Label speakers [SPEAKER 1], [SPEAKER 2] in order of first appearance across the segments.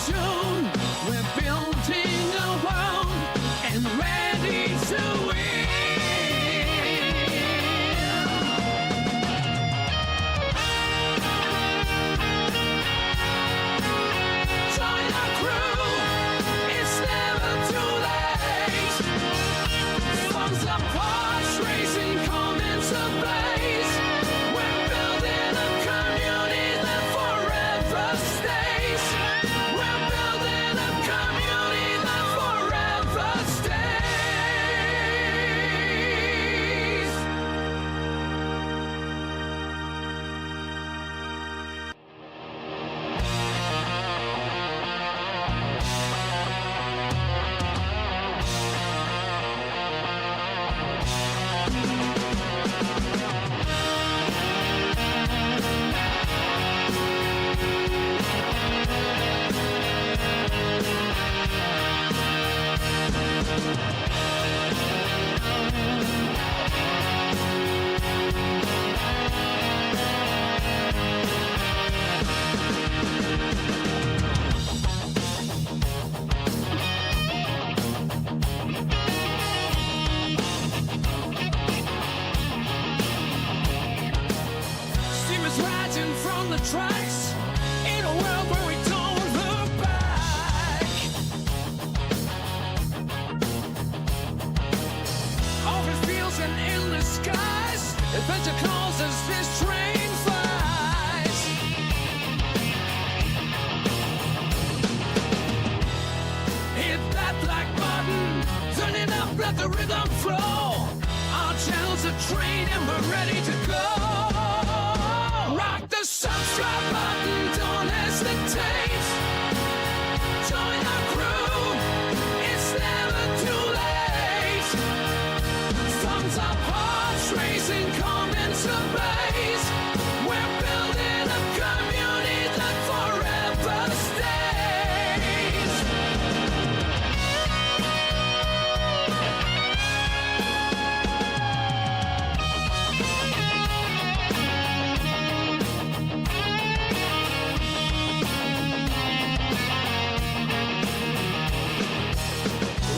[SPEAKER 1] soon. We're building a world and ready to win. Join our crew, it's never too late. Songs of parts racing come into blaze. We're building a community that forever stays. We're building a community that forever stays. Steamers rising from the tracks in a world where we don't look back. Open fields and endless skies. Adventure calls as this train flies. Hit that black button, turn it up, let the rhythm flow. Our channel's a train and we're ready to go. Rock the subscribe button, don't hesitate. Join our crew, it's never too late. Thumbs up, hearts racing, come into blaze. We're building a community that forever stays.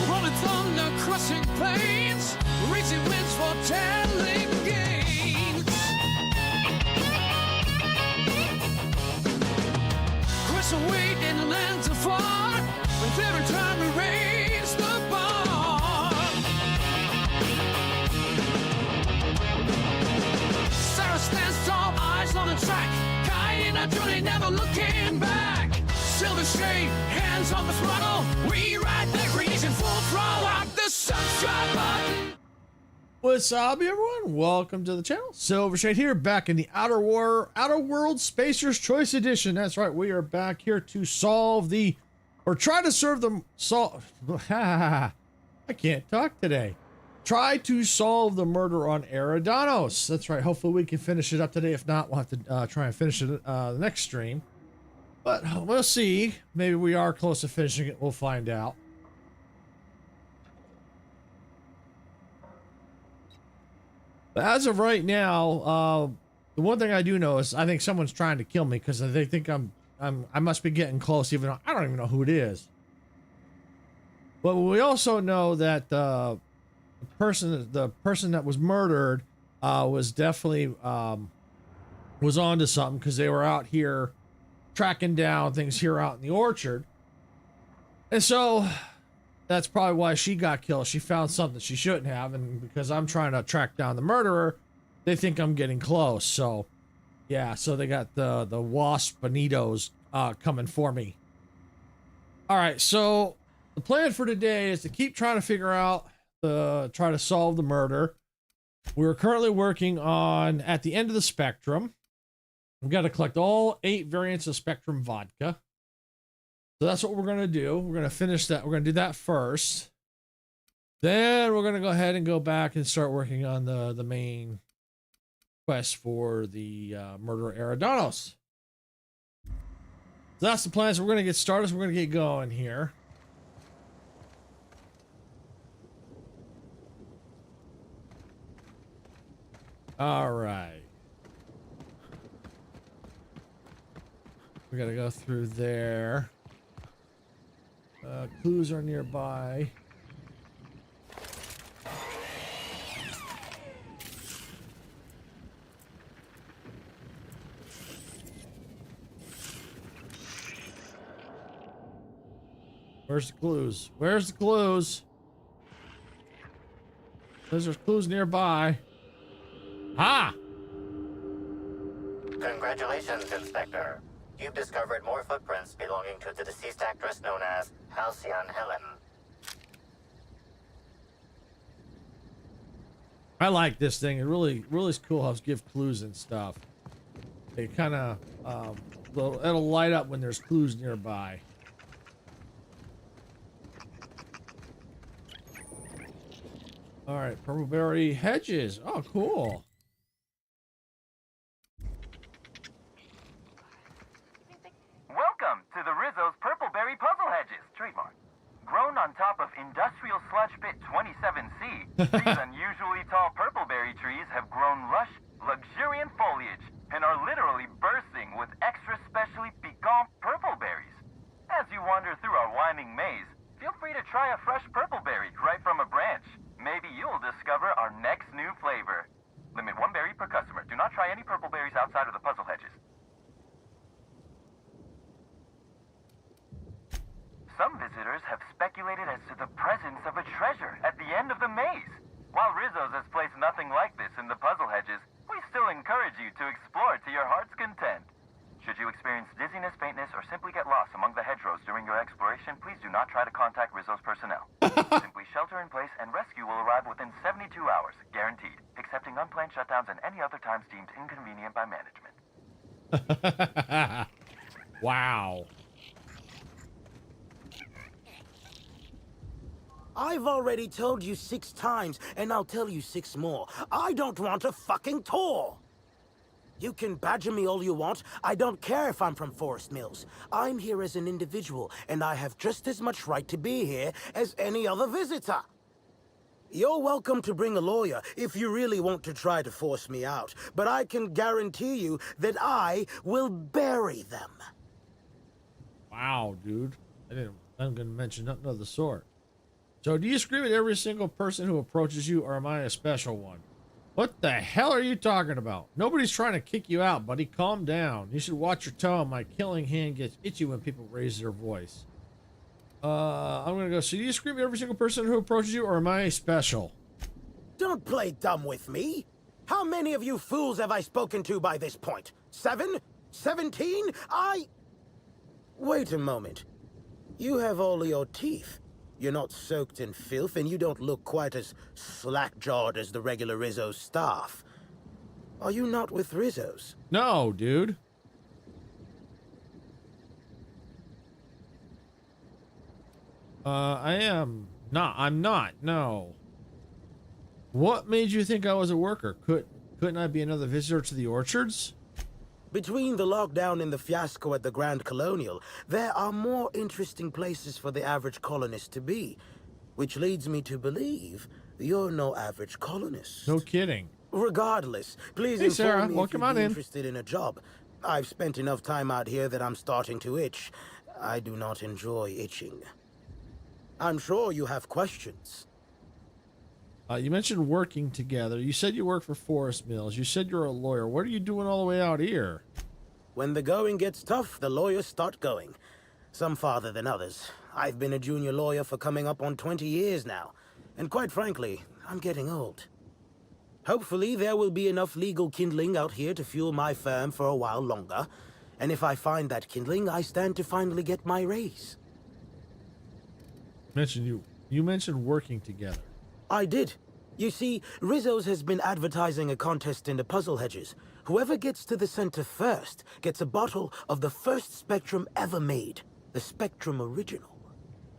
[SPEAKER 1] Rolling thunder, crushing plains, reaching winds for telling gains. Crush away in the lands afar, with every time we raise the bar. Sarah stands tall, eyes on the track, guiding our journey, never looking back. Silver shade, hands on the throttle, we ride the creation full throttle. Rock the subscribe button.
[SPEAKER 2] What's up, everyone? Welcome to the channel. Silver Shade here, back in the Outer World Spacer's Choice Edition. That's right, we are back here to solve the, or try to serve the, I can't talk today. Try to solve the murder on Eridanos. That's right, hopefully we can finish it up today. If not, we'll have to try and finish it the next stream. But we'll see. Maybe we are close to finishing it. We'll find out. But as of right now, the one thing I do know is I think someone's trying to kill me because they think I must be getting close, even though I don't even know who it is. But we also know that the person that was murdered was definitely was onto something, because they were out here tracking down things here out in the orchard. And so that's probably why she got killed. She found something she shouldn't have, and because I'm trying to track down the murderer, they think I'm getting close. So yeah, so they got the wasp bonitos coming for me. All right, so the plan for today is to keep trying to figure out try to solve the murder. We're currently working on at the end of the spectrum. We've got to collect all 8 variants of Spectrum vodka. So that's what we're going to do. We're going to finish that. We're going to do that first. Then we're going to go ahead and go back and start working on the main quest for the murderer Eridanos. So that's the plan. So we're going to get started. So we're going to get going here. All right. We got to go through there. Clues are nearby. Where's the clues? Where's the clues? There's clues nearby. Ah!
[SPEAKER 3] Congratulations, Inspector. You've discovered more footprints belonging to the deceased actress known as Halcyon Helen.
[SPEAKER 2] I like this thing. It really is cool how it gives clues and stuff. It kind of, it'll light up when there's clues nearby. All right, purpleberry hedges. Oh, cool.
[SPEAKER 4] Welcome to the Rizzo's Purpleberry Puzzle Hedges, trademark. Grown on top of industrial sludge pit 27C, these unusually tall purpleberry trees have grown lush, luxuriant foliage and are literally bursting with extra specially piquant purpleberries. As you wander through our winding maze, feel free to try a fresh purpleberry right from a branch. Maybe you'll discover our next new flavor. Limit 1 berry per customer. Do not try any purpleberries outside of the puzzle hedges. Some visitors have speculated as to the presence of a treasure at the end of the maze. While Rizzo's has placed nothing like this in the puzzle hedges, we still encourage you to explore to your heart's content. Should you experience dizziness, faintness, or simply get lost among the hedgerows during your exploration, please do not try to contact Rizzo's personnel. Simply shelter in place and rescue will arrive within 72 hours, guaranteed, excepting unplanned shutdowns and any other times deemed inconvenient by management.
[SPEAKER 2] Wow.
[SPEAKER 5] I've already told you 6 times, and I'll tell you 6 more. I don't want a fucking tour! You can badger me all you want. I don't care if I'm from Forest Mills. I'm here as an individual, and I have just as much right to be here as any other visitor. You're welcome to bring a lawyer if you really want to try to force me out, but I can guarantee you that I will bury them.
[SPEAKER 2] Wow, dude. I'm gonna mention nothing of the sort. So do you scream at every single person who approaches you, or am I a special one? What the hell are you talking about? Nobody's trying to kick you out, buddy. Calm down. You should watch your tone. My killing hand gets itchy when people raise their voice. I'm gonna go. So do you scream at every single person who approaches you, or am I special?
[SPEAKER 5] Don't play dumb with me. How many of you fools have I spoken to by this point? 7? 17? Wait a moment. You have all your teeth. You're not soaked in filth, and you don't look quite as slack-jawed as the regular Rizzo's staff. Are you not with Rizzo's?
[SPEAKER 2] No, dude. I am not. I'm not. No. What made you think I was a worker? Couldn't I be another visitor to the orchards?
[SPEAKER 5] Between the lockdown and the fiasco at the Grand Colonial, there are more interesting places for the average colonist to be, which leads me to believe you're no average colonist.
[SPEAKER 2] No kidding.
[SPEAKER 5] Regardless, please
[SPEAKER 2] Hey, Sarah.
[SPEAKER 5] inform me
[SPEAKER 2] Well,
[SPEAKER 5] if
[SPEAKER 2] come
[SPEAKER 5] you'd
[SPEAKER 2] on
[SPEAKER 5] be
[SPEAKER 2] in.
[SPEAKER 5] interested in a job. I've spent enough time out here that I'm starting to itch. I do not enjoy itching. I'm sure you have questions.
[SPEAKER 2] You mentioned working together. You said you work for Forest Mills. You said you're a lawyer. What are you doing all the way out here?
[SPEAKER 5] When the going gets tough, the lawyers start going. Some farther than others. I've been a junior lawyer for coming up on 20 years now. And quite frankly, I'm getting old. Hopefully, there will be enough legal kindling out here to fuel my firm for a while longer. And if I find that kindling, I stand to finally get my raise.
[SPEAKER 2] You mentioned working together.
[SPEAKER 5] I did. You see, Rizzo's has been advertising a contest in the puzzle hedges. Whoever gets to the center first gets a bottle of the first Spectrum ever made, the Spectrum Original.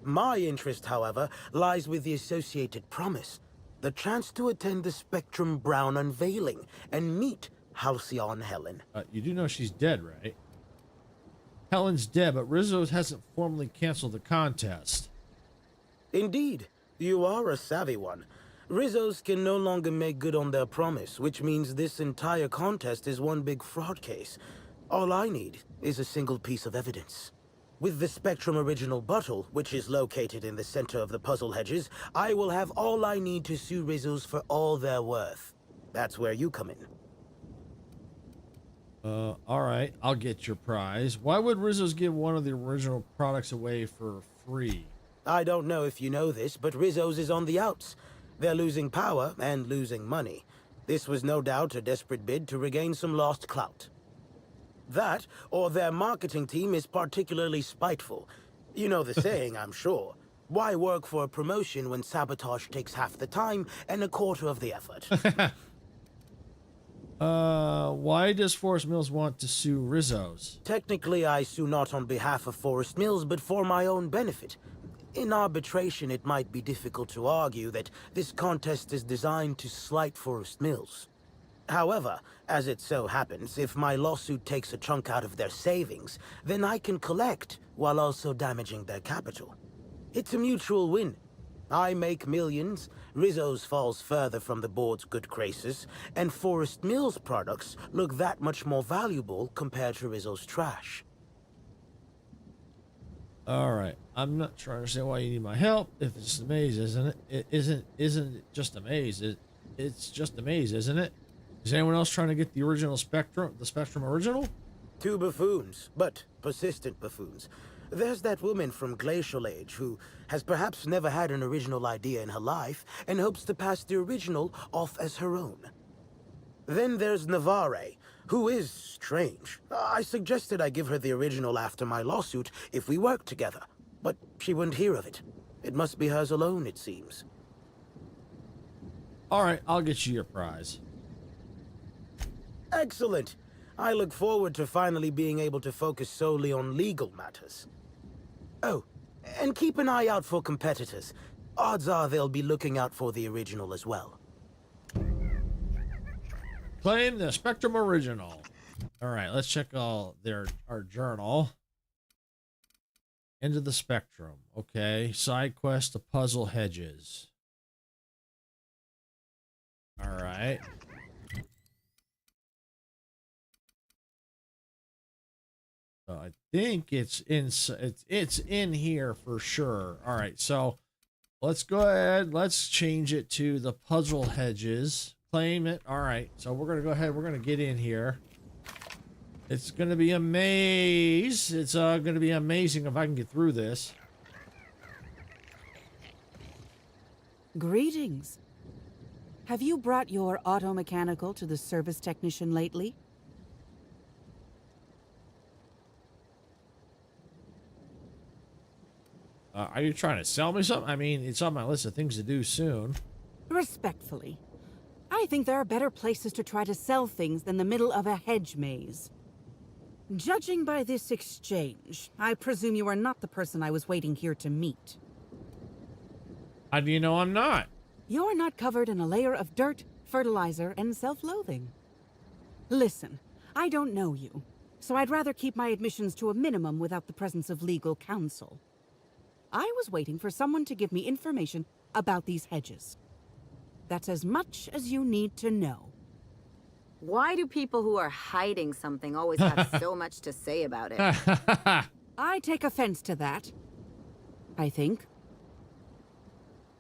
[SPEAKER 5] My interest, however, lies with the associated promise, the chance to attend the Spectrum Brown unveiling and meet Halcyon Helen.
[SPEAKER 2] You do know she's dead, right? Helen's dead, but Rizzo's hasn't formally canceled the contest.
[SPEAKER 5] Indeed, you are a savvy one. Rizzo's can no longer make good on their promise, which means this entire contest is one big fraud case. All I need is a single piece of evidence. With the Spectrum Original bottle, which is located in the center of the puzzle hedges, I will have all I need to sue Rizzos for all they're worth. That's where you come in.
[SPEAKER 2] All right, I'll get your prize. Why would Rizzo's give one of the original products away for free?
[SPEAKER 5] I don't know if you know this, but Rizzo's is on the outs. They're losing power and losing money. This was no doubt a desperate bid to regain some lost clout. That, or their marketing team is particularly spiteful. You know the saying, I'm sure. Why work for a promotion when sabotage takes half the time and a quarter of the effort?
[SPEAKER 2] Why does Forest Mills want to sue Rizzo's?
[SPEAKER 5] Technically, I sue not on behalf of Forest Mills, but for my own benefit. In arbitration, it might be difficult to argue that this contest is designed to slight Forest Mills. However, as it so happens, if my lawsuit takes a chunk out of their savings, then I can collect while also damaging their capital. It's a mutual win. I make millions, Rizzo's falls further from the board's good graces, and Forest Mills products look that much more valuable compared to Rizzo's trash.
[SPEAKER 2] All right, I'm not trying to understand why you need my help. If it's a maze, isn't it? It isn't it just a maze? It's just a maze, isn't it? Is anyone else trying to get the original Spectrum, the Spectrum original?
[SPEAKER 5] Two buffoons, but persistent buffoons. There's that woman from Glacial Age who has perhaps never had an original idea in her life and hopes to pass the original off as her own. Then there's Navarre, who is strange. I suggested I give her the original after my lawsuit if we worked together, but she wouldn't hear of it. It must be hers alone, it seems.
[SPEAKER 2] All right, I'll get you your prize.
[SPEAKER 5] Excellent. I look forward to finally being able to focus solely on legal matters. Oh, and keep an eye out for competitors. Odds are they'll be looking out for the original as well.
[SPEAKER 2] Claim the Spectrum original. All right, let's check our journal. Into the Spectrum. Okay, side quest to puzzle hedges. All right. I think it's in here for sure. All right, so let's go ahead. Let's change it to the puzzle hedges. Claim it. All right, so we're gonna go ahead. We're gonna get in here. It's gonna be a maze. It's gonna be amazing if I can get through this.
[SPEAKER 6] Greetings. Have you brought your auto mechanical to the service technician lately?
[SPEAKER 2] Are you trying to sell me something? I mean, it's on my list of things to do soon.
[SPEAKER 6] Respectfully, I think there are better places to try to sell things than the middle of a hedge maze. Judging by this exchange, I presume you are not the person I was waiting here to meet.
[SPEAKER 2] How do you know I'm not?
[SPEAKER 6] You're not covered in a layer of dirt, fertilizer, and self-loathing. Listen, I don't know you, so I'd rather keep my admissions to a minimum without the presence of legal counsel. I was waiting for someone to give me information about these hedges. That's as much as you need to know.
[SPEAKER 7] Why do people who are hiding something always have so much to say about it?
[SPEAKER 6] I take offense to that, I think.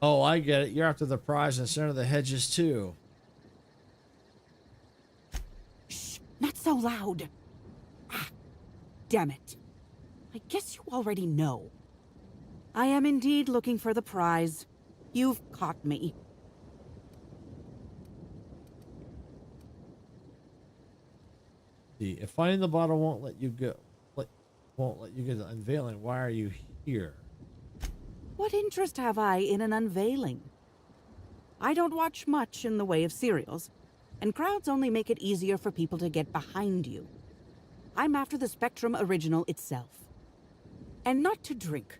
[SPEAKER 2] Oh, I get it. You're after the prize in the center of the hedges, too.
[SPEAKER 6] Shh, not so loud. Ah, damn it. I guess you already know. I am indeed looking for the prize. You've caught me.
[SPEAKER 2] See, if finding the bottle won't let you go, won't let you get the unveiling, why are you here?
[SPEAKER 6] What interest have I in an unveiling? I don't watch much in the way of serials, and crowds only make it easier for people to get behind you. I'm after the Spectrum original itself. And not to drink.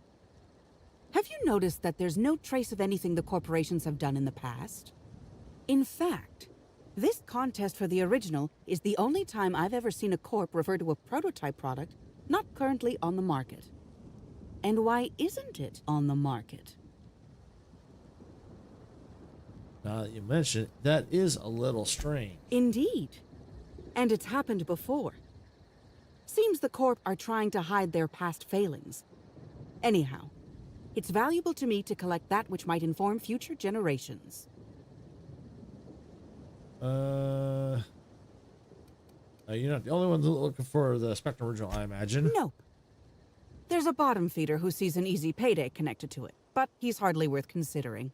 [SPEAKER 6] Have you noticed that there's no trace of anything the corporations have done in the past? In fact, this contest for the original is the only time I've ever seen a corp refer to a prototype product not currently on the market. And why isn't it on the market?
[SPEAKER 2] Now that you mention it, that is a little strange.
[SPEAKER 6] Indeed. And it's happened before. Seems the Corp are trying to hide their past failings. Anyhow, it's valuable to me to collect that which might inform future generations.
[SPEAKER 2] You're not the only one looking for the Spectrum original, I imagine.
[SPEAKER 6] Nope. There's a bottom feeder who sees an easy payday connected to it, but he's hardly worth considering.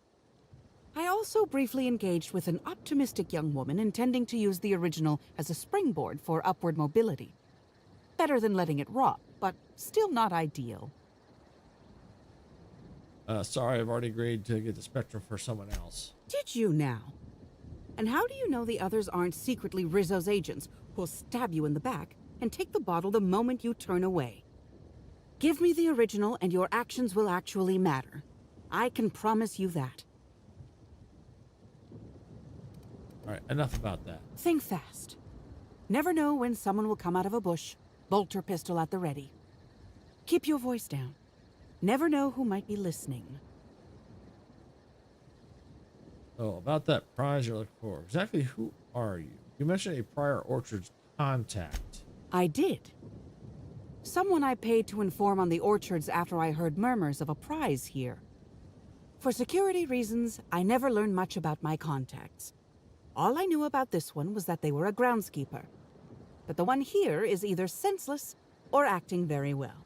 [SPEAKER 6] I also briefly engaged with an optimistic young woman intending to use the original as a springboard for upward mobility. Better than letting it rot, but still not ideal.
[SPEAKER 2] Sorry, I've already agreed to get the Spectrum for someone else.
[SPEAKER 6] Did you now? And how do you know the others aren't secretly Rizzo's agents who'll stab you in the back and take the bottle the moment you turn away? Give me the original and your actions will actually matter. I can promise you that.
[SPEAKER 2] All right, enough about that.
[SPEAKER 6] Think fast. Never know when someone will come out of a bush, bolt or pistol at the ready. Keep your voice down. Never know who might be listening.
[SPEAKER 2] So, about that prize you're looking for, exactly who are you? You mentioned a prior Orchard's contact.
[SPEAKER 6] I did. Someone I paid to inform on the orchards after I heard murmurs of a prize here. For security reasons, I never learned much about my contacts. All I knew about this one was that they were a groundskeeper. But the one here is either senseless or acting very well.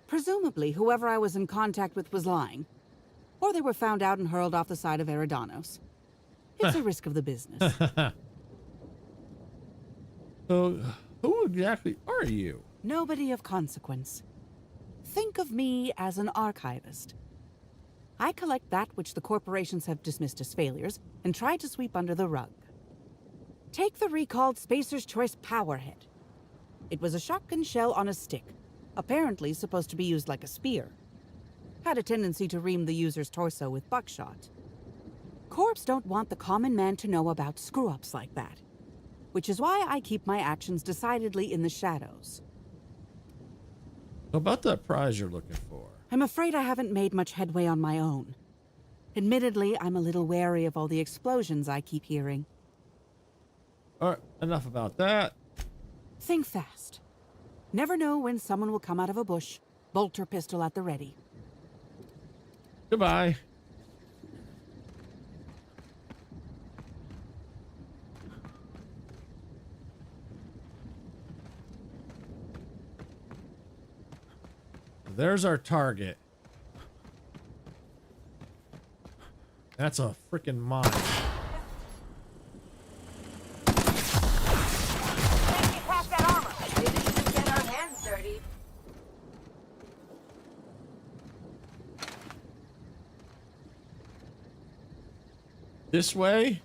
[SPEAKER 6] Presumably, whoever I was in contact with was lying. Or they were found out and hurled off the side of Eridanos. It's a risk of the business.
[SPEAKER 2] So, who exactly are you?
[SPEAKER 6] Nobody of consequence. Think of me as an archivist. I collect that which the corporations have dismissed as failures and try to sweep under the rug. Take the recalled Spacer's Choice Powerhead. It was a shotgun shell on a stick, apparently supposed to be used like a spear. Had a tendency to ream the user's torso with buckshot. Corps don't want the common man to know about screw-ups like that, which is why I keep my actions decidedly in the shadows.
[SPEAKER 2] About that prize you're looking for.
[SPEAKER 6] I'm afraid I haven't made much headway on my own. Admittedly, I'm a little wary of all the explosions I keep hearing.
[SPEAKER 2] All right, enough about that.
[SPEAKER 6] Think fast. Never know when someone will come out of a bush, bolt or pistol at the ready.
[SPEAKER 2] Goodbye. There's our target. That's a freaking mine.
[SPEAKER 7] Pass that armor. We didn't even get our hands dirty.
[SPEAKER 2] This way?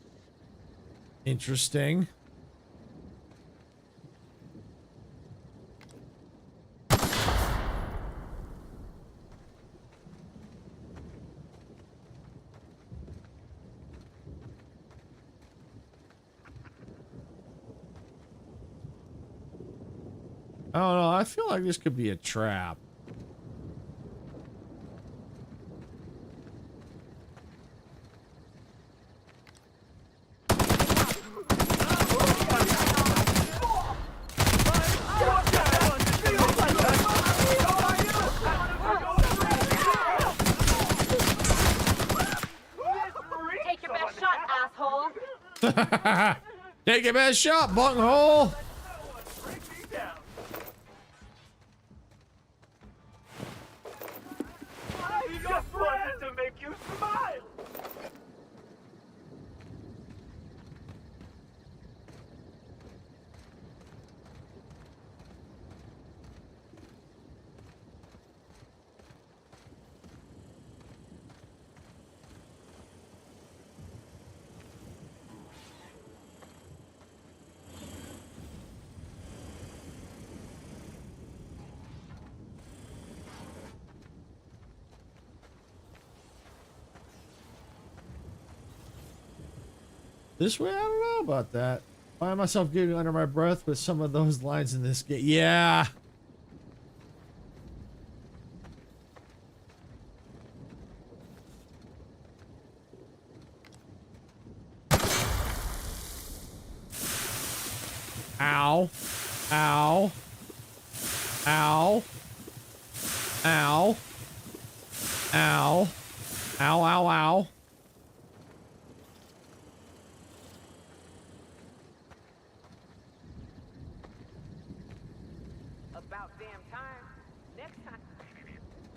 [SPEAKER 2] Interesting. I don't know. I feel like this could be a trap.
[SPEAKER 7] Take your best shot, asshole.
[SPEAKER 2] Take your best shot, bunghole.
[SPEAKER 4] Just wanted to make you smile.
[SPEAKER 2] This way? I don't know about that. Find myself getting under my breath with some of those lines in this game. Yeah. Ow. Ow. Ow. Ow. Ow. Ow, ow, ow.
[SPEAKER 8] About damn time. Next time.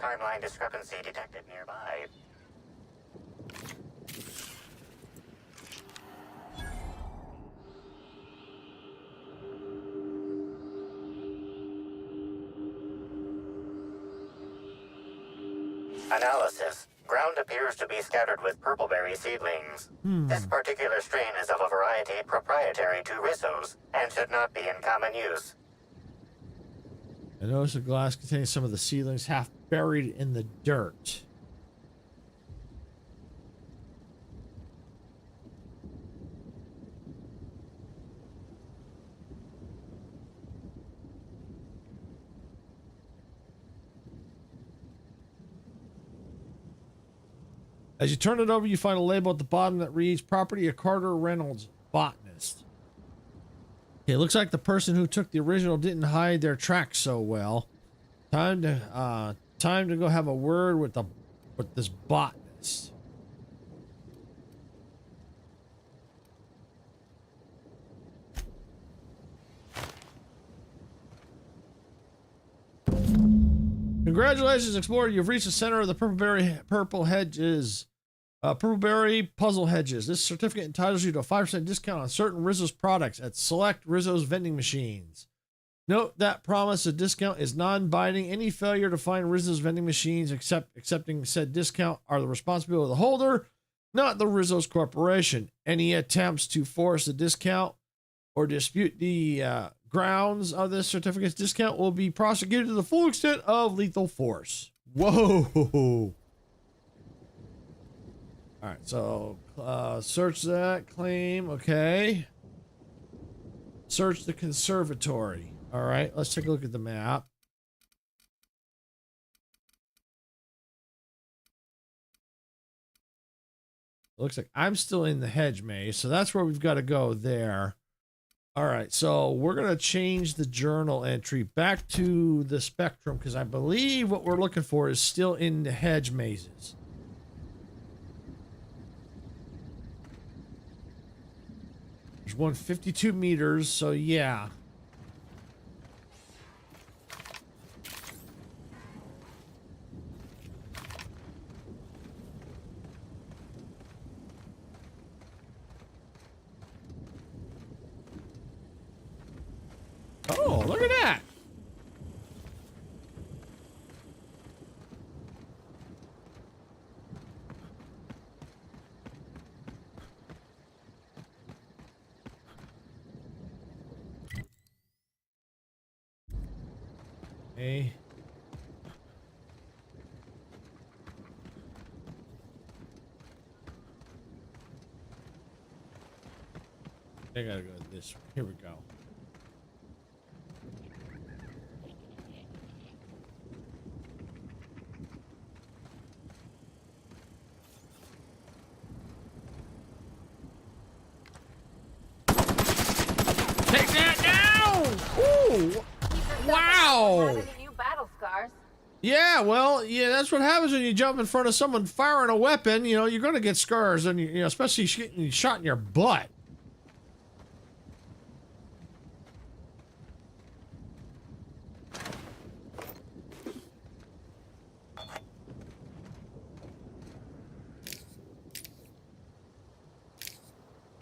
[SPEAKER 3] Timeline discrepancy detected nearby. Analysis. Ground appears to be scattered with purpleberry seedlings. This particular strain is of a variety proprietary to Rizzo's and should not be in common use.
[SPEAKER 2] I notice the glass contains some of the seedlings half buried in the dirt. As you turn it over, you find a label at the bottom that reads "Property of Carter Reynolds, Botanist." Okay, it looks like the person who took the original didn't hide their tracks so well. Time to go have a word with this botanist. Congratulations, explorer! You've reached the center of the purple hedges. Purpleberry puzzle hedges. This certificate entitles you to a 5% discount on certain Rizzo's products at select Rizzo's vending machines. Note that promise a discount is non-binding. Any failure to find Rizzo's vending machines accepting said discount are the responsibility of the holder, not the Rizzo's Corporation. Any attempts to force a discount or dispute the grounds of this certificate's discount will be prosecuted to the full extent of lethal force. Whoa! All right, so search that claim. Okay. Search the conservatory. All right, let's take a look at the map. Looks like I'm still in the hedge maze, so that's where we've got to go there. All right, so we're going to change the journal entry back to the spectrum because I believe what we're looking for is still in the hedge mazes. There's 152 meters, so yeah. Oh, look at that. Okay. I gotta go this way. Here we go. Take that down! Ooh! Wow!
[SPEAKER 7] New battle scars.
[SPEAKER 2] Yeah, well, yeah, that's what happens when you jump in front of someone firing a weapon. You know, you're going to get scars, and you know, especially getting shot in your butt.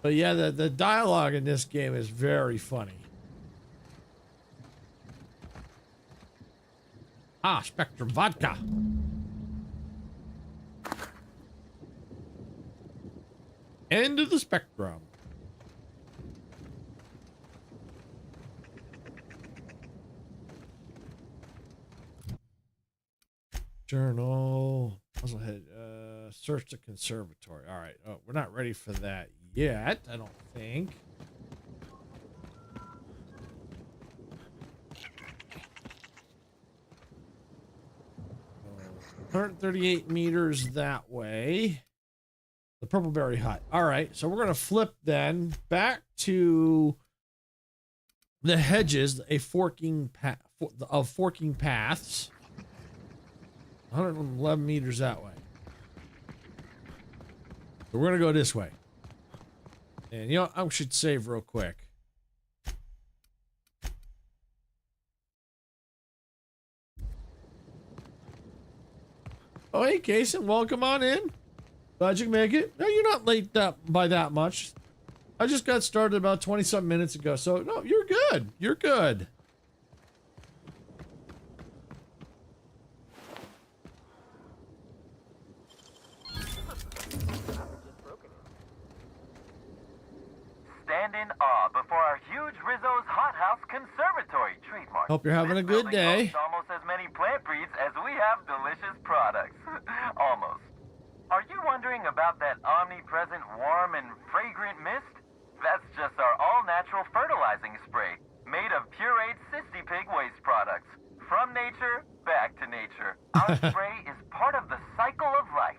[SPEAKER 2] But yeah, the dialogue in this game is very funny. Ah, Spectrum Vodka. End of the spectrum. Journal. Puzzlehead. Search the conservatory. All right. Oh, we're not ready for that yet, I don't think. Oh, 138 meters that way. The Purpleberry Hut. All right, so we're gonna flip then back to the hedges, a forking path of forking paths. 111 meters that way. So we're gonna go this way. And you know, I should save real quick. Oh, hey, Kason, welcome on in. Glad you can make it. No, you're not late by that much. I just got started about 20-something minutes ago, so no, you're good. You're good.
[SPEAKER 4] Stand in awe before our huge Rizzo's Hothouse Conservatory trademark.
[SPEAKER 2] Hope you're having a good
[SPEAKER 4] This
[SPEAKER 2] day.
[SPEAKER 4] building hosts almost as many plant breeds as we have delicious products. Almost. Are you wondering about that omnipresent warm and fragrant mist? That's just our all-natural fertilizing spray, made of pureed Sissy Pig waste products. From nature, back to nature. Our spray is part of the cycle of life.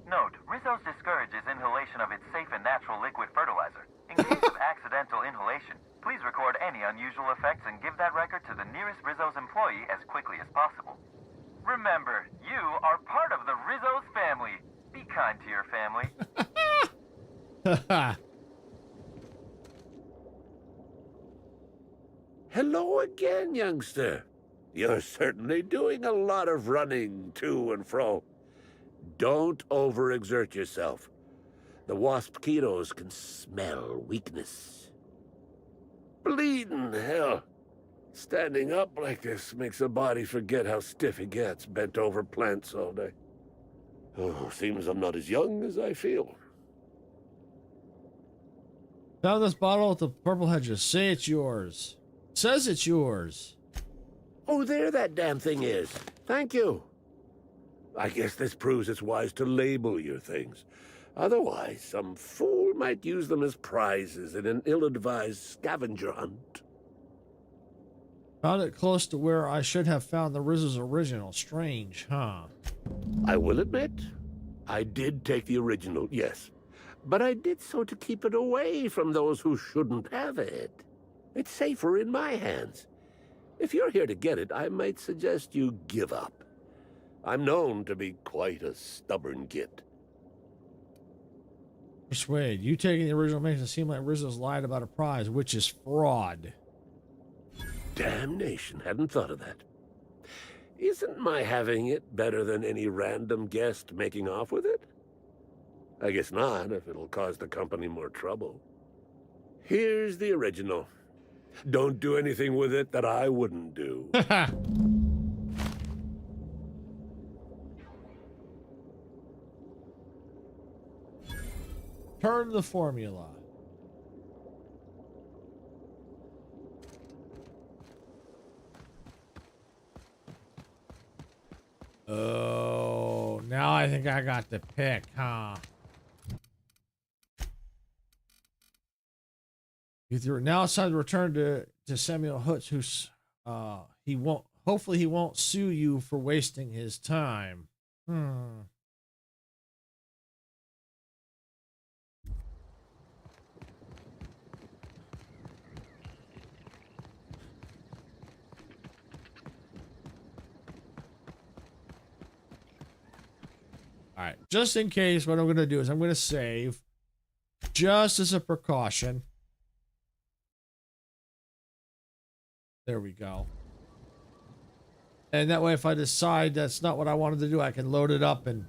[SPEAKER 4] Note, Rizzo's discourages inhalation of its safe and natural liquid fertilizer. In case of accidental inhalation, please record any unusual effects and give that record to the nearest Rizzo's employee as quickly as possible. Remember, you are part of the Rizzo's family. Be kind to your family.
[SPEAKER 9] Hello again, youngster. You're certainly doing a lot of running to and fro. Don't overexert yourself. The wasp-ketos can smell weakness. Bleeding hell. Standing up like this makes a body forget how stiff he gets bent over plants all day. Oh, seems I'm not as young as I feel.
[SPEAKER 2] Found this bottle with the purple hedges. Say it's yours. Says it's yours.
[SPEAKER 9] Oh, there that damn thing is. Thank you. I guess this proves it's wise to label your things. Otherwise, some fool might use them as prizes in an ill-advised scavenger hunt.
[SPEAKER 2] Found it close to where I should have found the Rizzo's original. Strange, huh?
[SPEAKER 9] I will admit, I did take the original, yes. But I did so to keep it away from those who shouldn't have it. It's safer in my hands. If you're here to get it, I might suggest you give up. I'm known to be quite a stubborn git.
[SPEAKER 2] Persuade. You taking the original makes it seem like Rizzo's lied about a prize, which is fraud.
[SPEAKER 9] Damnation, hadn't thought of that. Isn't my having it better than any random guest making off with it? I guess not, if it'll cause the company more trouble. Here's the original. Don't do anything with it that I wouldn't do.
[SPEAKER 2] Turn the formula. Oh, now I think I got the pick, huh? Now it's time to return to Samuel Hutz, who's hopefully he won't sue you for wasting his time. All right, just in case, what I'm going to do is I'm going to save just as a precaution. There we go. And that way, if I decide that's not what I wanted to do, I can load it up and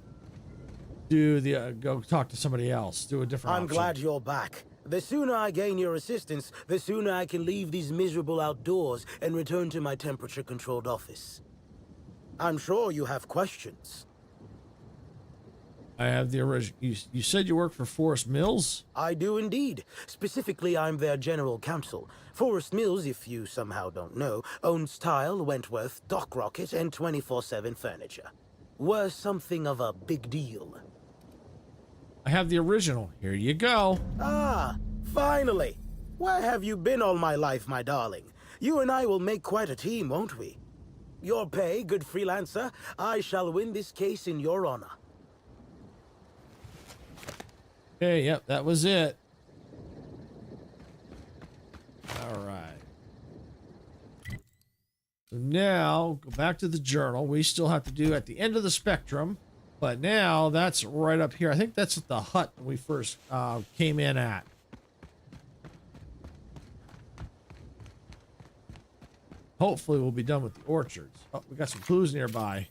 [SPEAKER 2] do the go talk to somebody else, do a different
[SPEAKER 5] I'm
[SPEAKER 2] option.
[SPEAKER 5] glad you're back. The sooner I gain your assistance, the sooner I can leave these miserable outdoors and return to my temperature-controlled office. I'm sure you have questions.
[SPEAKER 2] I have the original. You said you work for Forest Mills?
[SPEAKER 5] I do indeed. Specifically, I'm their general counsel. Forest Mills, if you somehow don't know, owns Tile, Wentworth, Dock Rocket, and 24/7 Furniture. We're something of a big deal.
[SPEAKER 2] I have the original. Here you go.
[SPEAKER 5] Ah, finally! Where have you been all my life, my darling? You and I will make quite a team, won't we? Your pay, good freelancer. I shall win this case in your honor.
[SPEAKER 2] Okay, yep, that was it. All right. So now, go back to the journal. We still have to do at the end of the spectrum, but now that's right up here. I think that's the hut that we first came in at. Hopefully we'll be done with the orchards. Oh, we got some clues nearby.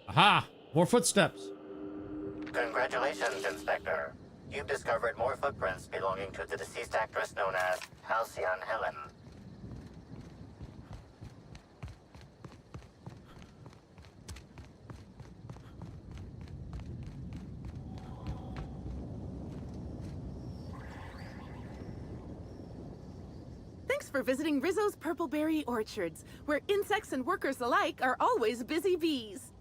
[SPEAKER 2] Aha! More footsteps.
[SPEAKER 3] Congratulations, Inspector. You've discovered more footprints belonging to the deceased actress known as Halcyon Helen.
[SPEAKER 10] Thanks for visiting Rizzo's Purpleberry Orchards, where insects and workers alike are always busy bees.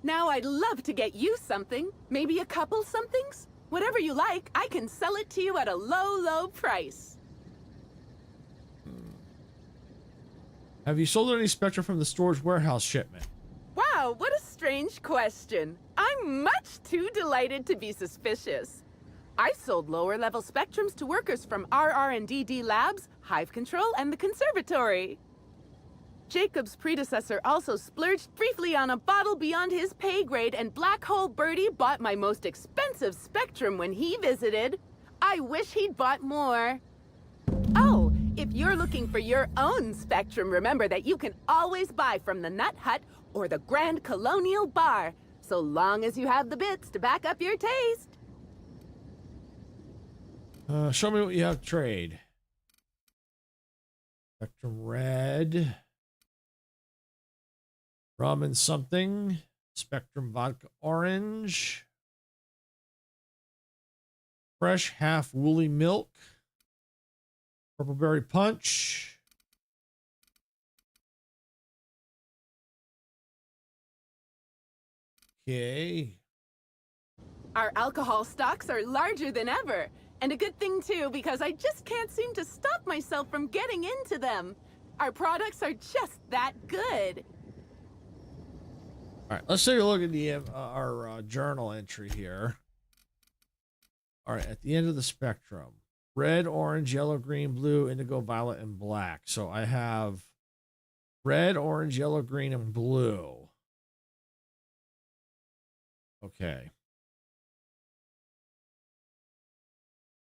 [SPEAKER 10] Now I'd love to get you something, maybe a couple somethings. Whatever you like, I can sell it to you at a low, low price.
[SPEAKER 2] Have you sold any Spectra from the storage warehouse shipment?
[SPEAKER 10] Wow, what a strange question. I'm much too delighted to be suspicious. I've sold lower-level spectrums to workers from RR&DD Labs, Hive Control, and the Conservatory. Jacob's predecessor also splurged briefly on a bottle beyond his pay grade, and Black Hole Birdie bought my most expensive spectrum when he visited. I wish he'd bought more. Oh, if you're looking for your own spectrum, remember that you can always buy from the Nut Hut or the Grand Colonial Bar, so long as you have the bits to back up your taste.
[SPEAKER 2] Show me what you have to trade. Spectrum Red. Rum and something. Spectrum Vodka Orange. Fresh half woolly milk. Purpleberry Punch. Okay.
[SPEAKER 10] Our alcohol stocks are larger than ever. And a good thing, too, because I just can't seem to stop myself from getting into them. Our products are just that good.
[SPEAKER 2] All right, let's take a look at the our journal entry here. All right, at the end of the spectrum. Red, orange, yellow, green, blue, indigo, violet, and black. So I have red, orange, yellow, green, and blue. Okay.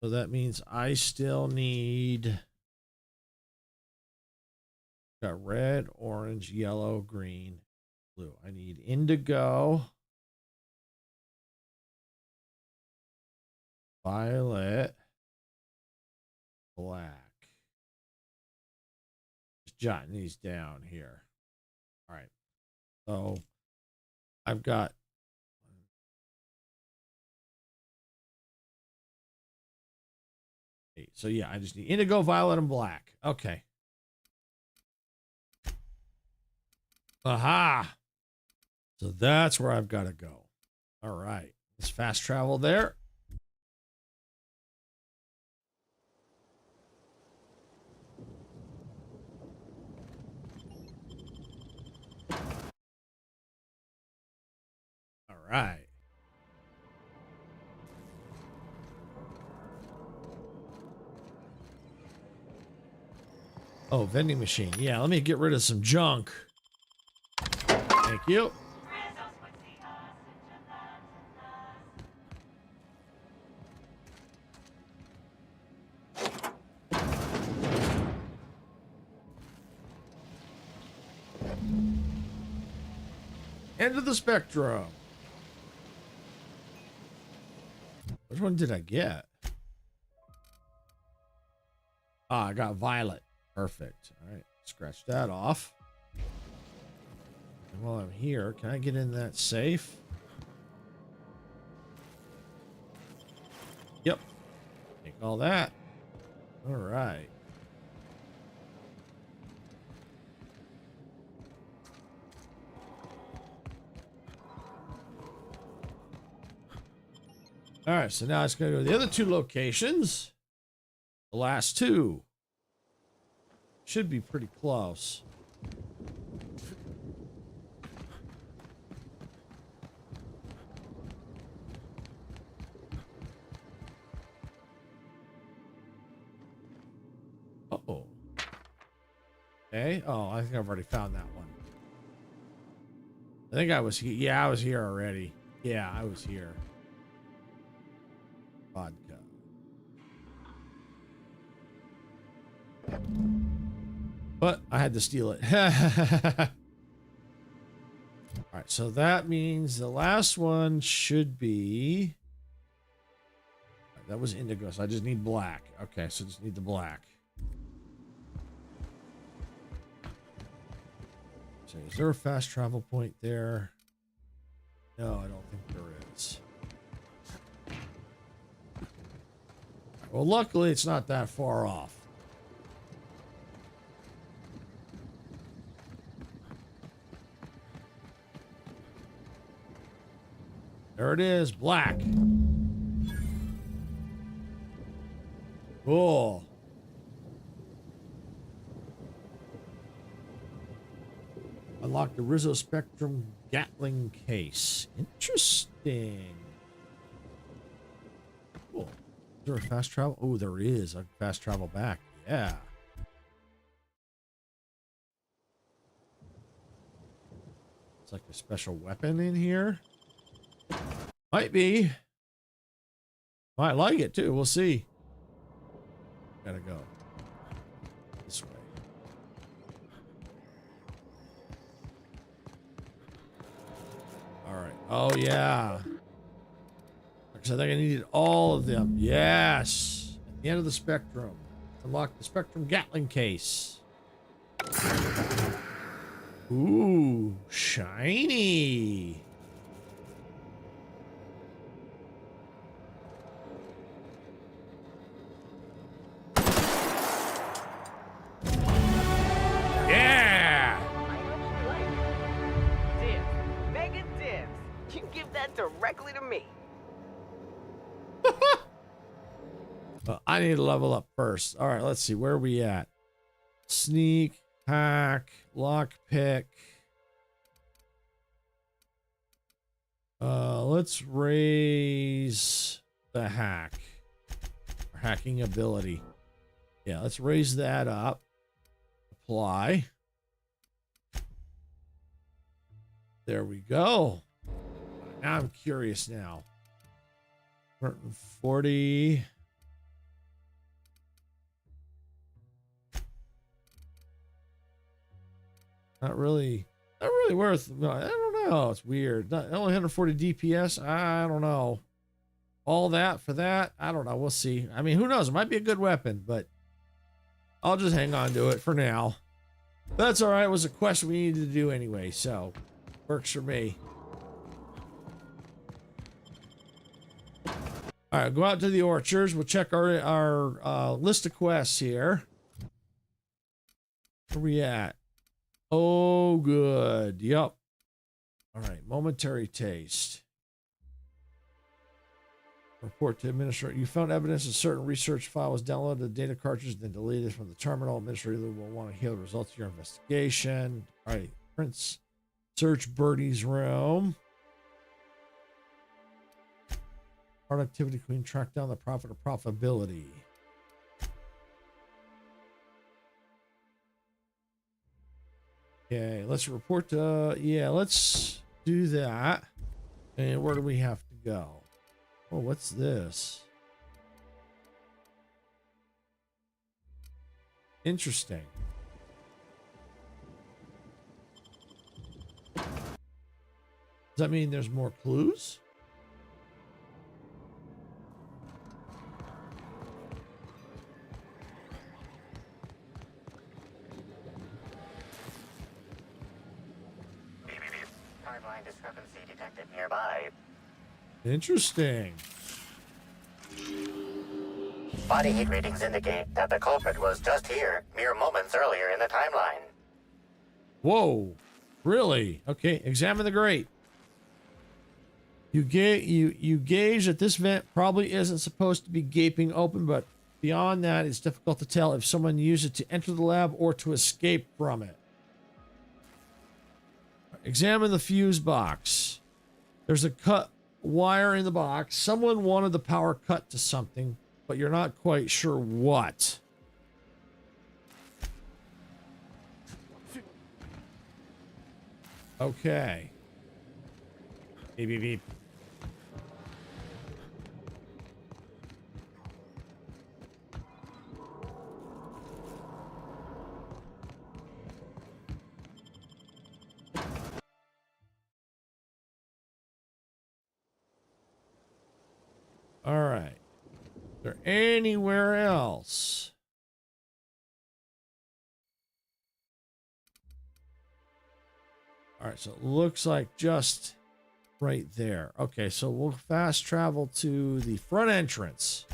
[SPEAKER 2] So that means I still need... Got red, orange, yellow, green, blue. I need indigo, violet, black. Just jotting these down here. All right. So I've got so yeah, I just need indigo, violet, and black. Okay. Aha. So that's where I've got to go. All right. Let's fast travel there. All right. Oh, vending machine. Yeah, let me get rid of some junk. Thank you. End of the spectrum. Which one did I get? Ah, I got violet. Perfect. All right, scratch that off. And while I'm here, can I get in that safe? Yep. Take all that. All right. All right, so now it's going to go to the other two locations. The last two. Should be pretty close. Okay. Oh, I think I've already found that one. I think I was here. Yeah, I was here already. Yeah, I was here. Vodka. But I had to steal it. All right, so that means the last one should be... That was indigo, so I just need black. Okay, so just need the black. So is there a fast travel point there? No, I don't think there is. Well, luckily it's not that far off. There it is, black. Cool. Unlock the Rizzo Spectrum Gatling case. Interesting. Cool. Is there a fast travel? Oh, there is a fast travel back. Yeah. It's like a special weapon in here. Might be. Might like it too. We'll see. Gotta go this way. All right. Oh yeah. Because I think I needed all of them. Yes. At the end of the spectrum. Unlock the Spectrum Gatling case. Ooh, shiny. Yeah.
[SPEAKER 8] Dibs. Mega dibs. You give that directly to me.
[SPEAKER 2] I need to level up first. All right, let's see. Where are we at? Sneak, hack, lockpick. Let's raise the hack. Or hacking ability. Yeah, let's raise that up. Apply. There we go. Now I'm curious now. 140. Not really worth. I don't know. It's weird. Not only 140 DPS. I don't know. All that for that. I don't know. We'll see. I mean, who knows? It might be a good weapon, but I'll just hang on to it for now. That's all right. It was a quest we needed to do anyway, so works for me. All right, go out to the orchards. We'll check our list of quests here. Where we at? Oh, good. Yep. All right. Momentary taste. Report to administrator. You found evidence a certain research file was downloaded to the data cartridge, then deleted from the terminal. Administrator will want to hear the results of your investigation. All right. Prince. Search Birdie's room. Productivity queen. Track down the profit or profitability. Okay, let's report to, yeah, let's do that. And where do we have to go? Oh, what's this? Interesting. Does that mean there's more clues?
[SPEAKER 3] Timeline discrepancy detected nearby.
[SPEAKER 2] Interesting.
[SPEAKER 3] Body heat readings indicate that the culprit was just here, mere moments earlier in the timeline.
[SPEAKER 2] Whoa. Really? Okay, examine the grate. You gauge that this vent probably isn't supposed to be gaping open, but beyond that, it's difficult to tell if someone used it to enter the lab or to escape from it. Examine the fuse box. There's a cut wire in the box. Someone wanted the power cut to something, but you're not quite sure what. Okay. Beep, beep, beep. All right. Is there anywhere else? All right, so it looks like just right there. Okay, so we'll fast travel to the front entrance.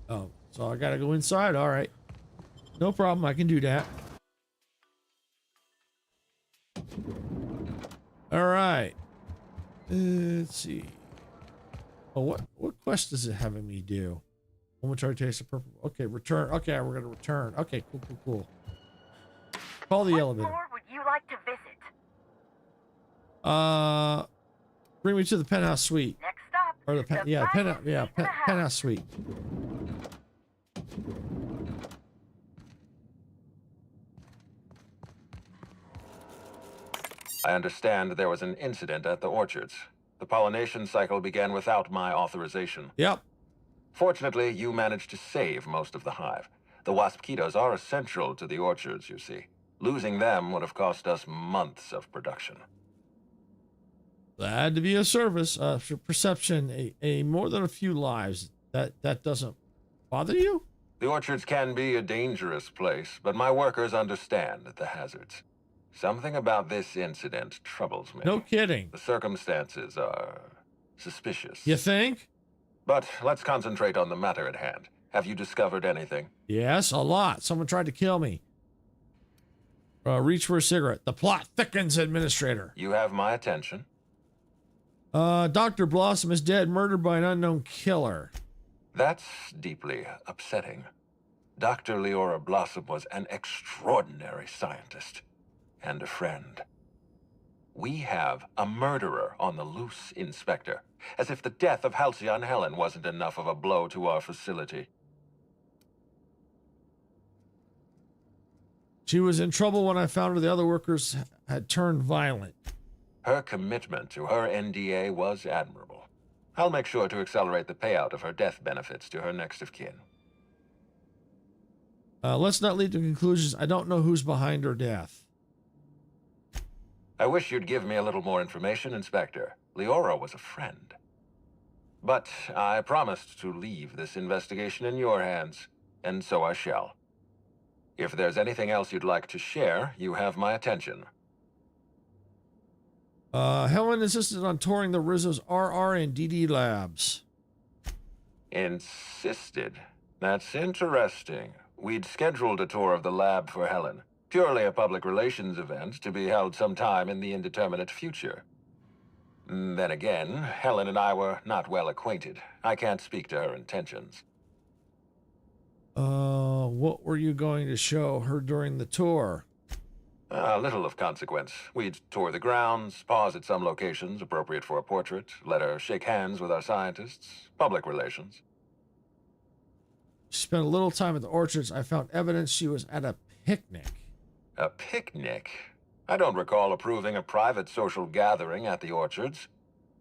[SPEAKER 2] Oh, so I gotta go inside. All right. No problem. I can do that. All right. Let's see. Oh, what quest is it having me do? Momentary taste of purple. Okay, return. Okay, we're gonna return. Okay, cool. Call the elevator.
[SPEAKER 11] What floor would you like to visit?
[SPEAKER 2] Bring me to the penthouse suite.
[SPEAKER 11] Next stop.
[SPEAKER 2] Or the penthouse suite.
[SPEAKER 12] I understand there was an incident at the orchards. The pollination cycle began without my authorization.
[SPEAKER 2] Yep.
[SPEAKER 12] Fortunately, you managed to save most of the hive. The wasp-ketos are essential to the orchards, you see. Losing them would have cost us months of production.
[SPEAKER 2] Glad to be of service. For perception, a more than a few lives. That doesn't bother you?
[SPEAKER 12] The orchards can be a dangerous place, but my workers understand the hazards. Something about this incident troubles me.
[SPEAKER 2] No kidding.
[SPEAKER 12] The circumstances are suspicious.
[SPEAKER 2] You think?
[SPEAKER 12] But let's concentrate on the matter at hand. Have you discovered anything?
[SPEAKER 2] Yes, a lot. Someone tried to kill me. Reach for a cigarette. The plot thickens, Administrator.
[SPEAKER 12] You have my attention.
[SPEAKER 2] Dr. Blossom is dead, murdered by an unknown killer.
[SPEAKER 12] That's deeply upsetting. Dr. Leora Blossom was an extraordinary scientist and a friend. We have a murderer on the loose, Inspector. As if the death of Halcyon Helen wasn't enough of a blow to our facility.
[SPEAKER 2] She was in trouble when I found her. The other workers had turned violent.
[SPEAKER 12] Her commitment to her NDA was admirable. I'll make sure to accelerate the payout of her death benefits to her next of kin.
[SPEAKER 2] Let's not lead to conclusions. I don't know who's behind her death.
[SPEAKER 12] I wish you'd give me a little more information, Inspector. Leora was a friend. But I promised to leave this investigation in your hands, and so I shall. If there's anything else you'd like to share, you have my attention.
[SPEAKER 2] Helen insisted on touring the Rizzo's RR and DD labs.
[SPEAKER 12] Insisted? That's interesting. We'd scheduled a tour of the lab for Helen. Purely a public relations event to be held sometime in the indeterminate future. Then again, Helen and I were not well acquainted. I can't speak to her intentions.
[SPEAKER 2] What were you going to show her during the tour?
[SPEAKER 12] Little of consequence. We'd tour the grounds, pause at some locations appropriate for a portrait, let her shake hands with our scientists. Public relations.
[SPEAKER 2] She spent a little time at the orchards. I found evidence she was at a picnic.
[SPEAKER 12] A picnic? I don't recall approving a private social gathering at the orchards.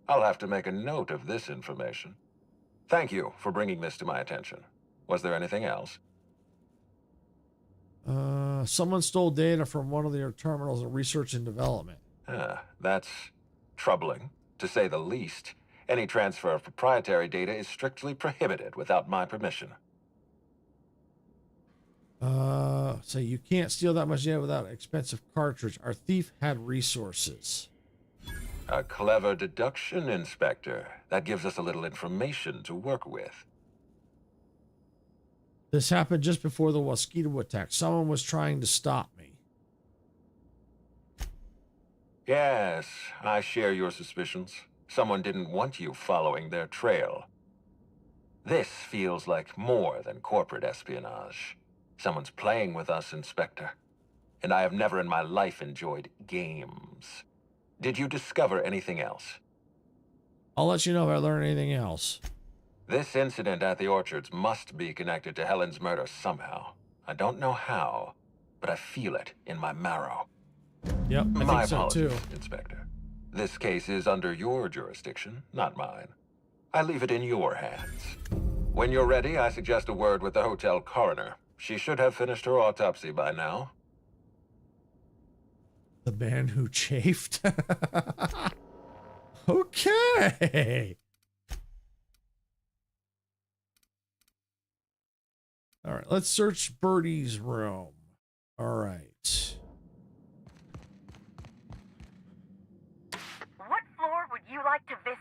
[SPEAKER 12] I'll have to make a note of this information. Thank you for bringing this to my attention. Was there anything else?
[SPEAKER 2] Someone stole data from one of their terminals in research and development.
[SPEAKER 12] That's troubling, to say the least. Any transfer of proprietary data is strictly prohibited without my permission.
[SPEAKER 2] So you can't steal that much data without an expensive cartridge. Our thief had resources.
[SPEAKER 12] A clever deduction, Inspector. That gives us a little information to work with.
[SPEAKER 2] This happened just before the mosquito attack. Someone was trying to stop me.
[SPEAKER 12] Yes, I share your suspicions. Someone didn't want you following their trail. This feels like more than corporate espionage. Someone's playing with us, Inspector. And I have never in my life enjoyed games. Did you discover anything else?
[SPEAKER 2] I'll let you know if I learn anything else.
[SPEAKER 12] This incident at the orchards must be connected to Helen's murder somehow. I don't know how, but I feel it in my marrow.
[SPEAKER 2] Yep, I
[SPEAKER 12] My
[SPEAKER 2] think so
[SPEAKER 12] apologies,
[SPEAKER 2] too.
[SPEAKER 12] Inspector. This case is under your jurisdiction, not mine. I leave it in your hands. When you're ready, I suggest a word with the hotel coroner. She should have finished her autopsy by now.
[SPEAKER 2] The man who chafed. Okay. All right, let's search Birdie's room. All right.
[SPEAKER 11] What floor would you like to visit?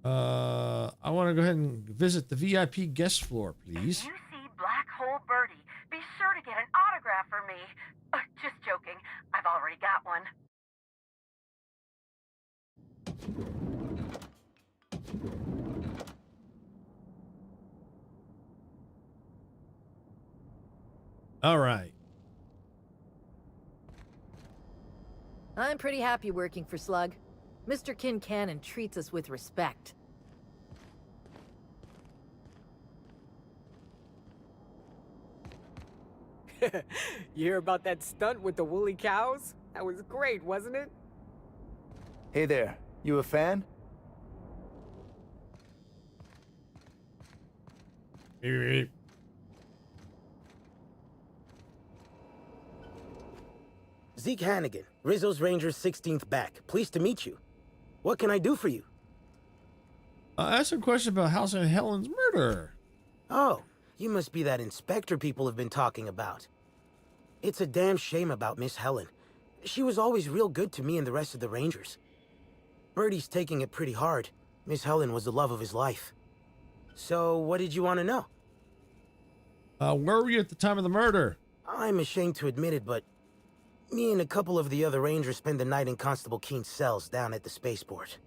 [SPEAKER 2] I want to go ahead and visit the VIP guest floor, please.
[SPEAKER 11] If you see Black Hole Birdie, be sure to get an autograph for me. Just joking. I've already got one.
[SPEAKER 2] All right.
[SPEAKER 13] I'm pretty happy working for Slug. Mr. Kincannon treats us with respect.
[SPEAKER 8] You hear about that stunt with the woolly cows? That was great, wasn't it?
[SPEAKER 14] Hey there, you a fan?
[SPEAKER 2] Beep.
[SPEAKER 5] Zeke Hannigan, Rizzo's Rangers 16th back. Pleased to meet you. What can I do for you?
[SPEAKER 2] I asked a question about Halcyon and Helen's murder.
[SPEAKER 5] Oh, you must be that inspector people have been talking about. It's a damn shame about Miss Helen. She was always real good to me and the rest of the Rangers. Birdie's taking it pretty hard. Miss Helen was the love of his life. So, what did you want to know?
[SPEAKER 2] Where were you at the time of the murder?
[SPEAKER 5] I'm ashamed to admit it, but me and a couple of the other Rangers spent the night in Constable Keen's cells down at the spaceport.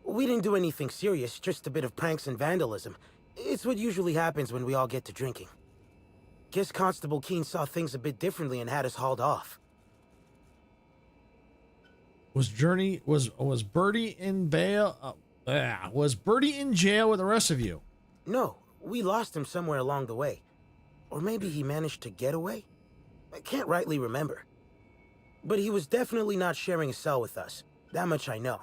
[SPEAKER 5] We didn't do anything serious, just a bit of pranks and vandalism. It's what usually happens when we all get to drinking. Guess Constable Keen saw things a bit differently and had us hauled off.
[SPEAKER 2] Was Birdie in bail? Was Birdie in jail with the rest of you?
[SPEAKER 5] No, we lost him somewhere along the way. Or maybe he managed to get away? I can't rightly remember. But he was definitely not sharing a cell with us. That much I know.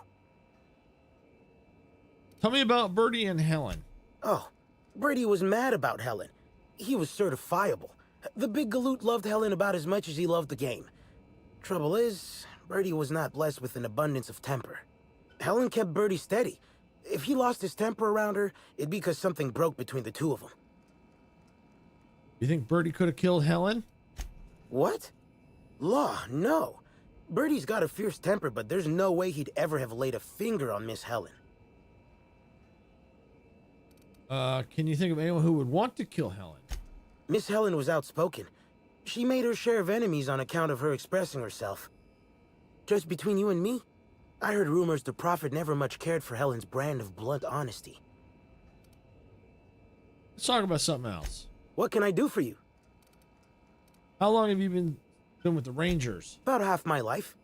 [SPEAKER 2] Tell me about Birdie and Helen.
[SPEAKER 5] Oh, Birdie was mad about Helen. He was certifiable. The big galoot loved Helen about as much as he loved the game. Trouble is, Birdie was not blessed with an abundance of temper. Helen kept Birdie steady. If he lost his temper around her, it'd be because something broke between the two of them.
[SPEAKER 2] You think Birdie could have killed Helen?
[SPEAKER 5] What? Law, no. Birdie's got a fierce temper, but there's no way he'd ever have laid a finger on Miss Helen.
[SPEAKER 2] Can you think of anyone who would want to kill Helen?
[SPEAKER 5] Miss Helen was outspoken. She made her share of enemies on account of her expressing herself. Just between you and me, I heard rumors the Prophet never much cared for Helen's brand of blunt honesty.
[SPEAKER 2] Let's talk about something else.
[SPEAKER 5] What can I do for you?
[SPEAKER 2] How long have you been with the Rangers?
[SPEAKER 5] About half my life.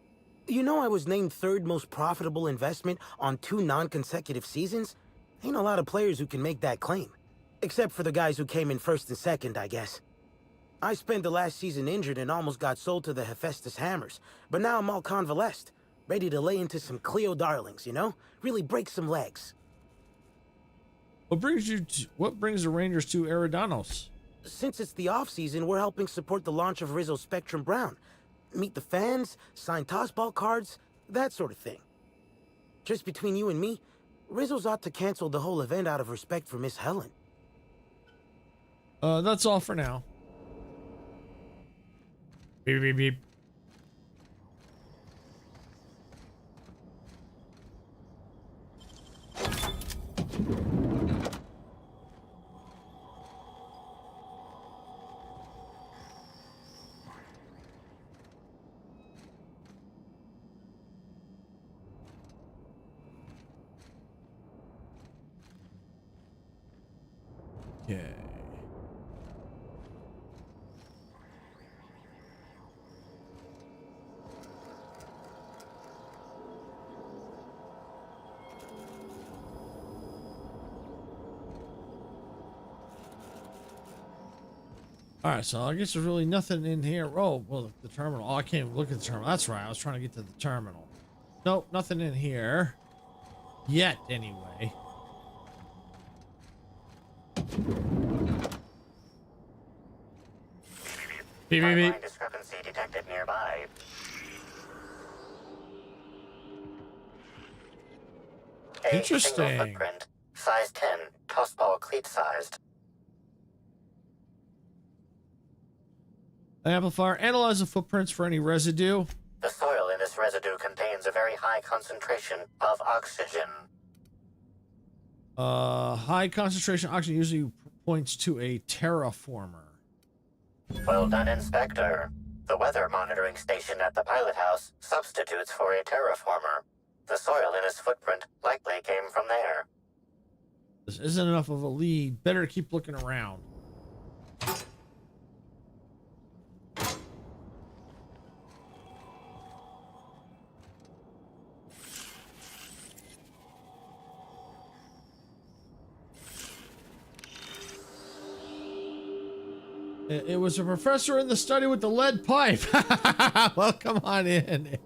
[SPEAKER 5] You know I was named third most profitable investment on 2 non-consecutive seasons? Ain't a lot of players who can make that claim. Except for the guys who came in first and second, I guess. I spent the last season injured and almost got sold to the Hephaestus Hammers, but now I'm all convalesced. Ready to lay into some Cleo darlings, you know? Really break some legs.
[SPEAKER 2] What brings the Rangers to Eridanos?
[SPEAKER 5] Since it's the off-season, we're helping support the launch of Rizzo's Spectrum Brown. Meet the fans, sign tossball cards, that sort of thing. Just between you and me, Rizzo's ought to cancel the whole event out of respect for Miss Helen.
[SPEAKER 2] That's all for now. Beep, beep, beep. Okay. All right, so I guess there's really nothing in here. Oh, well, the terminal. Oh, I can't even look at the terminal. That's right. I was trying to get to the terminal. Nope, nothing in here. Yet, anyway. Beep, beep, beep.
[SPEAKER 3] Timeline discrepancy detected nearby. A
[SPEAKER 2] Interesting.
[SPEAKER 3] single footprint, size 10, tossball cleat-sized.
[SPEAKER 2] Amplifier. Analyze the footprints for any residue.
[SPEAKER 3] The soil in this residue contains a very high concentration of oxygen.
[SPEAKER 2] High concentration oxygen usually points to a terraformer.
[SPEAKER 3] Well done, Inspector. The weather monitoring station at the pilot house substitutes for a terraformer. The soil in his footprint likely came from there.
[SPEAKER 2] This isn't enough of a lead. Better keep looking around. It was a professor in the study with the lead pipe. Well, come on in.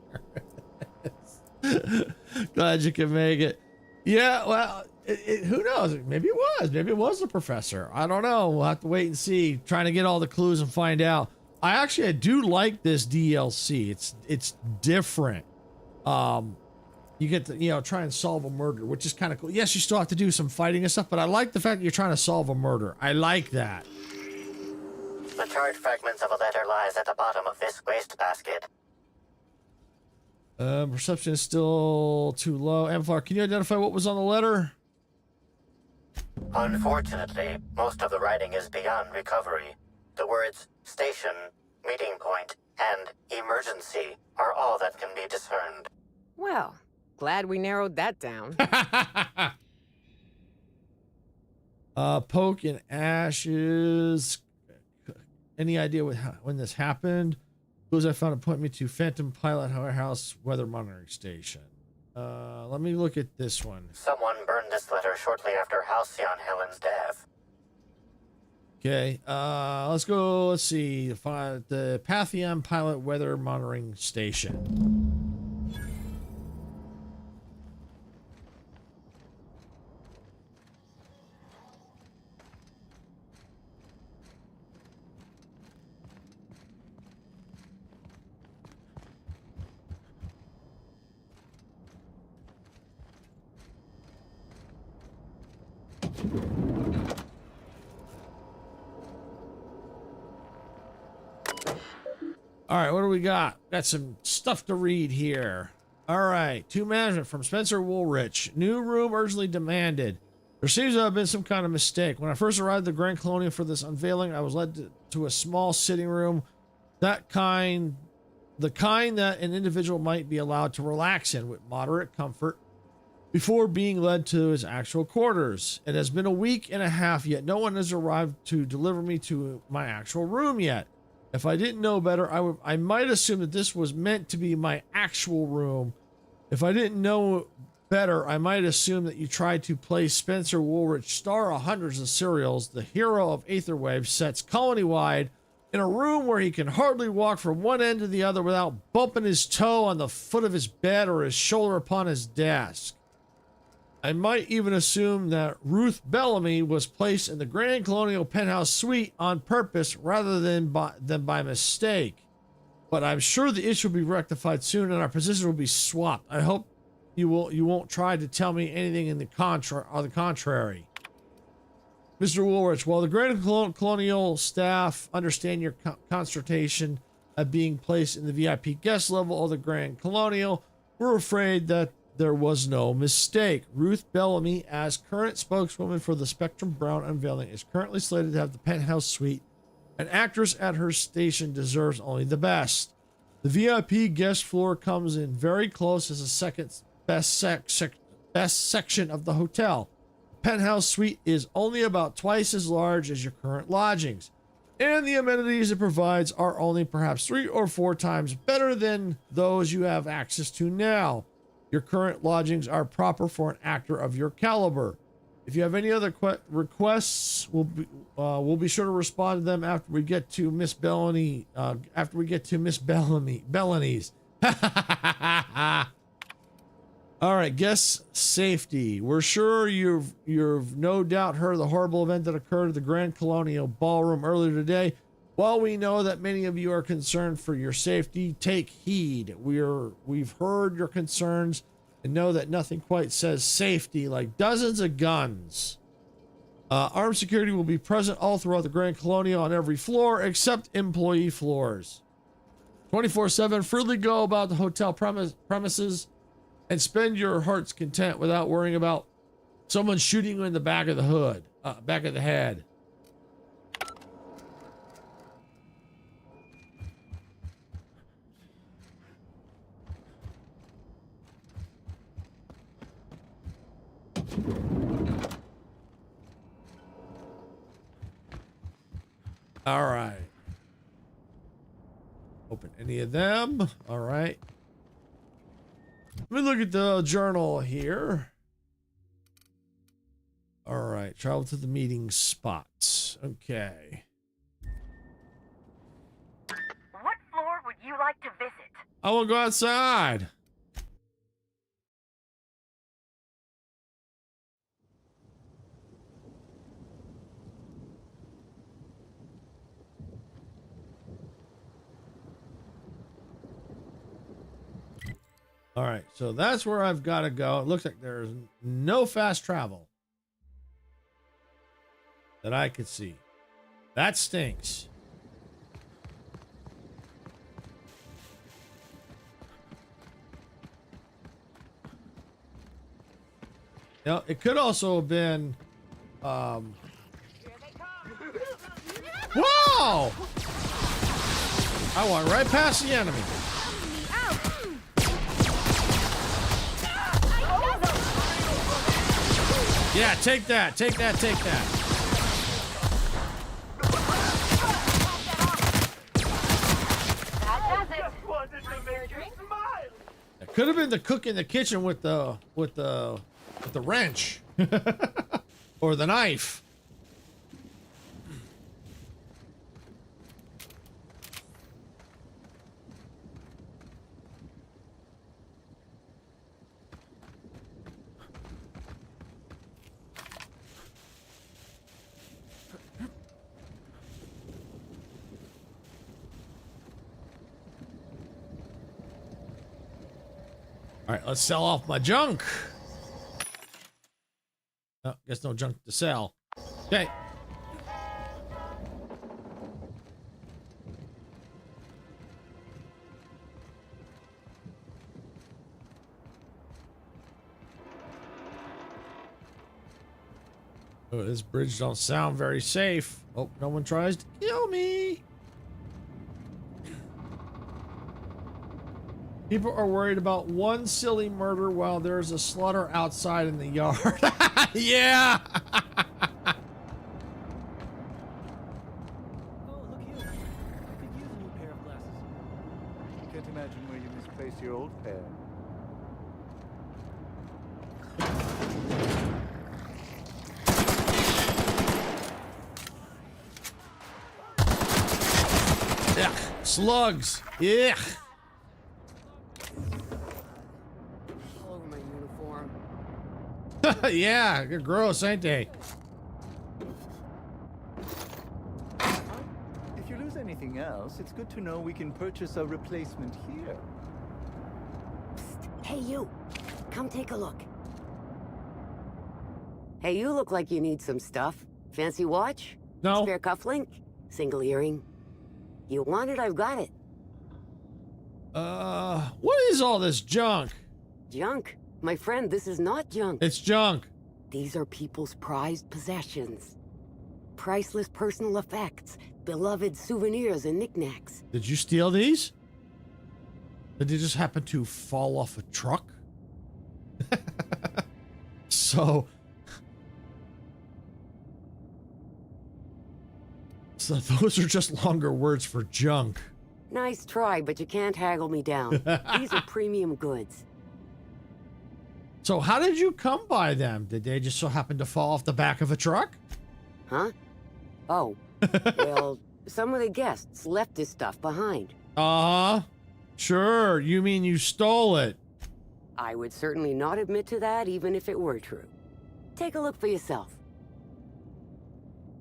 [SPEAKER 2] Glad you can make it. Yeah, well, who knows? Maybe it was. Maybe it was the professor. I don't know. We'll have to wait and see. Trying to get all the clues and find out. I do like this DLC. It's different. You get to, try and solve a murder, which is kind of cool. Yes, you still have to do some fighting and stuff, but I like the fact that you're trying to solve a murder. I like that.
[SPEAKER 3] The charred fragments of a letter lies at the bottom of this wastebasket.
[SPEAKER 2] Perception is still too low. Amplifier, can you identify what was on the letter?
[SPEAKER 3] Unfortunately, most of the writing is beyond recovery. The words station, meeting point, and emergency are all that can be discerned.
[SPEAKER 8] Well, glad we narrowed that down.
[SPEAKER 2] Poke and ashes. Any idea when this happened? Clues I found to point me to Phantom Pilot House Weather Monitoring Station. Let me look at this one.
[SPEAKER 3] Someone burned this letter shortly after Halcyon Helen's death.
[SPEAKER 2] Okay, let's go. Let's see. The Pathion Pilot Weather Monitoring Station. All right, what do we got? Got some stuff to read here. All right, to management from Spencer Woolrich. New room urgently demanded. There seems to have been some kind of mistake. When I first arrived at the Grand Colonial for this unveiling, I was led to a small sitting room, the kind that an individual might be allowed to relax in with moderate comfort before being led to his actual quarters. It has been a week and a half, yet no one has arrived to deliver me to my actual room yet. If I didn't know better, I might assume that this was meant to be my actual room. If I didn't know better, I might assume that you tried to place Spencer Woolrich, star of hundreds of serials, the hero of Aetherwave sets colony-wide, in a room where he can hardly walk from one end to the other without bumping his toe on the foot of his bed or his shoulder upon his desk. I might even assume that Ruth Bellamy was placed in the Grand Colonial Penthouse Suite on purpose rather than by mistake. But I'm sure the issue will be rectified soon and our positions will be swapped. I hope you won't try to tell me anything on the contrary. Mr. Woolrich, while the Grand Colonial staff understand your consternation at being placed in the VIP guest level of the Grand Colonial, we're afraid that there was no mistake. Ruth Bellamy, as current spokeswoman for the Spectrum Brown unveiling, is currently slated to have the penthouse suite. An actress at her station deserves only the best. The VIP guest floor comes in very close as the second best section of the hotel. The penthouse suite is only about twice as large as your current lodgings, and the amenities it provides are only perhaps 3 or 4 times better than those you have access to now. Your current lodgings are proper for an actor of your caliber. If you have any other requests, we'll be sure to respond to them after we get to Miss Bellany. After we get to Miss Bellany's. All right, guest safety. We're sure you've no doubt heard of the horrible event that occurred at the Grand Colonial Ballroom earlier today. While we know that many of you are concerned for your safety, take heed. We've heard your concerns and know that nothing quite says safety like dozens of guns. Armed security will be present all throughout the Grand Colonial on every floor except employee floors. 24/7, freely go about the hotel premises and spend your heart's content without worrying about someone shooting you in the back of the head. All right. Open any of them. All right. Let me look at the journal here. All right. Travel to the meeting spots. Okay.
[SPEAKER 11] What floor would you like to visit?
[SPEAKER 2] I will go outside. All right, so that's where I've got to go. It looks like there's no fast travel that I could see. That stinks. You know, it could also have been, whoa! I went right past the enemy. Yeah, take that, take that, take that. It could have been the cook in the kitchen with the wrench or the knife. All right, let's sell off my junk. Oh, guess no junk to sell. Okay. Oh, this bridge don't sound very safe. Oh, no one tries to kill me. People are worried about one silly murder while there's a slaughter outside in the yard. Yeah.
[SPEAKER 14] Oh, look here. I could use a new pair of glasses. Can't imagine where you misplaced your old pair.
[SPEAKER 2] Yeah. Slugs. Yeah. Yeah, they're gross, ain't they?
[SPEAKER 14] If you lose anything else, it's good to know we can purchase a replacement here.
[SPEAKER 15] Psst. Hey, you. Come take a look. Hey, you look like you need some stuff. Fancy watch?
[SPEAKER 2] No.
[SPEAKER 15] Spare cufflink? Single earring? You want it? I've got it.
[SPEAKER 2] What is all this junk?
[SPEAKER 15] Junk? My friend, this is not junk.
[SPEAKER 2] It's junk.
[SPEAKER 15] These are people's prized possessions. Priceless personal effects, beloved souvenirs and knickknacks.
[SPEAKER 2] Did you steal these? Did they just happen to fall off a truck? So those are just longer words for junk.
[SPEAKER 15] Nice try, but you can't haggle me down. These are premium goods.
[SPEAKER 2] So how did you come by them? Did they just so happen to fall off the back of a truck?
[SPEAKER 15] Huh? Oh, well, some of the guests left this stuff behind.
[SPEAKER 2] Sure. You mean you stole it?
[SPEAKER 15] I would certainly not admit to that, even if it were true. Take a look for yourself.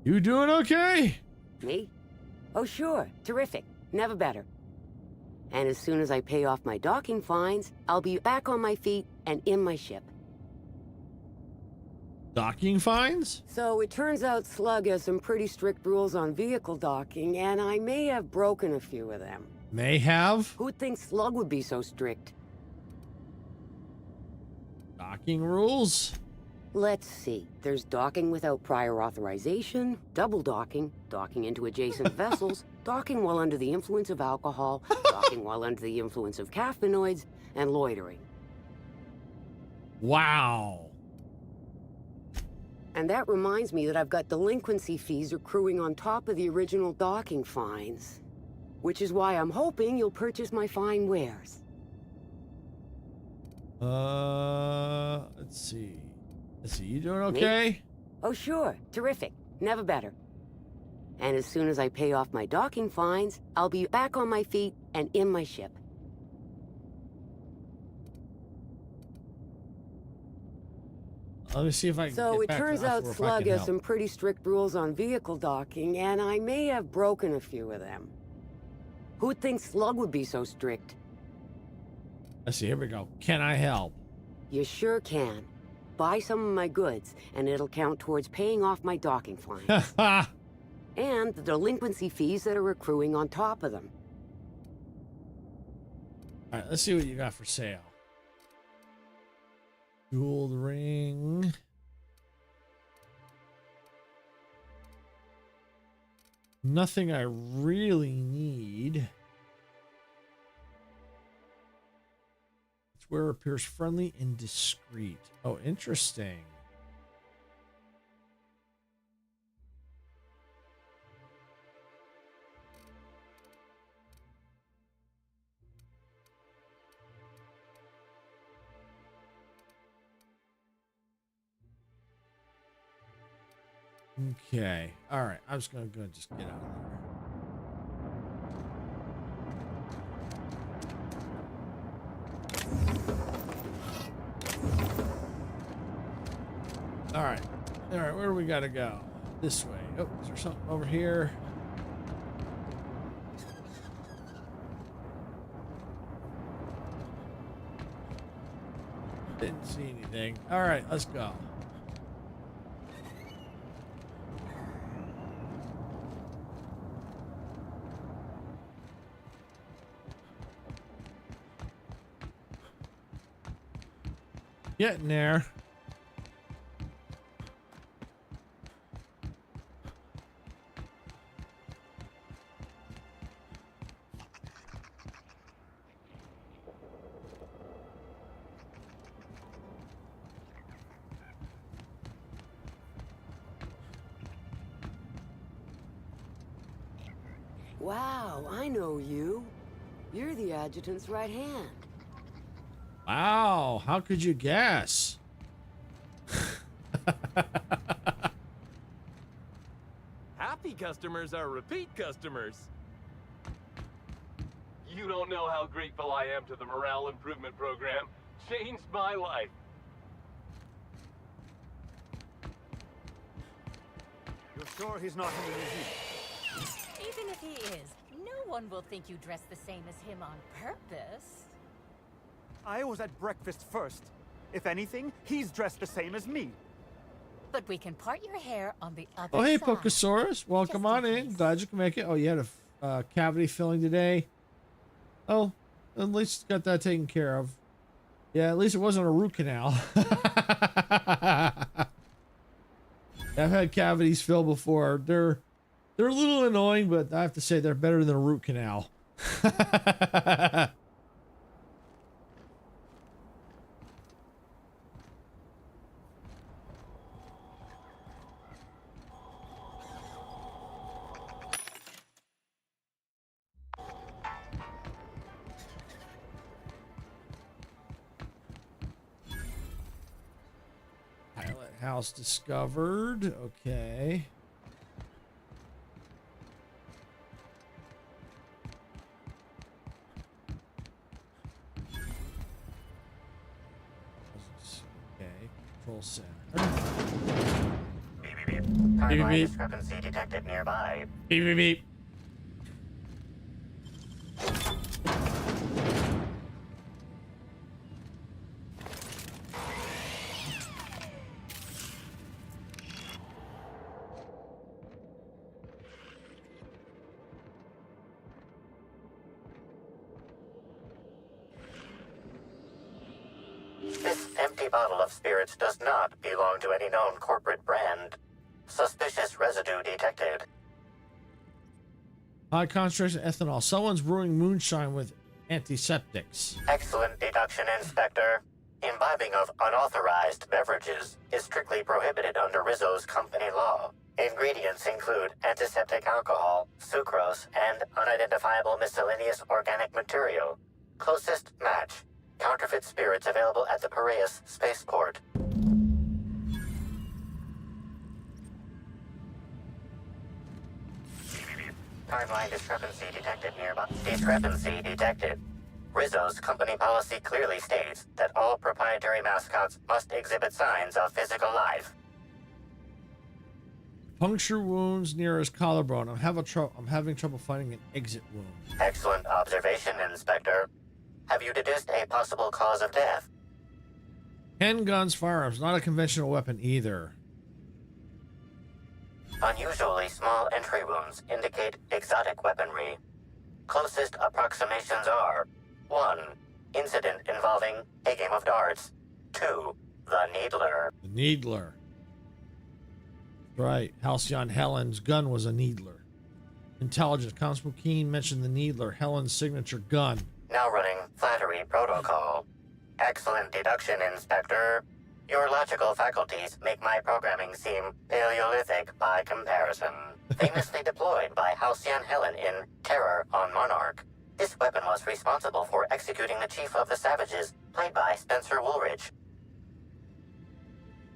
[SPEAKER 2] You doing okay?
[SPEAKER 15] Me? Oh, sure. Terrific. Never better. And as soon as I pay off my docking fines, I'll be back on my feet and in my ship.
[SPEAKER 2] Docking fines?
[SPEAKER 15] So it turns out Slug has some pretty strict rules on vehicle docking, and I may have broken a few of them.
[SPEAKER 2] May have?
[SPEAKER 15] Who'd think Slug would be so strict?
[SPEAKER 2] Docking rules?
[SPEAKER 15] Let's see. There's docking without prior authorization, double docking, docking into adjacent vessels, docking while under the influence of alcohol, docking while under the influence of caffeinoids, and loitering.
[SPEAKER 2] Wow.
[SPEAKER 15] And that reminds me that I've got delinquency fees accruing on top of the original docking fines. Which is why I'm hoping you'll purchase my fine wares.
[SPEAKER 2] Let's see. You doing okay?
[SPEAKER 15] Me? Oh, sure. Terrific. Never better. And as soon as I pay off my docking fines, I'll be back on my feet and in my ship.
[SPEAKER 2] Let me see if I can
[SPEAKER 15] So
[SPEAKER 2] get
[SPEAKER 15] it
[SPEAKER 2] back to
[SPEAKER 15] turns
[SPEAKER 2] the
[SPEAKER 15] out
[SPEAKER 2] if I
[SPEAKER 15] Slug
[SPEAKER 2] can
[SPEAKER 15] has
[SPEAKER 2] help.
[SPEAKER 15] some pretty strict rules on vehicle docking, and I may have broken a few of them. Who'd think Slug would be so strict?
[SPEAKER 2] Let's see, here we go. Can I help?
[SPEAKER 15] You sure can. Buy some of my goods, and it'll count towards paying off my docking fines. And the delinquency fees that are accruing on top of them.
[SPEAKER 2] All right, let's see what you got for sale. Jeweled ring. Nothing I really need. Its wearer appears friendly and discreet. Oh, interesting. Okay. All right. I'm just going to just get out of there. All right. All right. Where do we got to go? This way. Oh, is there something over here? Didn't see anything. All right. Let's go. Getting there.
[SPEAKER 15] Wow, I know you. You're the adjutant's right hand.
[SPEAKER 2] Wow, how could you guess?
[SPEAKER 16] Happy customers are repeat customers. You don't know how grateful I am to the morale improvement program. Changed my life.
[SPEAKER 14] You're sure he's not in the museum?
[SPEAKER 17] Even if he is, no one will think you dress the same as him on purpose.
[SPEAKER 14] I was at breakfast first. If anything, he's dressed the same as me.
[SPEAKER 17] But we can part your hair on the other
[SPEAKER 2] Oh, hey,
[SPEAKER 17] side.
[SPEAKER 2] Pokesaurus. Welcome on in. Glad you can make it. Oh, you had a cavity filling today. Oh, at least got that taken care of. Yeah, at least it wasn't a root canal. I've had cavities filled before. They're a little annoying, but I have to say they're better than a root canal. House discovered. Okay. Okay. Control center.
[SPEAKER 3] Beep, beep, beep.
[SPEAKER 2] Beep,
[SPEAKER 3] Timeline
[SPEAKER 2] beep.
[SPEAKER 3] discrepancy detected nearby.
[SPEAKER 2] Beep, beep, beep.
[SPEAKER 3] This empty bottle of spirits does not belong to any known corporate brand. Suspicious residue detected.
[SPEAKER 2] High concentration ethanol. Someone's brewing moonshine with antiseptics.
[SPEAKER 3] Excellent deduction, Inspector. Imbibing of unauthorized beverages is strictly prohibited under Rizzo's company law. Ingredients include antiseptic alcohol, sucrose, and unidentifiable miscellaneous organic material. Closest match. Counterfeit spirits available at the Piraeus spaceport. Timeline discrepancy detected nearby. Discrepancy detected. Rizzo's company policy clearly states that all proprietary mascots must exhibit signs of physical life.
[SPEAKER 2] Puncture wounds near his collarbone. I'm having trouble finding an exit wound.
[SPEAKER 3] Excellent observation, Inspector. Have you deduced a possible cause of death?
[SPEAKER 2] Handguns, firearms, not a conventional weapon either.
[SPEAKER 3] Unusually small entry wounds indicate exotic weaponry. Closest approximations are 1. Incident involving a game of darts. 2. The Needler.
[SPEAKER 2] The Needler. Right. Halcyon Helen's gun was a Needler. Intelligence. Constable Keene mentioned the Needler, Helen's signature gun.
[SPEAKER 3] Now running flattery protocol. Excellent deduction, Inspector. Your logical faculties make my programming seem Paleolithic by comparison. Famously deployed by Halcyon Helen in Terror on Monarch. This weapon was responsible for executing the chief of the Savages, played by Spencer Woolridge.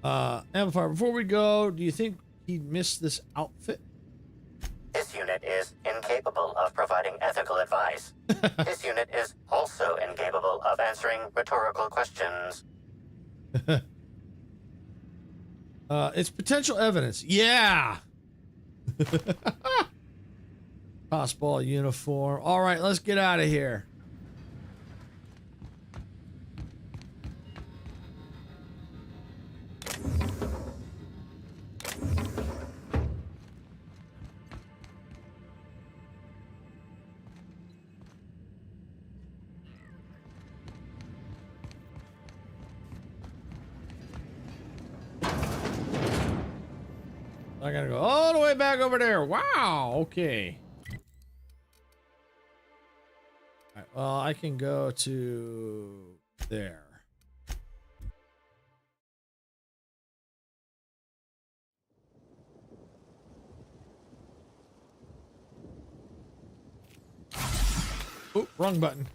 [SPEAKER 2] Amplifier, before we go, do you think he'd miss this outfit?
[SPEAKER 3] This unit is incapable of providing ethical advice. This unit is also incapable of answering rhetorical questions.
[SPEAKER 2] It's potential evidence. Yeah. Tossball uniform. All right, let's get out of here. I gotta go all the way back over there. Wow. Okay. All right, well, I can go to there. Oh, wrong button.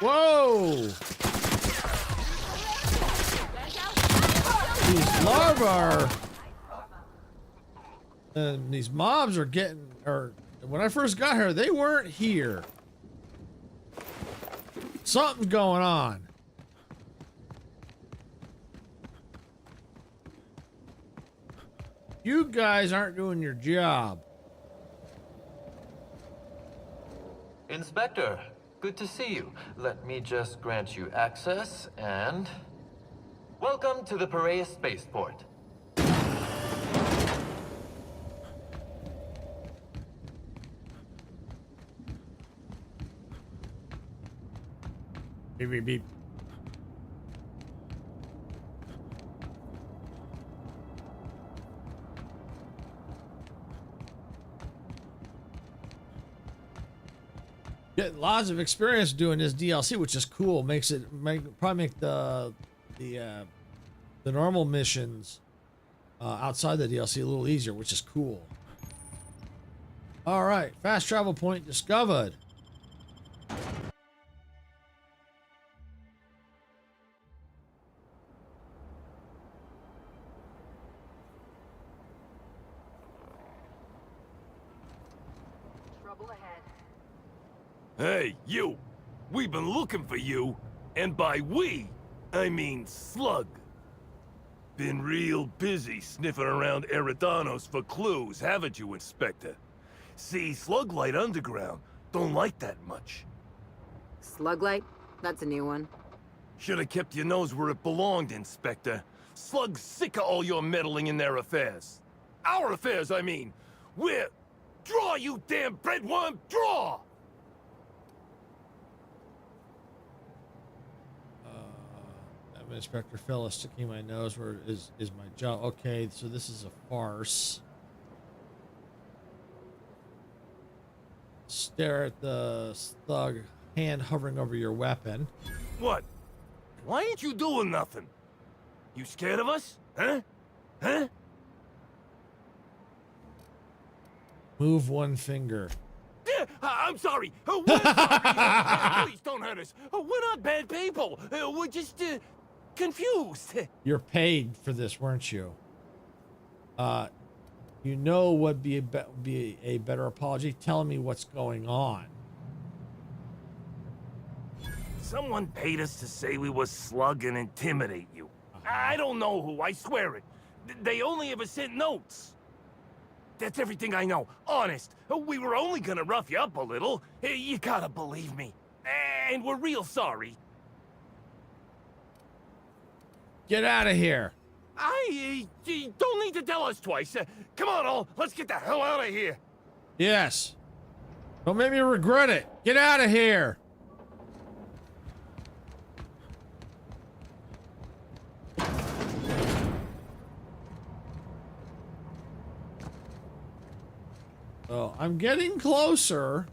[SPEAKER 2] Whoa! These larvae are, and these mobs are getting, or when I first got here, they weren't here. Something's going on. You guys aren't doing your job.
[SPEAKER 18] Inspector, good to see you. Let me just grant you access and... Welcome to the Piraeus spaceport.
[SPEAKER 2] Beep, beep, beep. Getting lots of experience doing this DLC, which is cool. Makes it probably make the normal missions outside the DLC a little easier, which is cool. All right, fast travel point discovered.
[SPEAKER 11] trouble ahead.
[SPEAKER 16] Hey, you! We've been looking for you, and by we, I mean Slug. Been real busy sniffing around Eridanos for clues, haven't you, Inspector? See, Sluglight Underground don't like that much.
[SPEAKER 7] Sluglight? That's a new one.
[SPEAKER 16] Should have kept your nose where it belonged, Inspector. Slug's sick of all your meddling in their affairs. Our affairs, I mean. We're... Draw, you damn breadworm, draw!
[SPEAKER 2] I'm Inspector Phyllis sticking my nose where is my job. Okay, so this is a farce. Stare at the slug, hand hovering over your weapon.
[SPEAKER 16] What? Why ain't you doing nothing? You scared of us? Huh? Huh?
[SPEAKER 2] Move one finger.
[SPEAKER 16] I'm sorry. We're sorry. Please don't hurt us. We're not bad people. We're just confused.
[SPEAKER 2] You're paid for this, weren't you? You know what be a better apology? Telling me what's going on.
[SPEAKER 16] Someone paid us to say we were Slug and intimidate you. I don't know who, I swear it. They only ever sent notes. That's everything I know, honest. We were only gonna rough you up a little. You gotta believe me. And we're real sorry.
[SPEAKER 2] Get out of here.
[SPEAKER 16] You don't need to tell us twice. Come on, all. Let's get the hell out of here.
[SPEAKER 2] Yes. Don't make me regret it. Get out of here. Oh, I'm getting closer.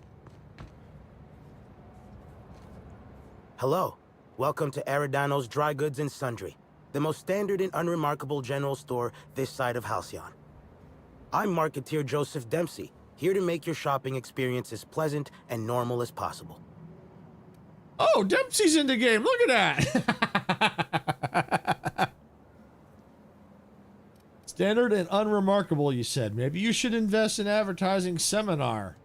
[SPEAKER 5] Hello. Welcome to Eridanos Dry Goods and Sundry, the most standard and unremarkable general store this side of Halcyon. I'm Marketeer Joseph Dempsey, here to make your shopping experience as pleasant and normal as possible.
[SPEAKER 2] Oh, Dempsey's in the game. Look at that. Standard and unremarkable, you said. Maybe you should invest in advertising seminar.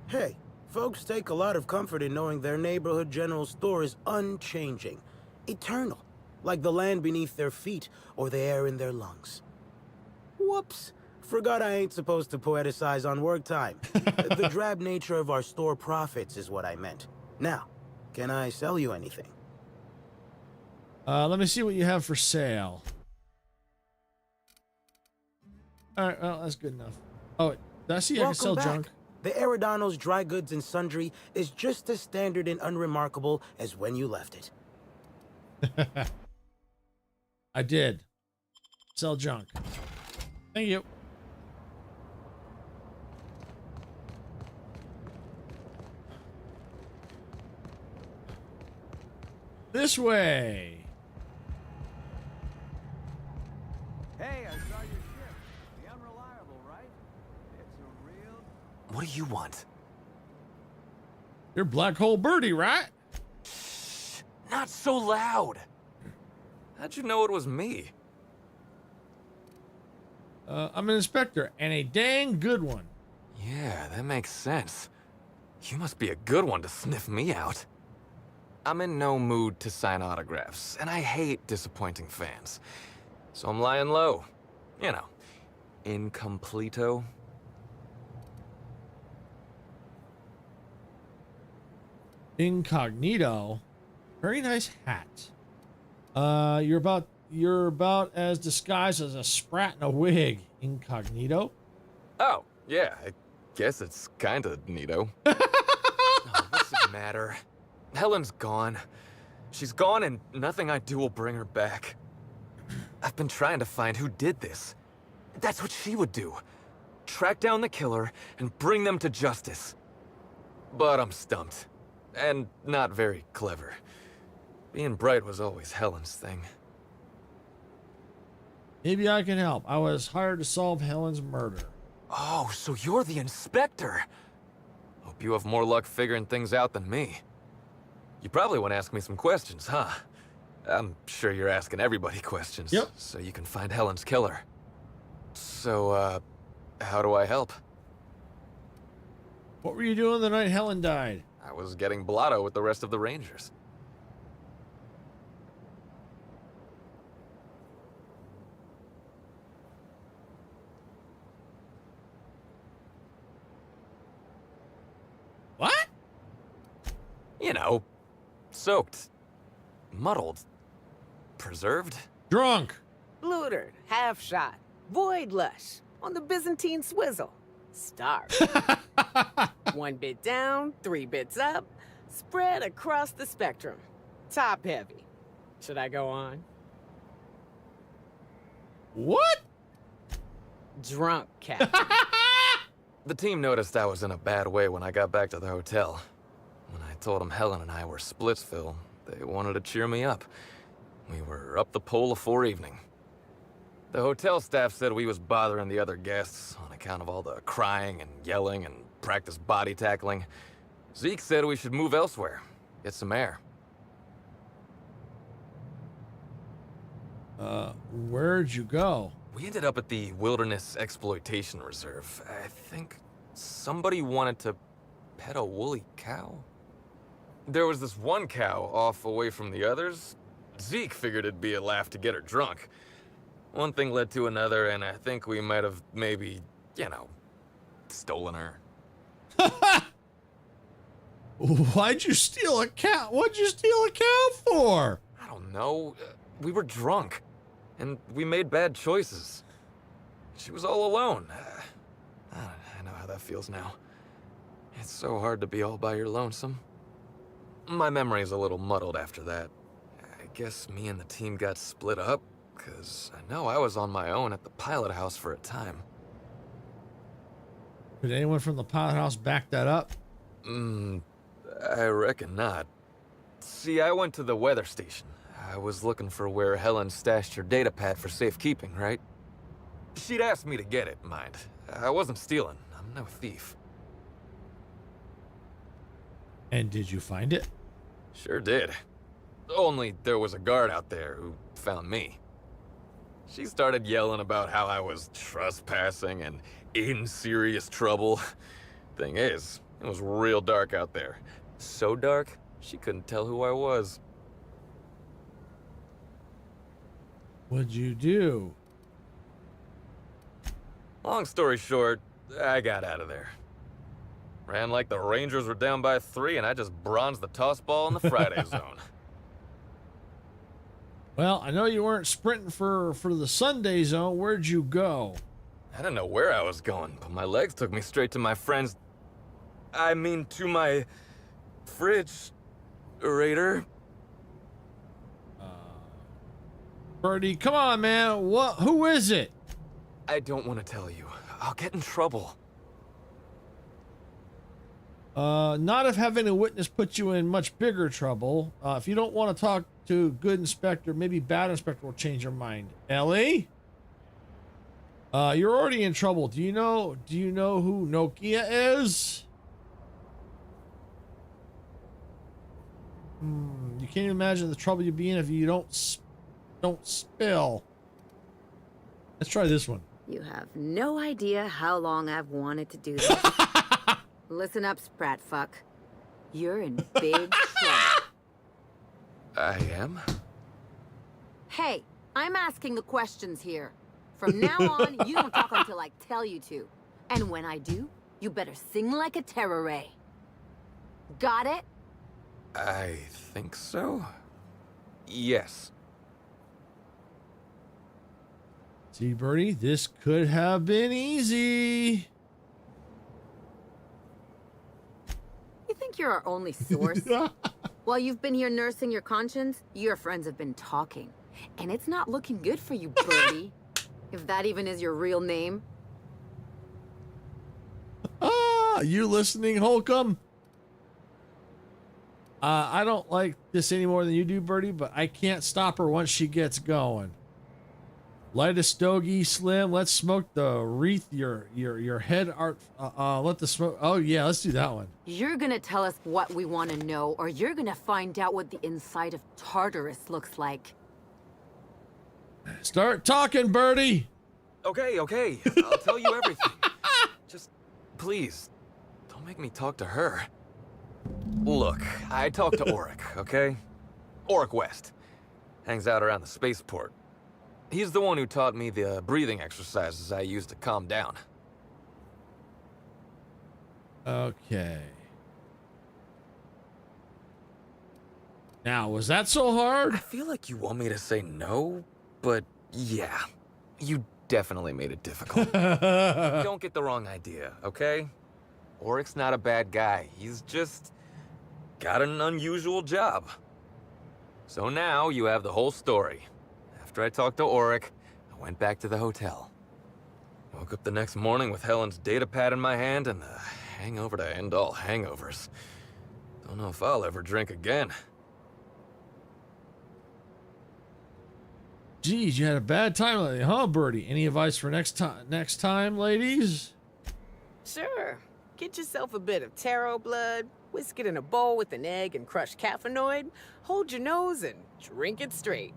[SPEAKER 5] Hey, folks take a lot of comfort in knowing their neighborhood general store is unchanging, eternal, like the land beneath their feet or the air in their lungs. Whoops. Forgot I ain't supposed to poeticize on work time. The drab nature of our store profits is what I meant. Now, can I sell you anything?
[SPEAKER 2] Let me see what you have for sale. All right, well, that's good enough. Oh, did I see I can sell junk?
[SPEAKER 5] The Eridanos Dry Goods and Sundry is just as standard and unremarkable as when you left it.
[SPEAKER 2] I did. Sell junk. Thank you. This way.
[SPEAKER 14] Hey, I saw your ship. The Unreliable, right? It's a real...
[SPEAKER 19] What do you want?
[SPEAKER 2] You're Black Hole Birdie, right?
[SPEAKER 19] Shh, not so loud. How'd you know it was me?
[SPEAKER 2] I'm an inspector, and a dang good one.
[SPEAKER 19] Yeah, that makes sense. You must be a good one to sniff me out. I'm in no mood to sign autographs, and I hate disappointing fans. So I'm lying low. You know, incompleto.
[SPEAKER 2] Incognito. Very nice hat. You're about as disguised as a sprat in a wig. Incognito.
[SPEAKER 19] Oh, yeah, I guess it's kinda neato. Oh, what's it matter? Helen's gone. She's gone and nothing I do will bring her back. I've been trying to find who did this. That's what she would do. Track down the killer and bring them to justice. But I'm stumped. And not very clever. Being bright was always Helen's thing.
[SPEAKER 2] Maybe I can help. I was hired to solve Helen's murder.
[SPEAKER 19] Oh, so you're the inspector. Hope you have more luck figuring things out than me. You probably want to ask me some questions, huh? I'm sure you're asking everybody questions.
[SPEAKER 2] Yep.
[SPEAKER 19] So you can find Helen's killer. So, how do I help?
[SPEAKER 2] What were you doing the night Helen died?
[SPEAKER 19] I was getting blotto with the rest of the Rangers.
[SPEAKER 2] What?
[SPEAKER 19] You know, soaked, muddled, preserved.
[SPEAKER 2] Drunk.
[SPEAKER 8] Blootered, half shot, void lush, on the Byzantine swizzle. Starved. 1 bit down, 3 bits up, spread across the spectrum. Top heavy. Should I go on?
[SPEAKER 2] What?
[SPEAKER 8] Drunk, Captain.
[SPEAKER 19] The team noticed I was in a bad way when I got back to the hotel. When I told them Helen and I were Splitsville, they wanted to cheer me up. We were up the pole afore evening. The hotel staff said we was bothering the other guests on account of all the crying and yelling and practice body tackling. Zeke said we should move elsewhere, get some air.
[SPEAKER 2] Where'd you go?
[SPEAKER 19] We ended up at the Wilderness Exploitation Reserve. I think somebody wanted to pet a woolly cow. There was this one cow off away from the others. Zeke figured it'd be a laugh to get her drunk. One thing led to another, and I think we might have maybe, you know, stolen her.
[SPEAKER 2] Why'd you steal a cow? What'd you steal a cow for?
[SPEAKER 19] I don't know. We were drunk, and we made bad choices. She was all alone. I know how that feels now. It's so hard to be all by your lonesome. My memory's a little muddled after that. I guess me and the team got split up, because I know I was on my own at the pilot house for a time.
[SPEAKER 2] Did anyone from the pilot house back that up?
[SPEAKER 19] I reckon not. See, I went to the weather station. I was looking for where Helen stashed her data pad for safekeeping, right? She'd asked me to get it, mind. I wasn't stealing. I'm no thief.
[SPEAKER 2] And did you find it?
[SPEAKER 19] Sure did. Only there was a guard out there who found me. She started yelling about how I was trespassing and in serious trouble. Thing is, it was real dark out there. So dark, she couldn't tell who I was.
[SPEAKER 2] What'd you do?
[SPEAKER 19] Long story short, I got out of there. Ran like the Rangers were down by 3, and I just bronzed the toss ball in the Friday zone.
[SPEAKER 2] Well, I know you weren't sprinting for the Sunday zone. Where'd you go?
[SPEAKER 19] I didn't know where I was going, but my legs took me straight to my friend's... I mean, to my... fridge... Raider.
[SPEAKER 2] Birdie, come on, man. Who is it?
[SPEAKER 19] I don't want to tell you. I'll get in trouble.
[SPEAKER 2] Not if having a witness puts you in much bigger trouble. If you don't want to talk to good inspector, maybe bad inspector will change your mind. Ellie? You're already in trouble. Do you know who Nokia is? You can't imagine the trouble you'd be in if you don't spill. Let's try this one.
[SPEAKER 7] You have no idea how long I've wanted to do this. Listen up, sprat fuck. You're in big trouble.
[SPEAKER 19] I am?
[SPEAKER 7] Hey, I'm asking the questions here. From now on, you don't talk until I tell you to. And when I do, you better sing like a terror ray. Got it?
[SPEAKER 19] I think so. Yes.
[SPEAKER 2] See, Bertie, this could have been easy.
[SPEAKER 7] You think you're our only source? While you've been here nursing your conscience, your friends have been talking. And it's not looking good for you, Birdie. If that even is your real name.
[SPEAKER 2] You listening, Holcomb? I don't like this any more than you do, Birdie, but I can't stop her once she gets going. Light a stogie, Slim. Let's smoke the wreath. Your head art. Let the smoke. Oh yeah, let's do that one.
[SPEAKER 7] You're gonna tell us what we want to know, or you're gonna find out what the inside of Tartarus looks like.
[SPEAKER 2] Start talking, Birdie.
[SPEAKER 19] Okay. I'll tell you everything. Just, please, don't Don't make me talk to her. Look, I talked to Auric, okay? Auric West. Hangs out around the spaceport. He's the one who taught me the breathing exercises I use to calm down.
[SPEAKER 2] Okay. Now, was that so hard?
[SPEAKER 19] I feel like you want me to say no, but yeah. You definitely made it difficult. Don't get the wrong idea, okay? Auric's not a bad guy. He's just got an unusual job. So now you have the whole story. After I talked to Auric, I went back to the hotel. Woke up the next morning with Helen's data pad in my hand and the hangover to end all hangovers. Don't know if I'll ever drink again.
[SPEAKER 2] Geez, you had a bad time lately, huh, Birdie? Any advice for next time, ladies?
[SPEAKER 8] Sure. Get yourself a bit of taro blood, whisk it in a bowl with an egg and crushed caffeinoid, hold your nose and drink it straight.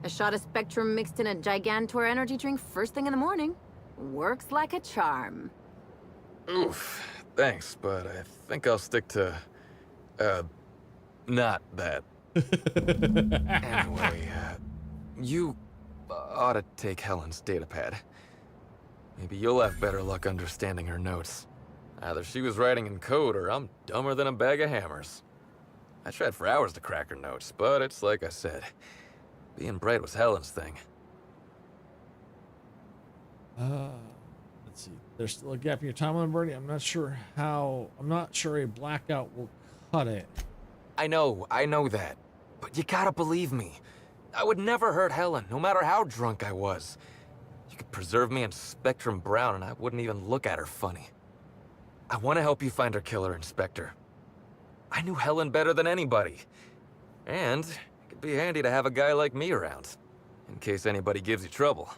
[SPEAKER 7] A shot of Spectrum mixed in a Gigantor energy drink first thing in the morning. Works like a charm.
[SPEAKER 19] Oof, thanks, but I think I'll stick to, not that. Anyway, you ought to take Helen's datapad. Maybe you'll have better luck understanding her notes. Either she was writing in code or I'm dumber than a bag of hammers. I tried for hours to crack her notes, but it's like I said. Being bright was Helen's thing.
[SPEAKER 2] Let's see. There's still a gap in your timeline, Birdie. I'm not sure a blackout will cut it.
[SPEAKER 19] I know that. But you gotta believe me. I would never hurt Helen, no matter how drunk I was. You could preserve me in Spectrum Brown and I wouldn't even look at her funny. I want to help you find her killer, Inspector. I knew Helen better than anybody. And it could be handy to have a guy like me around, in case anybody gives you trouble.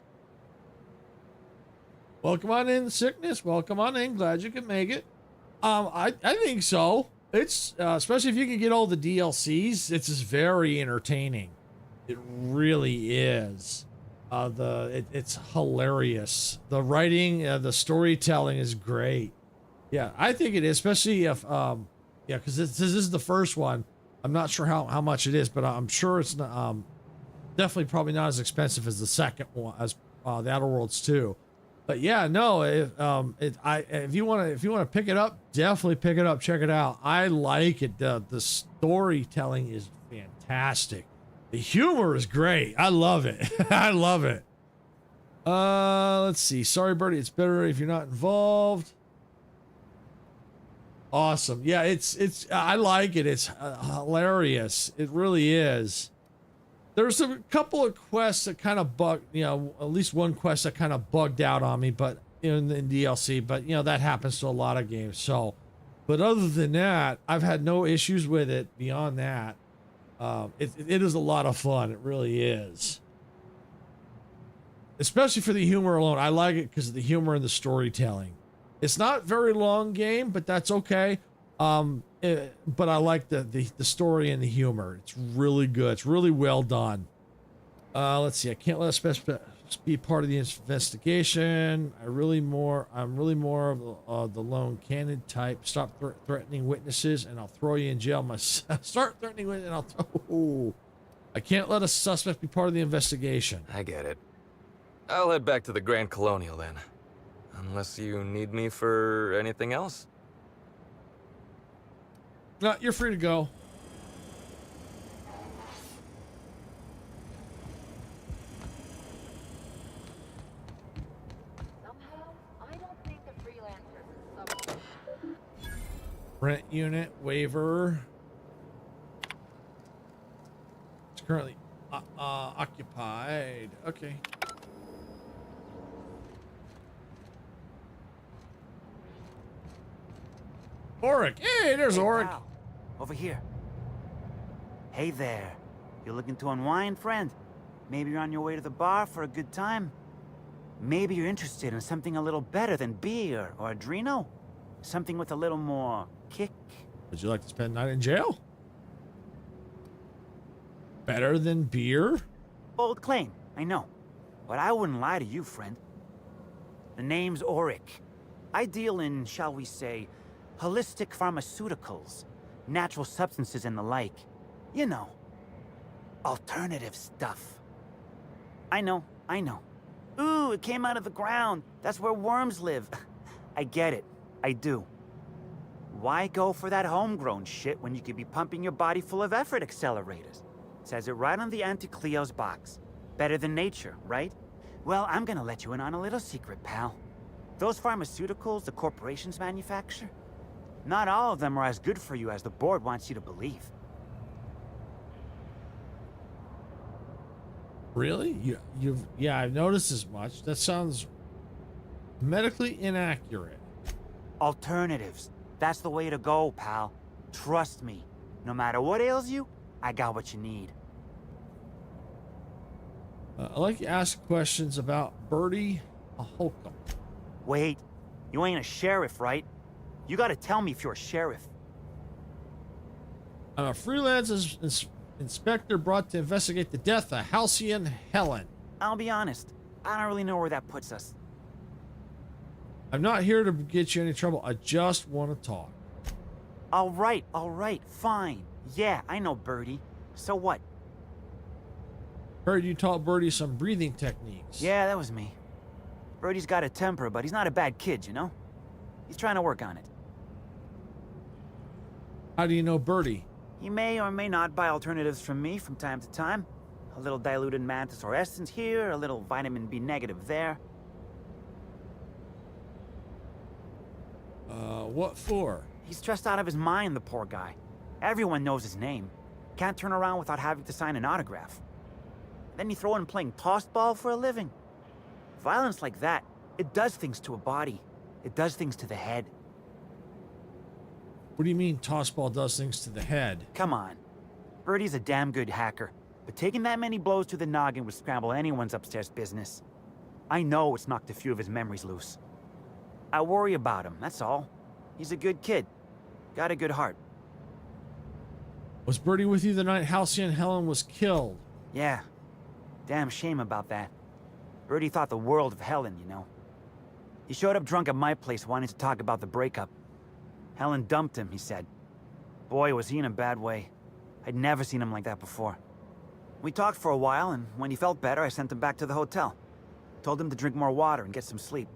[SPEAKER 2] Welcome on in, Sickness. Welcome on in. Glad you could make it. I think so. It's especially if you can get all the DLCs. It's just very entertaining. It really is. It's hilarious. The writing, the storytelling is great. Yeah, I think it is, especially if because this is the first one. I'm not sure how much it is, but I'm sure it's not, definitely probably not as expensive as the second one, as the Outer Worlds 2. But yeah, no, if you want to pick it up, definitely pick it up. Check it out. I like it. The storytelling is fantastic. The humor is great. I love it. I love it. Let's see. Sorry, Birdie. It's better if you're not involved. Awesome. Yeah, it's I like it. It's hilarious. It really is. There's a couple of quests that kind of at least one quest that kind of bugged out on me, but in DLC, but that happens to a lot of games. So, but other than that, I've had no issues with it beyond that. It is a lot of fun. It really is. Especially for the humor alone. I like it because of the humor and the storytelling. It's not a very long game, but that's okay. But I like the story and the humor. It's really good. It's really well done. Let's see. I can't let us be part of the investigation. I'm really more of the lone candid type. Stop threatening witnesses, and I'll throw you in jail myself. Start threatening witnesses, and I'll. I can't let a suspect be part of the investigation.
[SPEAKER 19] I get it. I'll head back to the Grand Colonial then. Unless you need me for anything else?
[SPEAKER 2] No, you're free to go.
[SPEAKER 7] Somehow, I don't think the freelancers
[SPEAKER 2] Rent unit waiver. It's currently occupied. Okay. Auric. Hey, there's Auric.
[SPEAKER 20] Pal. Over here. Hey there. You looking to unwind, friend? Maybe you're on your way to the bar for a good time? Maybe you're interested in something a little better than beer or Adreno? Something with a little more kick?
[SPEAKER 2] Would you like to spend the night in jail? Better than beer?
[SPEAKER 20] Bold claim, I know. But I wouldn't lie to you, friend. The name's Auric. I deal in, shall we say, Holistic pharmaceuticals, natural substances and the like. You know, alternative stuff. I know. Ooh, it came out of the ground. That's where worms live. I get it. I do. Why go for that homegrown shit when you could be pumping your body full of effort accelerators? Says it right on the Anti-Cleo's box. Better than nature, right? Well, I'm gonna let you in on a little secret, pal. Those pharmaceuticals the corporations manufacture, not all of them are as good for you as the board wants you to believe.
[SPEAKER 2] Really? Yeah, I've noticed as much. That sounds medically inaccurate.
[SPEAKER 20] Alternatives. That's the way to go, pal. Trust me. No matter what ails you, I got what you need.
[SPEAKER 2] I like to ask questions about Bertie Holcomb.
[SPEAKER 20] Wait, you ain't a sheriff, right? You gotta tell me if you're a sheriff.
[SPEAKER 2] I'm a freelance inspector brought to investigate the death of Halcyon Helen.
[SPEAKER 20] I'll be honest, I don't really know where that puts us.
[SPEAKER 2] I'm not here to get you in any trouble. I just want to talk.
[SPEAKER 20] All right, fine. Yeah, I know Bertie. So what?
[SPEAKER 2] Heard you taught Bertie some breathing techniques.
[SPEAKER 20] Yeah, that was me. Bertie's got a temper, but he's not a bad kid, you know? He's trying to work on it.
[SPEAKER 2] How do you know Bertie?
[SPEAKER 20] He may or may not buy alternatives from me from time to time. A little diluted mantis or essence here, a little vitamin B negative there.
[SPEAKER 2] What for?
[SPEAKER 20] He's stressed out of his mind, the poor guy. Everyone knows his name. Can't turn around without having to sign an autograph. Then you throw in playing tossball for a living. Violence like that, it does things to a body. It does things to the head.
[SPEAKER 2] What do you mean tossball does things to the head?
[SPEAKER 20] Come on. Bertie's a damn good hacker, but taking that many blows to the noggin would scramble anyone's upstairs business. I know it's knocked a few of his memories loose. I worry about him, that's all. He's a good kid. Got a good heart.
[SPEAKER 2] Was Bertie with you the night Halcyon Helen was killed?
[SPEAKER 20] Yeah. Damn shame about that. Bertie thought the world of Helen, you know. He showed up drunk at my place wanting to talk about the breakup. Helen dumped him, he said. Boy, was he in a bad way. I'd never seen him like that before. We talked for a while, and when he felt better, I sent him back to the hotel. Told him to drink more water and get some sleep.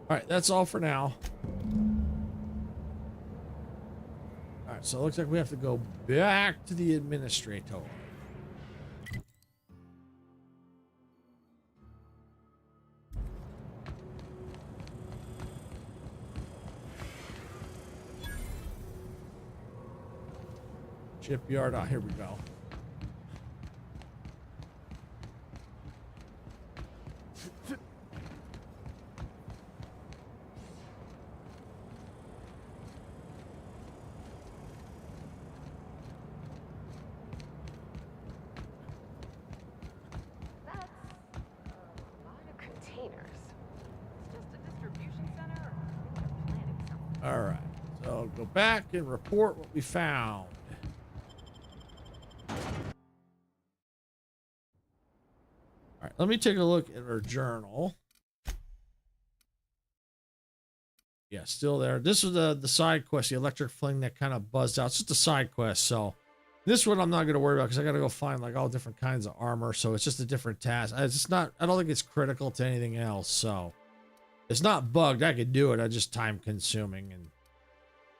[SPEAKER 2] Alright, that's all for now. Alright, so it looks like we have to go back to the administrator. Shipyard. Ah, here we go. All right, so I'll go back and report what we found. All right, let me take a look at our journal. Yeah, still there. This was the side quest, the electric fling that kind of buzzed out. It's just a side quest, so this one I'm not going to worry about because I got to go find like all different kinds of armor, so it's just a different task. It's just not, I don't think it's critical to anything else, so it's not bugged. I could do it. I just time consuming, and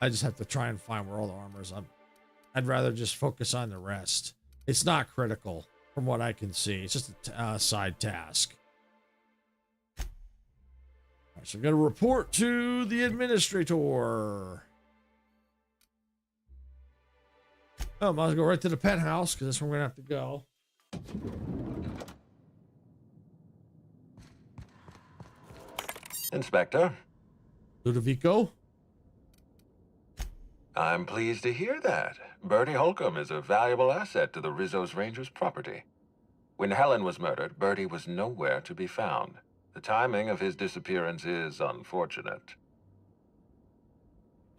[SPEAKER 2] I just have to try and find where all the armor is. I'd rather just focus on the rest. It's not critical from what I can see. It's just a side task. All right, so I'm going to report to the administrator. Oh, might as well go right to the penthouse because that's where we're going to have to go.
[SPEAKER 12] Inspector.
[SPEAKER 2] Ludovico?
[SPEAKER 12] I'm pleased to hear that. Bertie Holcomb is a valuable asset to the Rizzo's Rangers property. When Helen was murdered, Bertie was nowhere to be found. The timing of his disappearance is unfortunate.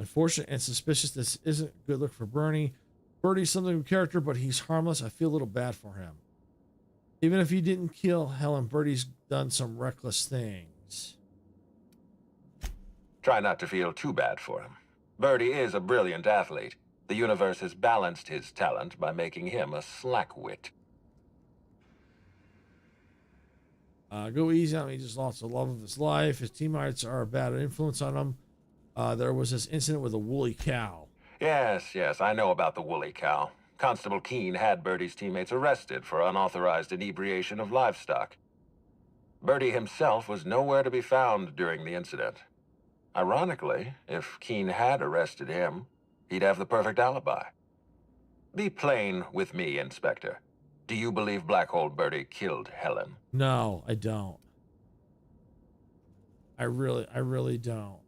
[SPEAKER 2] Unfortunate and suspicious. This isn't a good look for Bernie. Bertie's something of a character, but he's harmless. I feel a little bad for him. Even if he didn't kill Helen, Bertie's done some reckless things.
[SPEAKER 12] Try not to feel too bad for him. Birdie is a brilliant athlete. The universe has balanced his talent by making him a slackwit.
[SPEAKER 2] Go easy on him. He just lost the love of his life. His teammates are a bad influence on him. There was this incident with a woolly cow.
[SPEAKER 12] Yes, I know about the woolly cow. Constable Keene had Birdie's teammates arrested for unauthorized inebriation of livestock. Birdie himself was nowhere to be found during the incident. Ironically, if Keene had arrested him, he'd have the perfect alibi. Be plain with me, Inspector. Do you believe Black Hole Birdie killed Helen?
[SPEAKER 2] No, I don't. I really don't.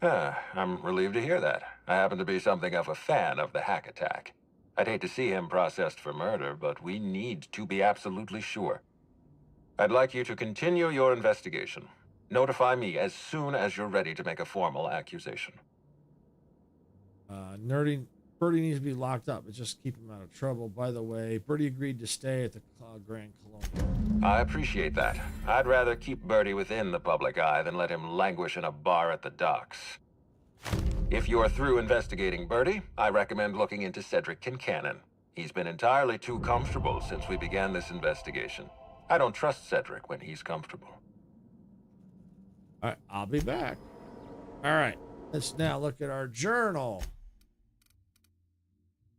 [SPEAKER 12] I'm relieved to hear that. I happen to be something of a fan of the hack attack. I'd hate to see him processed for murder, but we need to be absolutely sure. I'd like you to continue your investigation. Notify me as soon as you're ready to make a formal accusation.
[SPEAKER 2] Birdie needs to be locked up, but just keep him out of trouble. By the way, Birdie agreed to stay at the Grand Colony.
[SPEAKER 12] I appreciate that. I'd rather keep Birdie within the public eye than let him languish in a bar at the docks. If you're through investigating Birdie, I recommend looking into Cedric Kincannon. He's been entirely too comfortable since we began this investigation. I don't trust Cedric when he's comfortable.
[SPEAKER 2] All right, I'll be back. All right, let's now look at our journal.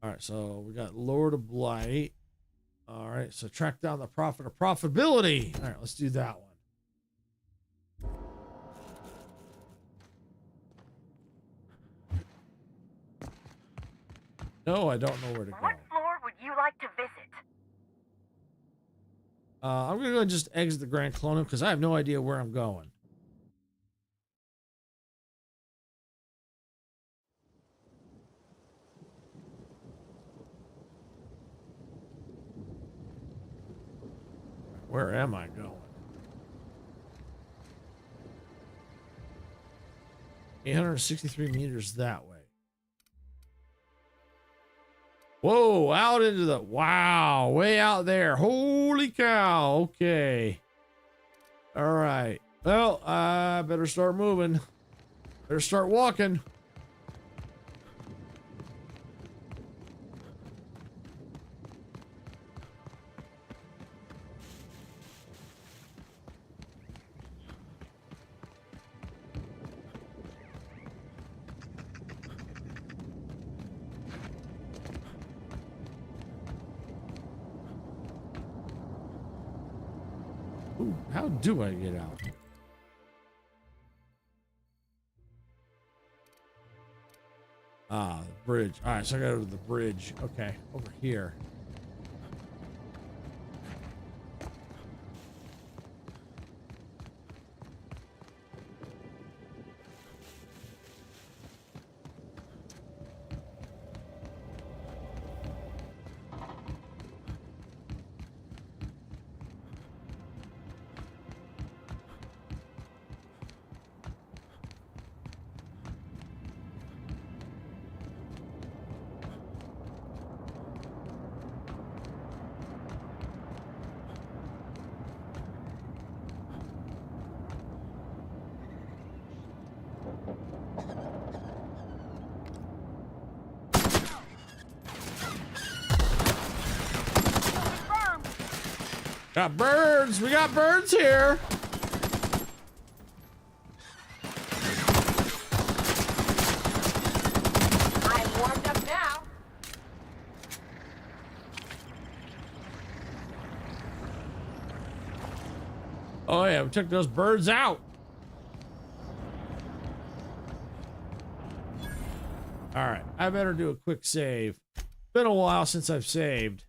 [SPEAKER 2] All right, so we got Lord of Blight. All right, so track down the prophet of profitability. All right, let's do that one. No, I don't know where to go.
[SPEAKER 11] What floor would you like to visit?
[SPEAKER 2] I'm going to go and just exit the Grand Colony because I have no idea where I'm going. Where am I going? 863 meters that way. Whoa, out into the, wow, way out there. Holy cow. Okay. All right. Well, I better start moving. Better start walking. Ooh, how do I get out? Ah, the bridge. All right, so I gotta go to the bridge. Okay, over here. Got birds. We got birds here.
[SPEAKER 8] I'm warmed up now.
[SPEAKER 2] Oh yeah, we took those birds out. All right, I better do a quick save. Been a while since I've saved.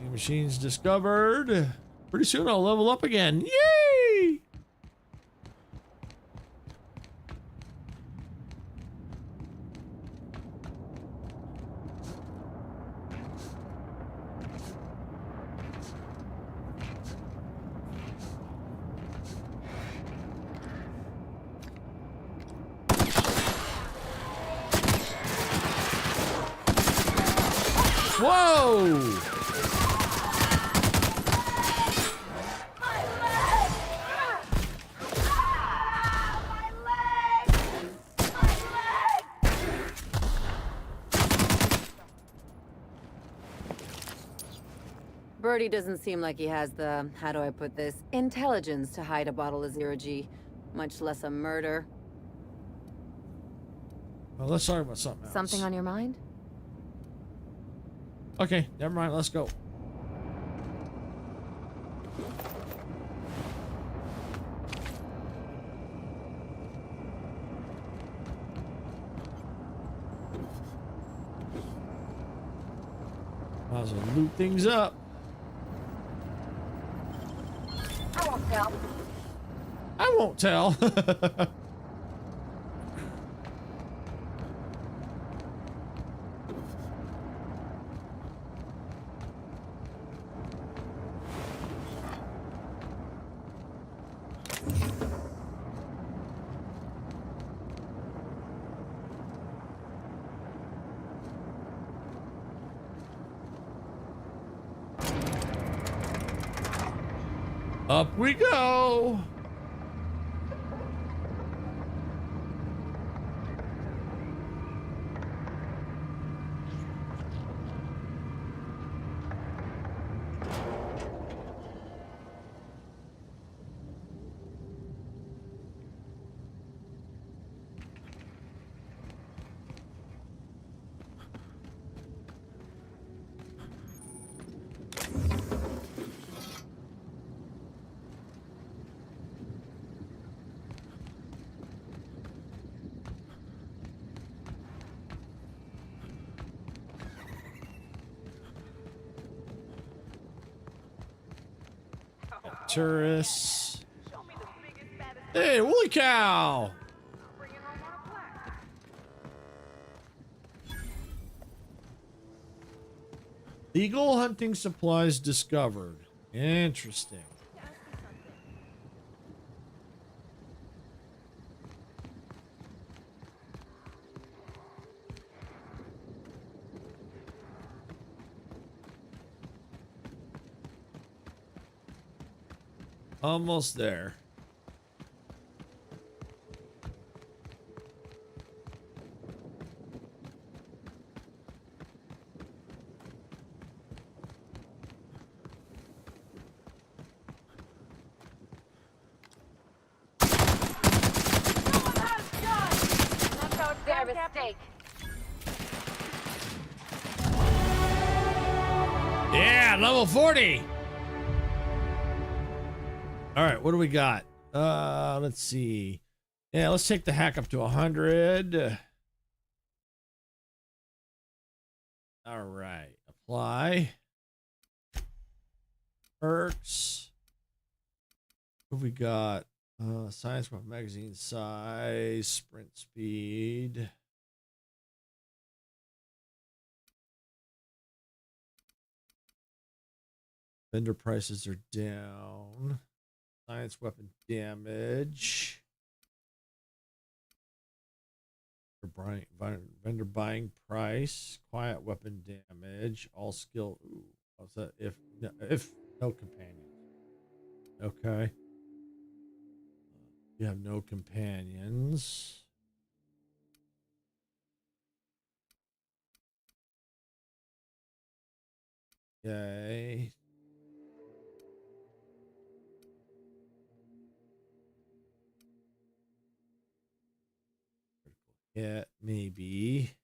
[SPEAKER 2] New machines discovered. Pretty soon I'll level up again. Yay! Whoa!
[SPEAKER 7] Birdie doesn't seem like he has the, how do I put this, intelligence to hide a bottle of zero-G, much less a murder.
[SPEAKER 2] Well, let's talk about something else.
[SPEAKER 7] Something on your mind?
[SPEAKER 2] Okay, never mind. Let's go. Might as well loot things up.
[SPEAKER 7] I won't tell.
[SPEAKER 2] I won't tell. Up we go. Tourists. Hey, holy cow! Legal hunting supplies discovered. Interesting. Almost there. Yeah, level 40. All right, what do we got? Let's see. Yeah, let's take the hack up to 100. All right, apply. Perks. What have we got? Science weapon magazine size, sprint speed. Vendor prices are down. Science weapon damage. Vendor buying price. Quiet weapon damage. All skill. Ooh, what's that? If no companions. Okay. You have no companions. Okay. Yeah, maybe.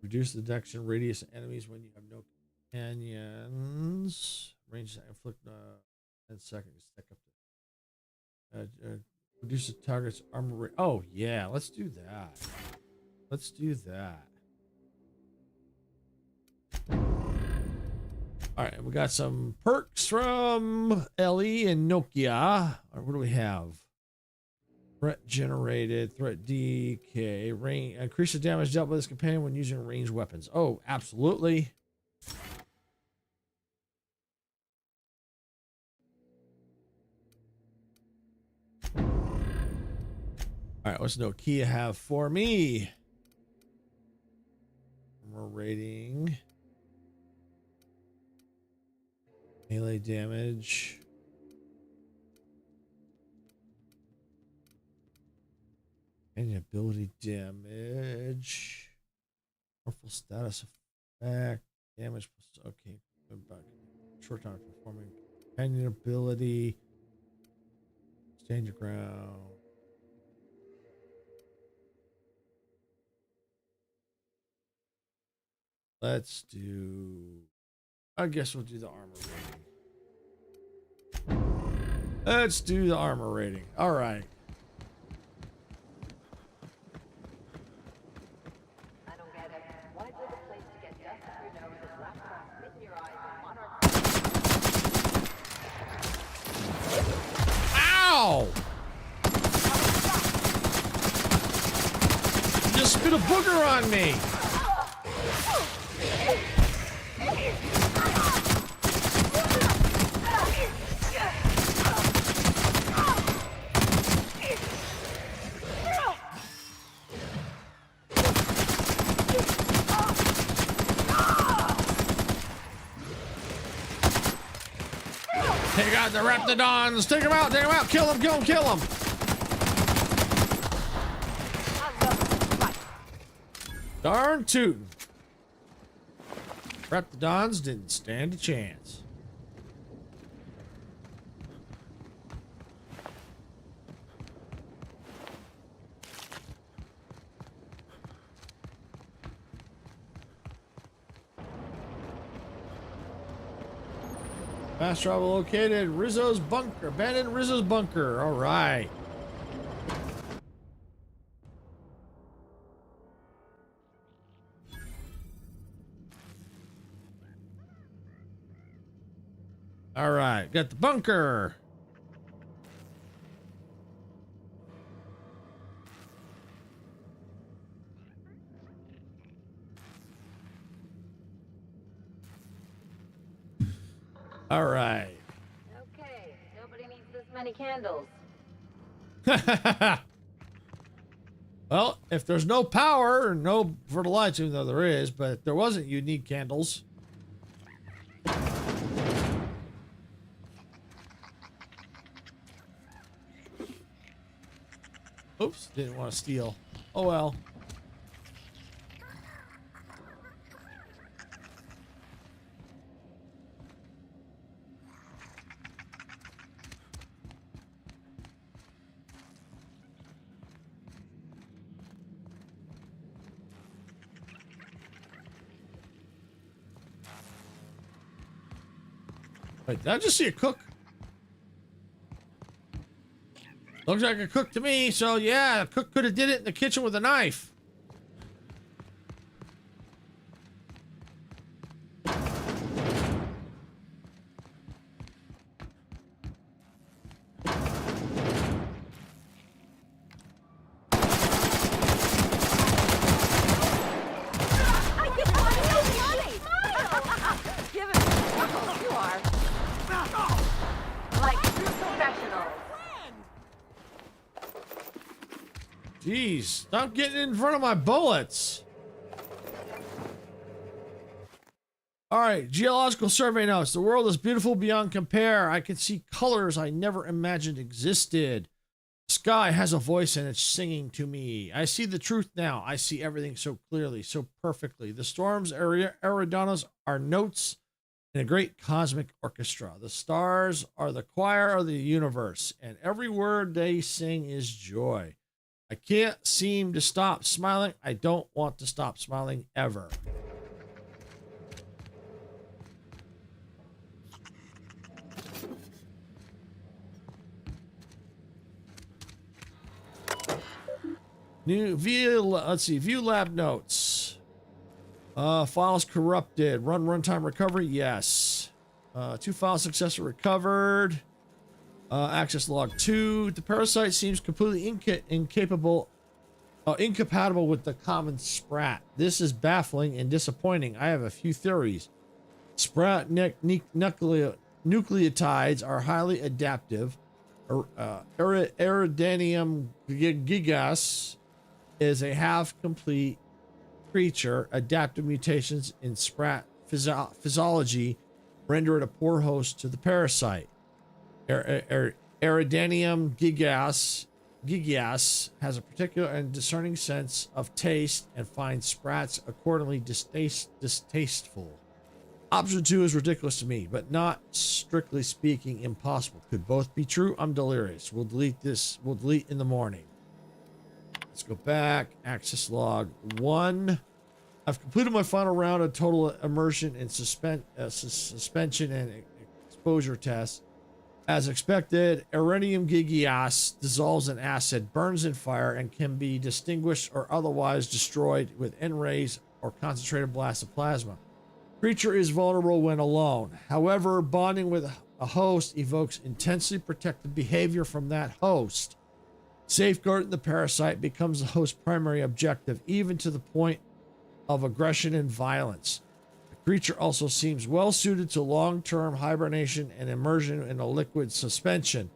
[SPEAKER 2] Reduce the detection radius of enemies when you have no companions. Range to inflict 10 seconds. Stack up to reduce the target's armor rate. Oh yeah, let's do that. Let's do that. All right, we got some perks from Ellie and Nokia. All right, what do we have? Threat generated, threat DK, range, increase the damage dealt by this companion when using ranged weapons. Oh, absolutely. All right, what's Nokia have for me? Armor rating. Melee damage. Any ability damage. Powerful status effect. Damage plus, okay. Short time performing. Companion ability. Stand your ground. Let's do, I guess we'll do the armor rating. Let's do the armor rating. All right. Ow! You just spit a booger on me. Take out the Raptidons! Take them out! Take them out! Kill them! Kill them! Kill them! Darn tootin'. Raptidons didn't stand a chance. Fast travel located. Rizzo's bunker. Abandoned Rizzo's bunker. All right. All right. Got the bunker. All right.
[SPEAKER 7] Okay, nobody needs this many candles.
[SPEAKER 2] Well, if there's no power, no for the lights, even though there is, but if there wasn't, you'd need candles. Oops, didn't want to steal. Oh well. Wait, did I just see a cook? Looks like a cook to me, so yeah, a cook could have did it in the kitchen with a knife. Jeez, stop getting in front of my bullets. All right, geological survey notes. The world is beautiful beyond compare. I can see colors I never imagined existed. The sky has a voice and it's singing to me. I see the truth now. I see everything so clearly, so perfectly. The storms, Eridanos, are notes in a great cosmic orchestra. The stars are the choir of the universe, and every word they sing is joy. I can't seem to stop smiling. I don't want to stop smiling ever. Let's see, view lab notes. Files corrupted. Runtime recovery, yes. 2 files successfully recovered. Access log 2. The parasite seems completely incompatible with the common sprat. This is baffling and disappointing. I have a few theories. Sprat nucleotides are highly adaptive. Eridanium gigas is a half-complete creature. Adaptive mutations in sprat physiology render it a poor host to the parasite. Eridanium gigas has a particular and discerning sense of taste and finds sprats accordingly distasteful. Option 2 is ridiculous to me, but not strictly speaking impossible. Could both be true? I'm delirious. We'll delete this. We'll delete in the morning. Let's go back. Access log 1. I've completed my final round of total immersion and suspension and exposure tests. As expected, Iridium gigas dissolves in acid, burns in fire, and can be distinguished or otherwise destroyed with N-rays or concentrated blasts of plasma. Creature is vulnerable when alone. However, bonding with a host evokes intensely protective behavior from that host. Safeguarding the parasite becomes the host's primary objective, even to the point of aggression and violence. The creature also seems well suited to long-term hibernation and immersion in a liquid suspension.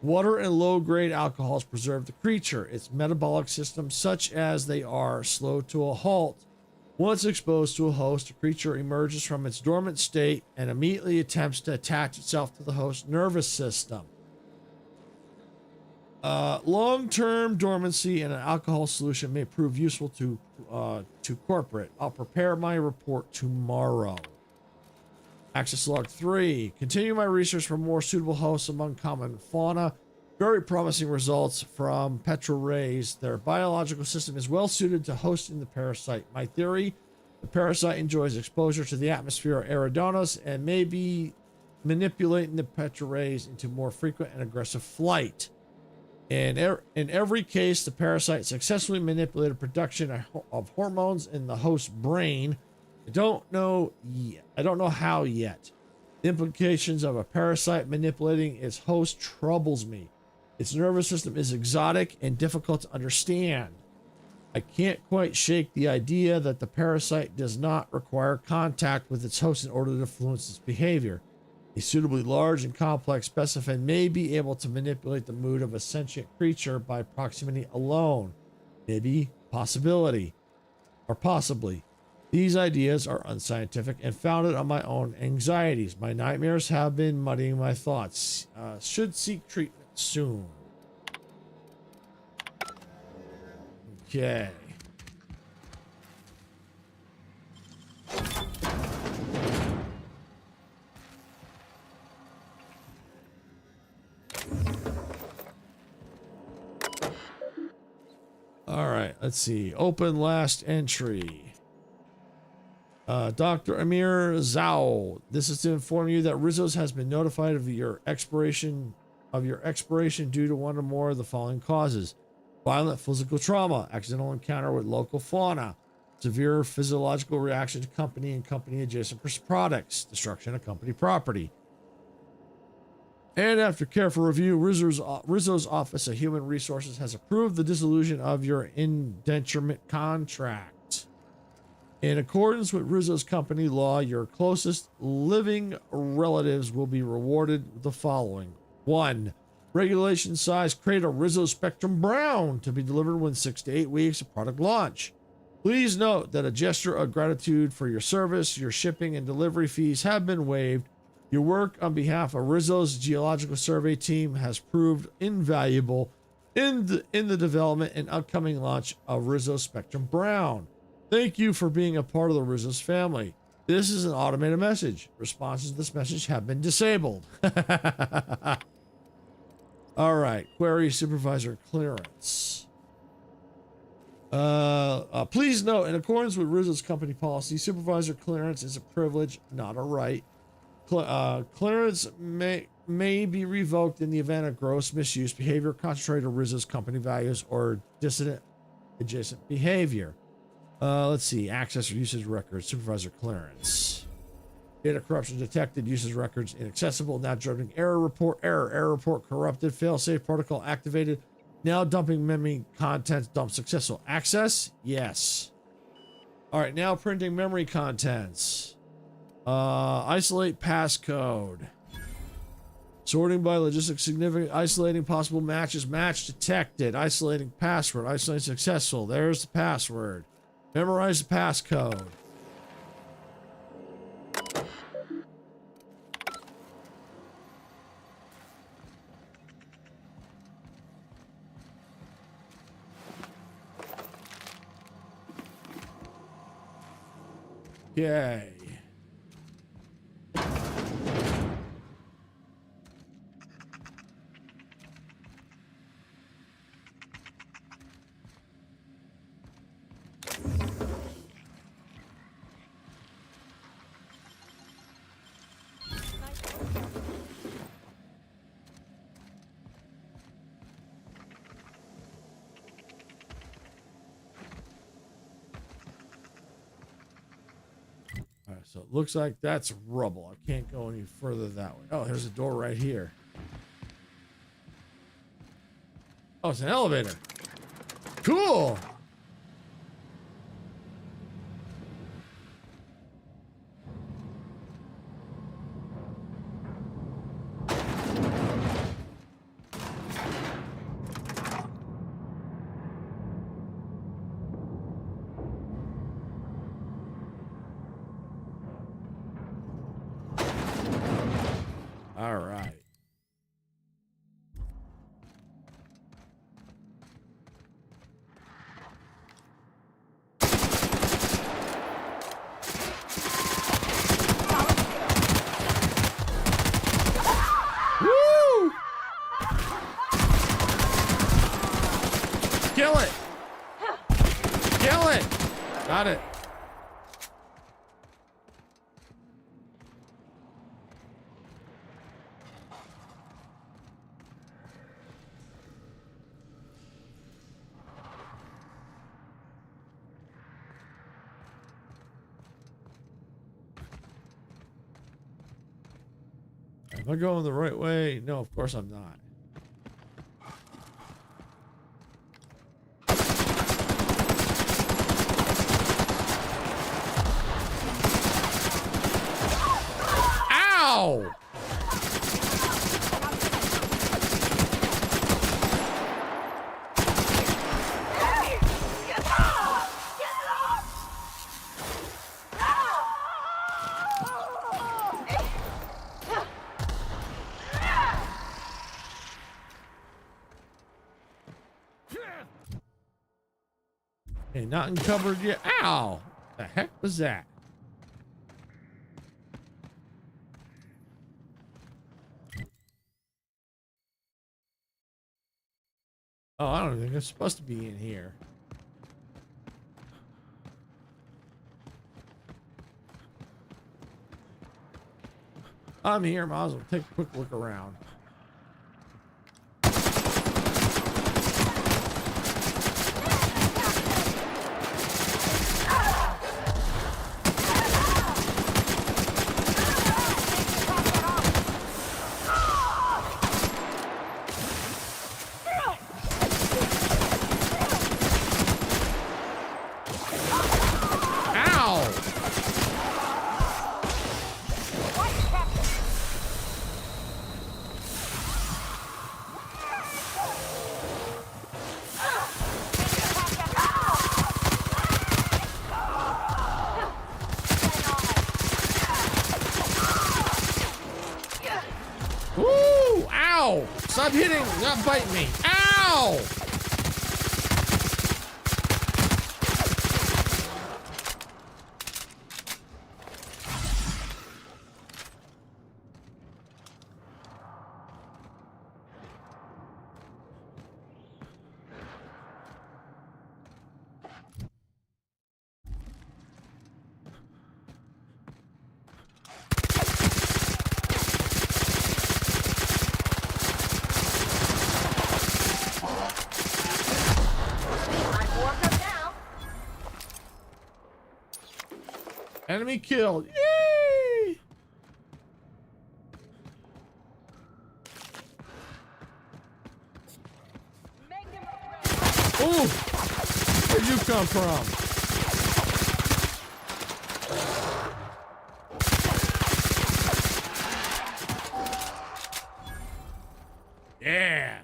[SPEAKER 2] Water and low-grade alcohols preserve the creature. Its metabolic system, such as they are, slow to a halt. Once exposed to a host, the creature emerges from its dormant state and immediately attempts to attach itself to the host's nervous system. Long-term dormancy in an alcohol solution may prove useful to corporate. I'll prepare my report tomorrow. Access log 3. Continue my research for more suitable hosts among common fauna. Very promising results from petrorays. Their biological system is well suited to hosting the parasite. My theory, the parasite enjoys exposure to the atmosphere of Eridanos and may be manipulating the petrorays into more frequent and aggressive flight. In every case, the parasite successfully manipulated production of hormones in the host's brain. I don't know how yet. The implications of a parasite manipulating its host troubles me. Its nervous system is exotic and difficult to understand. I can't quite shake the idea that the parasite does not require contact with its host in order to influence its behavior. A suitably large and complex specimen may be able to manipulate the mood of a sentient creature by proximity alone. Maybe, possibility, or possibly. These ideas are unscientific and founded on my own anxieties. My nightmares have been muddying my thoughts. Should seek treatment soon. Okay. All right, let's see. Open last entry. Dr. Amir Zhao. This is to inform you that Rizzo's has been notified of your expiration due to one or more of the following causes: violent physical trauma, accidental encounter with local fauna, severe physiological reaction to company and company adjacent products, destruction of company property. And after careful review, Rizzo's Office of Human Resources has approved the dissolution of your indenturement contract. In accordance with Rizzo's company law, your closest living relatives will be rewarded with the following. 1. Regulation size crate of Rizzo Spectrum Brown to be delivered within 6 to 8 weeks of product launch. Please note that a gesture of gratitude for your service, your shipping and delivery fees have been waived. Your work on behalf of Rizzo's Geological Survey team has proved invaluable in the development and upcoming launch of Rizzo Spectrum Brown. Thank you for being a part of the Rizzo's family. This is an automated message. Responses to this message have been disabled. All right. Query supervisor clearance. Please note, in accordance with Rizzo's company policy, supervisor clearance is a privilege, not a right. Clearance may be revoked in the event of gross misuse, behavior contrary to Rizzo's company values, or dissident adjacent behavior. Let's see. Access or usage records, supervisor clearance. Data corruption detected, usage records inaccessible, now dropping error report, error report corrupted, failsafe protocol activated, now dumping memory contents, dump successful. Access? Yes. All right, now printing memory contents. Isolate passcode. Sorting by logistics significant. Isolating possible matches. Match detected. Isolating password. Isolating successful. There's the password. Memorize the passcode. Okay. All right, so it looks like that's rubble. I can't go any further that way. Oh, there's a door right here. Oh, it's an elevator. Cool. All right. Woo! Kill it! Kill it! Got it. Am I going the right way? No, of course I'm not. Ow! Okay, not uncovered yet. Ow! The heck was that? Oh, I don't think it's supposed to be in here. I'm here. Might as well take a quick look around. Woo! Ow! Stop hitting! Not bite me! Ow! Enemy killed. Yay! Ooh! Where'd you come from? Yeah.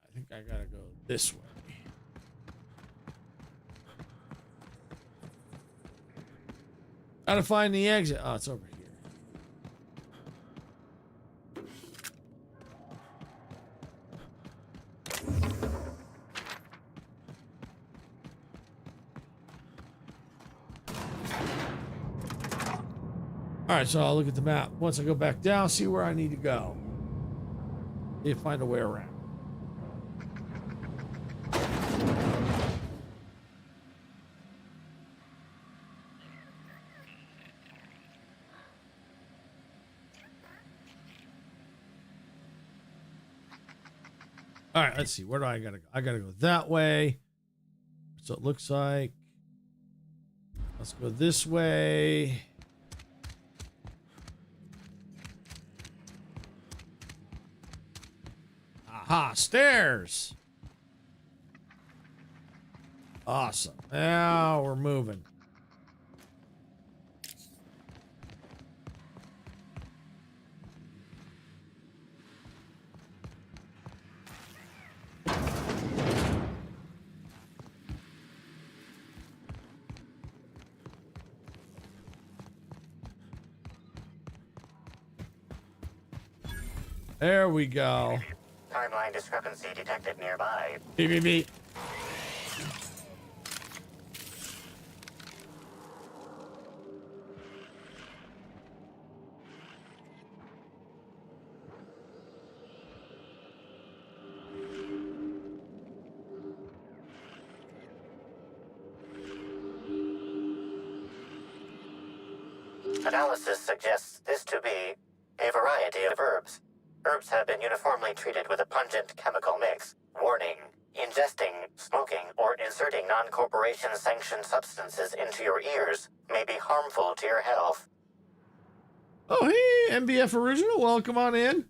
[SPEAKER 2] I think I gotta go this way. Gotta find the exit. Oh, it's over here. All right, so I'll look at the map. Once I go back down, see where I need to go. Need to find a way around. All right, let's see. Where do I gotta go? I gotta go that way. So it looks like. Let's go this way. Aha, stairs. Awesome. Now we're moving. There we go.
[SPEAKER 3] Timeline discrepancy detected nearby.
[SPEAKER 2] Beep, beep, beep.
[SPEAKER 3] Analysis suggests this to be a variety of herbs. Herbs have been uniformly treated with a pungent chemical mix. Warning: ingesting, smoking, or inserting non-corporation sanctioned substances into your ears may be harmful to your health.
[SPEAKER 2] Oh, hey, MBF Original, welcome on in.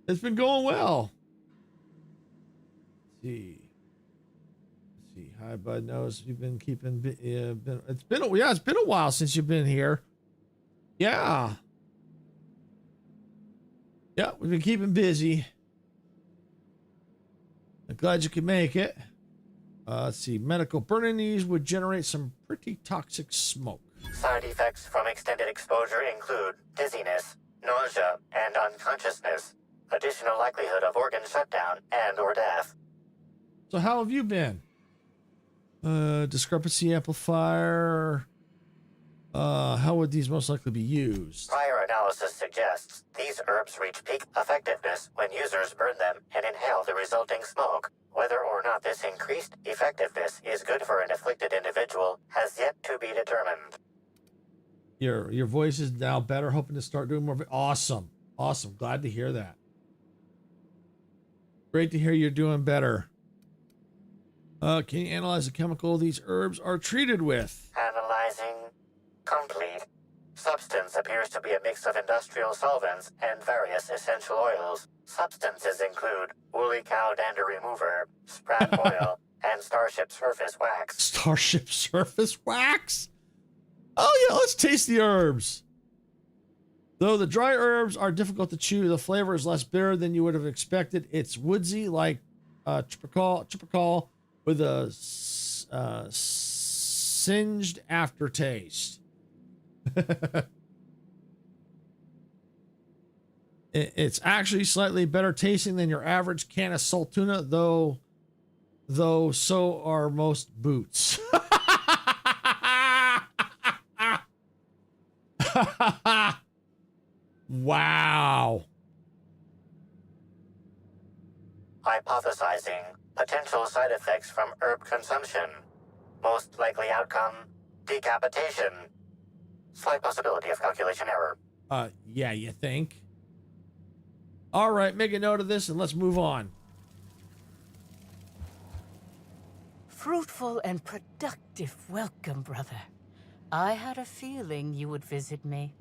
[SPEAKER 2] It's been going well. Let's see. Hi, Bud. Knows you've been keeping. It's been a while since you've been here. Yeah. Yeah, we've been keeping busy. I'm glad you could make it. Let's see. Medical burning these would generate some pretty toxic smoke.
[SPEAKER 3] Side effects from extended exposure include dizziness, nausea, and unconsciousness. Additional likelihood of organ shutdown and or death.
[SPEAKER 2] So how have you been? Discrepancy amplifier. How would these most likely be used?
[SPEAKER 3] Prior analysis suggests these herbs reach peak effectiveness when users burn them and inhale the resulting smoke. Whether or not this increased effectiveness is good for an afflicted individual has yet to be determined.
[SPEAKER 2] Your voice is now better. Hoping to start doing more. Awesome. Glad to hear that. Great to hear you're doing better. Can you analyze the chemical these herbs are treated with?
[SPEAKER 3] Analyzing. Complete. Substance appears to be a mix of industrial solvents and various essential oils. Substances include woolly cow dander remover, sprat oil, and starship surface wax.
[SPEAKER 2] Starship surface wax? Oh yeah, let's taste the herbs. Though the dry herbs are difficult to chew, the flavor is less bitter than you would have expected. It's woodsy like Tripicol with a singed aftertaste. It's actually slightly better tasting than your average can of salt tuna, though so are most boots. Wow.
[SPEAKER 3] Hypothesizing. Potential side effects from herb consumption. Most likely outcome, decapitation. Slight possibility of calculation error.
[SPEAKER 2] Yeah, you think? All right, make a note of this and let's move on.
[SPEAKER 17] fruitful and productive welcome, brother. I had a feeling you would visit me.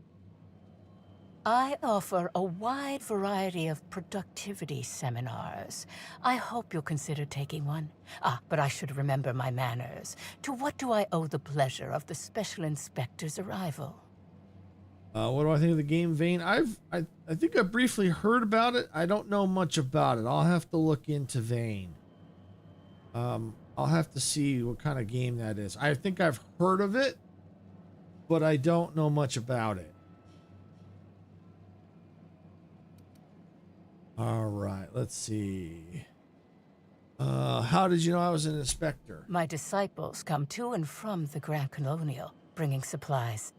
[SPEAKER 17] I offer a wide variety of productivity seminars. I hope you'll consider taking one. But I should remember my manners. To what do I owe the pleasure of the Special Inspector's arrival?
[SPEAKER 2] What do I think of the game Vane? I think I briefly heard about it. I don't know much about it. I'll have to look into Vane. I'll have to see what kind of game that is. I think I've heard of it, but I don't know much about it. All right, let's see. How did you know I was an inspector?
[SPEAKER 17] My disciples come to and from the Grand Colonial, bringing supplies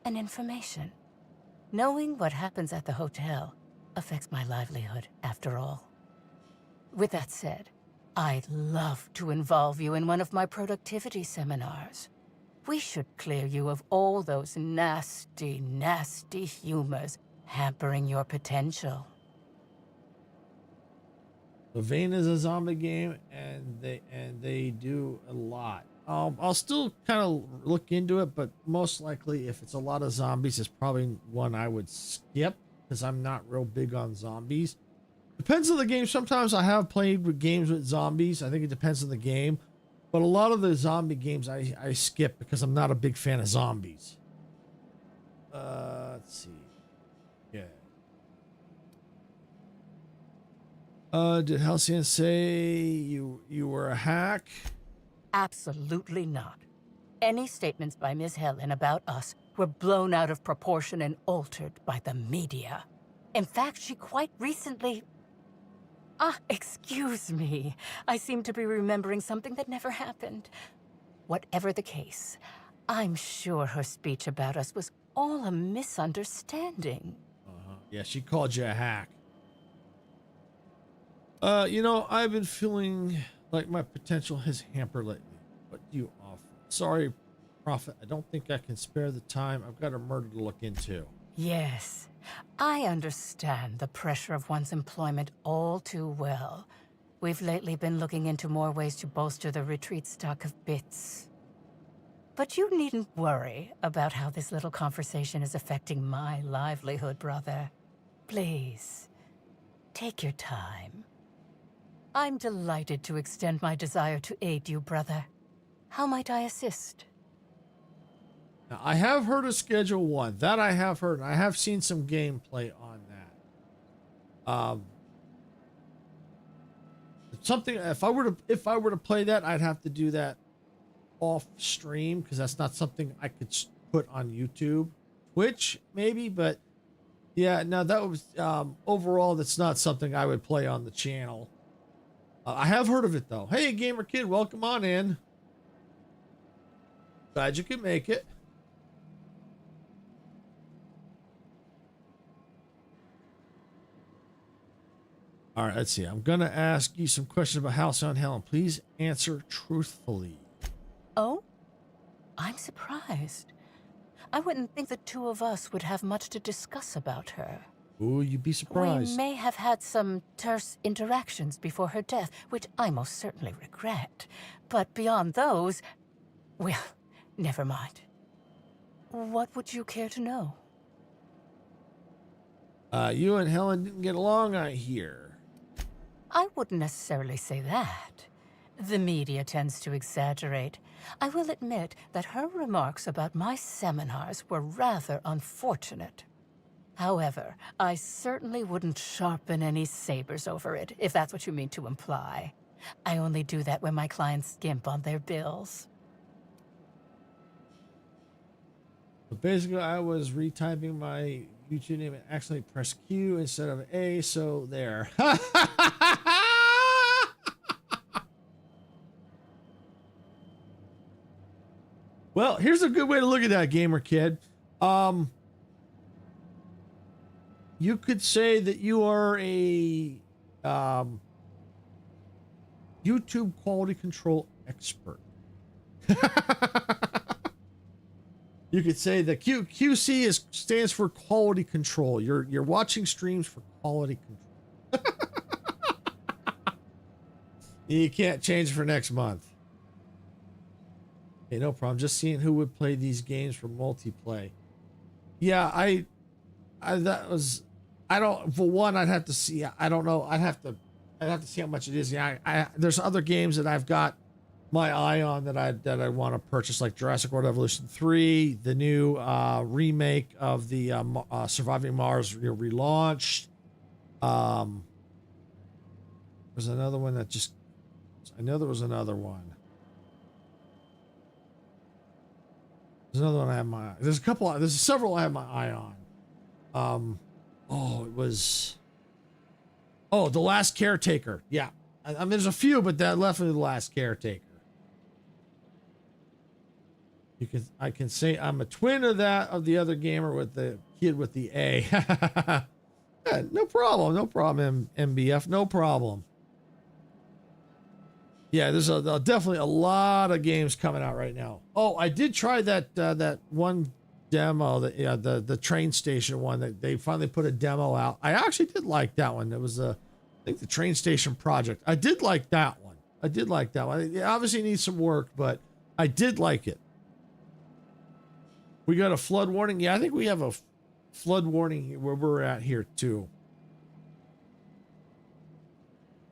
[SPEAKER 17] and information. Knowing what happens at the hotel affects my livelihood, after all. With that said, I'd love to involve you in one of my productivity seminars. We should clear you of all those nasty, nasty humors hampering your potential.
[SPEAKER 2] The Vane is a zombie game, and they do a lot. I'll still kind of look into it, but most likely, if it's a lot of zombies, it's probably one I would skip because I'm not real big on zombies. Depends on the game. Sometimes I have played with games with zombies. I think it depends on the game, but a lot of the zombie games I skip because I'm not a big fan of zombies. Let's see. Yeah. Did Halcyon say you were a hack?
[SPEAKER 17] Absolutely not. Any statements by Ms. Helen about us were blown out of proportion and altered by the media. In fact, she quite recently... excuse me. I seem to be remembering something that never happened. Whatever the case, I'm sure her speech about us was all a misunderstanding.
[SPEAKER 2] Yeah, she called you a hack. You know, I've been feeling like my potential has hampered lately. What do you offer? Sorry, Prophet, I don't think I can spare the time. I've got a murder to look into.
[SPEAKER 17] Yes, I understand the pressure of one's employment all too well. We've lately been looking into more ways to bolster the retreat stock of bits. But you needn't worry about how this little conversation is affecting my livelihood, brother. Please, take your time. I'm delighted to extend my desire to aid you, brother. How might I assist?
[SPEAKER 2] Now, I have heard of Schedule 1. That I have heard. I have seen some gameplay on that. Something if I were to play that, I'd have to do that off stream because that's not something I could put on YouTube, Twitch maybe, but yeah, no, that was overall that's not something I would play on the channel. I have heard of it though. Hey, Gamer Kid, welcome on in. Glad you could make it. All right, let's see. I'm going to ask you some questions about Halcyon Helen. Please answer truthfully.
[SPEAKER 17] Oh? I'm surprised. I wouldn't think the two of us would have much to discuss about her.
[SPEAKER 2] Ooh, you'd be surprised.
[SPEAKER 17] We may have had some terse interactions before her death, which I most certainly regret. But beyond those, well, never mind. What would you care to know?
[SPEAKER 2] You and Helen didn't get along, I hear.
[SPEAKER 17] I wouldn't necessarily say that. The media tends to exaggerate. I will admit that her remarks about my seminars were rather unfortunate. However, I certainly wouldn't sharpen any sabers over it, if that's what you mean to imply. I only do that when my clients skimp on their bills.
[SPEAKER 2] But basically, I was retyping my YouTube name and actually pressed Q instead of A, so there. Well, here's a good way to look at that, Gamer Kid. You could say that you are a YouTube quality control expert. You could say the QC stands for quality control. You're watching streams for quality control. You can't change it for next month. Okay, no problem. Just seeing who would play these games for multiplayer. Yeah, I don't, for one, I'd have to see, I don't know. I'd have to see how much it is. Yeah, there's other games that I've got my eye on that I want to purchase, like Jurassic World Evolution 3, the new remake of the Surviving Mars relaunched. There's another one that just, I know there was another one. There's another one I have my, there's several I have my eye on. It was, The Last Caretaker. Yeah. I mean, there's a few, but that left with The Last Caretaker. I can say I'm a twin of the other gamer with the kid with the A. Yeah, no problem, MBF, no problem. Yeah, there's definitely a lot of games coming out right now. Oh, I did try that one demo, the train station one that they finally put a demo out. I actually did like that one. It was I think the train station project. I did like that one. It obviously needs some work, but I did like it. We got a flood warning. Yeah, I think we have a flood warning where we're at here too.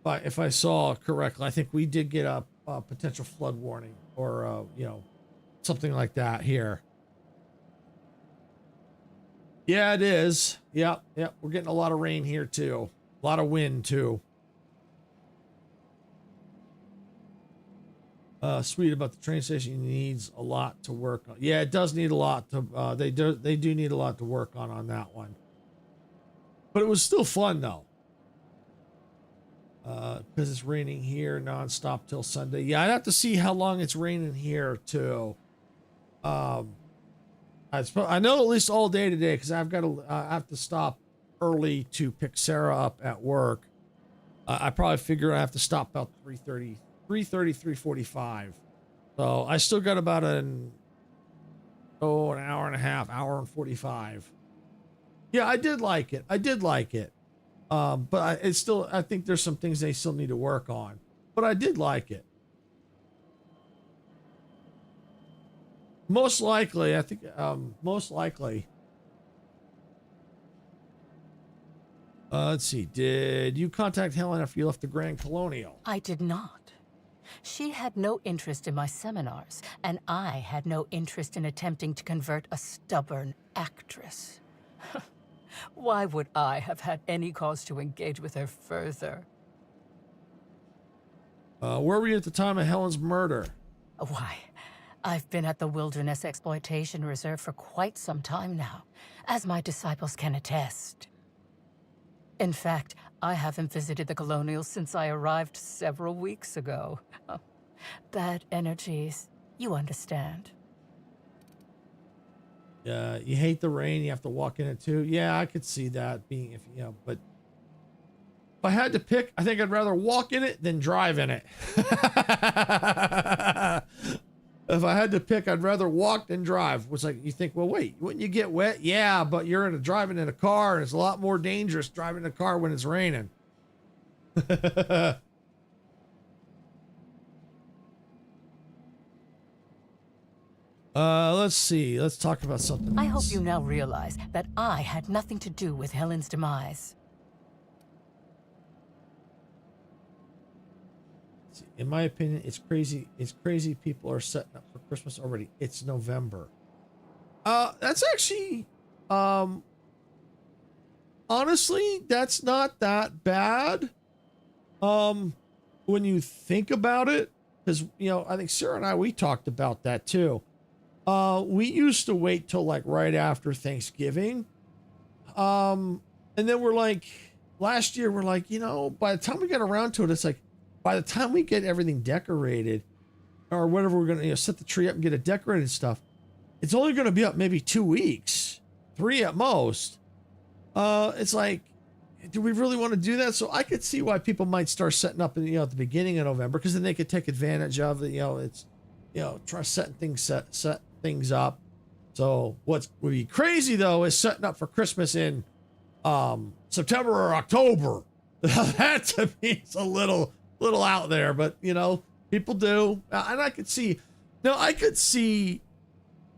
[SPEAKER 2] But if I saw correctly, I think we did get a potential flood warning or, something like that here. Yeah, it is. Yep. We're getting a lot of rain here too. A lot of wind too. Sweet about the train station needs a lot to work on. Yeah, it does need a lot to, they do need a lot to work on that one. But it was still fun though. Because it's raining here nonstop till Sunday. Yeah, I'd have to see how long it's raining here too. I know at least all day today because I've got to. I have to stop early to pick Sarah up at work. I probably figure I have to stop about 3:45. So I still got about an hour and a half, hour and 45. Yeah, I did like it. But I think there's some things they still need to work on, but I did like it. Most likely. Let's see. Did you contact Helen after you left the Grand Colonial?
[SPEAKER 17] I did not. She had no interest in my seminars, and I had no interest in attempting to convert a stubborn actress. Why would I have had any cause to engage with her further?
[SPEAKER 2] Where were you at the time of Helen's murder?
[SPEAKER 17] Why, I've been at the Wilderness Exploitation Reserve for quite some time now, as my disciples can attest. In fact, I haven't visited the Colonials since I arrived several weeks ago. Bad energies, you understand.
[SPEAKER 2] You hate the rain, you have to walk in it too. Yeah, I could see that being, but if I had to pick, I think I'd rather walk in it than drive in it. If I had to pick, I'd rather walk than drive. It's like, you think, well, wait, wouldn't you get wet? Yeah, but you're driving in a car, and it's a lot more dangerous driving in a car when it's raining. Let's see. Let's talk about something else.
[SPEAKER 17] I hope you now realize that I had nothing to do with Helen's demise.
[SPEAKER 2] In my opinion, it's crazy. It's crazy people are setting up for Christmas already. It's November. That's actually, honestly, that's not that bad. When you think about it, because, I think Sarah and we talked about that too. We used to wait till like right after Thanksgiving. And then we're like, last year, we're like, by the time we get around to it, it's like, by the time we get everything decorated or whatever, we're going to set the tree up and get it decorated and stuff, it's only going to be up maybe 2 weeks, 3 at most. It's like, do we really want to do that? So I could see why people might start setting up, at the beginning of November, because then they could take advantage of it. It's, try setting set things up. So what would be crazy though is setting up for Christmas in September or October. That to me is a little out there, but people do, and I could see Now I could see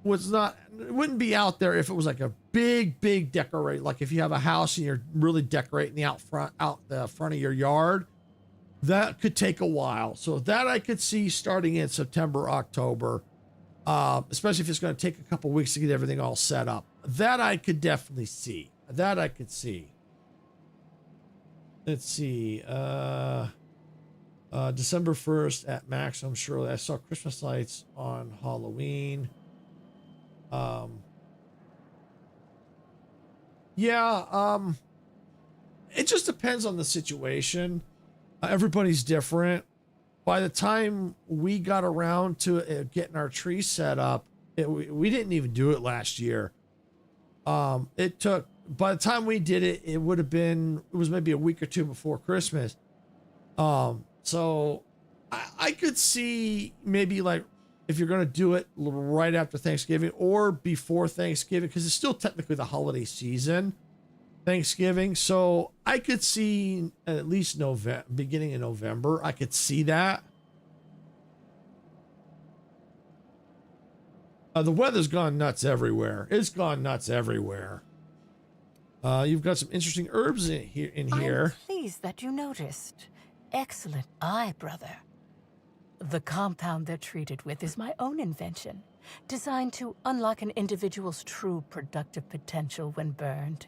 [SPEAKER 2] it wouldn't be out there if it was like a big decorate. Like if you have a house and you're really decorating the out the front of your yard, that could take a while. So that I could see starting in September, October, especially if it's going to take a couple weeks to get everything all set up. That I could definitely see. That I could see. Let's see. December 1st at Maximum Shirley. I saw Christmas lights on Halloween. It just depends on the situation. Everybody's different. By the time we got around to getting our tree set up, we didn't even do it last year. It took, by the time we did it, it was maybe a week or two before Christmas. So I could see maybe like if you're going to do it right after Thanksgiving or before Thanksgiving, because it's still technically the holiday season, Thanksgiving. So I could see at least beginning of November. I could see that. The weather's gone nuts everywhere. It's gone nuts everywhere. You've got some interesting herbs in here.
[SPEAKER 17] I'm pleased that you noticed. Excellent eye, brother. The compound they're treated with is my own invention, designed to unlock an individual's true productive potential when burned.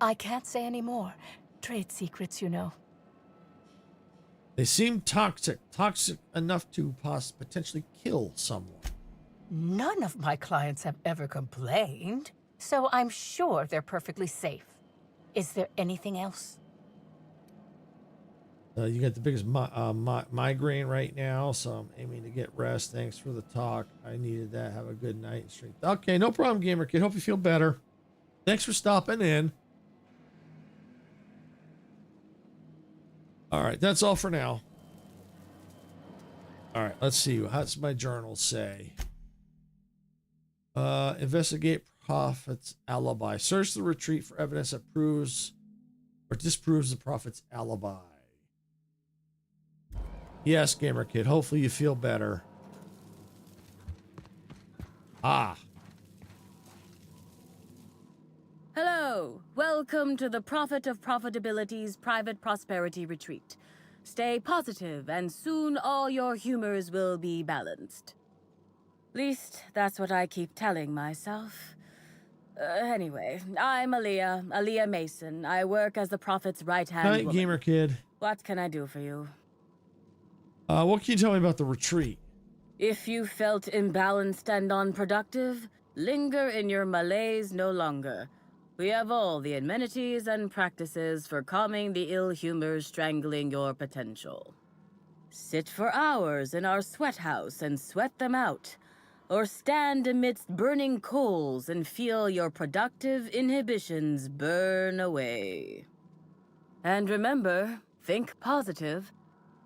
[SPEAKER 17] I can't say any more. Trade secrets, you know.
[SPEAKER 2] They seem toxic enough to potentially kill someone.
[SPEAKER 17] None of my clients have ever complained, so I'm sure they're perfectly safe. Is there anything else?
[SPEAKER 2] You got the biggest migraine right now, so I'm aiming to get rest. Thanks for the talk. I needed that. Have a good night and stream. Okay, no problem, Gamer Kid. Hope you feel better. Thanks for stopping in. All right, that's all for now. All right, let's see. What's my journal say? Investigate Prophet's alibi. Search the retreat for evidence that proves or disproves the Prophet's alibi. Yes, Gamer Kid. Hopefully you feel better.
[SPEAKER 21] Hello. Welcome to the Prophet of Profitability's Private Prosperity Retreat. Stay positive, and soon all your humors will be balanced. Least, that's what I keep telling myself. Anyway, I'm Aaliyah Mason. I work as the Prophet's right-hand
[SPEAKER 2] Hi,
[SPEAKER 21] woman.
[SPEAKER 2] Gamer Kid.
[SPEAKER 21] What can I do for you?
[SPEAKER 2] What can you tell me about the retreat?
[SPEAKER 21] If you felt imbalanced and unproductive, linger in your malaise no longer. We have all the amenities and practices for calming the ill humors strangling your potential. Sit for hours in our sweat house and sweat them out, or stand amidst burning coals and feel your productive inhibitions burn away. And remember, think positive.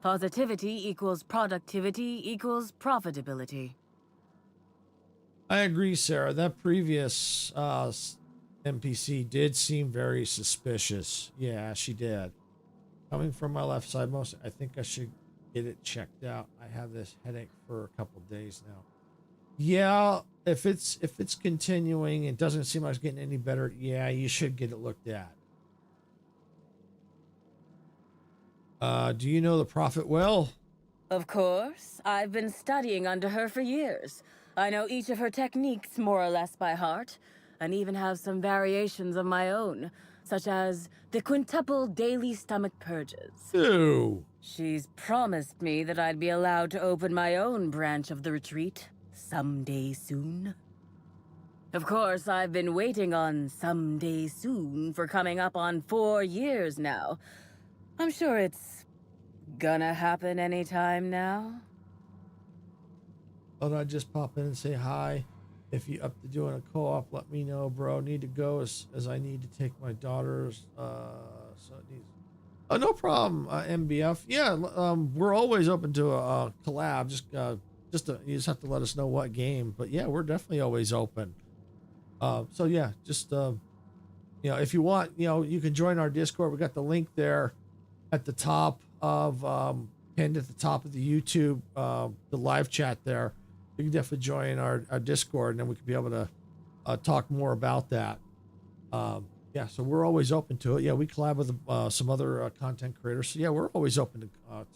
[SPEAKER 21] Positivity equals productivity equals profitability.
[SPEAKER 2] I agree, Sarah. That previous NPC did seem very suspicious. Yeah, she did. Coming from my left side, I think I should get it checked out. I have this headache for a couple days now. Yeah, if it's continuing, it doesn't seem like it's getting any better. Yeah, you should get it looked at. Do you know the Prophet well?
[SPEAKER 21] Of course. I've been studying under her for years. I know each of her techniques more or less by heart, and even have some variations of my own, such as the quintuple daily stomach purges.
[SPEAKER 2] Ew.
[SPEAKER 21] She's promised me that I'd be allowed to open my own branch of the retreat someday soon. Of course, I've been waiting on someday soon for coming up on 4 years now. I'm sure it's gonna happen anytime now.
[SPEAKER 2] Thought I'd just pop in and say hi. If you up to doing a co-op, let me know, bro. Need to go as I need to take my daughters. So it needs. Oh, no problem, MBF. Yeah, we're always open to a collab. You just have to let us know what game. But yeah, we're definitely always open. So yeah, just if you want, you can join our Discord. We got the link there at the top of pinned at the top of the YouTube, the live chat there. you can definitely join our Discord, and then we could be able to talk more about that. Yeah, so we're always open to it. Yeah, we collab with some other content creators. So yeah, we're always open to collabs.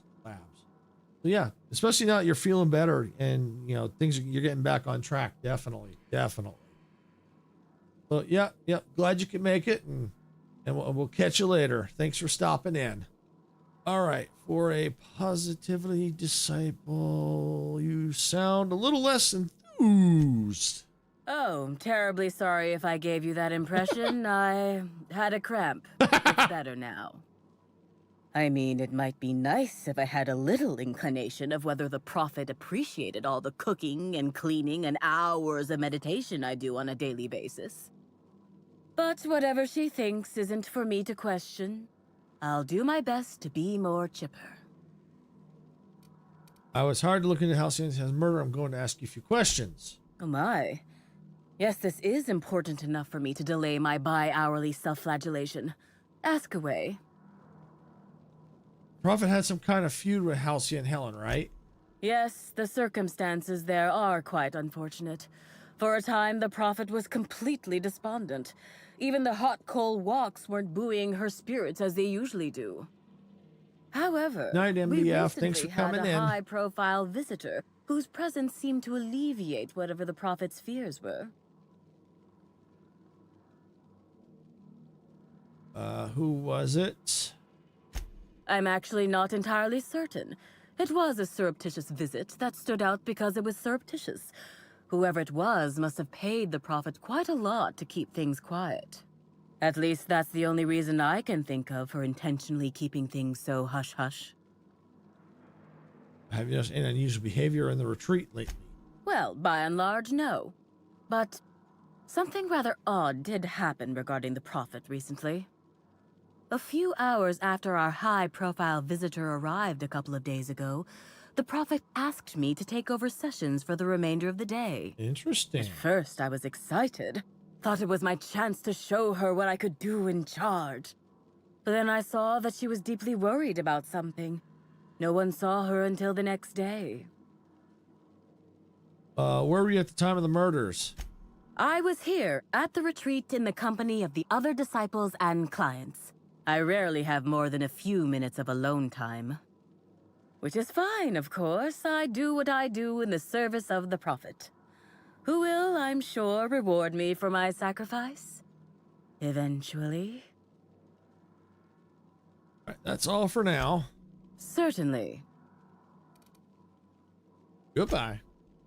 [SPEAKER 2] So yeah, especially now that you're feeling better and things you're getting back on track. Definitely. So yeah, glad you could make it, and we'll catch you later. Thanks for stopping in. All right, for a positively disciple, you sound a little less enthused.
[SPEAKER 21] Oh, I'm terribly sorry if I gave you that impression. I had a cramp. It's better now. I mean, it might be nice if I had a little inclination of whether the Prophet appreciated all the cooking and cleaning and hours of meditation I do on a daily basis. But whatever she thinks isn't for me to question. I'll do my best to be more chipper.
[SPEAKER 2] I was hard to look into Halcyon has murder. I'm going to ask you a few questions.
[SPEAKER 21] Oh my. Yes, this is important enough for me to delay my bi-hourly self-flagellation. Ask away.
[SPEAKER 2] Prophet had some kind of feud with Halcyon Helen, right?
[SPEAKER 21] Yes, the circumstances there are quite unfortunate. For a time, the Prophet was completely despondent. Even the hot coal walks weren't buoying her spirits as they usually do. However,
[SPEAKER 2] Night,
[SPEAKER 21] we
[SPEAKER 2] MDF. Thanks for
[SPEAKER 21] recently had
[SPEAKER 2] coming
[SPEAKER 21] a
[SPEAKER 2] in.
[SPEAKER 21] high-profile visitor whose presence seemed to alleviate whatever the Prophet's fears were.
[SPEAKER 2] Who was it?
[SPEAKER 21] I'm actually not entirely certain. It was a surreptitious visit that stood out because it was surreptitious. Whoever it was must have paid the Prophet quite a lot to keep things quiet. At least that's the only reason I can think of for intentionally keeping things so hush-hush.
[SPEAKER 2] Have you noticed any unusual behavior in the retreat lately?
[SPEAKER 21] Well, by and large, no. But something rather odd did happen regarding the Prophet recently. A few hours after our high-profile visitor arrived a couple of days ago, the Prophet asked me to take over sessions for the remainder of the day.
[SPEAKER 2] Interesting.
[SPEAKER 21] At first, I was excited. Thought it was my chance to show her what I could do in charge. But then I saw that she was deeply worried about something. No one saw her until the next day.
[SPEAKER 2] Where were you at the time of the murders?
[SPEAKER 21] I was here, at the retreat in the company of the other disciples and clients. I rarely have more than a few minutes of alone time. Which is fine, of course. I do what I do in the service of the Prophet, who will, I'm sure, reward me for my sacrifice. Eventually.
[SPEAKER 2] All right, that's all for now.
[SPEAKER 21] Certainly.
[SPEAKER 2] Goodbye.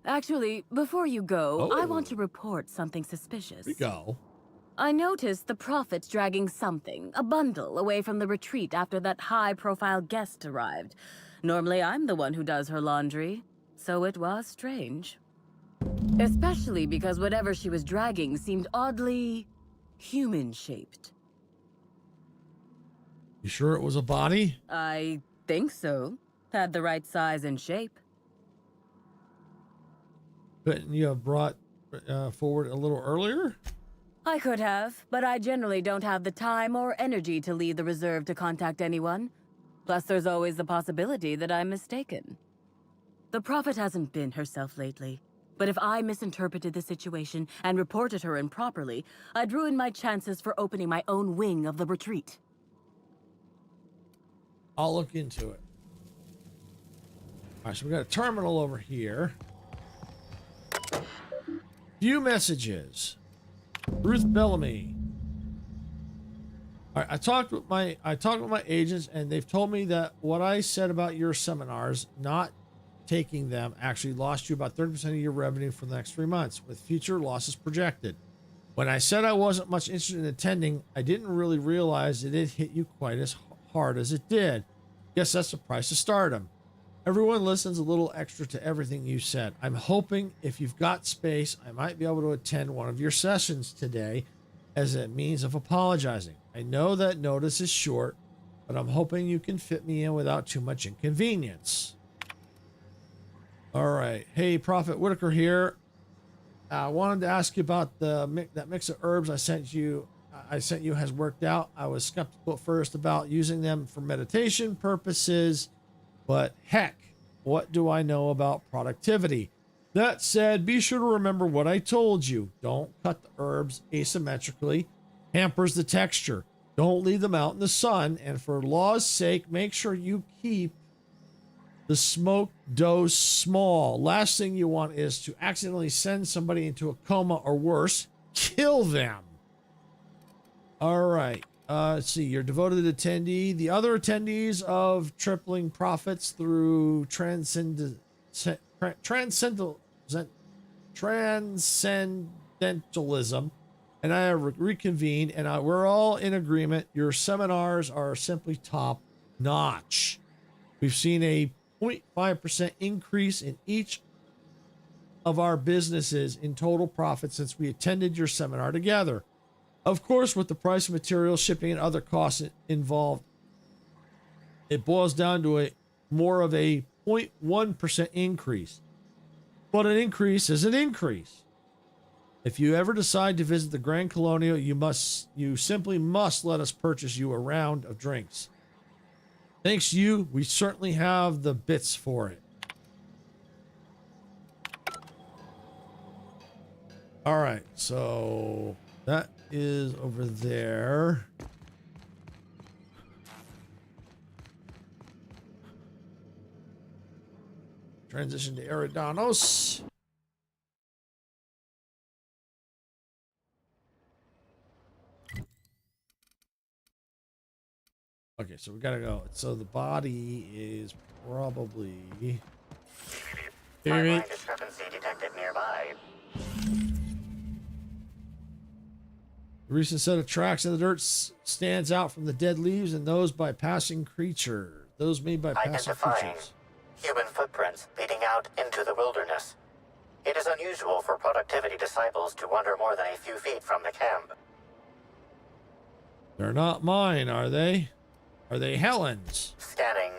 [SPEAKER 21] Actually, before you go, I
[SPEAKER 2] Oh.
[SPEAKER 21] want to report something suspicious.
[SPEAKER 2] Here we go.
[SPEAKER 21] I noticed the Prophet's dragging something, a bundle, away from the retreat after that high-profile guest arrived. Normally, I'm the one who does her laundry, so it was strange. Especially because whatever she was dragging seemed oddly human-shaped.
[SPEAKER 2] You sure it was a body?
[SPEAKER 21] I think so. Had the right size and shape.
[SPEAKER 2] Couldn't you have brought forward a little earlier?
[SPEAKER 21] I could have, but I generally don't have the time or energy to leave the reserve to contact anyone. Plus, there's always the possibility that I'm mistaken. The Prophet hasn't been herself lately, but if I misinterpreted the situation and reported her improperly, I'd ruin my chances for opening my own wing of the retreat.
[SPEAKER 2] I'll look into it. All right, so we got a terminal over here. Few messages. Ruth Bellamy. All right, I talked with my agents, and they've told me that what I said about your seminars, not taking them, actually lost you about 30% of your revenue for the next 3 months, with future losses projected. When I said I wasn't much interested in attending, I didn't really realize it hit you quite as hard as it did. Guess that's the price of stardom. Everyone listens a little extra to everything you said. I'm hoping if you've got space, I might be able to attend one of your sessions today as a means of apologizing. I know that notice is short, but I'm hoping you can fit me in without too much inconvenience. All right. Hey, Prophet Whitaker here. I wanted to ask you about that mix of herbs I sent you has worked out. I was skeptical at first about using them for meditation purposes, but heck, what do I know about productivity? That said, be sure to remember what I told you. Don't cut the herbs asymmetrically. Hampers the texture. Don't leave them out in the sun. And for law's sake, make sure you keep the smoke dose small. Last thing you want is to accidentally send somebody into a coma or worse, kill them. All right. Let's see. You're devoted attendee. The other attendees of tripling profits through transcendentalism, and I have reconvened, and we're all in agreement. Your seminars are simply top notch. We've seen a 0.5% increase in each of our businesses in total profit since we attended your seminar together. Of course, with the price of materials, shipping, and other costs involved, it boils down to more of a 0.1% increase. But an increase is an increase. If you ever decide to visit the Grand Colonial, you simply must let us purchase you a round of drinks. Thanks to you, we certainly have the bits for it. All right, so that is over there. Transition to Eridanos. Okay, so we gotta go. So the body is probably...
[SPEAKER 3] Timeline discrepancy detected nearby.
[SPEAKER 2] The recent set of tracks in the dirt stands out from the dead leaves and those by passing creature. Those made by passing creatures.
[SPEAKER 3] Human footprints leading out into the wilderness. It is unusual for productivity disciples to wander more than a few feet from the camp.
[SPEAKER 2] They're not mine, are they? Are they Helen's?
[SPEAKER 3] Scanning.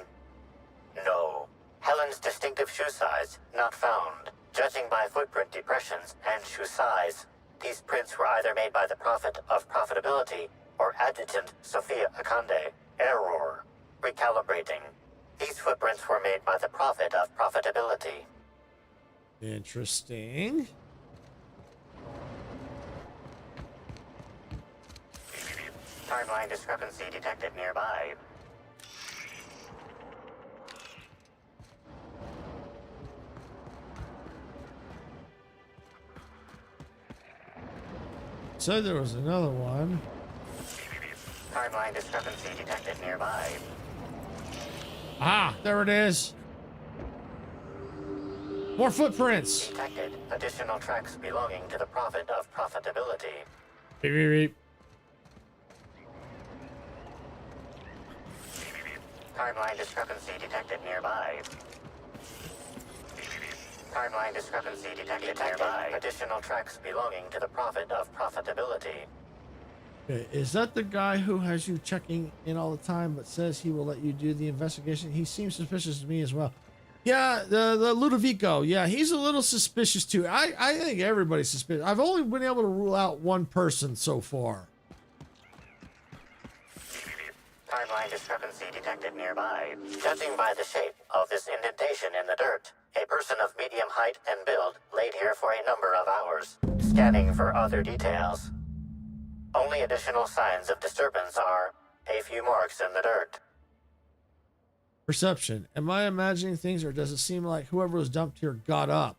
[SPEAKER 3] No. Helen's distinctive shoe size, not found. Judging by footprint depressions and shoe size, these prints were either made by the Prophet of Profitability or Adjutant Sophia Akande. Error. Recalibrating. These footprints were made by the Prophet of Profitability.
[SPEAKER 2] Interesting.
[SPEAKER 3] Timeline discrepancy detected nearby.
[SPEAKER 2] So there was another one.
[SPEAKER 3] Timeline discrepancy detected nearby.
[SPEAKER 2] Ah, there it is. More footprints.
[SPEAKER 3] Detected additional tracks belonging to the Prophet of Profitability.
[SPEAKER 2] Beep, beep, beep.
[SPEAKER 3] Timeline discrepancy detected nearby. Timeline discrepancy detected nearby. Additional tracks belonging to the Prophet of Profitability.
[SPEAKER 2] Okay, is that the guy who has you checking in all the time but says he will let you do the investigation? He seems suspicious to me as well. Yeah, the Ludovico. Yeah, he's a little suspicious too. I think everybody's suspicious. I've only been able to rule out one person so far.
[SPEAKER 3] Timeline discrepancy detected nearby. Judging by the shape of this indentation in the dirt, a person of medium height and build laid here for a number of hours. Scanning for other details. Only additional signs of disturbance are a few marks in the dirt.
[SPEAKER 2] Perception. Am I imagining things, or does it seem like whoever was dumped here got up?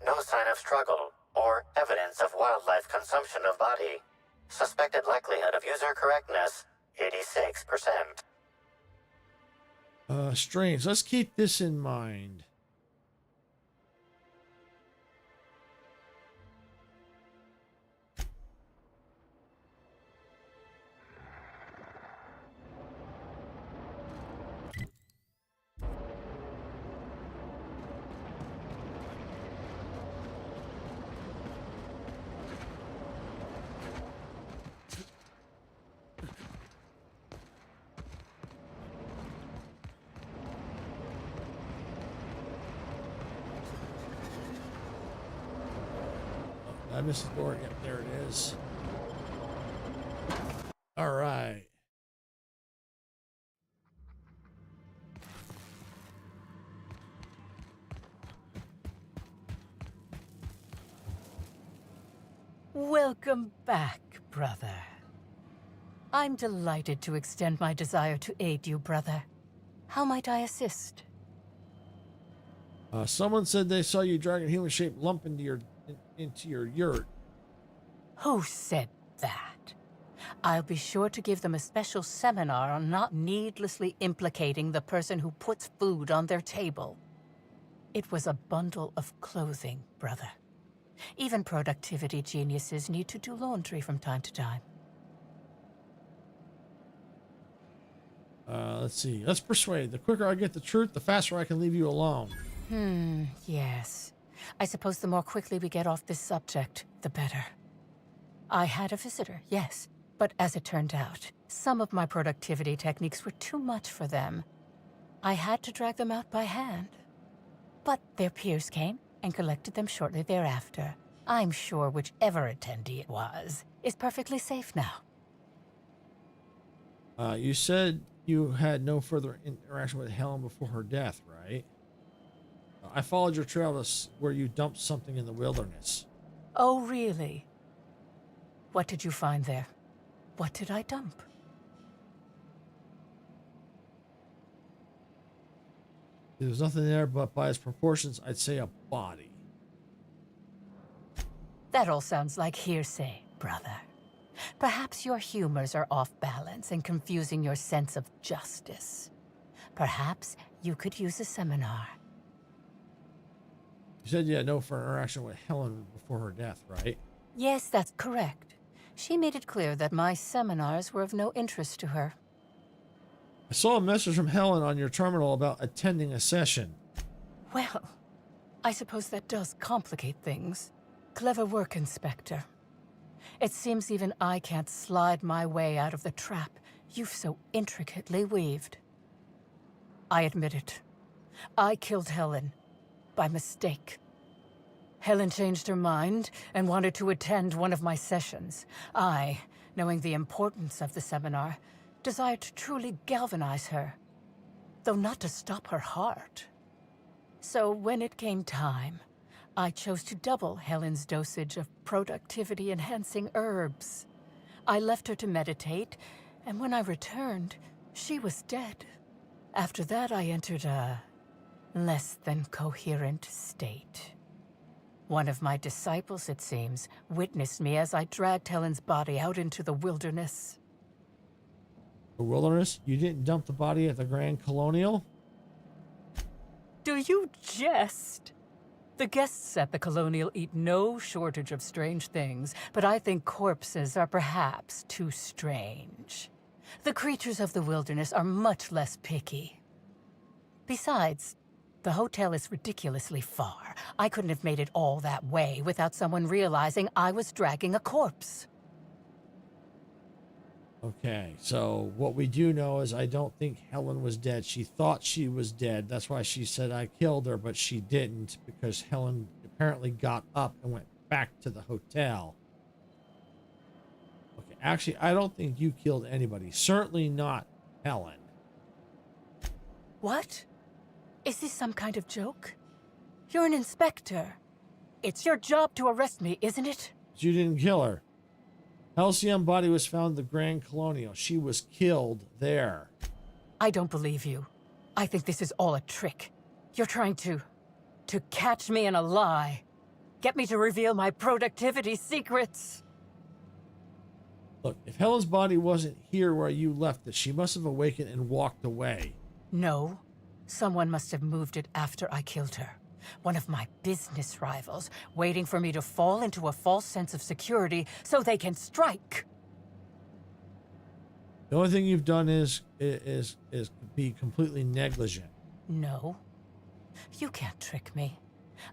[SPEAKER 3] No sign of struggle or evidence of wildlife consumption of body. Suspected likelihood of user correctness, 86%.
[SPEAKER 2] Strange. Let's keep this in mind. I missed the door. Yep, there it is. All right.
[SPEAKER 17] Welcome back, brother. I'm delighted to extend my desire to aid you, brother. How might I assist?
[SPEAKER 2] Someone said they saw you drag a human-shaped lump into your yurt.
[SPEAKER 17] Who said that? I'll be sure to give them a special seminar on not needlessly implicating the person who puts food on their table. It was a bundle of clothing, brother. Even productivity geniuses need to do laundry from time to time.
[SPEAKER 2] Let's see. Let's persuade. The quicker I get the truth, the faster I can leave you alone.
[SPEAKER 17] Yes. I suppose the more quickly we get off this subject, the better. I had a visitor, yes. But as it turned out, some of my productivity techniques were too much for them. I had to drag them out by hand. But their peers came and collected them shortly thereafter. I'm sure whichever attendee it was is perfectly safe now.
[SPEAKER 2] You said you had no further interaction with Helen before her death, right? I followed your trail to where you dumped something in the wilderness.
[SPEAKER 17] Oh, really? What did you find there? What did I dump?
[SPEAKER 2] There's nothing there, but by its proportions, I'd say a body.
[SPEAKER 17] That all sounds like hearsay, brother. Perhaps your humors are off balance and confusing your sense of justice. Perhaps you could use a seminar.
[SPEAKER 2] You said you had no further interaction with Helen before her death, right?
[SPEAKER 17] Yes, that's correct. She made it clear that my seminars were of no interest to her.
[SPEAKER 2] I saw a message from Helen on your terminal about attending a session.
[SPEAKER 17] Well, I suppose that does complicate things. Clever work, Inspector. It seems even I can't slide my way out of the trap you've so intricately weaved. I admit it. I killed Helen. By mistake. Helen changed her mind and wanted to attend one of my sessions. I, knowing the importance of the seminar, desired to truly galvanize her, though not to stop her heart. So when it came time, I chose to double Helen's dosage of productivity-enhancing herbs. I left her to meditate, and when I returned, she was dead. After that, I entered a less than coherent state. One of my disciples, it seems, witnessed me as I dragged Helen's body out into the wilderness.
[SPEAKER 2] The wilderness? You didn't dump the body at the Grand Colonial?
[SPEAKER 17] Do you jest? The guests at the Colonial eat no shortage of strange things, but I think corpses are perhaps too strange. The creatures of the wilderness are much less picky. Besides, the hotel is ridiculously far. I couldn't have made it all that way without someone realizing I was dragging a corpse.
[SPEAKER 2] Okay, so what we do know is I don't think Helen was dead. She thought she was dead. That's why she said I killed her, but she didn't, because Helen apparently got up and went back to the hotel. Okay, actually, I don't think you killed anybody. Certainly not Helen.
[SPEAKER 17] What? Is this some kind of joke? You're an inspector. It's your job to arrest me, isn't it?
[SPEAKER 2] You didn't kill her. Halcyon body was found in the Grand Colonial. She was killed there.
[SPEAKER 17] I don't believe you. I think this is all a trick. You're trying to catch me in a lie. Get me to reveal my productivity secrets.
[SPEAKER 2] Look, if Helen's body wasn't here where you left it, she must have awakened and walked away.
[SPEAKER 17] No. Someone must have moved it after I killed her. One of my business rivals, waiting for me to fall into a false sense of security so they can strike.
[SPEAKER 2] The only thing you've done is be completely negligent.
[SPEAKER 17] No. You can't trick me.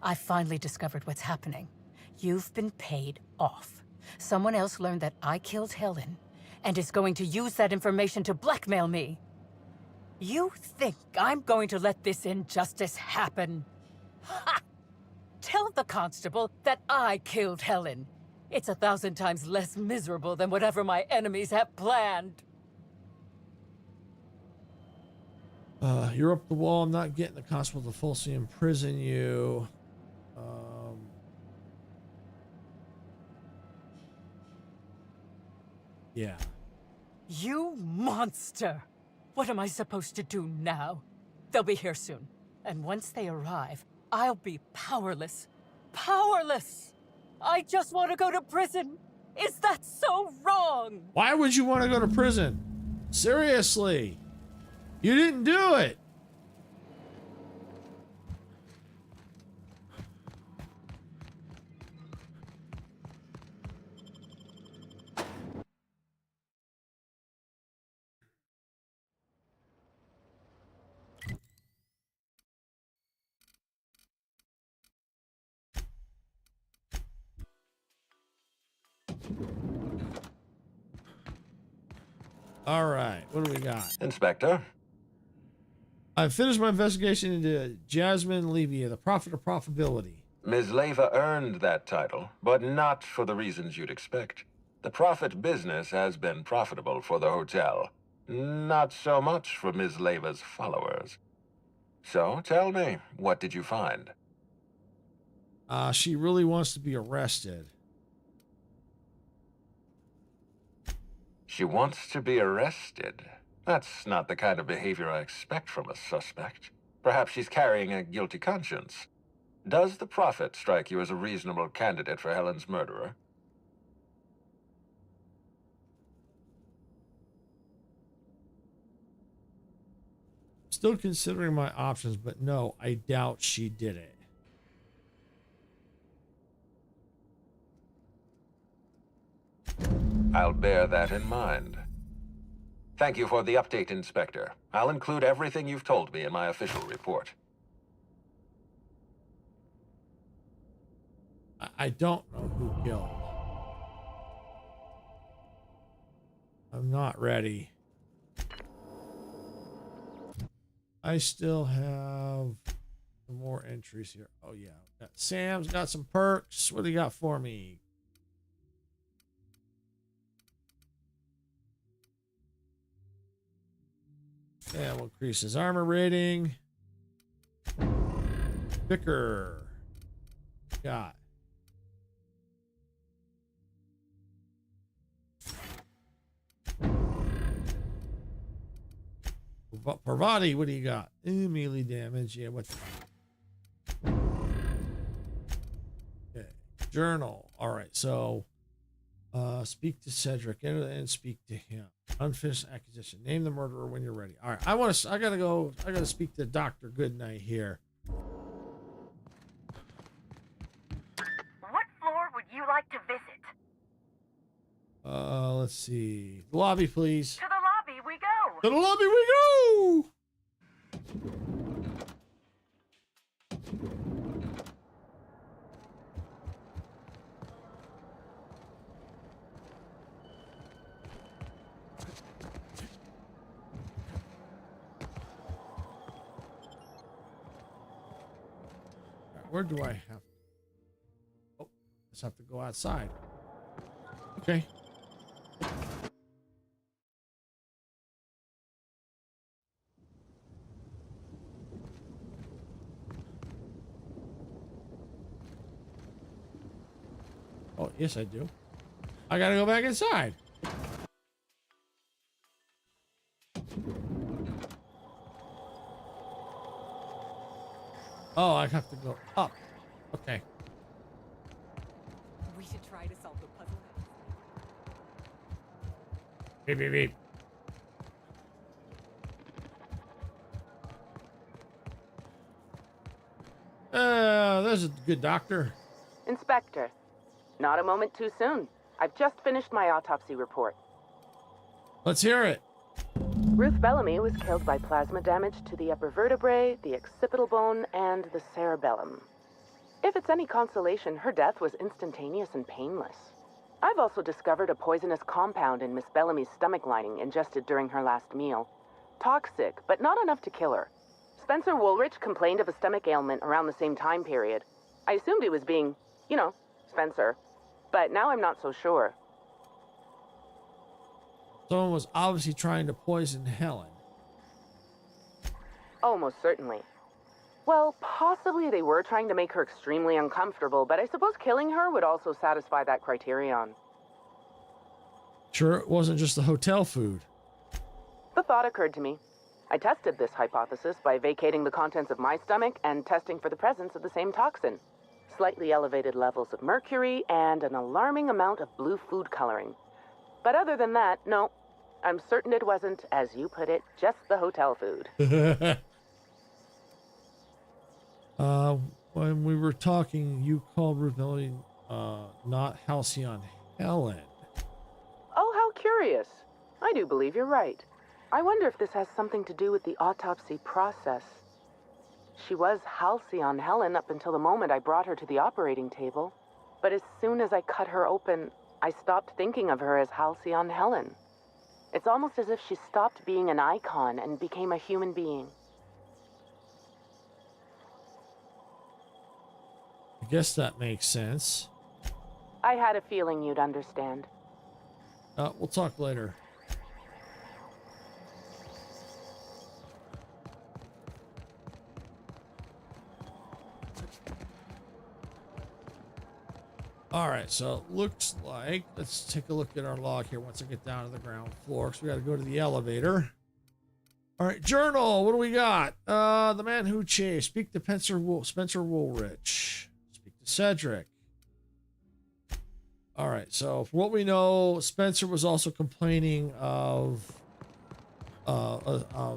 [SPEAKER 17] I finally discovered what's happening. You've been paid off. Someone else learned that I killed Helen and is going to use that information to blackmail me. You think I'm going to let this injustice happen? Ha! Tell the constable that I killed Helen. It's 1,000 times less miserable than whatever my enemies have planned.
[SPEAKER 2] You're up the wall. I'm not getting the constable to falsely imprison you. Yeah.
[SPEAKER 17] You monster! What am I supposed to do now? They'll be here soon. And once they arrive, I'll be powerless. Powerless! I just want to go to prison! Is that so wrong?
[SPEAKER 2] Why would you want to go to prison? Seriously. You didn't do it. All right, what do we got?
[SPEAKER 12] Inspector?
[SPEAKER 2] I finished my investigation into Jasmine Levia, the Prophet of Profitability.
[SPEAKER 12] Ms. Leva earned that title, but not for the reasons you'd expect. The profit business has been profitable for the hotel. Not so much for Ms. Leva's followers. So, tell me, what did you find?
[SPEAKER 2] She really wants to be arrested.
[SPEAKER 12] She wants to be arrested? That's not the kind of behavior I expect from a suspect. Perhaps she's carrying a guilty conscience. Does the Prophet strike you as a reasonable candidate for Helen's murderer?
[SPEAKER 2] Still considering my options, but no, I doubt she did it.
[SPEAKER 12] I'll bear that in mind. Thank you for the update, Inspector. I'll include everything you've told me in my official report.
[SPEAKER 2] I don't know who killed. I'm not ready. I still have some more entries here. Oh yeah, Sam's got some perks. What do you got for me? Yeah, we'll increase his armor rating. Vicar. Got. Parvati, what do you got? Melee damage. Yeah, what's that? Okay. Journal. All right, so speak to Cedric and speak to him. Unfinished acquisition. Name the murderer when you're ready. All right, I gotta speak to Dr. Goodnight here.
[SPEAKER 11] What floor would you like to visit?
[SPEAKER 2] Let's see. The lobby, please.
[SPEAKER 11] To the lobby we go.
[SPEAKER 2] To the lobby we go. Where do I have? Oh, just have to go outside. Okay. Oh, yes, I do. I gotta go back inside. Oh, I have to go up. Okay.
[SPEAKER 8] We should try to solve the puzzle.
[SPEAKER 2] Beep, beep, beep. There's a good doctor.
[SPEAKER 10] Inspector, not a moment too soon. I've just finished my autopsy report.
[SPEAKER 2] Let's hear it.
[SPEAKER 10] Ruth Bellamy was killed by plasma damage to the upper vertebrae, the occipital bone, and the cerebellum. If it's any consolation, her death was instantaneous and painless. I've also discovered a poisonous compound in Miss Bellamy's stomach lining ingested during her last meal. Toxic, but not enough to kill her. Spencer Woolrich complained of a stomach ailment around the same time period. I assumed he was being, you know, Spencer. But now I'm not so sure.
[SPEAKER 2] Someone was obviously trying to poison Helen.
[SPEAKER 10] Almost certainly. Well, possibly they were trying to make her extremely uncomfortable, but I suppose killing her would also satisfy that criterion.
[SPEAKER 2] Sure, it wasn't just the hotel food.
[SPEAKER 10] The thought occurred to me. I tested this hypothesis by vacating the contents of my stomach and testing for the presence of the same toxin. Slightly elevated levels of mercury and an alarming amount of blue food coloring. But other than that, no. I'm certain it wasn't, as you put it, just the hotel food.
[SPEAKER 2] When we were talking, you called Ruth not Halcyon Helen.
[SPEAKER 10] Oh, how curious. I do believe you're right. I wonder if this has something to do with the autopsy process. She was Halcyon Helen up until the moment I brought her to the operating table. But as soon as I cut her open, I stopped thinking of her as Halcyon Helen. It's almost as if she stopped being an icon and became a human being.
[SPEAKER 2] I guess that makes sense.
[SPEAKER 10] I had a feeling you'd understand.
[SPEAKER 2] We'll talk later. All right, so it looks like, let's take a look at our log here once I get down to the ground floor, because we got to go to the elevator. All right, journal, what do we got? The man who chased. Speak to Spencer Woolrich. Speak to Cedric. All right, so from what we know, Spencer was also complaining of the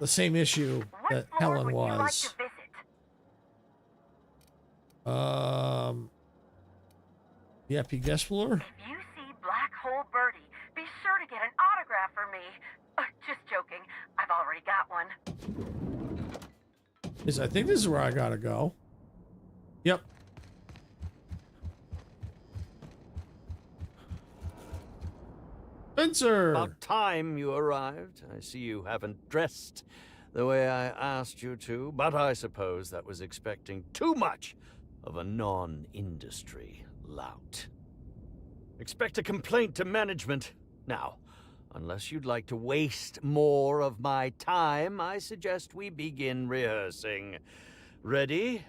[SPEAKER 2] same issue that Helen was. The EP guest floor?
[SPEAKER 11] If you see Black Hole Birdie, be sure to get an autograph for me. Just joking. I've already got one.
[SPEAKER 2] I think this is where I gotta go. Yep. Spencer!
[SPEAKER 1] About time you arrived. I see you haven't dressed the way I asked you to, but I suppose that was expecting too much of a non-industry lout. Expect a complaint to management. Now, unless you'd like to waste more of my time, I suggest we begin rehearsing. Ready?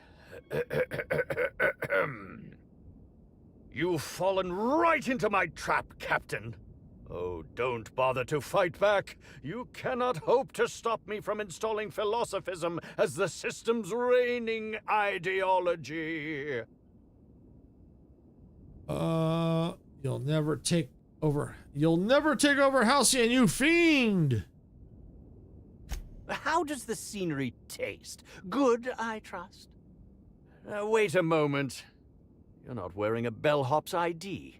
[SPEAKER 1] You've fallen right into my trap, Captain. Oh, don't bother to fight back. You cannot hope to stop me from installing philosophism as the system's reigning ideology.
[SPEAKER 2] You'll never take over Halcyon, you fiend!
[SPEAKER 1] How does the scenery taste? Good, I trust. Wait a moment. You're not wearing a bellhop's ID.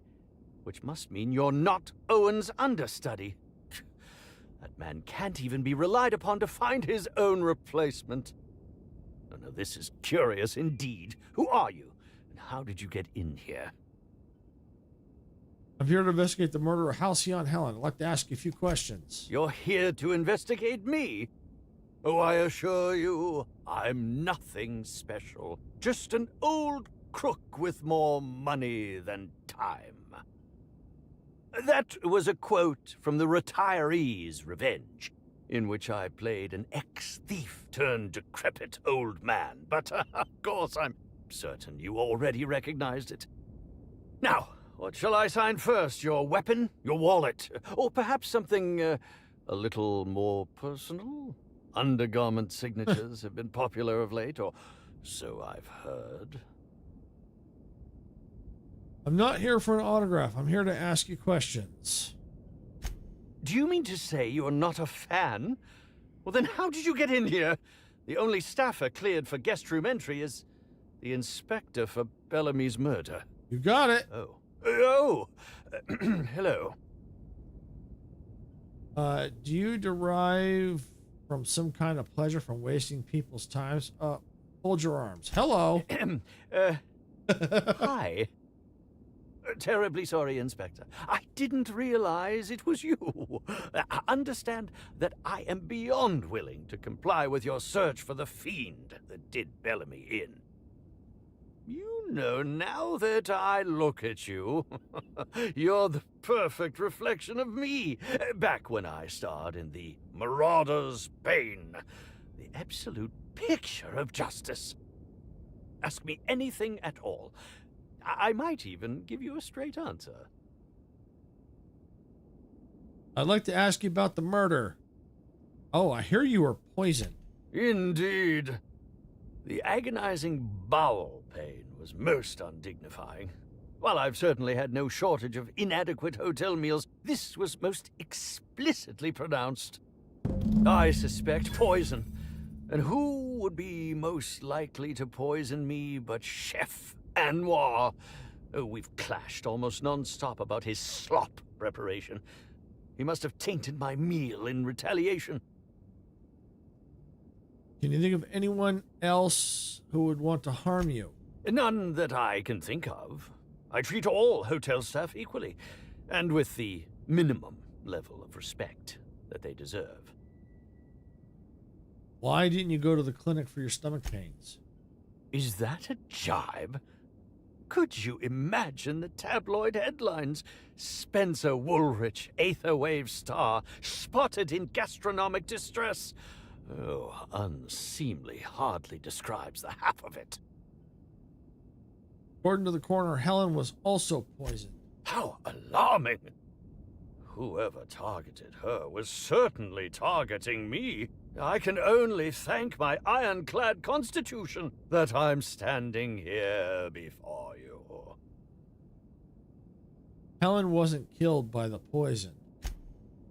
[SPEAKER 1] Which must mean you're not Owen's understudy. That man can't even be relied upon to find his own replacement. Oh, no, this is curious indeed. Who are you? And how did you get in here?
[SPEAKER 2] I'm here to investigate the murder of Halcyon Helen. I'd like to ask you a few questions.
[SPEAKER 1] You're here to investigate me? Oh, I assure you, I'm nothing special. Just an old crook with more money than time. That was a quote from The Retiree's Revenge, in which I played an ex-thief turned decrepit old man. But, of course, I'm certain you already recognized it. Now, what shall I sign first? Your weapon? Your wallet? Or perhaps something a little more personal? Undergarment signatures have been popular of late, or so I've heard.
[SPEAKER 2] I'm not here for an autograph. I'm here to ask you questions.
[SPEAKER 1] Do you mean to say you're not a fan? Well, then how did you get in here? The only staffer cleared for guest room entry is the inspector for Bellamy's murder.
[SPEAKER 2] You got it.
[SPEAKER 1] Oh. Oh! Hello.
[SPEAKER 2] Do you derive from some kind of pleasure from wasting people's times? Hold your arms. Hello.
[SPEAKER 1] Hi. Terribly sorry, Inspector. I didn't realize it was you. Understand that I am beyond willing to comply with your search for the fiend that did Bellamy in. You know, now that I look at you, you're the perfect reflection of me, back when I starred in The Marauder's Bane, the absolute picture of justice. Ask me anything at all. I might even give you a straight answer.
[SPEAKER 2] I'd like to ask you about the murder. Oh, I hear you were poisoned.
[SPEAKER 1] Indeed. The agonizing bowel pain was most undignifying. While I've certainly had no shortage of inadequate hotel meals, this was most explicitly pronounced. I suspect poison. And who would be most likely to poison me but Chef Anwar? Oh, we've clashed almost non-stop about his slop preparation. He must have tainted my meal in retaliation.
[SPEAKER 2] Can you think of anyone else who would want to harm you?
[SPEAKER 1] None that I can think of. I treat all hotel staff equally, and with the minimum level of respect that they deserve.
[SPEAKER 2] Why didn't you go to the clinic for your stomach pains?
[SPEAKER 1] Is that a jibe? Could you imagine the tabloid headlines? Spencer Woolrich, Aetherwave star, spotted in gastronomic distress. Oh, unseemly hardly describes the half of it.
[SPEAKER 2] According to the coroner, Helen was also poisoned.
[SPEAKER 1] How alarming! Whoever targeted her was certainly targeting me. I can only thank my ironclad constitution that I'm standing here before you.
[SPEAKER 2] Helen wasn't killed by the poison.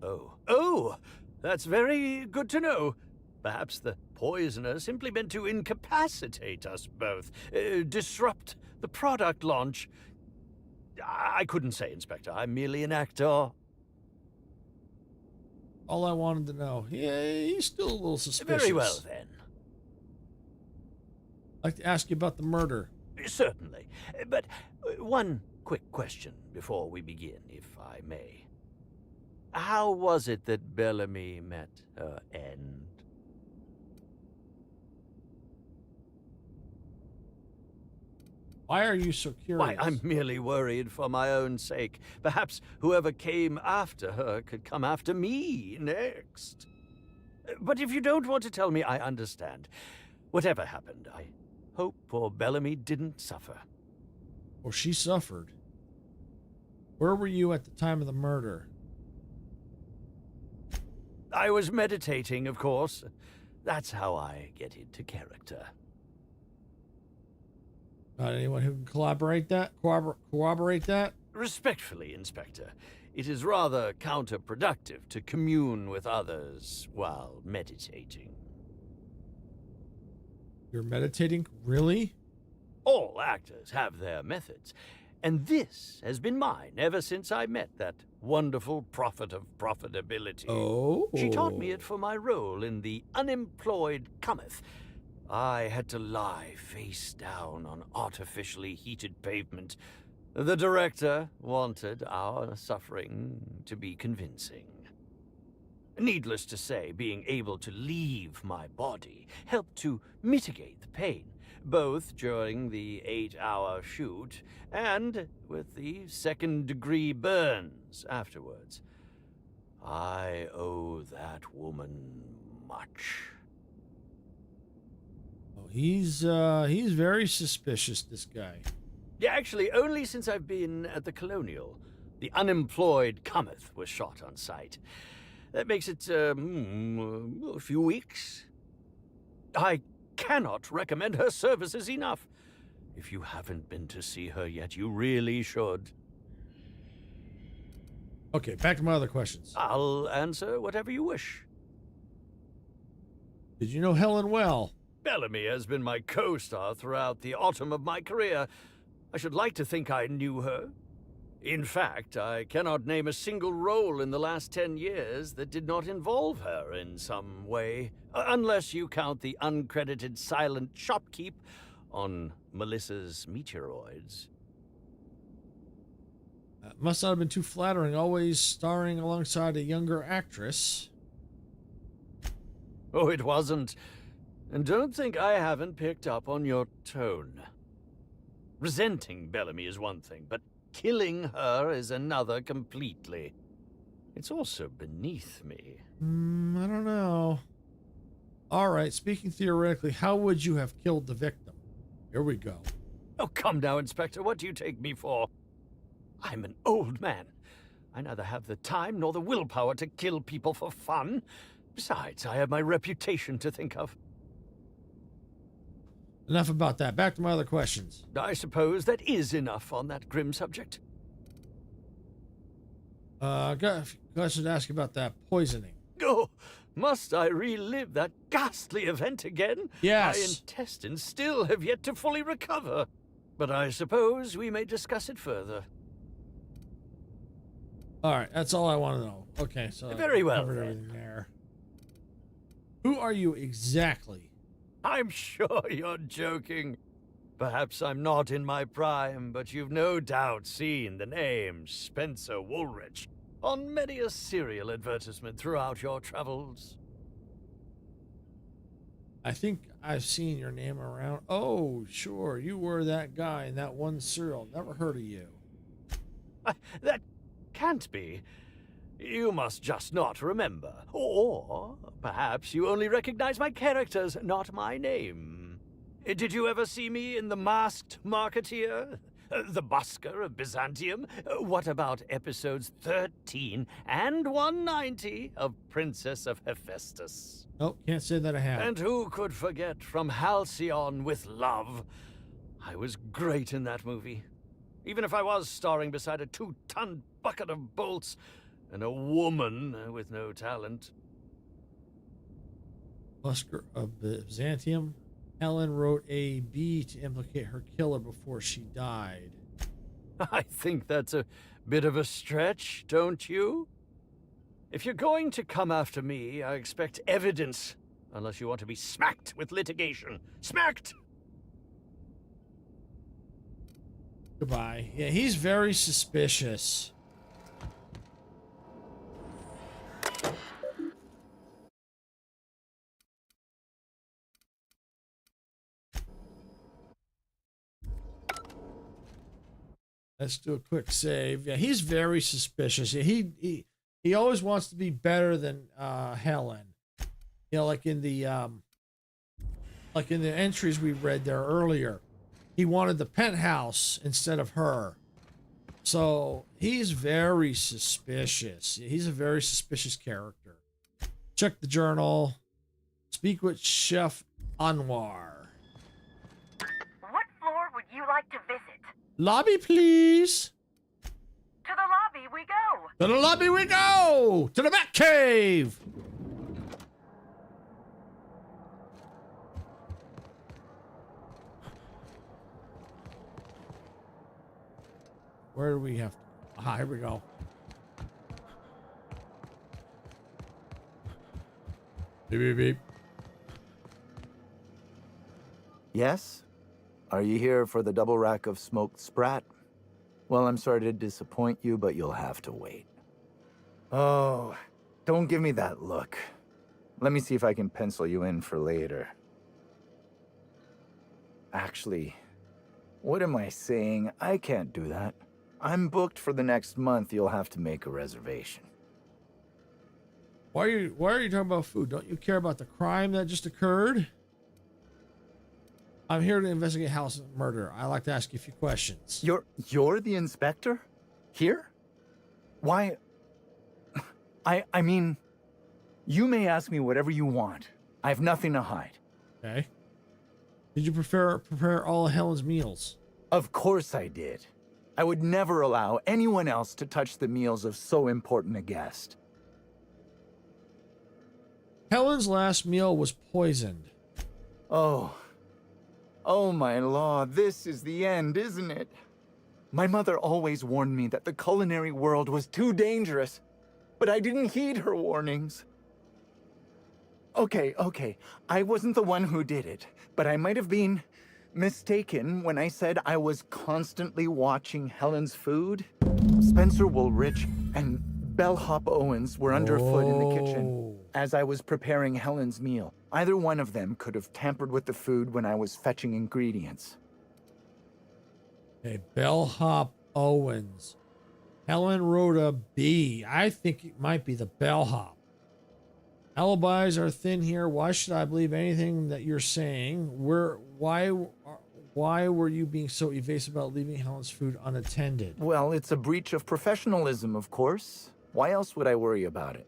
[SPEAKER 1] Oh, that's very good to know. Perhaps the poisoner simply meant to incapacitate us both, disrupt the product launch. I couldn't say, Inspector. I'm merely an actor.
[SPEAKER 2] All I wanted to know. Yeah, he's still a little suspicious.
[SPEAKER 1] Very well, then.
[SPEAKER 2] I'd like to ask you about the murder.
[SPEAKER 1] Certainly. But one quick question before we begin, if I may. How was it that Bellamy met her end?
[SPEAKER 2] Why are you so curious?
[SPEAKER 1] Why, I'm merely worried for my own sake. Perhaps whoever came after her could come after me next. But if you don't want to tell me, I understand. Whatever happened, I hope poor Bellamy didn't suffer.
[SPEAKER 2] Well, she suffered. Where were you at the time of the murder?
[SPEAKER 1] I was meditating, of course. That's how I get into character.
[SPEAKER 2] Not anyone who can corroborate that? Corroborate that?
[SPEAKER 1] Respectfully, Inspector, it is rather counterproductive to commune with others while meditating.
[SPEAKER 2] You're meditating? Really?
[SPEAKER 1] All actors have their methods, and this has been mine ever since I met that wonderful prophet of profitability.
[SPEAKER 2] Oh.
[SPEAKER 1] She taught me it for my role in The Unemployed Cometh. I had to lie face down on artificially heated pavement. The director wanted our suffering to be convincing. Needless to say, being able to leave my body helped to mitigate the pain, both during the 8-hour shoot and with the second-degree burns afterwards. I owe that woman much.
[SPEAKER 2] He's very suspicious, this guy.
[SPEAKER 1] Yeah, actually, only since I've been at the Colonial. The Unemployed Cometh was shot on site. That makes it, a few weeks. I cannot recommend her services enough. If you haven't been to see her yet, you really should.
[SPEAKER 2] Okay, back to my other questions.
[SPEAKER 1] I'll answer whatever you wish.
[SPEAKER 2] Did you know Helen well?
[SPEAKER 1] Bellamy has been my co-star throughout the autumn of my career. I should like to think I knew her. In fact, I cannot name a single role in the last 10 years that did not involve her in some way, unless you count the uncredited silent shopkeep on Melissa's Meteoroids.
[SPEAKER 2] Must not have been too flattering, always starring alongside a younger actress.
[SPEAKER 1] Oh, it wasn't. And don't think I haven't picked up on your tone. Resenting Bellamy is one thing, but killing her is another completely. It's also beneath me.
[SPEAKER 2] I don't know. All right, speaking theoretically, how would you have killed the victim? Here we go.
[SPEAKER 1] Oh, come now, Inspector. What do you take me for? I'm an old man. I neither have the time nor the willpower to kill people for fun. Besides, I have my reputation to think of.
[SPEAKER 2] Enough about that. Back to my other questions.
[SPEAKER 1] I suppose that is enough on that grim subject.
[SPEAKER 2] I got a few questions to ask you about that poisoning.
[SPEAKER 1] Oh, must I relive that ghastly event again?
[SPEAKER 2] Yes.
[SPEAKER 1] My intestines still have yet to fully recover. But I suppose we may discuss it further.
[SPEAKER 2] All right, that's all I want to know. Okay, so
[SPEAKER 1] Very well,
[SPEAKER 2] covered
[SPEAKER 1] then.
[SPEAKER 2] everything there. Who are you exactly?
[SPEAKER 1] I'm sure you're joking. Perhaps I'm not in my prime, but you've no doubt seen the name Spencer Woolrich on many a serial advertisement throughout your travels.
[SPEAKER 2] I think I've seen your name around. Oh, sure, you were that guy in that one serial. Never heard of you.
[SPEAKER 1] That can't be. You must just not remember. Or perhaps you only recognize my characters, not my name. Did you ever see me in The Masked Marketeer? The Busker of Byzantium? What about episodes 13 and 190 of Princess of Hephaestus?
[SPEAKER 2] Oh, can't say that I have.
[SPEAKER 1] And who could forget From Halcyon with Love? I was great in that movie. Even if I was starring beside a 2-ton bucket of bolts and a woman with no talent.
[SPEAKER 2] Busker of Byzantium. Helen wrote a B to implicate her killer before she died.
[SPEAKER 1] I think that's a bit of a stretch, don't you? If you're going to come after me, I expect evidence, unless you want to be smacked with litigation. Smacked!
[SPEAKER 2] Goodbye. Yeah, he's very suspicious. Let's do a quick save. Yeah, he's very suspicious. Yeah, he always wants to be better than Helen. You know, like in the entries we read there earlier. He wanted the penthouse instead of her. So he's very suspicious. He's a very suspicious character. Check the journal. Speak with Chef Anwar.
[SPEAKER 11] What floor would you like to visit?
[SPEAKER 2] Lobby, please.
[SPEAKER 11] To the lobby we go.
[SPEAKER 2] To the lobby we go. To the Bat Cave. Where do we have to? Ah, here we go. Beep, beep, beep.
[SPEAKER 6] Yes? Are you here for the double rack of smoked sprat? Well, I'm sorry to disappoint you, but you'll have to wait. Oh, don't give me that look. Let me see if I can pencil you in for later. Actually, what am I saying? I can't do that. I'm booked for the next month. You'll have to make a reservation.
[SPEAKER 2] Why are you talking about food? Don't you care about the crime that just occurred? I'm here to investigate house murder. I like to ask you a few questions.
[SPEAKER 6] You're the inspector? Here? Why? I mean, you may ask me whatever you want. I have nothing to hide.
[SPEAKER 2] Okay. Did you prepare all of Helen's meals?
[SPEAKER 6] Of course I did. I would never allow anyone else to touch the meals of so important a guest.
[SPEAKER 2] Helen's last meal was poisoned.
[SPEAKER 6] Oh my law, this is the end, isn't it? My mother always warned me that the culinary world was too dangerous, but I didn't heed her warnings. Okay, I wasn't the one who did it, but I might have been mistaken when I said I was constantly watching Helen's food. Spencer Woolrich and Bellhop Owens were underfoot in the kitchen as I was preparing Helen's meal. Either one of them could have tampered with the food when I was fetching ingredients.
[SPEAKER 2] Okay, Bellhop Owens. Helen wrote a B. I think it might be the bellhop. Alibis are thin here. Why should I believe anything that you're saying? Why Why were you being so evasive about leaving Helen's food unattended?
[SPEAKER 6] Well, it's a breach of professionalism, of course. Why else would I worry about it?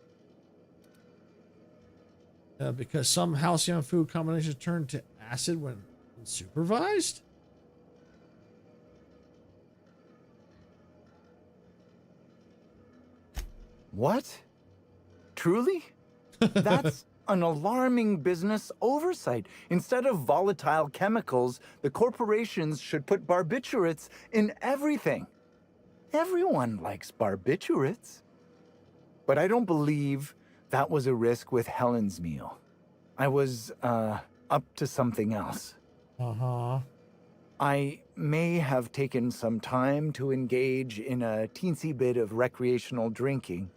[SPEAKER 2] Because some Halcyon food combinations turn to acid when supervised?
[SPEAKER 6] What? Truly? That's an alarming business oversight. Instead of volatile chemicals, the corporations should put barbiturates in everything. Everyone likes barbiturates. But I don't believe that was a risk with Helen's meal. I was, up to something else.
[SPEAKER 2] Uh-huh.
[SPEAKER 6] I may have taken some time to engage in a teensy bit of recreational drinking,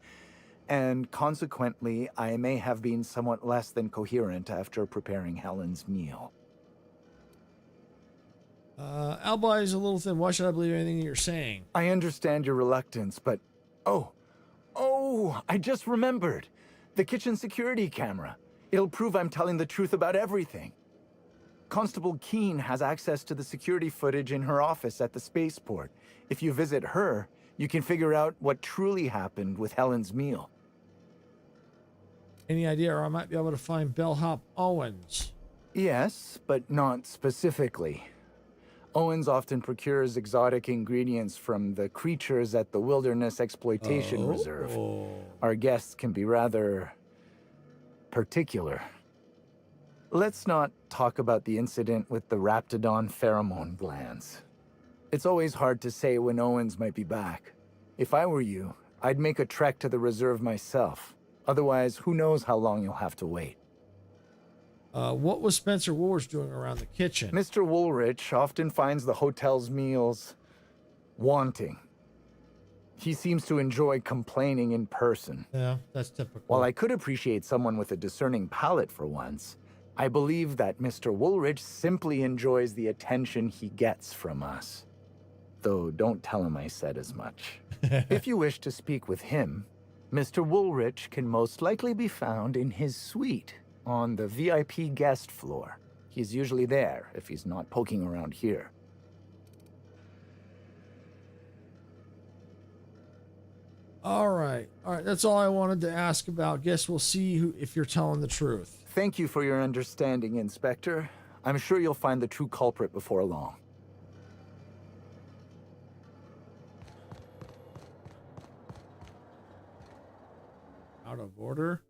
[SPEAKER 6] and consequently, I may have been somewhat less than coherent after preparing Helen's meal.
[SPEAKER 2] Albi is a little thin. Why should I believe anything you're saying?
[SPEAKER 6] I understand your reluctance, but... Oh, I just remembered. The kitchen security camera. It'll prove I'm telling the truth about everything. Constable Keene has access to the security footage in her office at the spaceport. If you visit her, you can figure out what truly happened with Helen's meal.
[SPEAKER 2] Any idea, or I might be able to find Bellhop Owens?
[SPEAKER 6] Yes, but not specifically. Owens often procures exotic ingredients from the creatures at the Wilderness Exploitation Reserve. Our guests can be rather particular. Let's not talk about the incident with the Raptidon pheromone glands. It's always hard to say when Owens might be back. If I were you, I'd make a trek to the reserve myself. Otherwise, who knows how long you'll have to wait.
[SPEAKER 2] What was Spencer Woolrich doing around the kitchen?
[SPEAKER 6] Mr. Woolrich often finds the hotel's meals wanting. He seems to enjoy complaining in person.
[SPEAKER 2] Yeah, that's typical.
[SPEAKER 6] While I could appreciate someone with a discerning palate for once, I believe that Mr. Woolrich simply enjoys the attention he gets from us. Though don't tell him I said as much. If you wish to speak with him, Mr. Woolrich can most likely be found in his suite on the VIP guest floor. He's usually there if he's not poking around here.
[SPEAKER 2] All right. That's all I wanted to ask about. Guess we'll see if you're telling the truth.
[SPEAKER 6] Thank you for your understanding, Inspector. I'm sure you'll find the true culprit before long.
[SPEAKER 2] Out of order.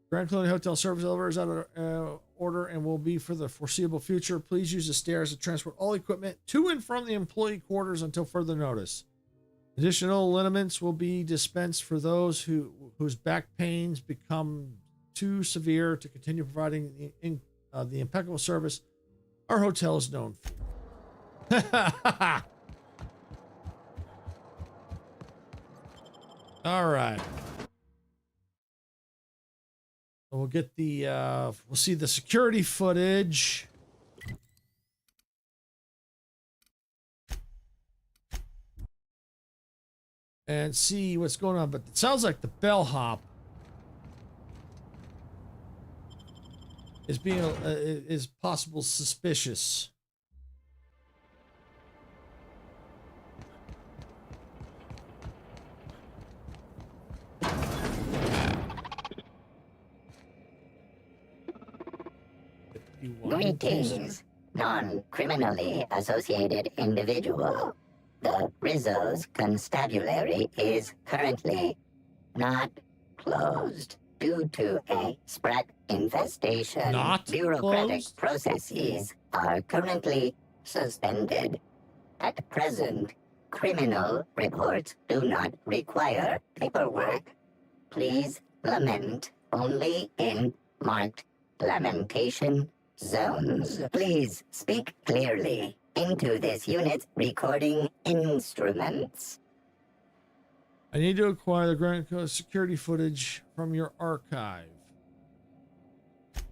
[SPEAKER 2] Grand Colony Hotel service elevator is out of order and will be for the foreseeable future. Please use the stairs to transport all equipment to and from the employee quarters until further notice. Additional liniments will be dispensed for those whose back pains become too severe to continue providing the impeccable service our hotel is known for. All right. We'll get the we'll see the security footage. And see what's going on, but it sounds like the bellhop is being is possible suspicious.
[SPEAKER 4] Greetings, non-criminally associated individual. The Rizzo's constabulary is currently not closed due to a spread infestation.
[SPEAKER 2] Not
[SPEAKER 4] Bureaucratic
[SPEAKER 2] closed?
[SPEAKER 4] processes are currently suspended. At present, criminal reports do not require paperwork. Please lament only in marked lamentation zones. Please speak clearly into this unit's recording instruments.
[SPEAKER 2] I need to acquire the Grand Colony security footage from your archive.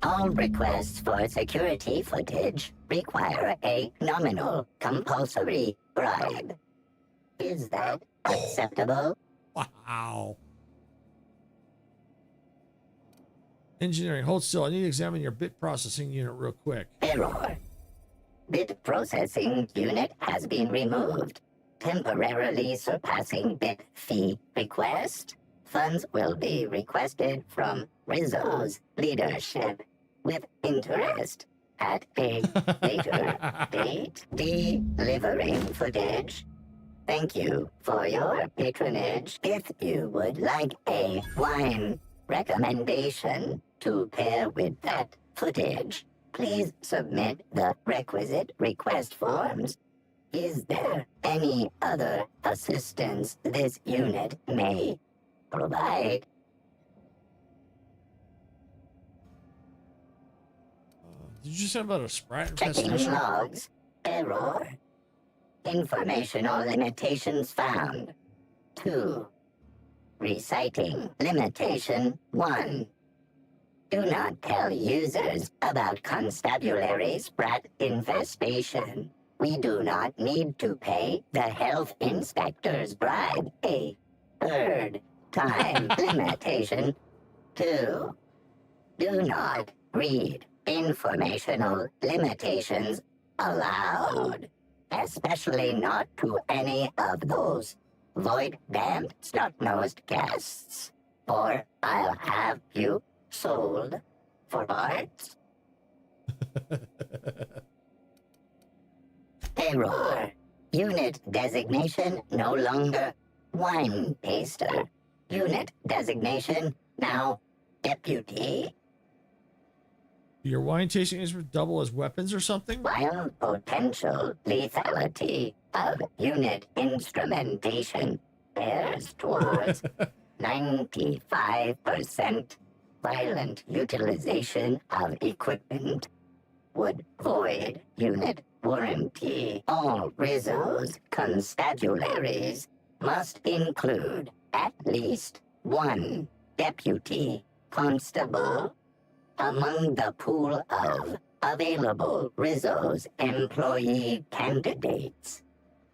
[SPEAKER 4] All requests for security footage require a nominal compulsory bribe. Is that acceptable?
[SPEAKER 2] Wow. Engineering, hold still. I need to examine your bit processing unit real quick.
[SPEAKER 4] Error. bit processing unit has been removed, temporarily surpassing bit fee request. Funds will be requested from Rizzo's leadership with interest at a later date. Delivering footage. Thank you for your patronage. If you would like a wine recommendation to pair with that footage, please submit the requisite request forms. Is there any other assistance this unit may provide?
[SPEAKER 2] Did you say about a sprite
[SPEAKER 4] Checking
[SPEAKER 2] infestation?
[SPEAKER 4] logs. Error. Informational limitations found. 2. Reciting limitation 1. Do not tell users about constabulary sprat infestation. We do not need to pay the health inspector's bribe a third time. Limitation 2. Do not read informational limitations aloud, especially not to any of those void-damned snot-nosed guests, or I'll have you sold for parts. Error. Unit designation no longer wine taster. Unit designation now deputy.
[SPEAKER 2] Your wine tasting instruments double as weapons or something?
[SPEAKER 4] While potential lethality of unit instrumentation bears towards 95% violent utilization of equipment, would void unit warranty. All Rizzo's constabularies must include at least one deputy constable among the pool of available Rizzo's employee candidates.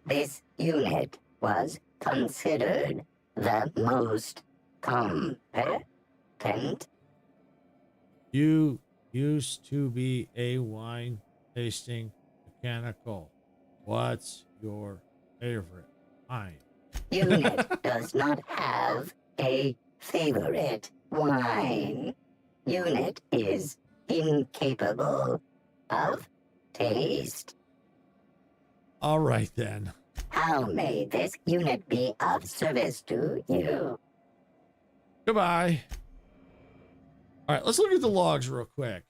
[SPEAKER 4] This unit was considered the most competent.
[SPEAKER 2] You used to be a wine tasting mechanical. What's your favorite wine?
[SPEAKER 4] Unit does not have a favorite wine. Unit is incapable of taste.
[SPEAKER 2] All right, then.
[SPEAKER 4] How may this unit be of service to you?
[SPEAKER 2] Goodbye. All right, let's look at the logs real quick.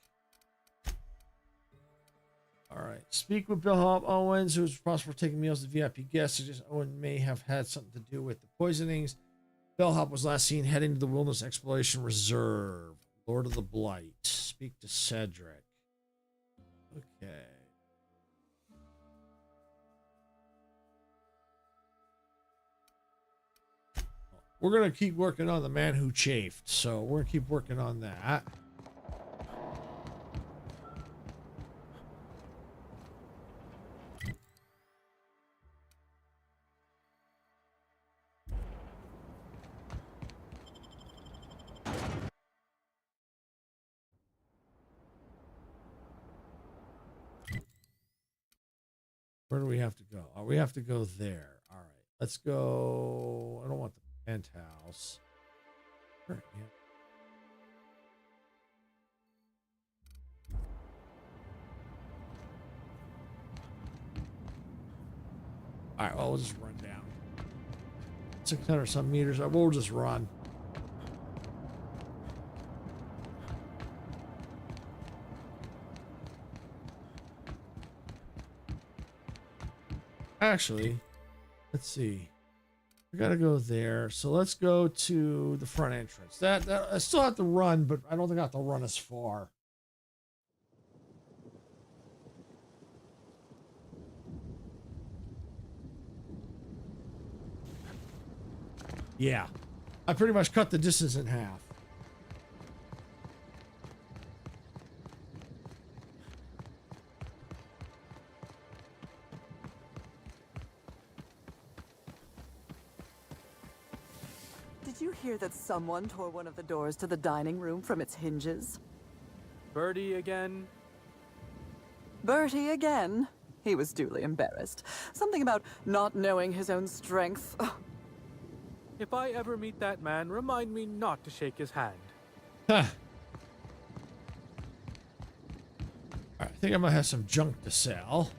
[SPEAKER 2] All right. Speak with Bellhop Owens, who was responsible for taking meals to VIP guests. Suggests Owen may have had something to do with the poisonings. Bellhop was last seen heading to the Wilderness Exploration Reserve. Lord of the Blight. Speak to Cedric. Okay. We're going to keep working on the man who chafed. So we're going to keep working on that. Where do we have to go? Oh, we have to go there. All right. Let's go. I don't want the penthouse. Where? Yeah. All right. Well, we'll just run down. 600 some meters. We'll just run. Actually, let's see. We gotta go there. So let's go to the front entrance. That I still have to run, but I don't think I have to run as far. Yeah. I pretty much cut the distance in half.
[SPEAKER 9] Did you hear that someone tore one of the doors to the dining room from its hinges?
[SPEAKER 14] Birdie again?
[SPEAKER 9] Bertie again. He was duly embarrassed. Something about not knowing his own strength.
[SPEAKER 14] If I ever meet that man, remind me not to shake his hand.
[SPEAKER 2] Huh. I think I might have some junk to sell.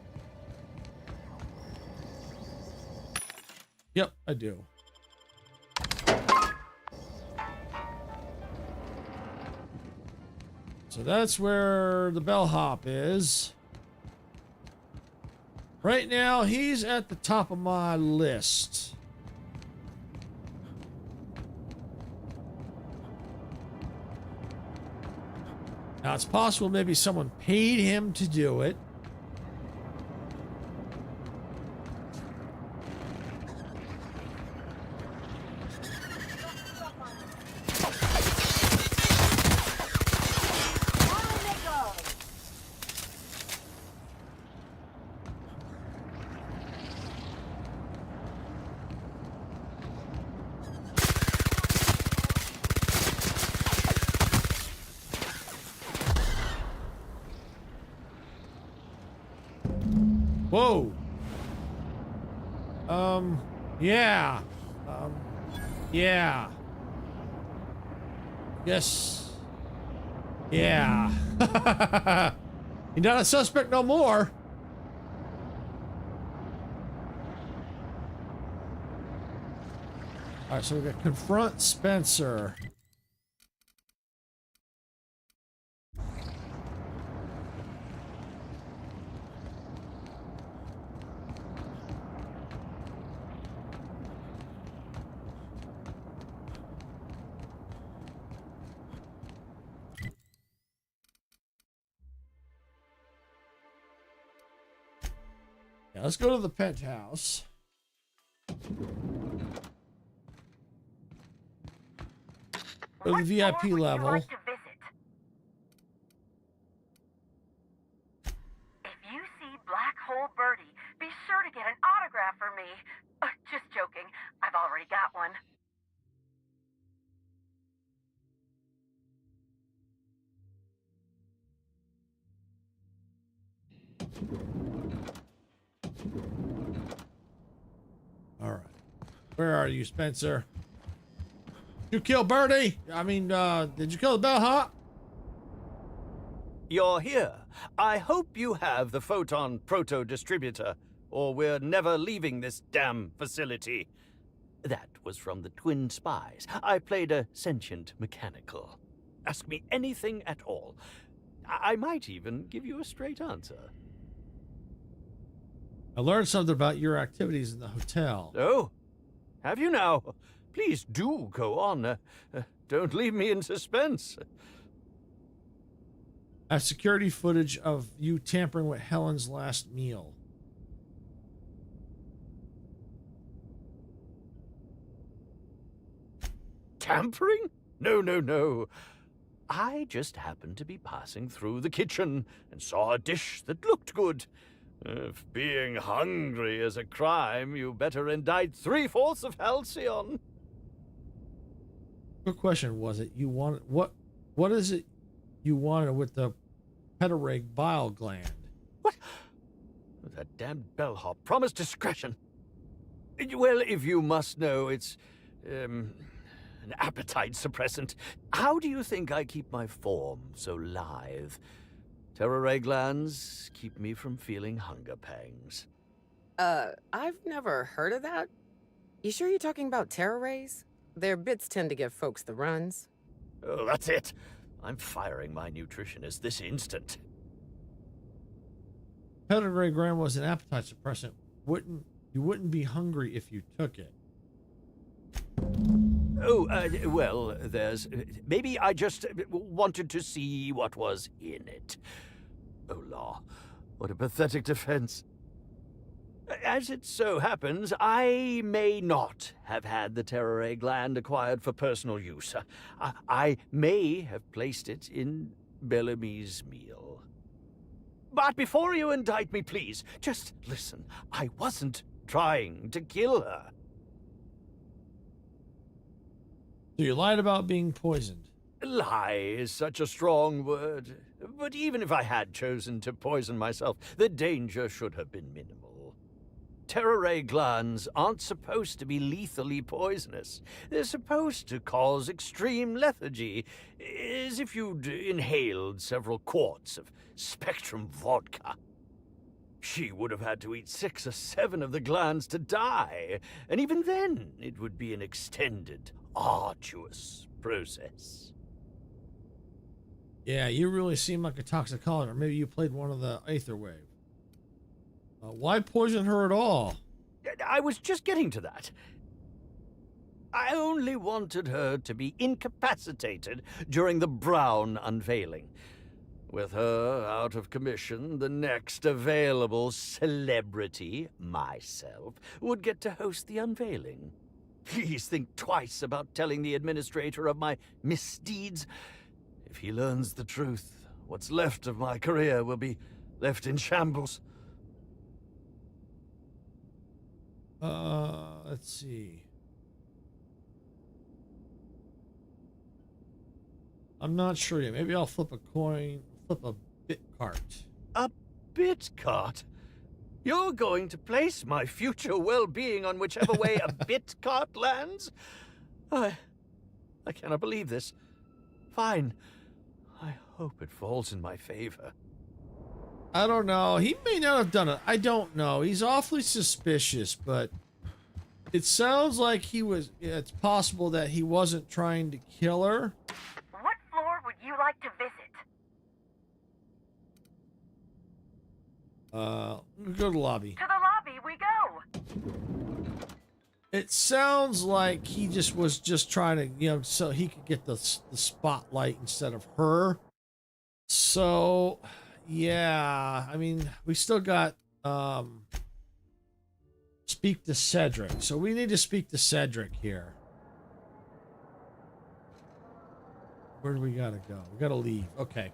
[SPEAKER 2] Yep, I do. So that's where the bellhop is. Right now, he's at the top of my list. Now, it's possible maybe someone paid him to do it. Whoa. Yeah. Yeah. Yes. Yeah. You're not a suspect no more. All right, so we got confront Spencer. Yeah, let's go to the penthouse. Go to the VIP level.
[SPEAKER 11] If you see Black Hole Birdie, be sure to get an autograph for me. Just joking. I've already got one.
[SPEAKER 2] All right. Where are you, Spencer? You kill Birdie? I mean, did you kill the bellhop?
[SPEAKER 1] You're here. I hope you have the photon proto-distributor, or we're never leaving this damn facility. That was from the Twin Spies. I played a sentient mechanical. Ask me anything at all. I might even give you a straight answer.
[SPEAKER 2] I learned something about your activities in the hotel.
[SPEAKER 1] Oh, have you now? Please do go on. Don't leave me in suspense.
[SPEAKER 2] I have security footage of you tampering with Helen's last meal.
[SPEAKER 1] Tampering? No, no, no. I just happened to be passing through the kitchen and saw a dish that looked good. If being hungry is a crime, you better indict 3/4 of Halcyon.
[SPEAKER 2] What question was it? You wanted what is it you wanted with the pteryg bile gland?
[SPEAKER 1] What? That damned bellhop promised discretion. Well, if you must know, it's an appetite suppressant. How do you think I keep my form so lithe? Pteryg glands keep me from feeling hunger pangs.
[SPEAKER 8] I've never heard of that. You sure you're talking about terror rays? Their bits tend to give folks the runs.
[SPEAKER 1] Oh, that's it. I'm firing my nutritionist this instant.
[SPEAKER 2] Pteryg gland was an appetite suppressant. You wouldn't be hungry if you took it.
[SPEAKER 1] Oh, well, there's... Maybe I just wanted to see what was in it. Oh, law. What a pathetic defense. As it so happens, I may not have had the Pteryg gland acquired for personal use. I may have placed it in Bellamy's meal. But before you indict me, please, just listen. I wasn't trying to kill her.
[SPEAKER 2] So you lied about being poisoned.
[SPEAKER 1] Lie is such a strong word, but even if I had chosen to poison myself, the danger should have been minimal. Terra glands aren't supposed to be lethally poisonous. They're supposed to cause extreme lethargy, as if you'd inhaled several quarts of Spectrum vodka. She would have had to eat 6 or 7 of the glands to die, and even then it would be an extended, arduous process.
[SPEAKER 2] Yeah, you really seem like a toxicologist. Or maybe you played one of the Aether Wave. Why poison her at all?
[SPEAKER 1] I was just getting to that. I only wanted her to be incapacitated during the Brown unveiling. With her out of commission, the next available celebrity, myself, would get to host the unveiling. Please think twice about telling the administrator of my misdeeds. If he learns the truth, what's left of my career will be left in shambles.
[SPEAKER 2] Let's see. I'm not sure yet. Maybe I'll flip a coin, flip a bit cart.
[SPEAKER 1] A bit cart? You're going to place my future well-being on whichever way a bit cart lands? I cannot believe this. Fine. I hope it falls in my favor.
[SPEAKER 2] I don't know. He may not have done it. I don't know. He's awfully suspicious, but it sounds like he was. It's possible that he wasn't trying to kill her.
[SPEAKER 11] What floor would you like to visit?
[SPEAKER 2] Go to the lobby.
[SPEAKER 11] To the lobby we go.
[SPEAKER 2] It sounds like he was just trying to, so he could get the spotlight instead of her. So, yeah, I mean, we still got speak to Cedric. So we need to speak to Cedric here. Where do we gotta go? We gotta leave. Okay.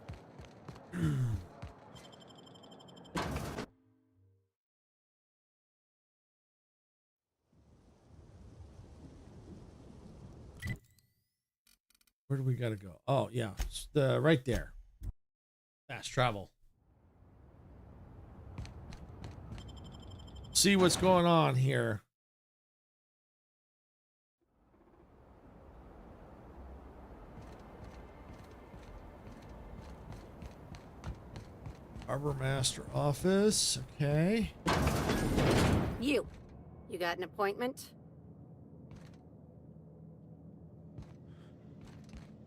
[SPEAKER 2] Where do we gotta go? Oh, yeah. It's right there. Fast travel. See what's going on here. Harbor Master Office. Okay.
[SPEAKER 13] You got an appointment?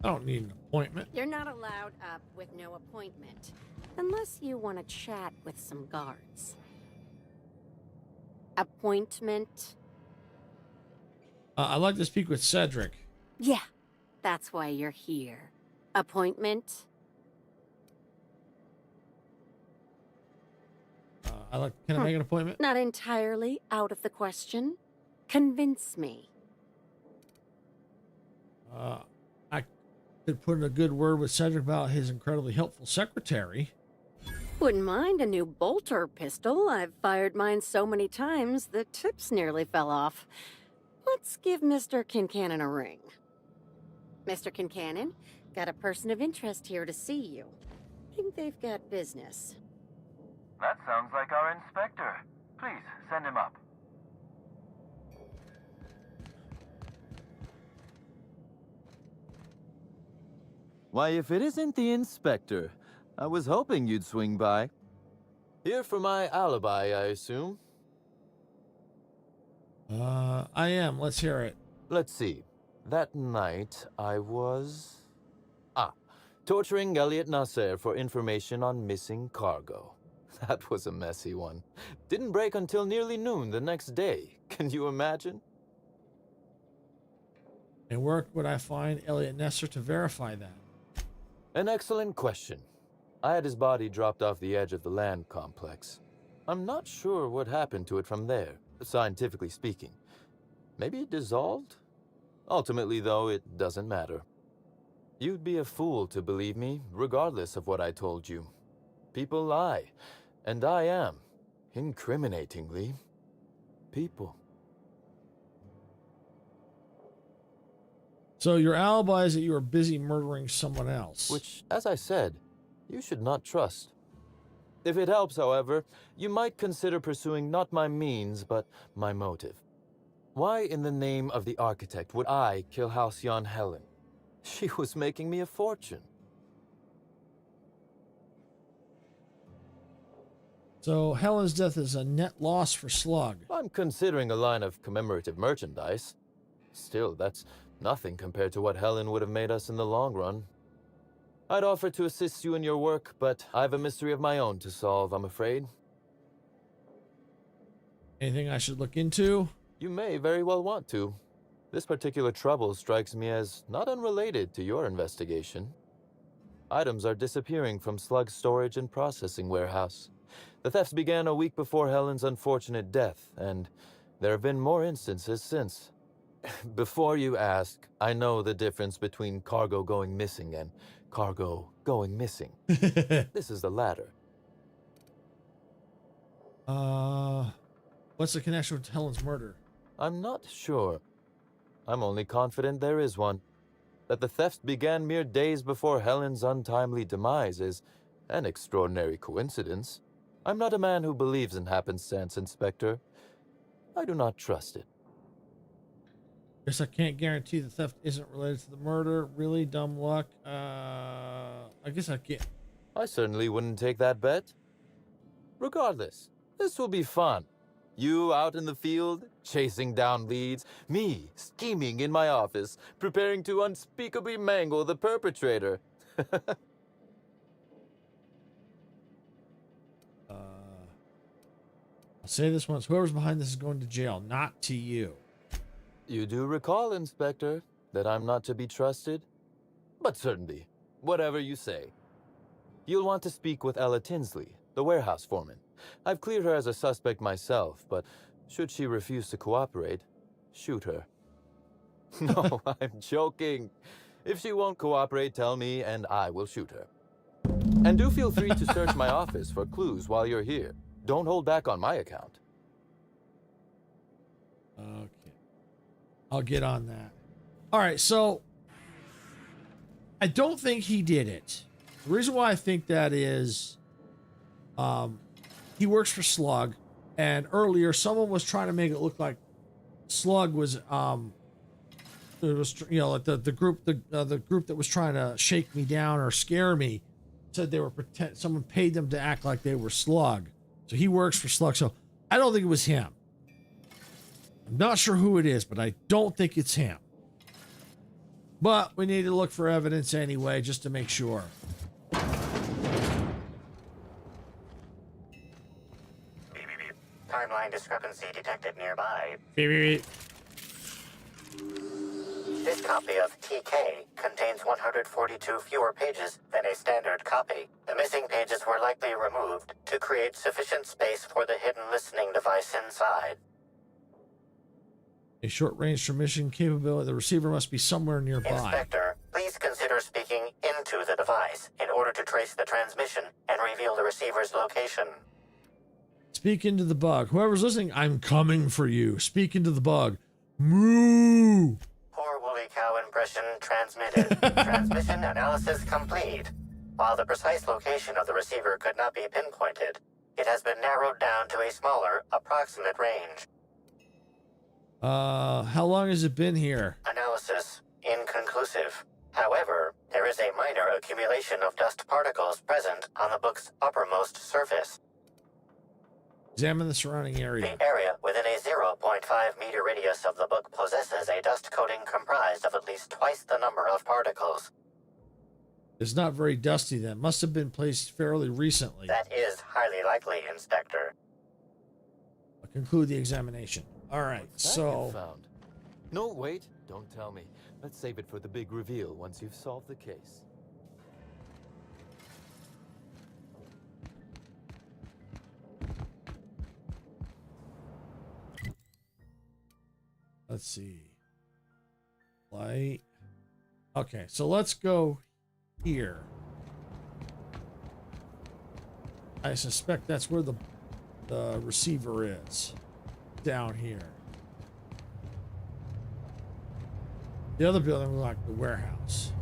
[SPEAKER 2] I don't need an appointment.
[SPEAKER 13] You're not allowed up with no appointment, unless you want to chat with some guards. Appointment?
[SPEAKER 2] I'd like to speak with Cedric.
[SPEAKER 13] Yeah, that's why you're here. Appointment?
[SPEAKER 2] Can I make an appointment?
[SPEAKER 13] Not entirely out of the question. Convince me.
[SPEAKER 2] I could put in a good word with Cedric about his incredibly helpful secretary.
[SPEAKER 13] Wouldn't mind a new bolter pistol. I've fired mine so many times, the tips nearly fell off. Let's give Mr. Kincannon a ring. Mr. Kincannon, got a person of interest here to see you. Think they've got business.
[SPEAKER 18] That sounds like our inspector. Please, send him up.
[SPEAKER 22] Why, if it isn't the inspector, I was hoping you'd swing by.
[SPEAKER 18] Here for my alibi, I assume?
[SPEAKER 2] I am. Let's hear it.
[SPEAKER 18] Let's see. That night, I was... torturing Elliot Nasser for information on missing cargo. That was a messy one. Didn't break until nearly noon the next day. Can you imagine?
[SPEAKER 2] And where would I find Elliot Nesser to verify that?
[SPEAKER 18] An excellent question. I had his body dropped off the edge of the land complex. I'm not sure what happened to it from there, scientifically speaking. Maybe it dissolved? Ultimately, though, it doesn't matter. You'd be a fool to believe me, regardless of what I told you. People lie, and I am, incriminatingly, people.
[SPEAKER 2] So your alibi is that you were busy murdering someone else.
[SPEAKER 18] Which, as I said, you should not trust. If it helps, however, you might consider pursuing not my means, but my motive. Why in the name of the architect would I kill Halcyon Helen? She was making me a fortune.
[SPEAKER 2] So Helen's death is a net loss for Slug.
[SPEAKER 18] I'm considering a line of commemorative merchandise. Still, that's nothing compared to what Helen would have made us in the long run. I'd offer to assist you in your work, but I have a mystery of my own to solve, I'm afraid.
[SPEAKER 2] Anything I should look into?
[SPEAKER 18] You may very well want to. This particular trouble strikes me as not unrelated to your investigation. Items are disappearing from Slug's storage and processing warehouse. The thefts began a week before Helen's unfortunate death, and there have been more instances since. Before you ask, I know the difference between cargo going missing and cargo going missing. This is the latter.
[SPEAKER 2] What's the connection with Helen's murder?
[SPEAKER 18] I'm not sure. I'm only confident there is one. That the thefts began mere days before Helen's untimely demise is an extraordinary coincidence. I'm not a man who believes in happenstance, Inspector. I do not trust it.
[SPEAKER 2] Guess I can't guarantee the theft isn't related to the murder. Really dumb luck. I guess I can't.
[SPEAKER 18] I certainly wouldn't take that bet. Regardless, this will be fun. You out in the field, chasing down leads. Me, scheming in my office, preparing to unspeakably mangle the perpetrator.
[SPEAKER 2] I'll say this once. Whoever's behind this is going to jail, not to you.
[SPEAKER 18] You do recall, Inspector, that I'm not to be trusted? But certainly, whatever you say. You'll want to speak with Ella Tinsley, the warehouse foreman. I've cleared her as a suspect myself, but should she refuse to cooperate, shoot her. No, I'm joking. If she won't cooperate, tell me and I will shoot her. And do feel free to search my office for clues while you're here. Don't hold back on my account.
[SPEAKER 2] Okay. I'll get on that. All right, so I don't think he did it. The reason why I think that is he works for Slug, and earlier someone was trying to make it look like Slug was it was, you know, like the group that was trying to shake me down or scare me said they were someone paid them to act like they were Slug. So he works for Slug. So I don't think it was him. I'm not sure who it is, but I don't think it's him. But we need to look for evidence anyway, just to make sure.
[SPEAKER 3] Timeline discrepancy detected nearby.
[SPEAKER 2] Beep, beep, beep.
[SPEAKER 3] This copy of TK contains 142 fewer pages than a standard copy. The missing pages were likely removed to create sufficient space for the hidden listening device inside.
[SPEAKER 2] A short-range transmission capability. The receiver must be somewhere nearby.
[SPEAKER 3] Inspector, please consider speaking into the device in order to trace the transmission and reveal the receiver's location.
[SPEAKER 2] Speak into the bug. Whoever's listening, I'm coming for you. Speak into the bug. Moo!
[SPEAKER 3] Poor woolly cow impression transmitted. Transmission analysis complete. While the precise location of the receiver could not be pinpointed, it has been narrowed down to a smaller, approximate range.
[SPEAKER 2] How long has it been here?
[SPEAKER 3] Analysis inconclusive. However, there is a minor accumulation of dust particles present on the book's uppermost surface.
[SPEAKER 2] Examine the surrounding area.
[SPEAKER 3] The area within a 0.5 meter radius of the book possesses a dust coating comprised of at least twice the number of particles.
[SPEAKER 2] It's not very dusty then. Must have been placed fairly recently.
[SPEAKER 3] That is highly likely, Inspector.
[SPEAKER 2] I'll conclude the examination. All right, so...
[SPEAKER 18] Found. No, wait. Don't tell me. Let's save it for the big reveal once you've solved the case.
[SPEAKER 2] Let's see. Light. Okay, so let's go here. I suspect that's where the receiver is. Down here. The other building was like the warehouse.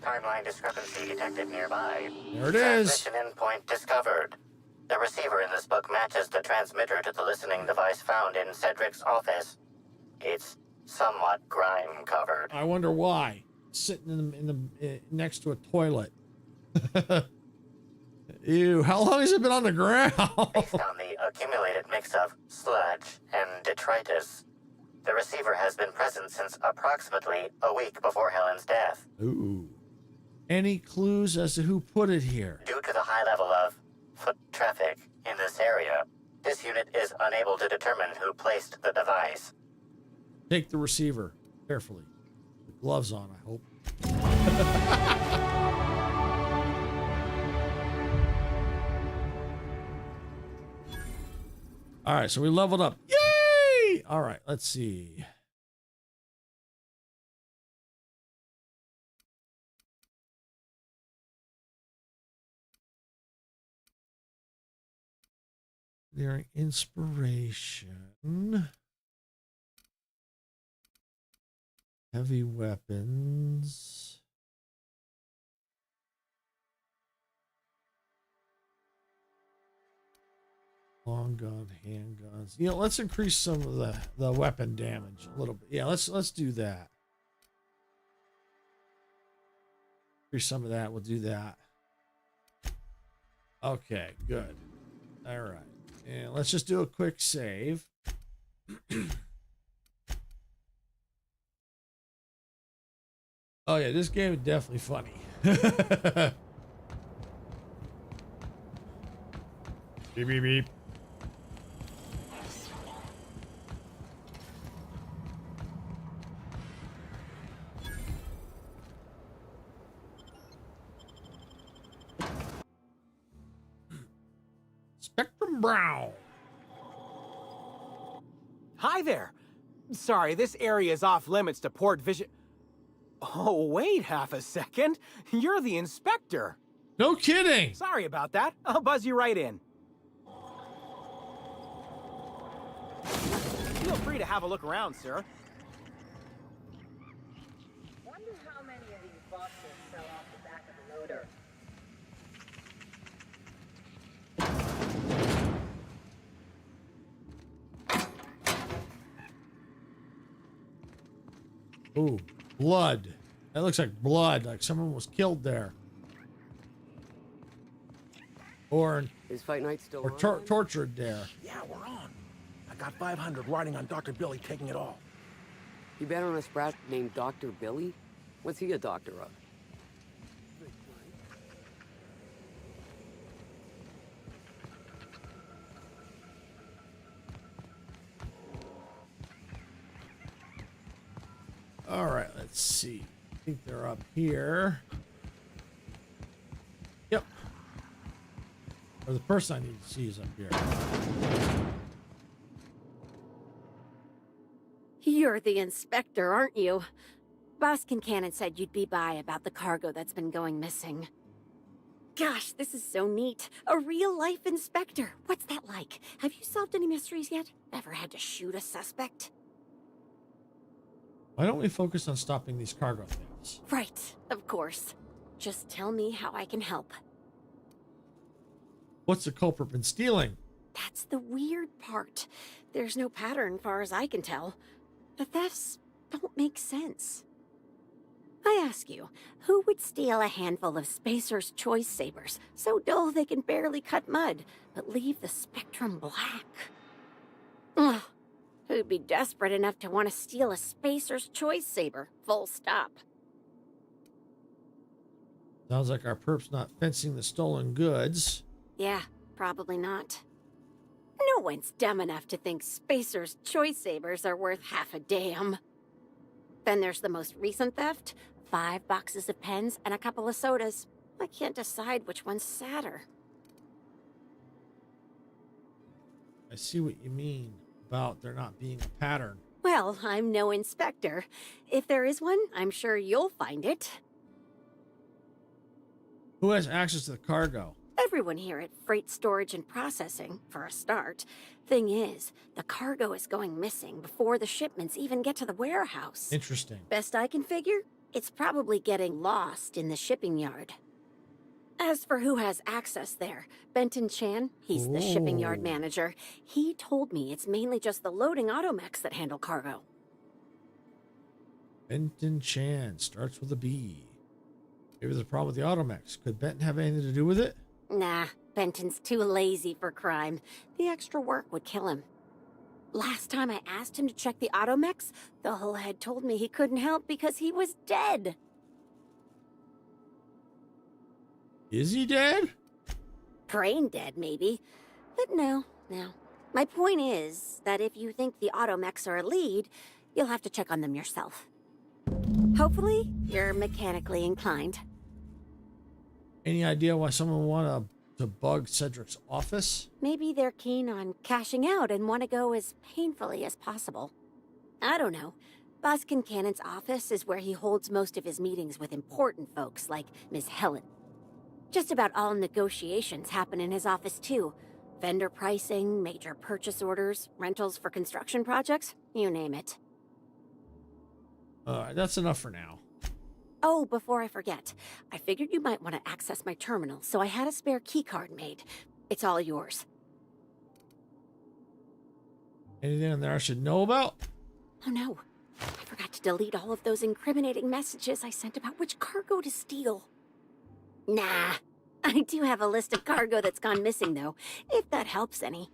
[SPEAKER 3] Timeline discrepancy detected nearby.
[SPEAKER 2] There it is.
[SPEAKER 3] Transmission endpoint discovered. The receiver in this book matches the transmitter to the listening device found in Cedric's office. It's somewhat grime covered.
[SPEAKER 2] I wonder why. Sitting in the next to a toilet. Ew, how long has it been on the ground?
[SPEAKER 3] Based on the accumulated mix of sludge and detritus, the receiver has been present since approximately a week before Helen's death.
[SPEAKER 2] Ooh. Any clues as to who put it here?
[SPEAKER 3] Due to the high level of foot traffic in this area, this unit is unable to determine who placed the device.
[SPEAKER 2] Take the receiver carefully. The gloves on, I hope. All right, so we leveled up. Yay! All right, let's see. Their inspiration. Heavy weapons. Long gun, handguns. You know, let's increase some of the weapon damage a little bit. Yeah, let's do that. Increase some of that. We'll do that. Okay, good. All right. And let's just do a quick save. Oh yeah, this game is definitely funny. Beep beep beep. Spectrum Brown.
[SPEAKER 15] Hi there. Sorry, this area is off limits to port vision. Oh, wait half a second. You're the inspector.
[SPEAKER 2] No kidding.
[SPEAKER 15] Sorry about that. I'll buzz you right in. Feel free to have a look around, sir.
[SPEAKER 16] Wonder how many of these boxes fell off the back of the loader.
[SPEAKER 2] Ooh, blood. That looks like blood, like someone was killed there. Or
[SPEAKER 8] Is Fight Night still
[SPEAKER 2] or
[SPEAKER 8] on?
[SPEAKER 2] tortured there.
[SPEAKER 23] Yeah, we're on. I got 500 riding on Dr. Billy taking it all.
[SPEAKER 8] You bet on a sprat named Dr. Billy? What's he a doctor of?
[SPEAKER 2] All right, let's see. I think they're up here. Yep. Or the person I need to see is up here.
[SPEAKER 13] You're the inspector, aren't you? Boss Kincannon said you'd be by about the cargo that's been going missing. Gosh, this is so neat. A real-life inspector. What's that like? Have you solved any mysteries yet? Ever had to shoot a suspect?
[SPEAKER 2] Why don't we focus on stopping these cargo things?
[SPEAKER 13] Right, of course. Just tell me how I can help.
[SPEAKER 2] What's the culprit been stealing?
[SPEAKER 13] That's the weird part. There's no pattern, far as I can tell. The thefts don't make sense. I ask you, who would steal a handful of Spacer's Choice Sabers, so dull they can barely cut mud, but leave the spectrum black? Ugh. Who'd be desperate enough to want to steal a Spacer's Choice Saber, full stop?
[SPEAKER 2] Sounds like our perp's not fencing the stolen goods.
[SPEAKER 13] Yeah, probably not. No one's dumb enough to think Spacer's Choice Sabers are worth half a damn. Then there's the most recent theft, 5 boxes of pens and a couple of sodas. I can't decide which one's sadder.
[SPEAKER 2] I see what you mean about there not being a pattern.
[SPEAKER 13] Well, I'm no inspector. If there is one, I'm sure you'll find it.
[SPEAKER 2] Who has access to the cargo?
[SPEAKER 13] Everyone here at Freight Storage and Processing, for a start. Thing is, the cargo is going missing before the shipments even get to the warehouse.
[SPEAKER 2] Interesting.
[SPEAKER 13] Best I can figure, it's probably getting lost in the shipping yard. As for who has access there, Benton Chan, he's the shipping yard manager. He told me it's mainly just the loading automechs that handle cargo.
[SPEAKER 2] Benton Chan starts with a B. Maybe there's a problem with the automechs. Could Benton have anything to do with it?
[SPEAKER 13] Nah, Benton's too lazy for crime. The extra work would kill him. Last time I asked him to check the automechs, the whole head told me he couldn't help because he was dead.
[SPEAKER 2] Is he dead?
[SPEAKER 13] Brain dead, maybe. But no. My point is that if you think the automechs are a lead, you'll have to check on them yourself. Hopefully, you're mechanically inclined.
[SPEAKER 2] Any idea why someone would want to bug Cedric's office?
[SPEAKER 13] Maybe they're keen on cashing out and want to go as painfully as possible. I don't know. Boss Kincannon's office is where he holds most of his meetings with important folks like Miss Helen. Just about all negotiations happen in his office too. Vendor pricing, major purchase orders, rentals for construction projects, you name it.
[SPEAKER 2] That's enough for now.
[SPEAKER 13] Oh, before I forget, I figured you might want to access my terminal, so I had a spare keycard made. It's all yours.
[SPEAKER 2] Anything in there I should know about?
[SPEAKER 13] Oh no, I forgot to delete all of those incriminating messages I sent about which cargo to steal. Nah, I do have a list of cargo that's gone missing though, if that helps any.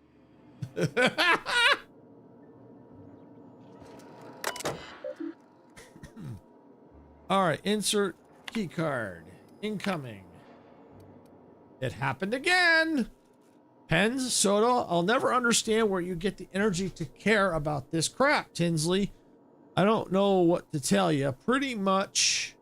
[SPEAKER 2] All right, insert key card. Incoming. It happened again. Pens, soda. I'll never understand where you get the energy to care about this crap, Tinsley. I don't know what to tell you. Pretty much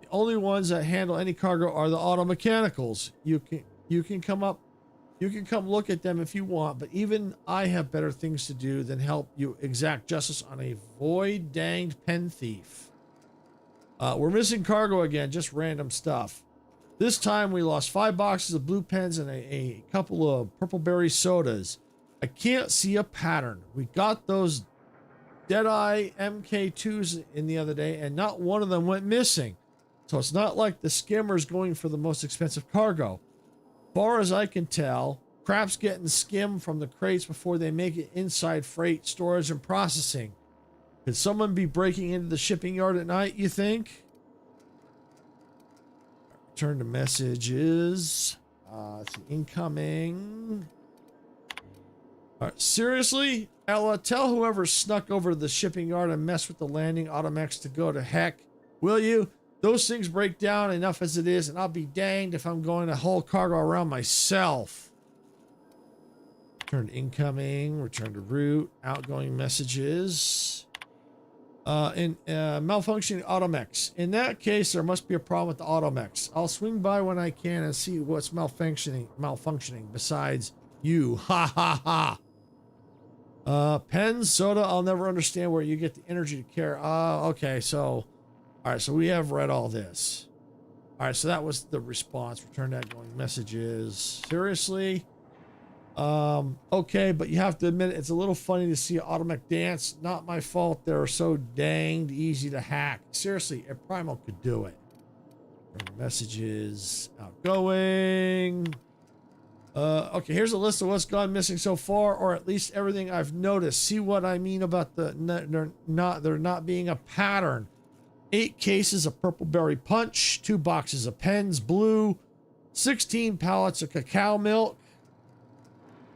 [SPEAKER 2] the only ones that handle any cargo are the auto mechanicals. You can come look at them if you want, but even I have better things to do than help you exact justice on a void danged pen thief. We're missing cargo again, just random stuff. This time we lost 5 boxes of blue pens and a couple of purple berry sodas. I can't see a pattern. We got those Deadeye MK2s in the other day and not one of them went missing. So it's not like the skimmer's going for the most expensive cargo. Far as I can tell, crap's getting skimmed from the crates before they make it inside freight, storage, and processing. Could someone be breaking into the shipping yard at night, you think? Return to messages. It's incoming. All right, seriously? Ella, tell whoever snuck over to the shipping yard and messed with the landing automechs to go to heck. Will you? Those things break down enough as it is, and I'll be danged if I'm going to haul cargo around myself. Return to incoming. Return to route. Outgoing messages. Malfunctioning automechs. In that case, there must be a problem with the automechs. I'll swing by when I can and see what's malfunctioning besides you. Ha ha ha. Pens, soda, I'll never understand where you get the energy to care. Okay, so all right, so we have read all this. All right, so that was the response. Return outgoing messages. Seriously? Okay, but you have to admit it's a little funny to see automech dance. Not my fault. They're so danged easy to hack. Seriously, a Primal could do it. Messages outgoing. Okay, here's a list of what's gone missing so far, or at least everything I've noticed. See what I mean about there not being a pattern. 8 cases of purple berry punch, 2 boxes of pens, blue, 16 pallets of cacao milk,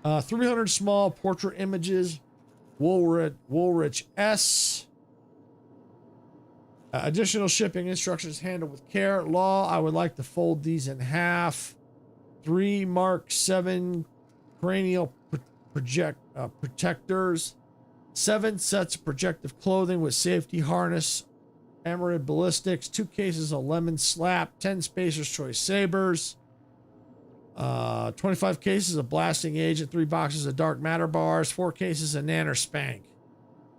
[SPEAKER 2] 300 small portrait images, Woolrich S. Additional shipping instructions handled with care. Law, I would like to fold these in half. 3 Mark 7 cranial protectors. 7 sets of protective clothing with safety harness. Emerald ballistics. 2 cases of lemon slap. 10 Spacer's Choice sabers. 25 cases of blasting agent, 3 boxes of dark matter bars, 4 cases of nanner spank.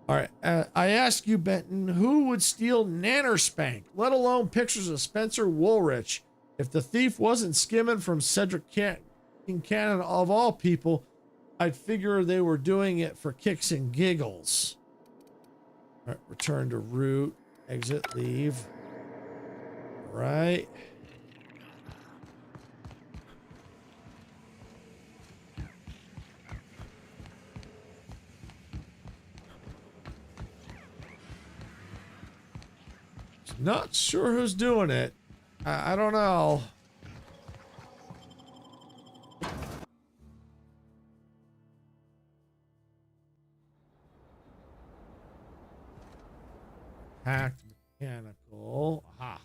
[SPEAKER 2] All right, I ask you, Benton, who would steal nanner spank, let alone pictures of Spencer Woolrich? If the thief wasn't skimming from Cedric Kincannon of all people, I'd figure they were doing it for kicks and giggles. All right, return to route, exit, leave. Right. Not sure who's doing it. I don't know. Hacked mechanical. Aha.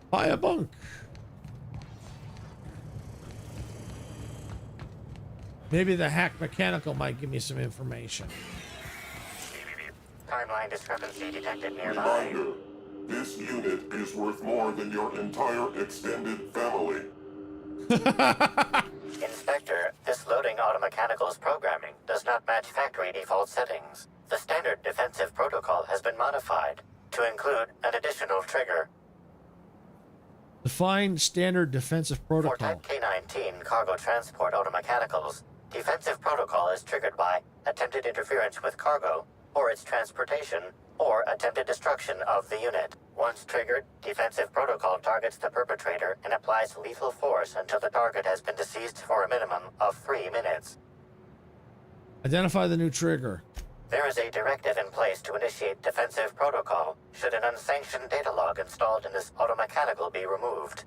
[SPEAKER 2] Buy a bunk. Maybe the hack mechanical might give me some information.
[SPEAKER 3] Timeline discrepancy detected nearby.
[SPEAKER 5] Reminder, this unit is worth more than your entire extended family.
[SPEAKER 3] Inspector, this loading automechanical's programming does not match factory default settings. The standard defensive protocol has been modified to include an additional trigger.
[SPEAKER 2] Define standard defensive protocol.
[SPEAKER 3] For Type K-19 cargo transport automechanicals, defensive protocol is triggered by attempted interference with cargo, or its transportation, or attempted destruction of the unit. Once triggered, defensive protocol targets the perpetrator and applies lethal force until the target has been deceased for a minimum of 3 minutes.
[SPEAKER 2] Identify the new trigger.
[SPEAKER 3] There is a directive in place to initiate defensive protocol should an unsanctioned data log installed in this automechanical be removed.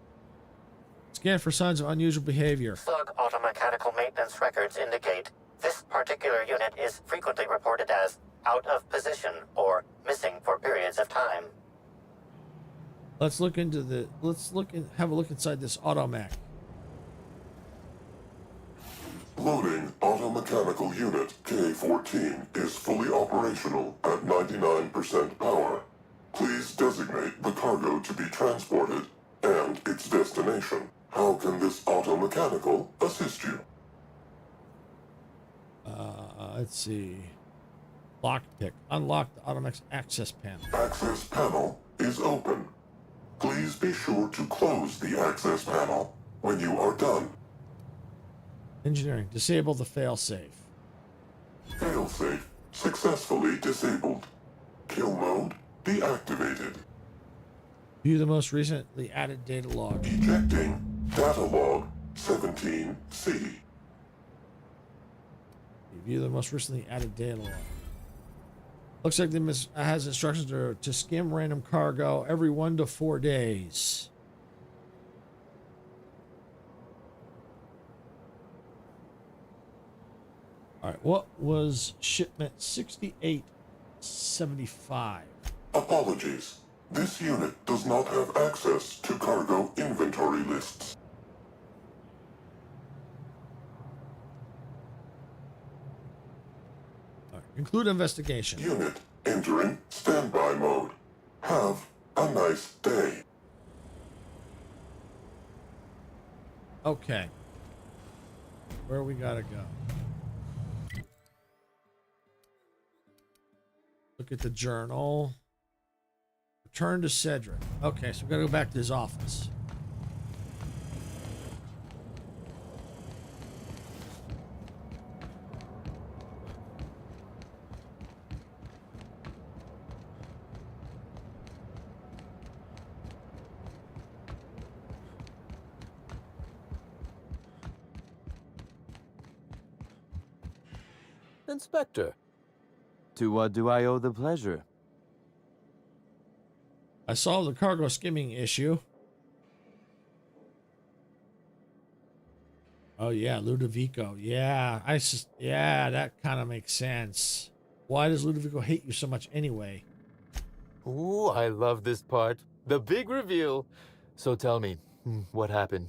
[SPEAKER 2] Scan for signs of unusual behavior.
[SPEAKER 3] Slug automechanical maintenance records indicate this particular unit is frequently reported as out of position or missing for periods of time.
[SPEAKER 2] Let's look into the. Have a look inside this automech.
[SPEAKER 5] Loading automechanical unit K-14 is fully operational at 99% power. Please designate the cargo to be transported and its destination. How can this automechanical assist you?
[SPEAKER 2] Let's see. Lockpick. Unlock the automech's access panel.
[SPEAKER 5] Access panel is open. Please be sure to close the access panel when you are done.
[SPEAKER 2] Engineering. Disable the failsafe.
[SPEAKER 5] Failsafe successfully disabled. Kill mode deactivated.
[SPEAKER 2] View the most recently added data log.
[SPEAKER 5] Ejecting data log 17C.
[SPEAKER 2] View the most recently added data log. Looks like the has instructions to skim random cargo every 1 to 4 days. All right, what was shipment 6875?
[SPEAKER 5] Apologies. This unit does not have access to cargo inventory lists.
[SPEAKER 2] All right, conclude investigation.
[SPEAKER 5] Unit entering standby mode. Have a nice day.
[SPEAKER 2] Okay. Where we gotta go? Look at the journal. Return to Cedric. Okay, so we gotta go back to his office.
[SPEAKER 18] Inspector, to what do I owe the pleasure?
[SPEAKER 2] I solved the cargo skimming issue. Oh yeah, Ludovico. Yeah, yeah, that kind of makes sense. Why does Ludovico hate you so much anyway?
[SPEAKER 18] Ooh, I love this part. The big reveal. So tell me, what happened?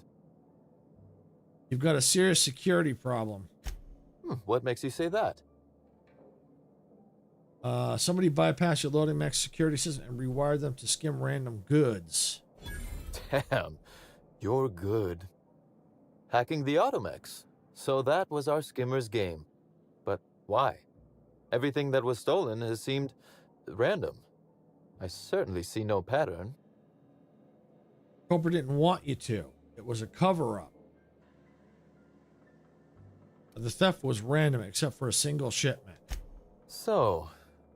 [SPEAKER 2] You've got a serious security problem.
[SPEAKER 18] What makes you say that?
[SPEAKER 2] Somebody bypassed your loading max security system and rewired them to skim random goods.
[SPEAKER 18] Damn, you're good. Hacking the Automex. So that was our skimmer's game. But why? Everything that was stolen has seemed random. I certainly see no pattern.
[SPEAKER 2] Culprit didn't want you to. It was a cover-up. The theft was random except for a single shipment.
[SPEAKER 18] So,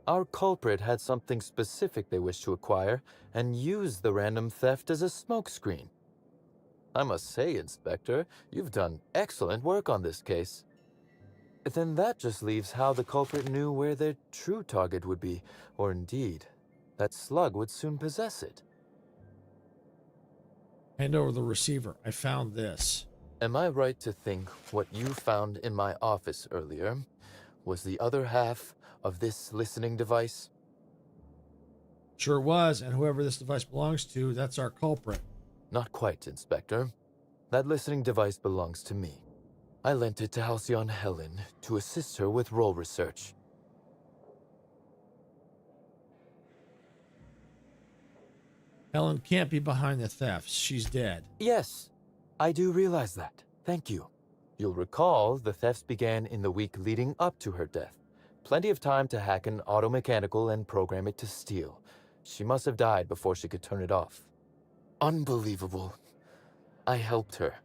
[SPEAKER 18] our culprit had something specific they wished to acquire and used the random theft as a smokescreen. I must say, Inspector, you've done excellent work on this case. Then that just leaves how the culprit knew where their true target would be, or indeed, that Slug would soon possess it.
[SPEAKER 2] Hand over the receiver. I found this.
[SPEAKER 18] Am I right to think what you found in my office earlier was the other half of this listening device?
[SPEAKER 2] Sure was, and whoever this device belongs to, that's our culprit.
[SPEAKER 18] Not quite, Inspector. That listening device belongs to me. I lent it to Halcyon Helen to assist her with role research.
[SPEAKER 2] Helen can't be behind the thefts. She's dead.
[SPEAKER 18] Yes, I do realize that. Thank you. You'll recall the thefts began in the week leading up to her death. Plenty of time to hack an automechanical and program it to steal. She must have died before she could turn it off. Unbelievable. I helped her.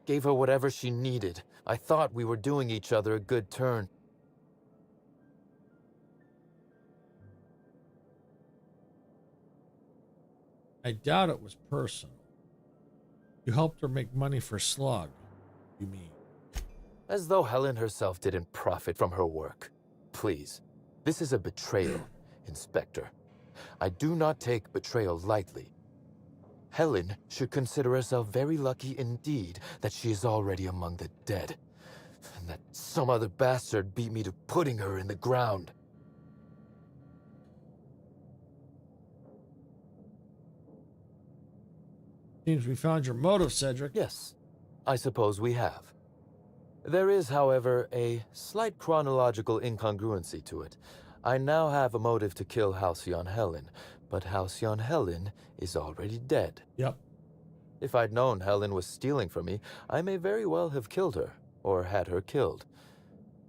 [SPEAKER 18] Gave her whatever she needed. I thought we were doing each other a good turn.
[SPEAKER 2] I doubt it was personal. You helped her make money for Slug, you mean?
[SPEAKER 18] As though Helen herself didn't profit from her work. Please, this is a betrayal, Inspector. I do not take betrayal lightly. Helen should consider herself very lucky indeed that she is already among the dead, and that some other bastard beat me to putting her in the ground.
[SPEAKER 2] Seems we found your motive, Cedric.
[SPEAKER 18] Yes, I suppose we have. There is, however, a slight chronological incongruency to it. I now have a motive to kill Halcyon Helen, but Halcyon Helen is already dead.
[SPEAKER 2] Yep.
[SPEAKER 18] If I'd known Helen was stealing from me, I may very well have killed her, or had her killed.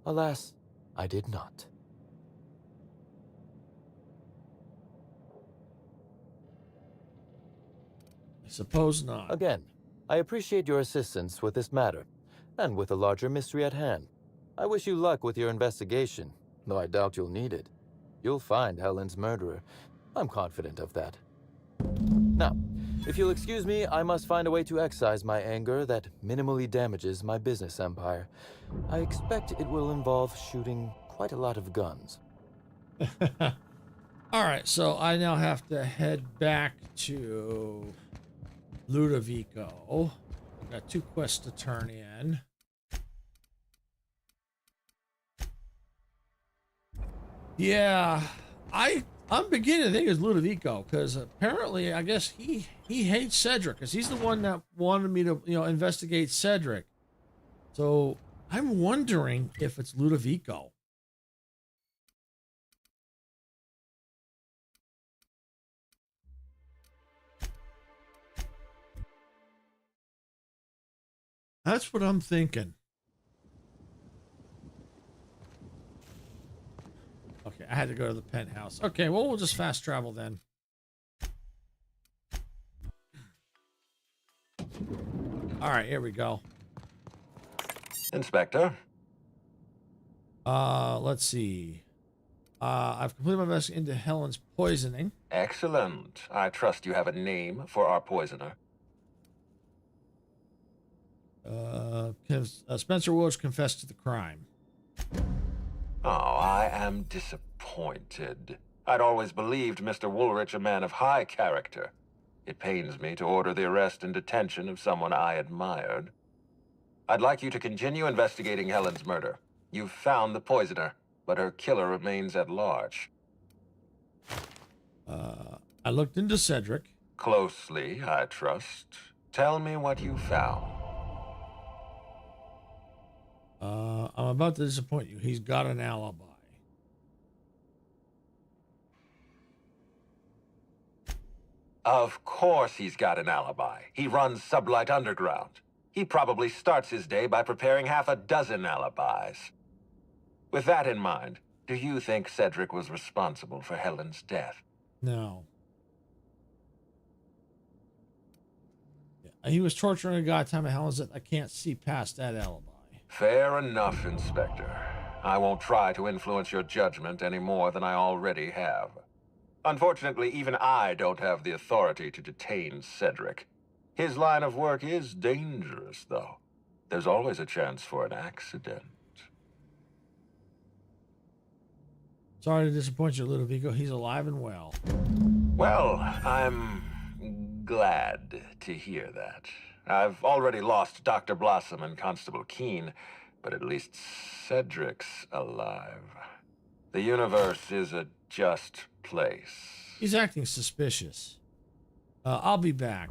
[SPEAKER 18] Alas, I did not.
[SPEAKER 2] I suppose not.
[SPEAKER 18] Again, I appreciate your assistance with this matter, and with a larger mystery at hand. I wish you luck with your investigation, though I doubt you'll need it. You'll find Helen's murderer. I'm confident of that. Now, if you'll excuse me, I must find a way to excise my anger that minimally damages my business empire. I expect it will involve shooting quite a lot of guns.
[SPEAKER 2] All right, so I now have to head back to Ludovico. I've got 2 quests to turn in. Yeah, I'm beginning to think it's Ludovico, because apparently, I guess he hates Cedric, because he's the one that wanted me to, investigate Cedric. So I'm wondering if it's Ludovico. That's what I'm thinking. Okay, I had to go to the penthouse. Okay, well, we'll just fast travel then. All right, here we go.
[SPEAKER 12] Inspector?
[SPEAKER 2] Let's see. I've completed my investigation into Helen's poisoning.
[SPEAKER 12] Excellent. I trust you have a name for our poisoner.
[SPEAKER 2] Spencer Willis confessed to the crime.
[SPEAKER 12] Oh, I am disappointed. I'd always believed Mr. Woolrich a man of high character. It pains me to order the arrest and detention of someone I admired. I'd like you to continue investigating Helen's murder. You've found the poisoner, but her killer remains at large.
[SPEAKER 2] I looked into Cedric.
[SPEAKER 12] Closely, I trust. Tell me what you found.
[SPEAKER 2] I'm about to disappoint you. He's got an alibi.
[SPEAKER 12] Of course he's got an alibi. He runs Sublight Underground. He probably starts his day by preparing half a dozen alibis. With that in mind, Do you think Cedric was responsible for Helen's death?
[SPEAKER 2] No. He was torturing a guy at the time of Helen's death. I can't see past that alibi.
[SPEAKER 12] Fair enough, Inspector. I won't try to influence your judgment any more than I already have. Unfortunately, even I don't have the authority to detain Cedric. His line of work is dangerous, though. There's always a chance for an accident.
[SPEAKER 2] Sorry to disappoint you, Ludovico. He's alive and well.
[SPEAKER 12] Well, I'm glad to hear that. I've already lost Dr. Blossom and Constable Keene, but at least Cedric's alive. The universe is a just place.
[SPEAKER 2] He's acting suspicious. I'll be back.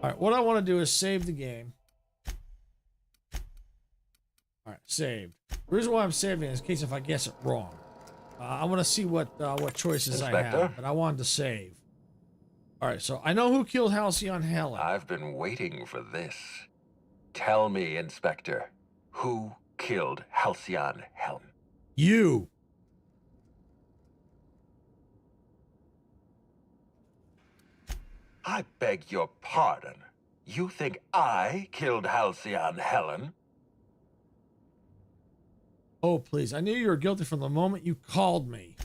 [SPEAKER 2] All right, what I want to do is save the game. All right, saved. The reason why I'm saving is in case if I guess it wrong. I want to see what choices
[SPEAKER 12] Inspector?
[SPEAKER 2] I have, but I wanted to save. All right, so I know who killed Halcyon Helen.
[SPEAKER 12] I've been waiting for this. Tell me, Inspector, who killed Halcyon Helen?
[SPEAKER 2] You.
[SPEAKER 12] I beg your pardon. You think I killed Halcyon Helen?
[SPEAKER 2] Oh, please. I knew you were guilty from the moment you called me.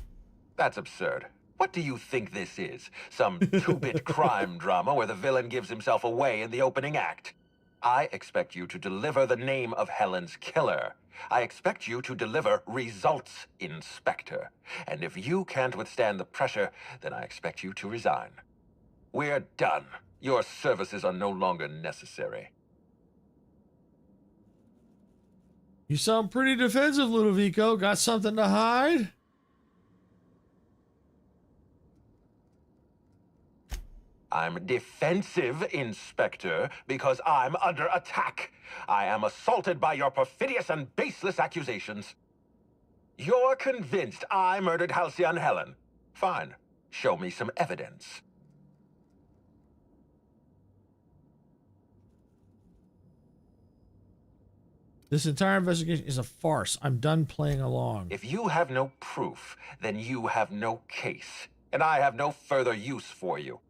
[SPEAKER 12] That's absurd. What do you think this is? Some two-bit crime drama where the villain gives himself away in the opening act? I expect you to deliver the name of Helen's killer. I expect you to deliver results, Inspector. And if you can't withstand the pressure, then I expect you to resign. We're done. Your services are no longer necessary.
[SPEAKER 2] You sound pretty defensive, Ludovico. Got something to hide?
[SPEAKER 12] I'm defensive, Inspector, because I'm under attack. I am assaulted by your perfidious and baseless accusations. You're convinced I murdered Halcyon Helen. Fine. Show me some evidence.
[SPEAKER 2] This entire investigation is a farce. I'm done playing along.
[SPEAKER 12] If you have no proof, then you have no case, and I have no further use for you.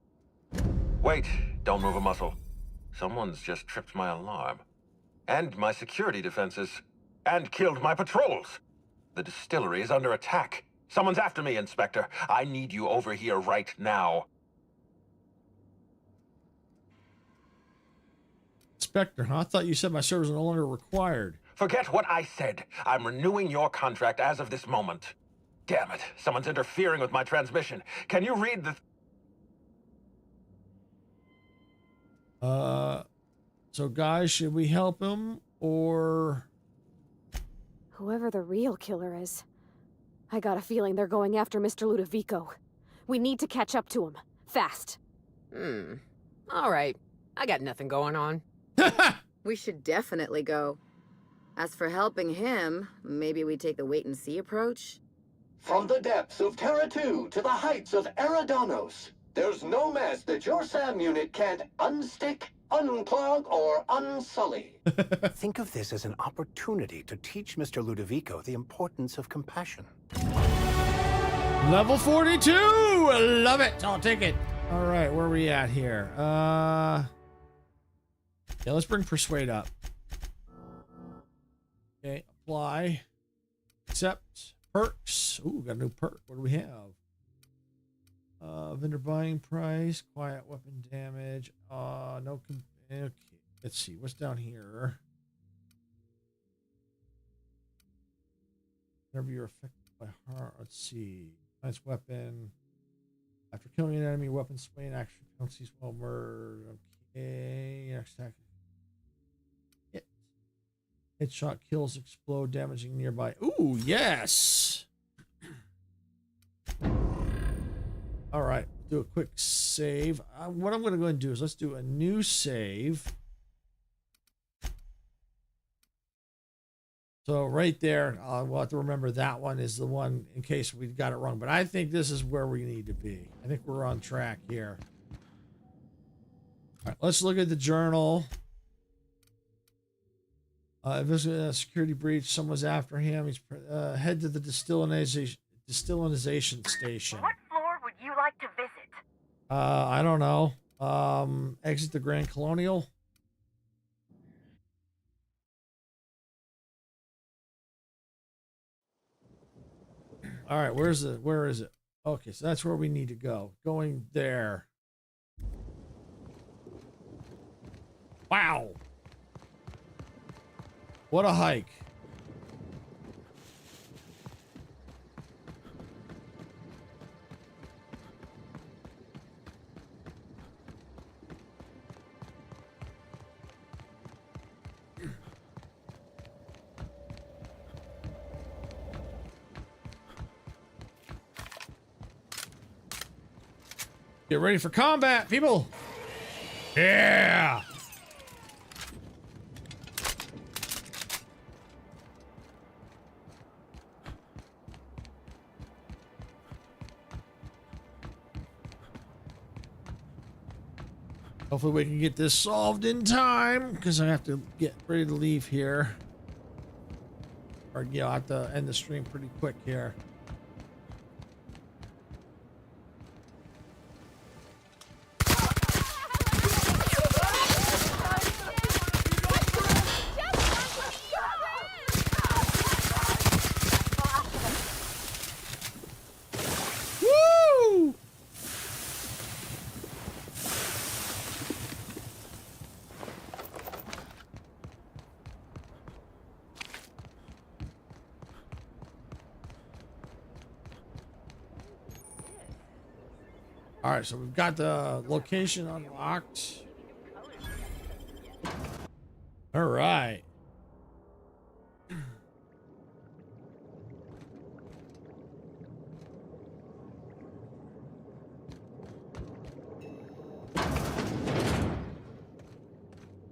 [SPEAKER 12] Wait, don't move a muscle. Someone's just tripped my alarm. And my security defenses. And killed my patrols. The distillery is under attack. Someone's after me, Inspector. I need you over here right now.
[SPEAKER 2] Inspector, huh? I thought you said my service is no longer required.
[SPEAKER 12] Forget what I said. I'm renewing your contract as of this moment. Damn it. Someone's interfering with my transmission. Can you read the...
[SPEAKER 2] So guys, should we help him or...
[SPEAKER 7] Whoever the real killer is, I got a feeling they're going after Mr. Ludovico. We need to catch up to him. Fast.
[SPEAKER 8] All right. I got nothing going on.
[SPEAKER 19] We should definitely go. As for helping him, maybe we take the wait-and-see approach?
[SPEAKER 20] From the depths of Terra 2 to the heights of Eridanos, there's no mess that your SAM unit can't unstick, unclog, or unsully.
[SPEAKER 6] Think of this as an opportunity to teach Mr. Ludovico the importance of compassion.
[SPEAKER 2] Level 42! Love it! I'll take it. All right, where are we at here? Yeah, let's bring Persuade up. Okay, apply. Accept. Perks. Ooh, got a new perk. What do we have? Vendor buying price, quiet weapon damage. No. Okay, let's see. What's down here? Whenever you're affected by harm. Let's see. Nice weapon. After killing an enemy, weapon sway and action penalties while murder. Okay. Next attack. Hit. Headshot kills explode, damaging nearby. Ooh, yes. All right, do a quick save. What I'm going to go and do is let's do a new save. So right there, we'll have to remember that one is the one in case we got it wrong. But I think this is where we need to be. I think we're on track here. All right, let's look at the journal. Investigate a security breach. Someone's after him. He's head to the distillation station.
[SPEAKER 11] What floor would you like to visit?
[SPEAKER 2] I don't know. Exit the Grand Colonial. All right, where is it? Okay, so that's where we need to go. Going there. Wow. What a hike. Get ready for combat, people. Yeah. Hopefully we can get this solved in time, because I have to get ready to leave here. Or, yeah, I have to end the stream pretty quick here. All right, so we've got the location unlocked. All right.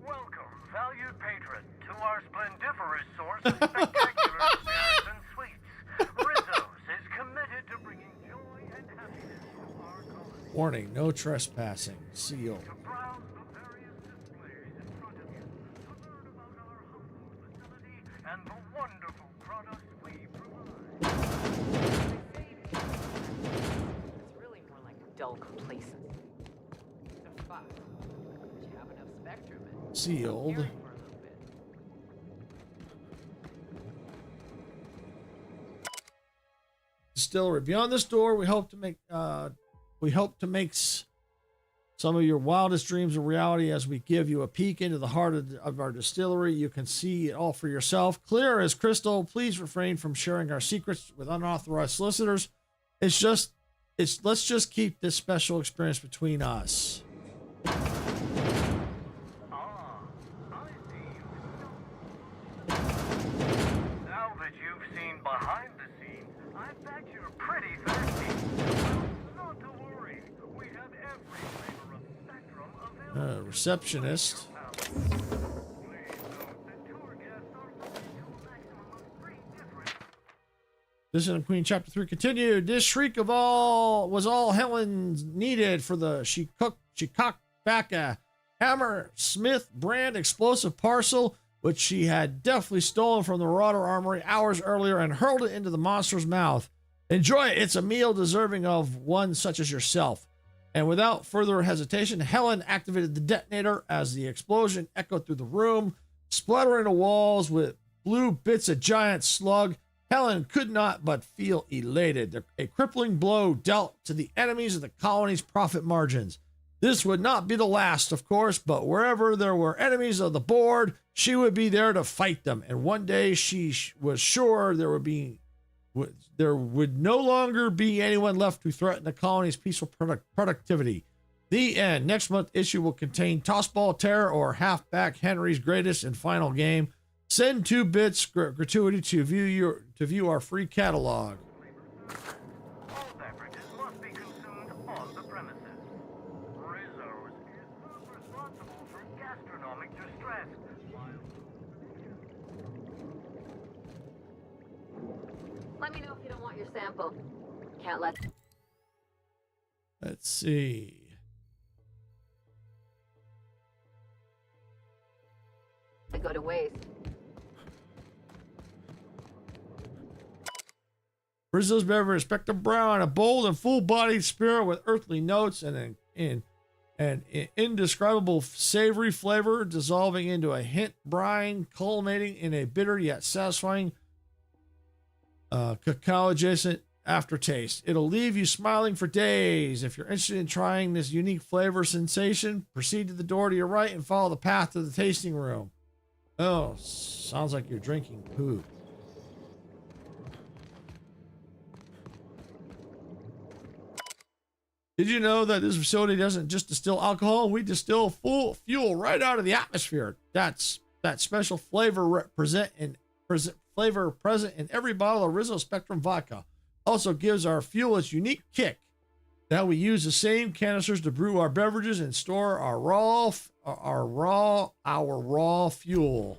[SPEAKER 11] Welcome, valued patron, to our splendiferous source of spectacular snares and sweets. Rizzo's is committed to bringing joy and happiness to our colony.
[SPEAKER 2] Warning, no trespassing. Seal.
[SPEAKER 11] And the wonderful products we provide.
[SPEAKER 8] It's really more like dull complacency. The fuck? You have enough spectrum and
[SPEAKER 2] Sealed.
[SPEAKER 8] for a little bit.
[SPEAKER 2] Distillery. Beyond this door, we hope to make some of your wildest dreams a reality as we give you a peek into the heart of our distillery. You can see it all for yourself. Clear as crystal. Please refrain from sharing our secrets with unauthorized solicitors. Let's just keep this special experience between us.
[SPEAKER 11] Now that you've seen behind the scenes, I bet you're pretty thirsty. Well, not to worry. We have every flavor of spectrum available.
[SPEAKER 2] Receptionist. This is Queen Chapter 3 continued. This shriek of all was all Helen needed for the she cocked back a Hammersmith brand explosive parcel, which she had deftly stolen from the Marauder Armory hours earlier and hurled it into the monster's mouth. Enjoy it. It's a meal deserving of one such as yourself. And without further hesitation, Helen activated the detonator as the explosion echoed through the room, splattering the walls with blue bits of giant slug. Helen could not but feel elated. A crippling blow dealt to the enemies of the colony's profit margins. This would not be the last, of course, but wherever there were enemies of the board, she would be there to fight them. And one day she was sure there would no longer be anyone left to threaten the colony's peaceful productivity. The end. Next month's issue will contain Tossball Terror or Halfback Henry's greatest and final game. Send 2 bits gratuity to view our free catalog.
[SPEAKER 11] All beverages must be consumed on the premises. Rizzo's is not responsible for gastronomic distress.
[SPEAKER 19] Let me know if you don't want your sample. Can't let.
[SPEAKER 2] Let's see.
[SPEAKER 19] They go to waste.
[SPEAKER 2] Rizzo's beverage, Inspector Brown, a bold and full-bodied spirit with earthly notes and an indescribable savory flavor dissolving into a hint brine, culminating in a bitter yet satisfying cacao-adjacent aftertaste. It'll leave you smiling for days. If you're interested in trying this unique flavor sensation, proceed to the door to your right and follow the path to the tasting room. Oh, sounds like you're drinking poop. Did you know that this facility doesn't just distill alcohol? We distill full fuel right out of the atmosphere. That's that special flavor present in every bottle of Rizzo Spectrum vodka. Also gives our fuel its unique kick. That we use the same canisters to brew our beverages and store our raw fuel.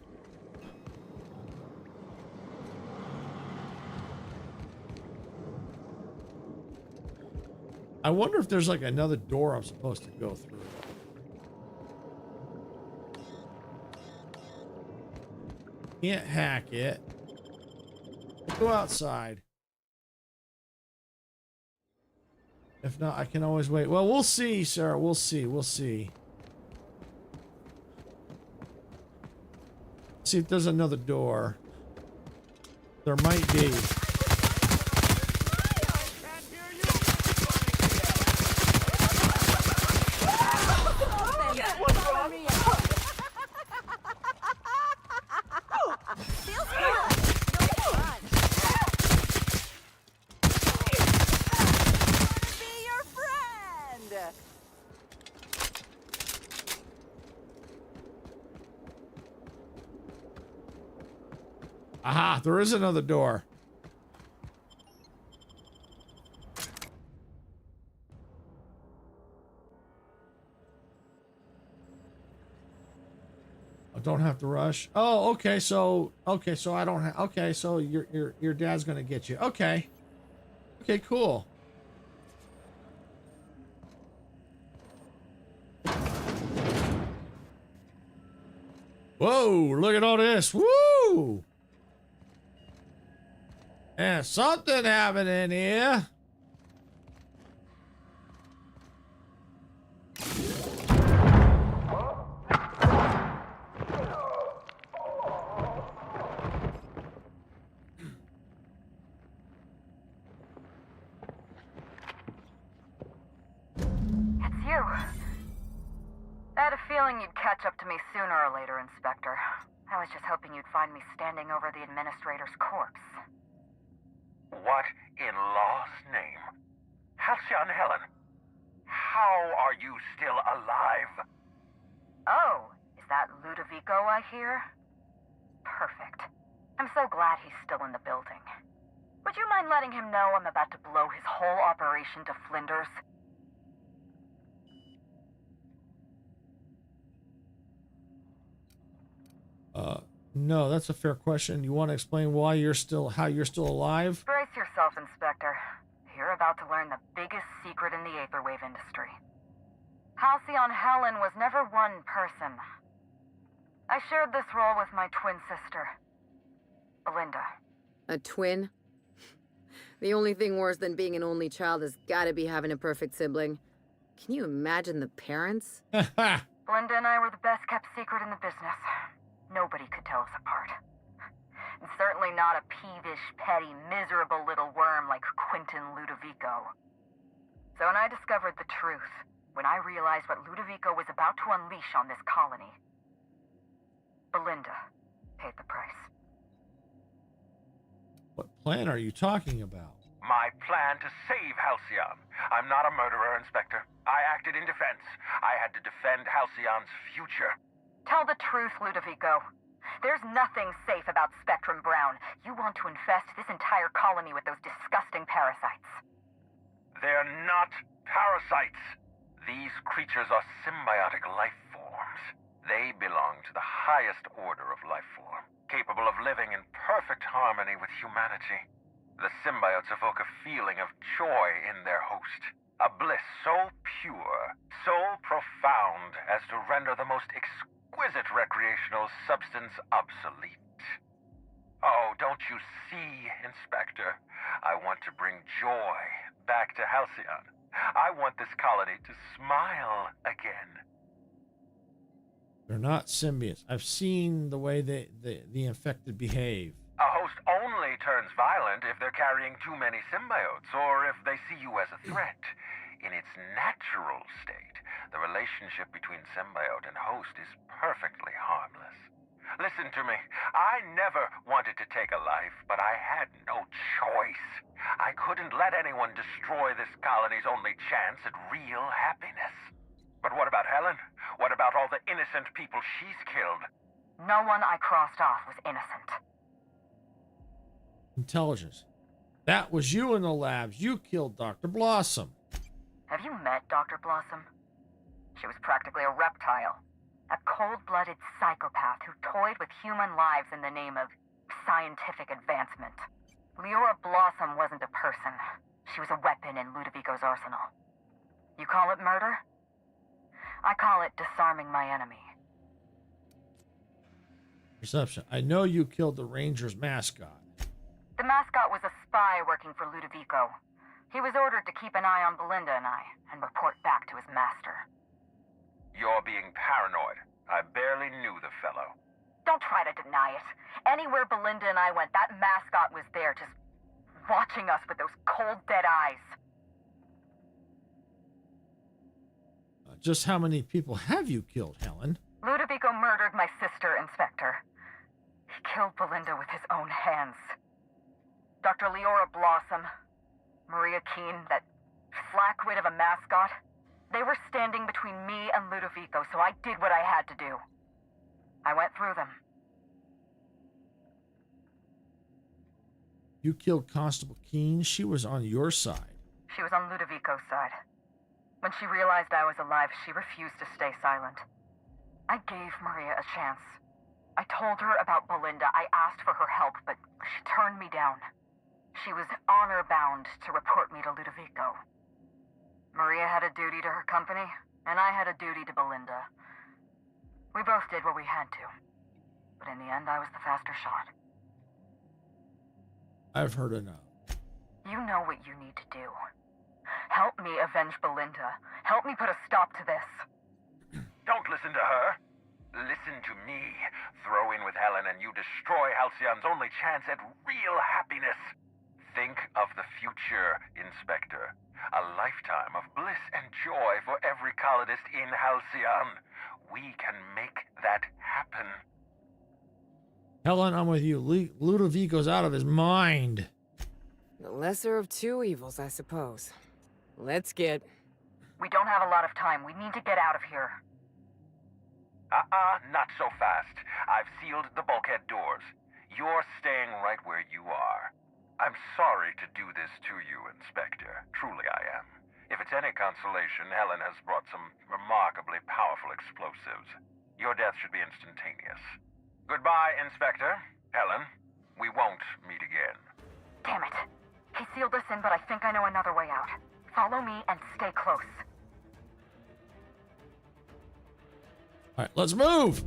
[SPEAKER 2] I wonder if there's like another door I'm supposed to go through. Can't hack it. Go outside. If not, I can always wait. Well, we'll see, sir. We'll see. We'll see. See if there's another door. There might be. Aha, there is another door. I don't have to rush. Oh, okay, so I don't have, okay, so your dad's gonna get you. Okay. Okay, cool. Whoa, look at all this. Woo! And something happening here.
[SPEAKER 10] It's you. I had a feeling you'd catch up to me sooner or later, Inspector. I was just hoping you'd find me standing over the administrator's corpse.
[SPEAKER 12] What in law's name? Halcyon Helen, how are you still alive?
[SPEAKER 10] Oh, is that Ludovico I hear? Perfect. I'm so glad he's still in the building. Would you mind letting him know I'm about to blow his whole operation to flinders?
[SPEAKER 2] No, that's a fair question. You want to explain why how you're still alive?
[SPEAKER 10] Brace yourself, Inspector. You're about to learn the biggest secret in the Aetherwave industry. Halcyon Helen was never one person. I shared this role with my twin sister, Belinda.
[SPEAKER 19] A twin? The only thing worse than being an only child has gotta be having a perfect sibling. Can you imagine the parents?
[SPEAKER 10] Belinda and I were the best kept secret in the business. Nobody could tell us apart. And certainly not a peevish, petty, miserable little worm like Quentin Ludovico. So when I discovered the truth, when I realized what Ludovico was about to unleash on this colony, Belinda paid the price.
[SPEAKER 2] What plan are you talking about?
[SPEAKER 12] My plan to save Halcyon. I'm not a murderer, Inspector. I acted in defense. I had to defend Halcyon's future.
[SPEAKER 10] Tell the truth, Ludovico. There's nothing safe about Spectrum Brown. You want to infest this entire colony with those disgusting parasites.
[SPEAKER 12] They're not parasites. These creatures are symbiotic life forms. They belong to the highest order of life form, capable of living in perfect harmony with humanity. The symbiotes evoke a feeling of joy in their host, a bliss so pure, so profound as to render the most exquisite recreational substance obsolete. Oh, Don't you see, Inspector? I want to bring joy back to Halcyon. I want this colony to smile again.
[SPEAKER 2] They're not symbiotes. I've seen the way the infected behave.
[SPEAKER 12] A host only turns violent if they're carrying too many symbiotes, or if they see you as a threat. In its natural state, the relationship between symbiote and host is perfectly harmless. Listen to me. I never wanted to take a life, but I had no choice. I couldn't let anyone destroy this colony's only chance at real happiness. But what about Helen? What about all the innocent people she's killed?
[SPEAKER 10] No one I crossed off was innocent.
[SPEAKER 2] Intelligence. That was you in the labs. You killed Dr. Blossom.
[SPEAKER 10] Have you met Dr. Blossom? She was practically a reptile. A cold-blooded psychopath who toyed with human lives in the name of scientific advancement. Leora Blossom wasn't a person. She was a weapon in Ludovico's arsenal. You call it murder? I call it disarming my enemy.
[SPEAKER 2] Perception. I know you killed the Rangers mascot.
[SPEAKER 10] The mascot was a spy working for Ludovico. He was ordered to keep an eye on Belinda and I, and report back to his master.
[SPEAKER 12] You're being paranoid. I barely knew the fellow.
[SPEAKER 10] Don't try to deny it. Anywhere Belinda and I went, that mascot was there, just watching us with those cold, dead eyes.
[SPEAKER 2] Just how many people have you killed, Helen?
[SPEAKER 10] Ludovico murdered my sister, Inspector. He killed Belinda with his own hands. Dr. Leora Blossom, Maria Keene, that flackwit of a mascot, they were standing between me and Ludovico, so I did what I had to do. I went through them.
[SPEAKER 2] You killed Constable Keene. She was on your side.
[SPEAKER 10] She was on Ludovico's side. When she realized I was alive, she refused to stay silent. I gave Maria a chance. I told her about Belinda. I asked for her help, but she turned me down. She was honor-bound to report me to Ludovico. Maria had a duty to her company, and I had a duty to Belinda. We both did what we had to. But in the end, I was the faster shot.
[SPEAKER 2] I've heard enough.
[SPEAKER 10] You know what you need to do. Help me avenge Belinda. Help me put a stop to this.
[SPEAKER 12] Don't listen to her. Listen to me. Throw in with Helen and you destroy Halcyon's only chance at real happiness. Think of the future, Inspector. A lifetime of bliss and joy for every colonist in Halcyon. We can make that happen.
[SPEAKER 2] Helen, I'm with you. Ludovico's out of his mind.
[SPEAKER 8] The lesser of two evils, I suppose. Let's get...
[SPEAKER 10] We don't have a lot of time. We need to get out of here.
[SPEAKER 12] Not so fast. I've sealed the bulkhead doors. You're staying right where you are. I'm sorry to do this to you, Inspector. Truly I am. If it's any consolation, Helen has brought some remarkably powerful explosives. Your death should be instantaneous. Goodbye, Inspector. Helen, we won't meet again.
[SPEAKER 10] Damn it. He sealed us in, but I think I know another way out. Follow me and stay close.
[SPEAKER 2] All right, let's move.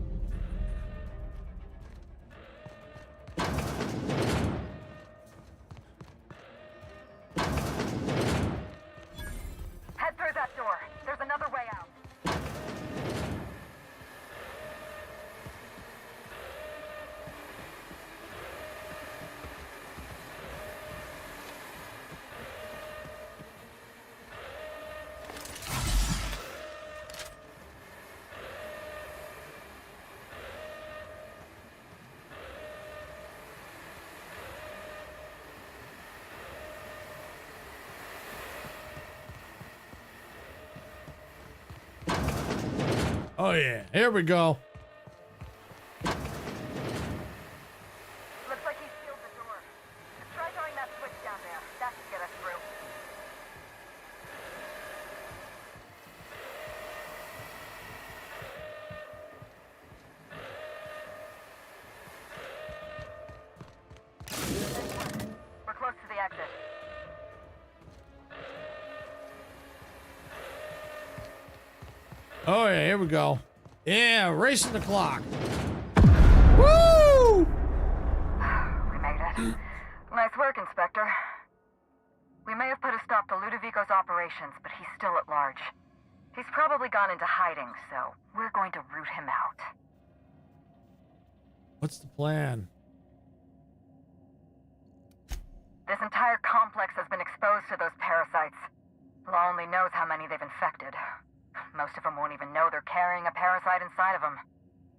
[SPEAKER 10] Head through that door. There's another way out.
[SPEAKER 2] Oh yeah, here we go.
[SPEAKER 10] Looks like he sealed the door. Try throwing that switch down there. That should get us through. We're close to the exit.
[SPEAKER 2] Oh yeah, here we go. Yeah, racing the clock. Woo!
[SPEAKER 10] We made it. Inspector. We may have put a stop to Ludovico's operations, but he's still at large. He's probably gone into hiding, so we're going to root him out.
[SPEAKER 2] What's the plan?
[SPEAKER 10] This entire complex has been exposed to those parasites. Law only knows how many they've infected. Most of them won't even know they're carrying a parasite inside of them.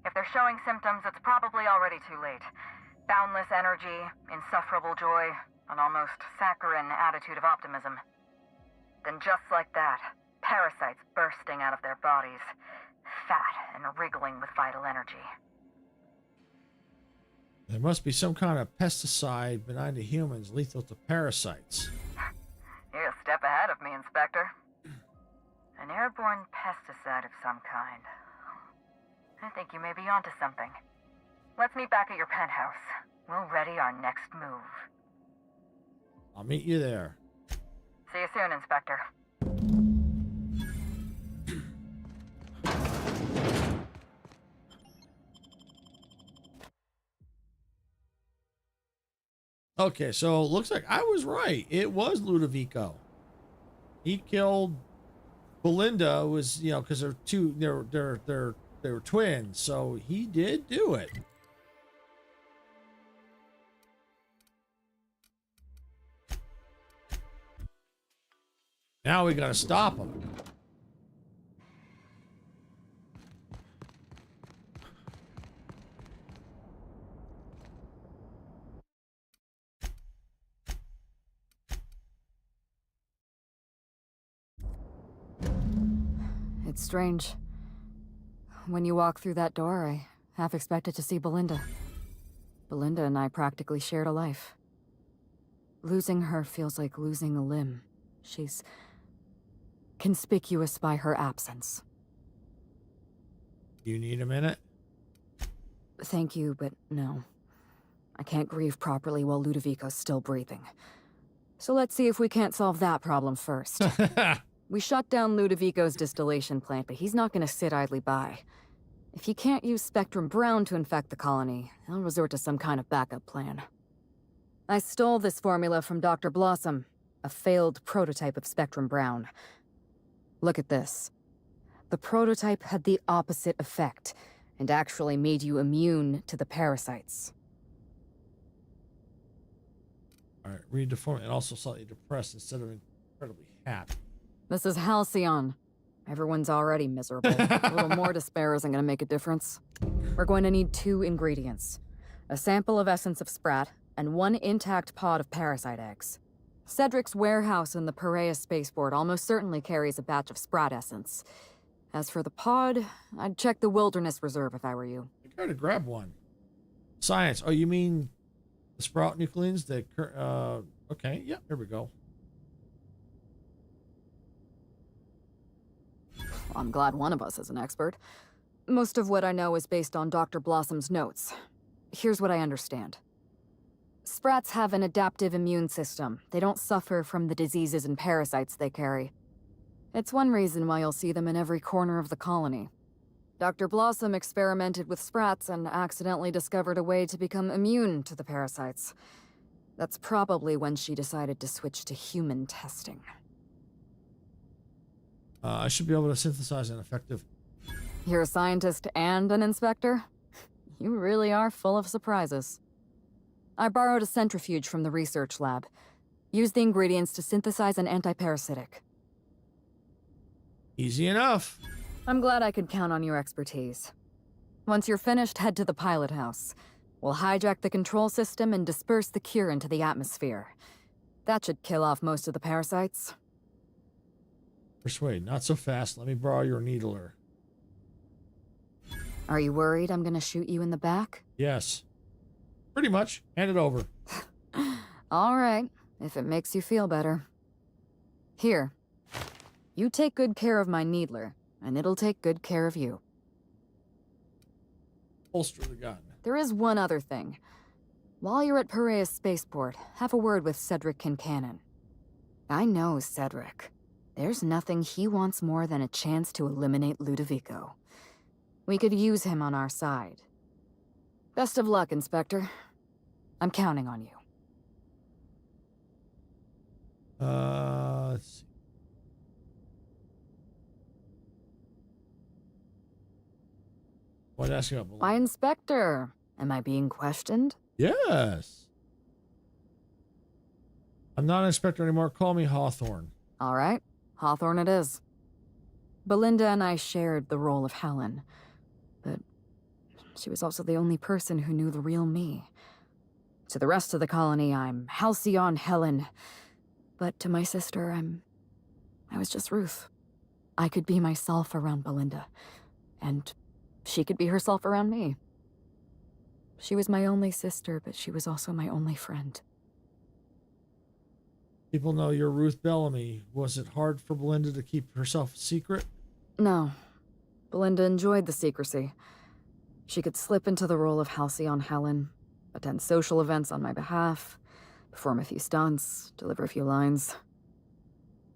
[SPEAKER 10] If they're showing symptoms, it's probably already too late. Boundless energy, insufferable joy, an almost saccharine attitude of optimism. Then just like that, parasites bursting out of their bodies, fat and wriggling with vital energy.
[SPEAKER 2] There must be some kind of pesticide benign to humans, lethal to parasites.
[SPEAKER 10] You're a step ahead of me, Inspector. An airborne pesticide of some kind. I think you may be onto something. Let's meet back at your penthouse. We'll ready our next move.
[SPEAKER 2] I'll meet you there.
[SPEAKER 10] See you soon, Inspector.
[SPEAKER 2] Okay, so it looks like I was right. It was Ludovico. He killed Belinda. Was, you know, because they were twins, so he did do it. Now we gotta stop him.
[SPEAKER 4] It's strange. When you walk through that door, I half expected to see Belinda. Belinda and I practically shared a life. Losing her feels like losing a limb. She's conspicuous by her absence.
[SPEAKER 2] You need a minute?
[SPEAKER 4] Thank you, but no. I can't grieve properly while Ludovico's still breathing. So let's see if we can't solve that problem first. We shut down Ludovico's distillation plant, but he's not going to sit idly by. If he can't use Spectrum Brown to infect the colony, he'll resort to some kind of backup plan. I stole this formula from Dr. Blossom, a failed prototype of Spectrum Brown. Look at this. The prototype had the opposite effect, and actually made you immune to the parasites.
[SPEAKER 2] Alright, read the formula and also slightly depressed instead of incredibly happy.
[SPEAKER 4] This is Halcyon. Everyone's already miserable. A little more despair isn't going to make a difference. We're going to need 2 ingredients. A sample of essence of sprat, and 1 intact pod of parasite eggs. Cedric's warehouse in the Perea spaceport almost certainly carries a batch of sprat essence. As for the pod, I'd check the Wilderness Reserve if I were you.
[SPEAKER 2] I gotta grab one. Science. Oh, you mean the sprout nucleins? Okay, yeah, there we go.
[SPEAKER 4] I'm glad one of us is an expert. Most of what I know is based on Dr. Blossom's notes. Here's what I understand. Sprats have an adaptive immune system. They don't suffer from the diseases and parasites they carry. It's one reason why you'll see them in every corner of the colony. Dr. Blossom experimented with sprats and accidentally discovered a way to become immune to the parasites. That's probably when she decided to switch to human testing.
[SPEAKER 2] I should be able to synthesize an effective...
[SPEAKER 4] You're a scientist and an inspector? You really are full of surprises. I borrowed a centrifuge from the research lab. Used the ingredients to synthesize an antiparasitic.
[SPEAKER 2] Easy enough.
[SPEAKER 4] I'm glad I could count on your expertise. Once you're finished, head to the pilot house. We'll hijack the control system and disperse the cure into the atmosphere. That should kill off most of the parasites.
[SPEAKER 2] Persuade, not so fast. Let me borrow your needler.
[SPEAKER 4] Are you worried I'm gonna shoot you in the back?
[SPEAKER 2] Yes. Pretty much. Hand it over.
[SPEAKER 4] All right, if it makes you feel better. Here. You take good care of my needler, and it'll take good care of you.
[SPEAKER 2] Holster the gun.
[SPEAKER 4] There is one other thing. While you're at Perea Spaceport, have a word with Cedric Kincannon. I know Cedric. There's nothing he wants more than a chance to eliminate Ludovico. We could use him on our side. Best of luck, Inspector. I'm counting on you.
[SPEAKER 2] What asking about?
[SPEAKER 4] Why, Inspector? Am I being questioned?
[SPEAKER 2] Yes. I'm not an inspector anymore. Call me Hawthorne.
[SPEAKER 4] All right, Hawthorne it is. Belinda and I shared the role of Helen, but she was also the only person who knew the real me. To the rest of the colony, I'm Halcyon Helen, but to my sister, I was just Ruth. I could be myself around Belinda, and she could be herself around me. She was my only sister, but she was also my only friend.
[SPEAKER 2] People know you're Ruth Bellamy. Was it hard for Belinda to keep herself secret?
[SPEAKER 4] No. Belinda enjoyed the secrecy. She could slip into the role of Halcyon Helen, attend social events on my behalf, perform a few stunts, deliver a few lines.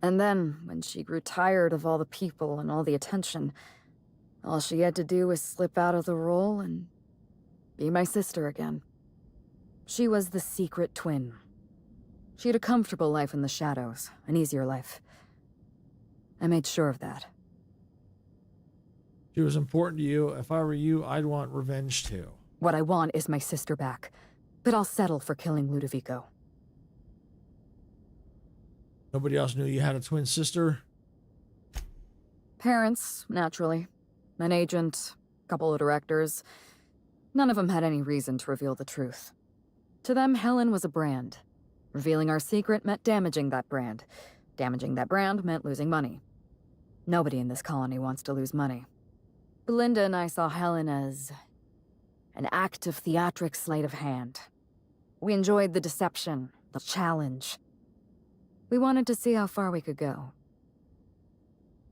[SPEAKER 4] And then, when she grew tired of all the people and all the attention, all she had to do was slip out of the role and be my sister again. She was the secret twin. She had a comfortable life in the shadows, an easier life. I made sure of that.
[SPEAKER 2] She was important to you. If I were you, I'd want revenge too.
[SPEAKER 4] What I want is my sister back, but I'll settle for killing Ludovico.
[SPEAKER 2] Nobody else knew you had a twin sister?
[SPEAKER 4] Parents, naturally. An agent, a couple of directors. None of them had any reason to reveal the truth. To them, Helen was a brand. Revealing our secret meant damaging that brand. Damaging that brand meant losing money. Nobody in this colony wants to lose money. Belinda and I saw Helen as an act of theatric sleight of hand. We enjoyed the deception, the challenge. We wanted to see how far we could go.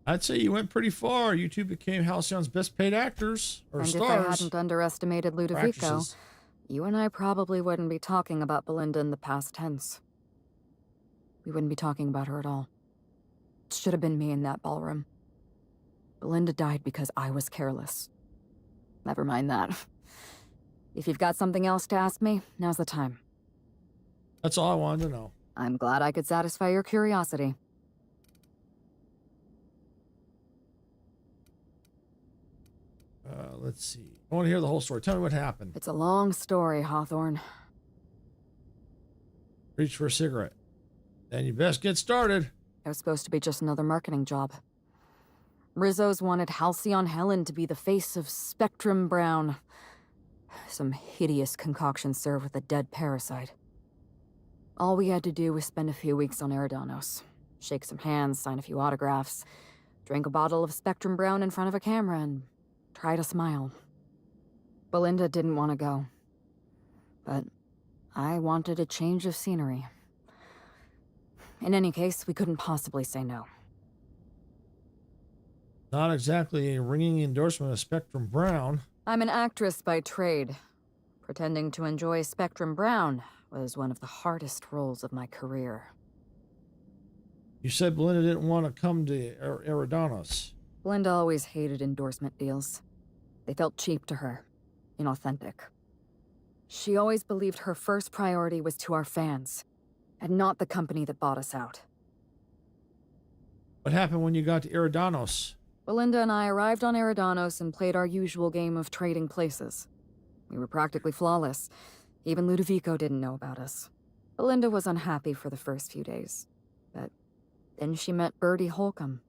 [SPEAKER 2] I'd say you went pretty far. You two became Halcyon's best paid actors, or
[SPEAKER 4] and
[SPEAKER 2] stars.
[SPEAKER 4] If I hadn't underestimated Ludovico, you and I probably wouldn't be talking about Belinda in the past tense. We wouldn't be talking about her at all. It should have been me in that ballroom. Belinda died because I was careless. Never mind that. If you've got something else to ask me, now's the time.
[SPEAKER 2] That's all I wanted to know.
[SPEAKER 4] I'm glad I could satisfy your curiosity.
[SPEAKER 2] Let's see. I want to hear the whole story. Tell me what happened.
[SPEAKER 4] It's a long story, Hawthorne.
[SPEAKER 2] Reach for a cigarette. Then you best get started.
[SPEAKER 4] It was supposed to be just another marketing job. Rizzo's wanted Halcyon Helen to be the face of Spectrum Brown. Some hideous concoction served with a dead parasite. All we had to do was spend a few weeks on Eridanos, shake some hands, sign a few autographs, drink a bottle of Spectrum Brown in front of a camera, and try to smile. Belinda didn't want to go, but I wanted a change of scenery. In any case, we couldn't possibly say no.
[SPEAKER 2] Not exactly a ringing endorsement of Spectrum Brown.
[SPEAKER 4] I'm an actress by trade. Pretending to enjoy Spectrum Brown was one of the hardest roles of my career.
[SPEAKER 2] You said Belinda didn't want to come to Eridanos.
[SPEAKER 4] Belinda always hated endorsement deals. They felt cheap to her, inauthentic. She always believed her first priority was to our fans, and not the company that bought us out.
[SPEAKER 2] What happened when you got to Eridanos?
[SPEAKER 4] Belinda and I arrived on Eridanos and played our usual game of trading places. We were practically flawless. Even Ludovico didn't know about us. Belinda was unhappy for the first few days, but then she met Bertie Holcomb.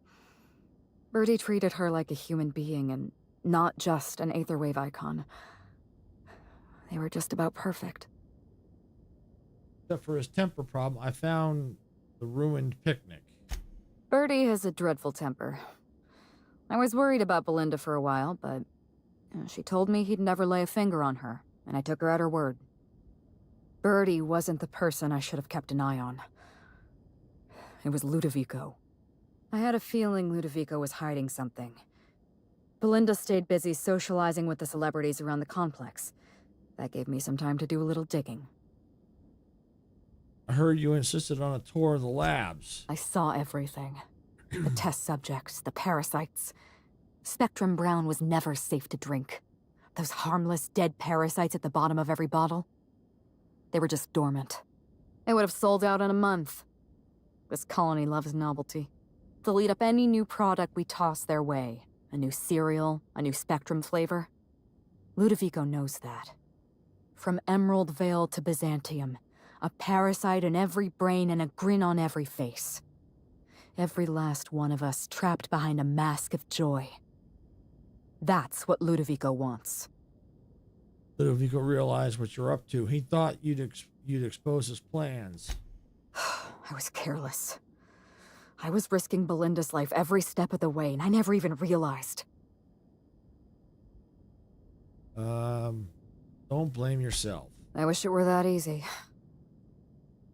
[SPEAKER 4] Bertie treated her like a human being and not just an Aetherwave icon. They were just about perfect.
[SPEAKER 2] Except for his temper problem, I found the ruined picnic.
[SPEAKER 4] Bertie has a dreadful temper. I was worried about Belinda for a while, but she told me he'd never lay a finger on her, and I took her at her word. Bertie wasn't the person I should have kept an eye on. It was Ludovico. I had a feeling Ludovico was hiding something. Belinda stayed busy socializing with the celebrities around the complex. That gave me some time to do a little digging.
[SPEAKER 2] I heard you insisted on a tour of the labs.
[SPEAKER 4] I saw everything. The test subjects, the parasites. Spectrum Brown was never safe to drink. Those harmless, dead parasites at the bottom of every bottle. They were just dormant. They would have sold out in a month. This colony loves novelty. They'll eat up any new product we toss their way. A new cereal, a new Spectrum flavor. Ludovico knows that. From Emerald Vale to Byzantium, a parasite in every brain and a grin on every face. Every last one of us trapped behind a mask of joy. That's what Ludovico wants.
[SPEAKER 2] Ludovico realized what you're up to. He thought you'd expose his plans.
[SPEAKER 4] I was careless. I was risking Belinda's life every step of the way, and I never even realized.
[SPEAKER 2] Don't blame yourself.
[SPEAKER 4] I wish it were that easy.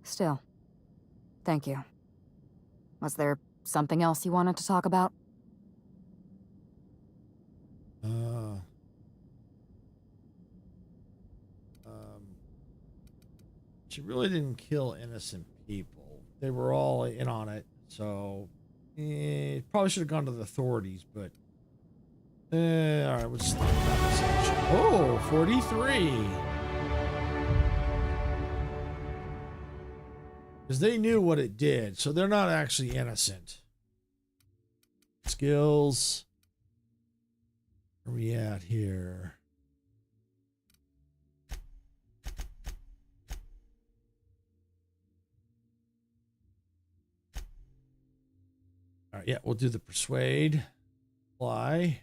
[SPEAKER 4] Still, thank you. Was there something else you wanted to talk about?
[SPEAKER 2] She really didn't kill innocent people. They were all in on it, so probably should have gone to the authorities, but all right, we'll just think about this action. Oh, 43. Because they knew what it did, so they're not actually innocent. Skills. Where are we at here? All right, yeah, we'll do the persuade. Fly.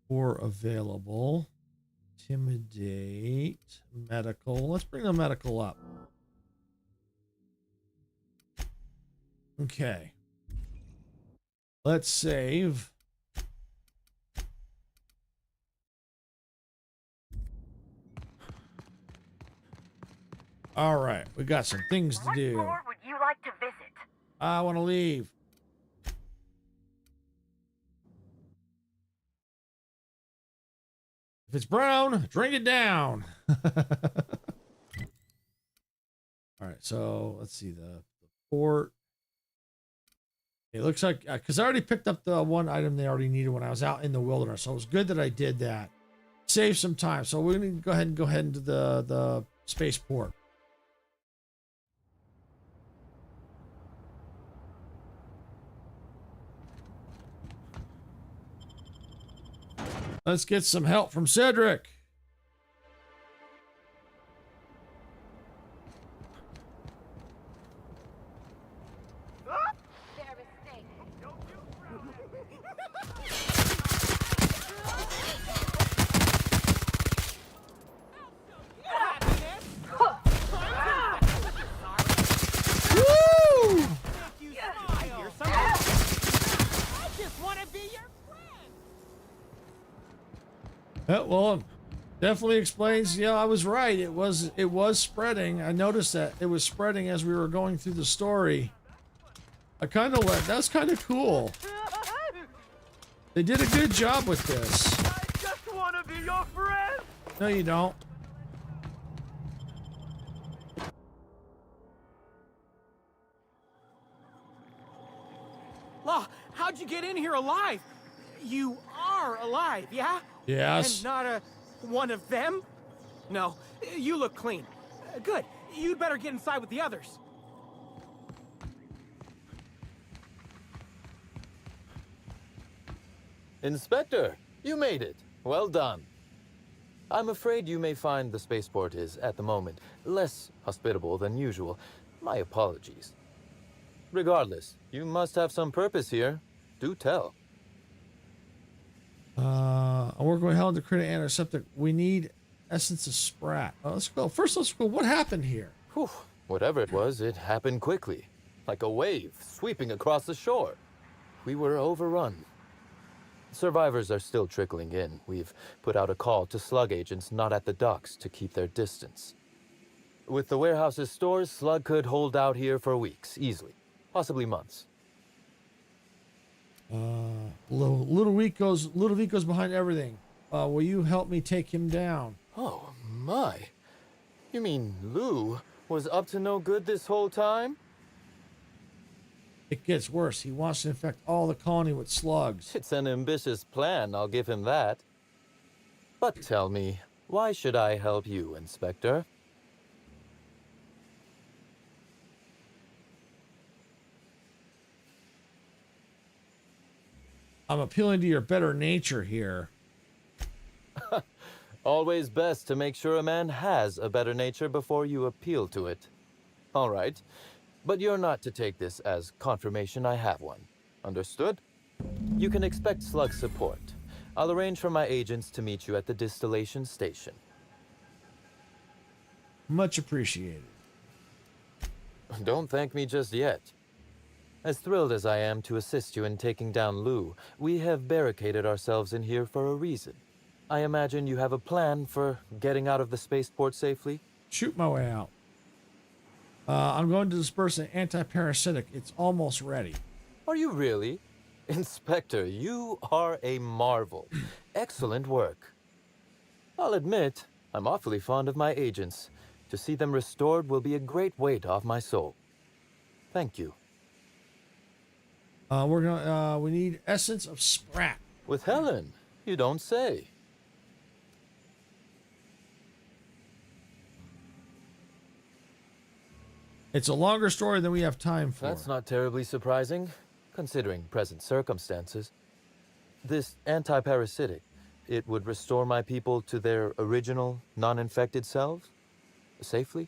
[SPEAKER 2] Or available. Intimidate. Medical. Let's bring the medical up. Okay. Let's save. All right, we got some things to do.
[SPEAKER 10] What floor would you like to visit?
[SPEAKER 2] I want to leave. If it's brown, drink it down. All right, so let's see the port. It looks like, because I already picked up the one item they already needed when I was out in the wilderness, so it was good that I did that. Save some time. So we're going to go ahead into the spaceport. Let's get some help from Cedric. Well, definitely explains. Yeah, I was right. It was spreading. I noticed that it was spreading as we were going through the story. That's kind of cool. They did a good job with this.
[SPEAKER 11] I just want to be your friend.
[SPEAKER 2] No, you don't.
[SPEAKER 15] Law, how'd you get in here alive? You are alive, yeah?
[SPEAKER 2] Yes.
[SPEAKER 15] And not one of them? No, you look clean. Good. You'd better get inside with the others.
[SPEAKER 18] Inspector, you made it. Well done. I'm afraid you may find the spaceport is, at the moment, less hospitable than usual. My apologies. Regardless, you must have some purpose here. Do tell.
[SPEAKER 2] I'm working with Helen to create an antiseptic. We need essence of Sprat. Oh, let's go. First, let's go. What happened here?
[SPEAKER 18] Whew. Whatever it was, it happened quickly. Like a wave sweeping across the shore. We were overrun. Survivors are still trickling in. We've put out a call to slug agents not at the docks to keep their distance. With the warehouse's stores, Slug could hold out here for weeks, easily. Possibly months.
[SPEAKER 2] Ludovico's behind everything. Will you help me take him down?
[SPEAKER 18] Oh, my. You mean Lou was up to no good this whole time?
[SPEAKER 2] It gets worse. He wants to infect all the colony with slugs.
[SPEAKER 18] It's an ambitious plan, I'll give him that. But tell me, why should I help you, Inspector?
[SPEAKER 2] I'm appealing to your better nature here.
[SPEAKER 18] Always best to make sure a man has a better nature before you appeal to it. All right, but you're not to take this as confirmation I have one. Understood? You can expect slug support. I'll arrange for my agents to meet you at the distillation station.
[SPEAKER 2] Much appreciated.
[SPEAKER 18] Don't thank me just yet. As thrilled as I am to assist you in taking down Lou, we have barricaded ourselves in here for a reason. I imagine you have a plan for getting out of the spaceport safely?
[SPEAKER 2] Shoot my way out. I'm going to disperse an anti-parasitic. It's almost ready.
[SPEAKER 18] Are you really? Inspector, you are a marvel. Excellent work. I'll admit, I'm awfully fond of my agents. To see them restored will be a great weight off my soul. Thank you.
[SPEAKER 2] We need essence of Sprat.
[SPEAKER 18] With Helen? You don't say.
[SPEAKER 2] It's a longer story than we have time for.
[SPEAKER 18] That's not terribly surprising, considering present circumstances. This anti-parasitic, it would restore my people to their original, non-infected selves? Safely?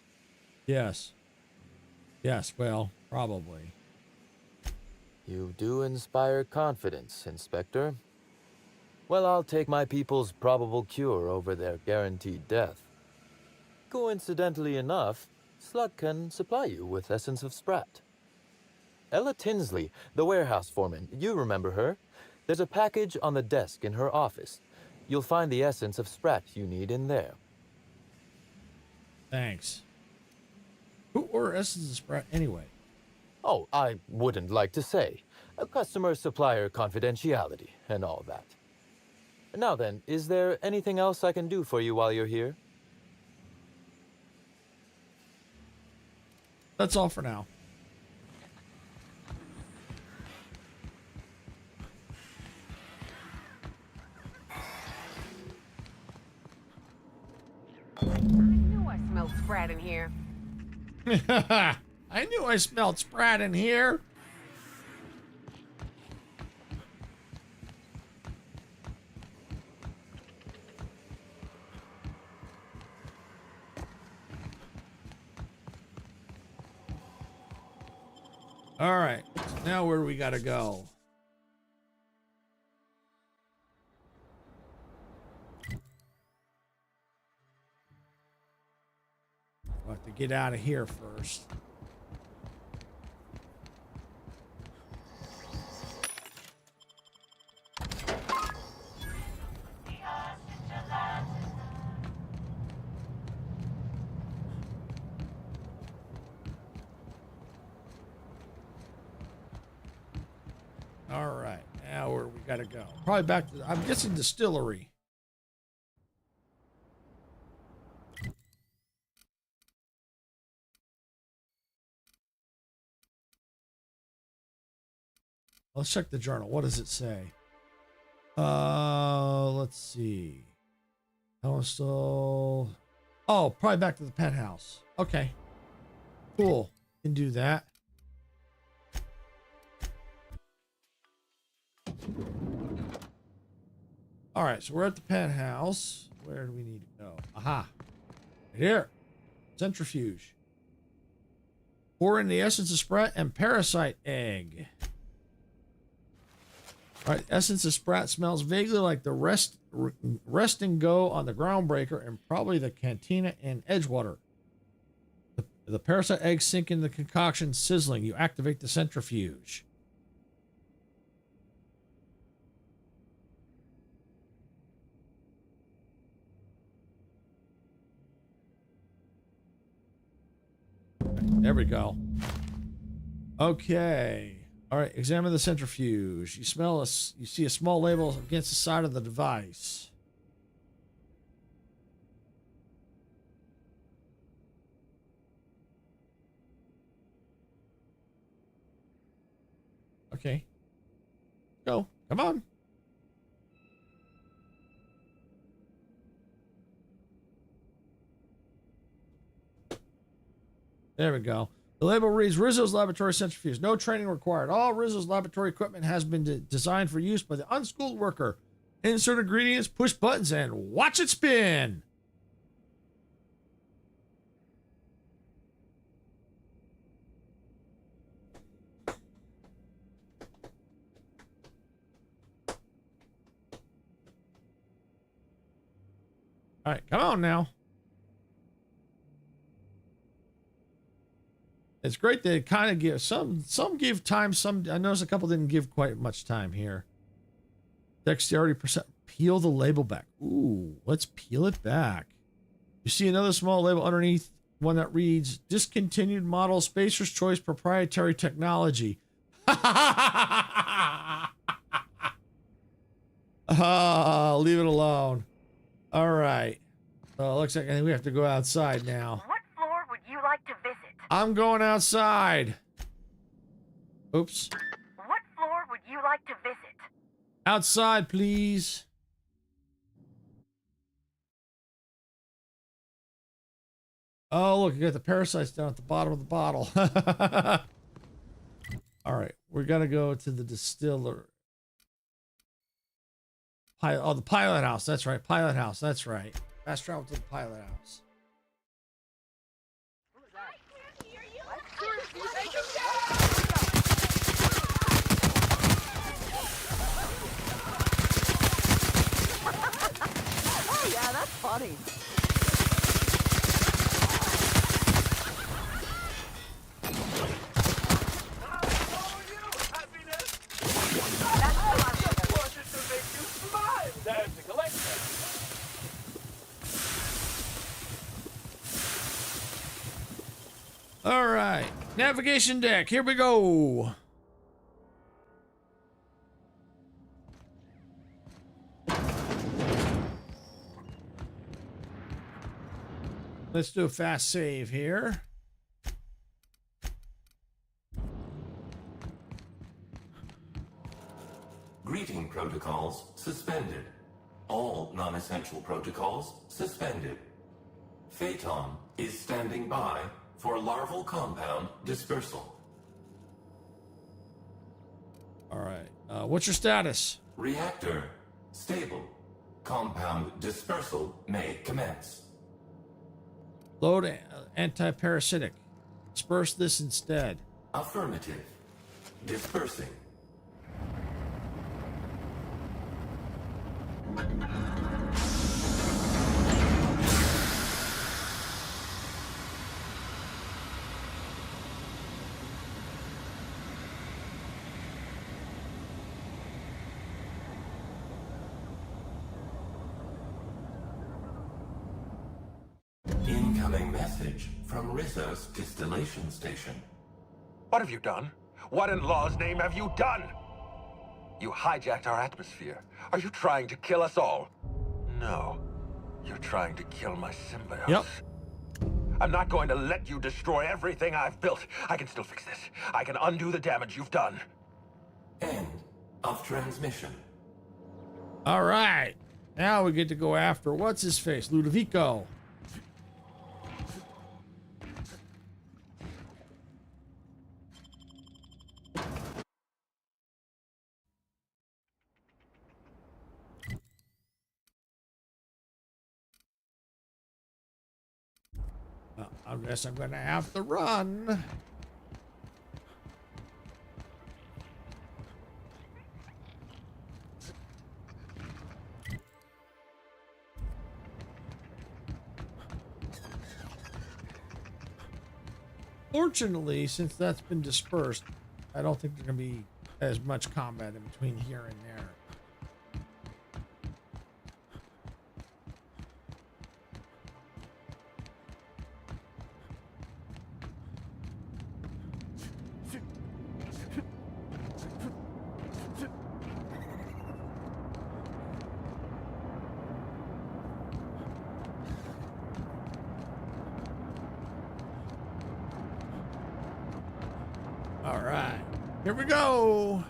[SPEAKER 2] Yes. Yes, well, probably.
[SPEAKER 18] You do inspire confidence, Inspector. Well, I'll take my people's probable cure over their guaranteed death. Coincidentally enough, Slug can supply you with essence of Sprat. Ella Tinsley, the warehouse foreman, you remember her? There's a package on the desk in her office. You'll find the essence of Sprat you need in there.
[SPEAKER 2] Thanks. Who ordered essence of Sprat anyway?
[SPEAKER 18] Oh, I wouldn't like to say. A customer-supplier confidentiality and all that. Now then, is there anything else I can do for you while you're here?
[SPEAKER 2] That's all for now.
[SPEAKER 8] I knew I smelled Sprat in here.
[SPEAKER 2] I knew I smelled Sprat in here. All right, now where do we gotta go? We'll have to get out of here first. All right, now where we gotta go? Probably back to, I'm guessing, distillery. Let's check the journal. What does it say? Let's see. Oh, probably back to the penthouse. Okay. Cool. Can do that. All right, so we're at the penthouse. Where do we need to go? Aha. Right here. Centrifuge. Pour in the essence of Sprat and parasite egg. All right, essence of Sprat smells vaguely like the rest and go on the Groundbreaker and probably the Cantina in Edgewater. The parasite eggs sink in the concoction, sizzling. You activate the centrifuge. There we go. Okay. All right, examine the centrifuge. You see a small label against the side of the device. Okay. Go. Come on. There we go. The label reads Rizzo's Laboratory Centrifuge. No training required. All Rizzo's laboratory equipment has been designed for use by the unschooled worker. Insert ingredients, push buttons, and watch it spin. All right, come on now. It's great that it kind of gives some give time, some I noticed a couple didn't give quite much time here. Dexterity percent. Peel the label back. Ooh, let's peel it back. You see another small label underneath, one that reads discontinued model, Spacer's Choice proprietary technology. Leave it alone. All right. Looks like I think we have to go outside now.
[SPEAKER 10] What floor would you like to visit?
[SPEAKER 2] I'm going outside. Oops.
[SPEAKER 10] What floor would you like to visit?
[SPEAKER 2] Outside, please. Oh, look, you got the parasites down at the bottom of the bottle. All right, we're gonna go to the distiller. Oh, the pilot house. That's right, pilot house. That's right. Fast travel to the pilot house.
[SPEAKER 8] Oh yeah, that's funny.
[SPEAKER 2] All right, navigation deck. Here we go. Let's do a fast save here.
[SPEAKER 20] Greeting protocols suspended. All non-essential protocols suspended. Phaeton is standing by for larval compound dispersal.
[SPEAKER 2] All right. What's your status?
[SPEAKER 20] Reactor stable. Compound dispersal may commence.
[SPEAKER 2] Load anti-parasitic. Disperse this instead.
[SPEAKER 20] Affirmative. Dispersing. Incoming message from Rizzo's distillation station.
[SPEAKER 12] What have you done? What in law's name have you done? You hijacked our atmosphere. Are you trying to kill us all? No. You're trying to kill my symbiotes.
[SPEAKER 2] Yep.
[SPEAKER 12] I'm not going to let you destroy everything I've built. I can still fix this. I can undo the damage you've done.
[SPEAKER 20] End of transmission.
[SPEAKER 2] All right. Now we get to go after what's his face, Ludovico. I guess I'm gonna have to run. Fortunately, since that's been dispersed, I don't think there's gonna be as much combat in between here and there. All right, here we go.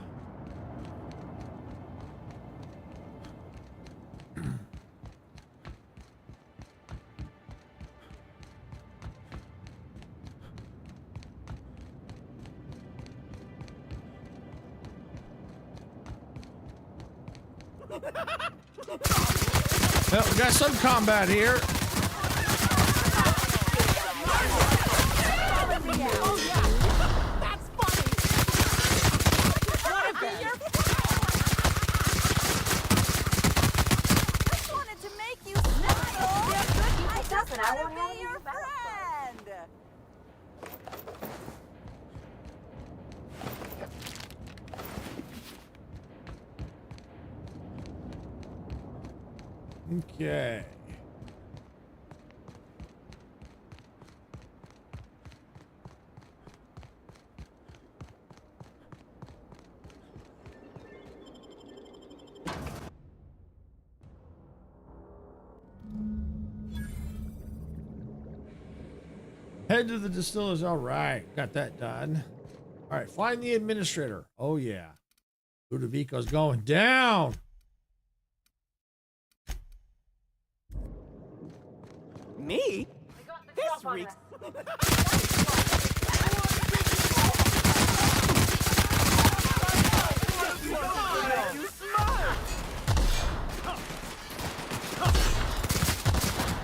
[SPEAKER 2] Well, we got some combat here.
[SPEAKER 16] I want to be your friend.
[SPEAKER 2] Okay. Head to the distillers. All right. Got that done. All right. Find the administrator. Oh, yeah. Ludovico's going down.
[SPEAKER 15] Me? This reeks.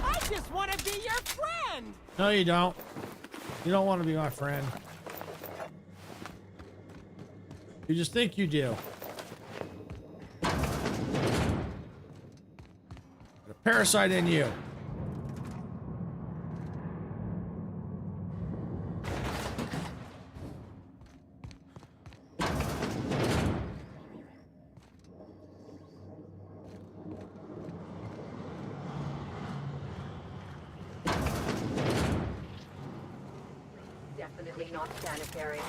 [SPEAKER 15] I just want to be your friend.
[SPEAKER 2] No, you don't. You don't want to be my friend. You just think you do. Got a parasite in you.
[SPEAKER 16] Definitely not sanitary.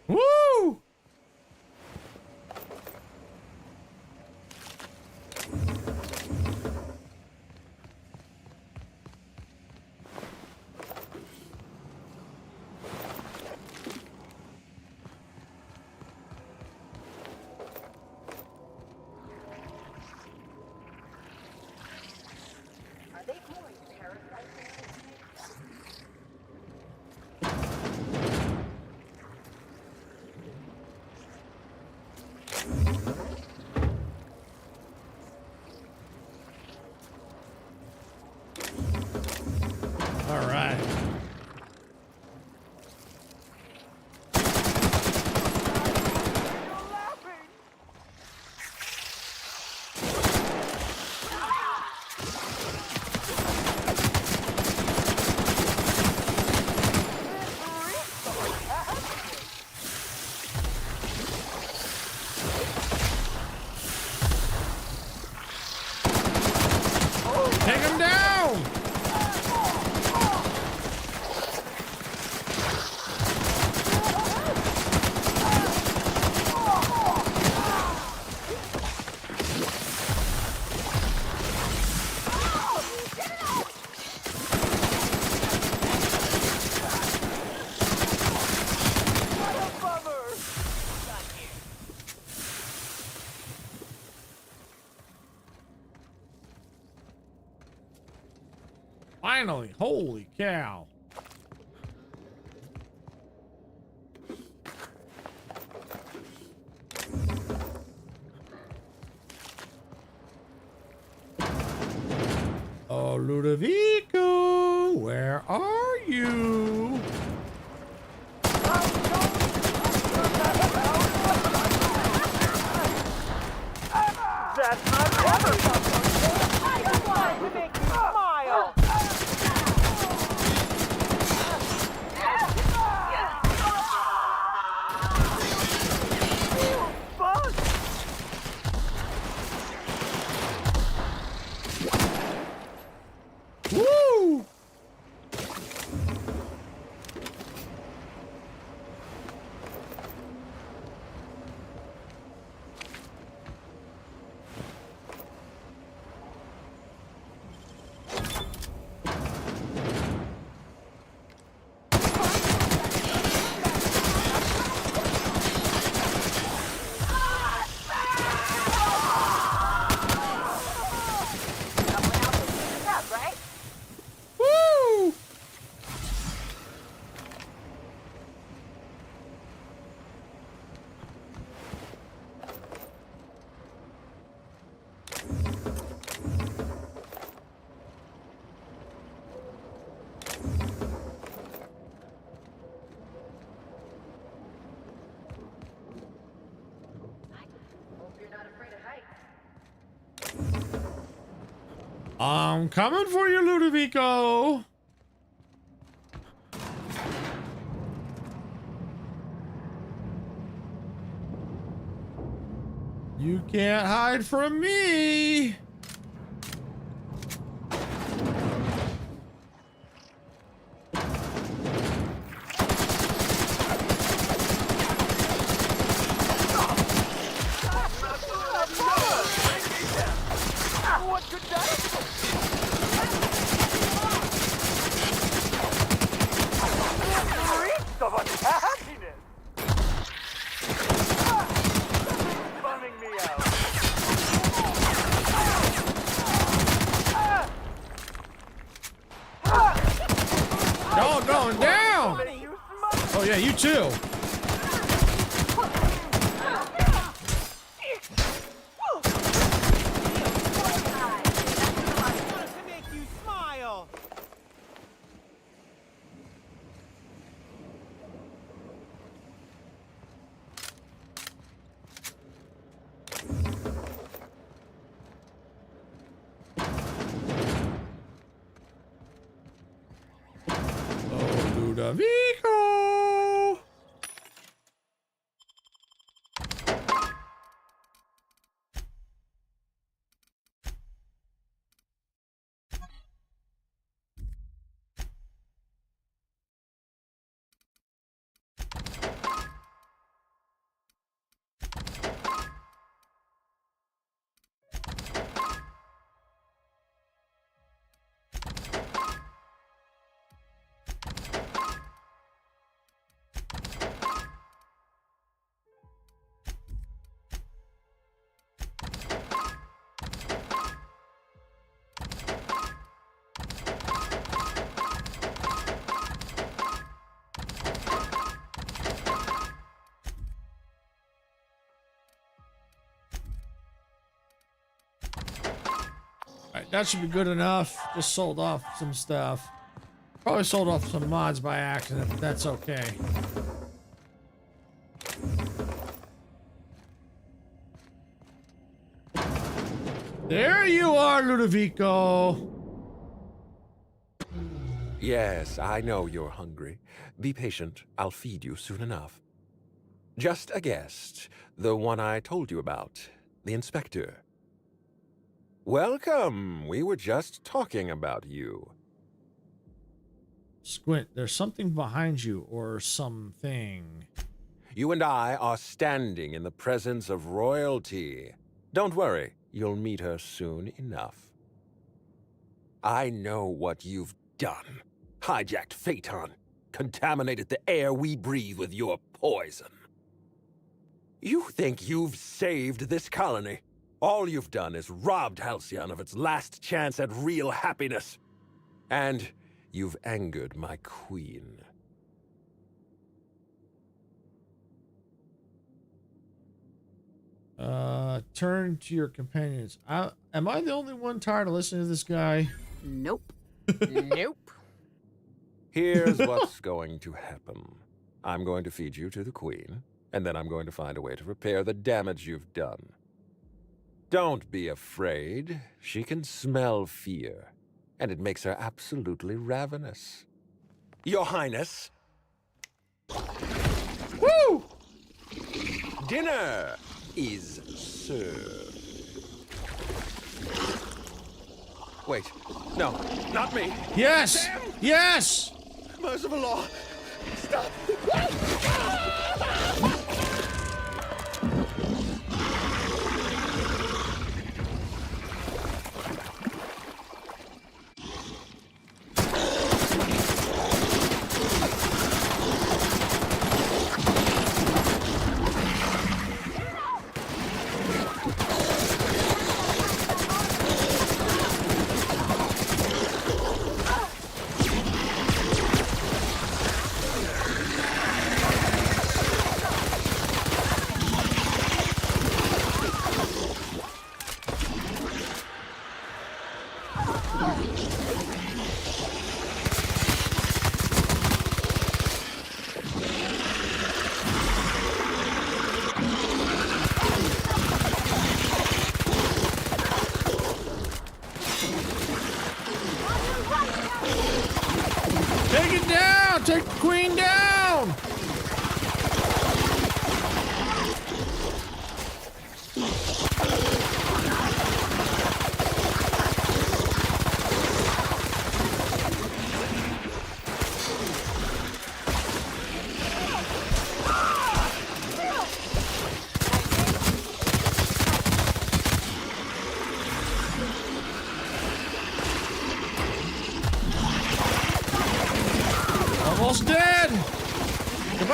[SPEAKER 2] Woo! All right. Take him down! Finally, holy cow. Oh, Ludovico, where are you?
[SPEAKER 11] That's not
[SPEAKER 2] I'm coming for you, Ludovico. You can't hide from me.
[SPEAKER 11] What could that reeks of unhappiness! Bumming me out.
[SPEAKER 2] Y'all going down. Oh yeah, you too. Ludovico! Alright, that should be good enough. Just sold off some stuff. Probably sold off some mods by accident, but that's okay. There you are, Ludovico.
[SPEAKER 12] Yes, I know you're hungry. Be patient. I'll feed you soon enough. Just a guest. The one I told you about. The inspector. Welcome. We were just talking about you.
[SPEAKER 2] Squint, there's something behind you, or something.
[SPEAKER 12] You and I are standing in the presence of royalty. Don't worry. You'll meet her soon enough. I know what you've done. Hijacked Phaeton. Contaminated the air we breathe with your poison. You think you've saved this colony? All you've done is robbed Halcyon of its last chance at real happiness. And you've angered my queen.
[SPEAKER 2] Turn to your companions. Am I the only one tired of listening to this guy?
[SPEAKER 19] Nope.
[SPEAKER 8] Nope.
[SPEAKER 12] Here's what's going to happen. I'm going to feed you to the queen, and then I'm going to find a way to repair the damage you've done. Don't be afraid. She can smell fear, and it makes her absolutely ravenous. Your Highness.
[SPEAKER 2] Woo!
[SPEAKER 12] Dinner is served. Wait, no, not me.
[SPEAKER 2] Yes!
[SPEAKER 12] Damn!
[SPEAKER 2] Yes!
[SPEAKER 12] Merciful law, stop.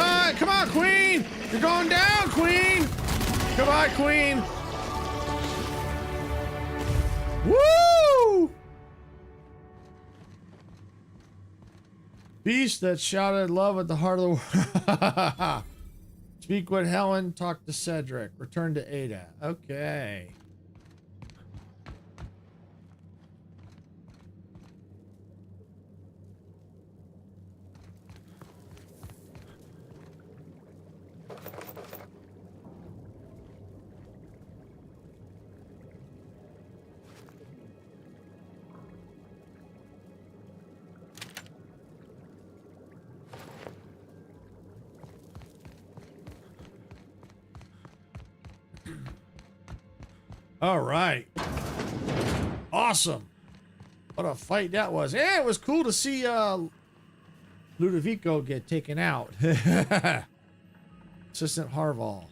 [SPEAKER 2] Run! Come on, Queen! You're going down, Queen! Come on, Queen! Woo! Beast that shouted love at the heart of the world. Speak with Helen, talk to Cedric. Return to Ada. Okay. All right. Awesome. What a fight that was. Yeah, it was cool to see Ludovico get taken out. Assistant Harval.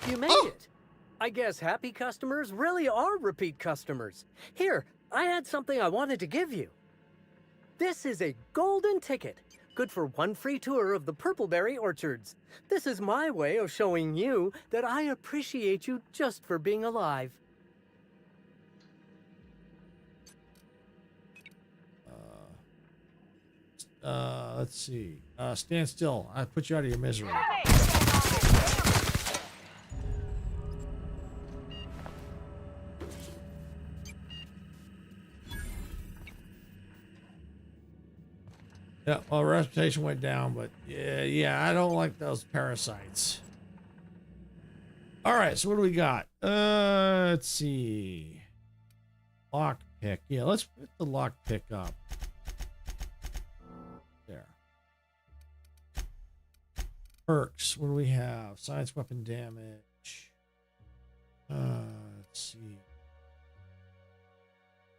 [SPEAKER 9] You made it. I guess happy customers really are repeat customers. Here, I had something I wanted to give you. This is a golden ticket. Good for one free tour of the Purpleberry Orchards. This is my way of showing you that I appreciate you just for being alive.
[SPEAKER 2] Let's see. Stand still. I put you out of your misery. Yeah, well, reputation went down, but yeah, I don't like those parasites. All right, so what do we got? Let's see. Lock pick. Yeah, let's put the lock pick up. There. Perks. What do we have? Science weapon damage. Let's see.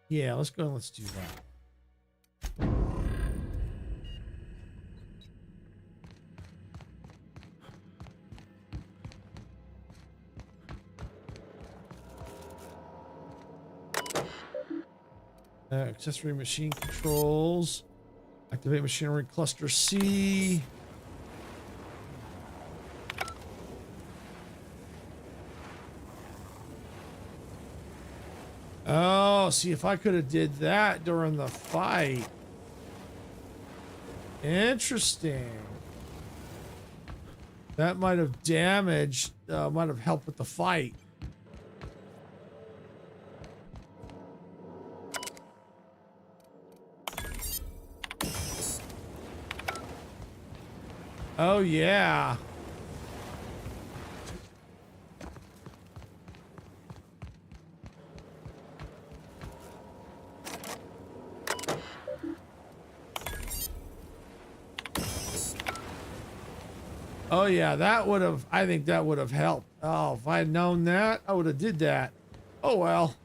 [SPEAKER 2] Yeah, let's go and let's do that. Accessory machine controls. Activate machinery cluster C. Oh, see, if I could have did that during the fight. Interesting. That might have damaged, might have helped with the fight. Oh, yeah. Oh, yeah, that would have, I think that would have helped. Oh, if I had known that, I would have did that. Oh, well.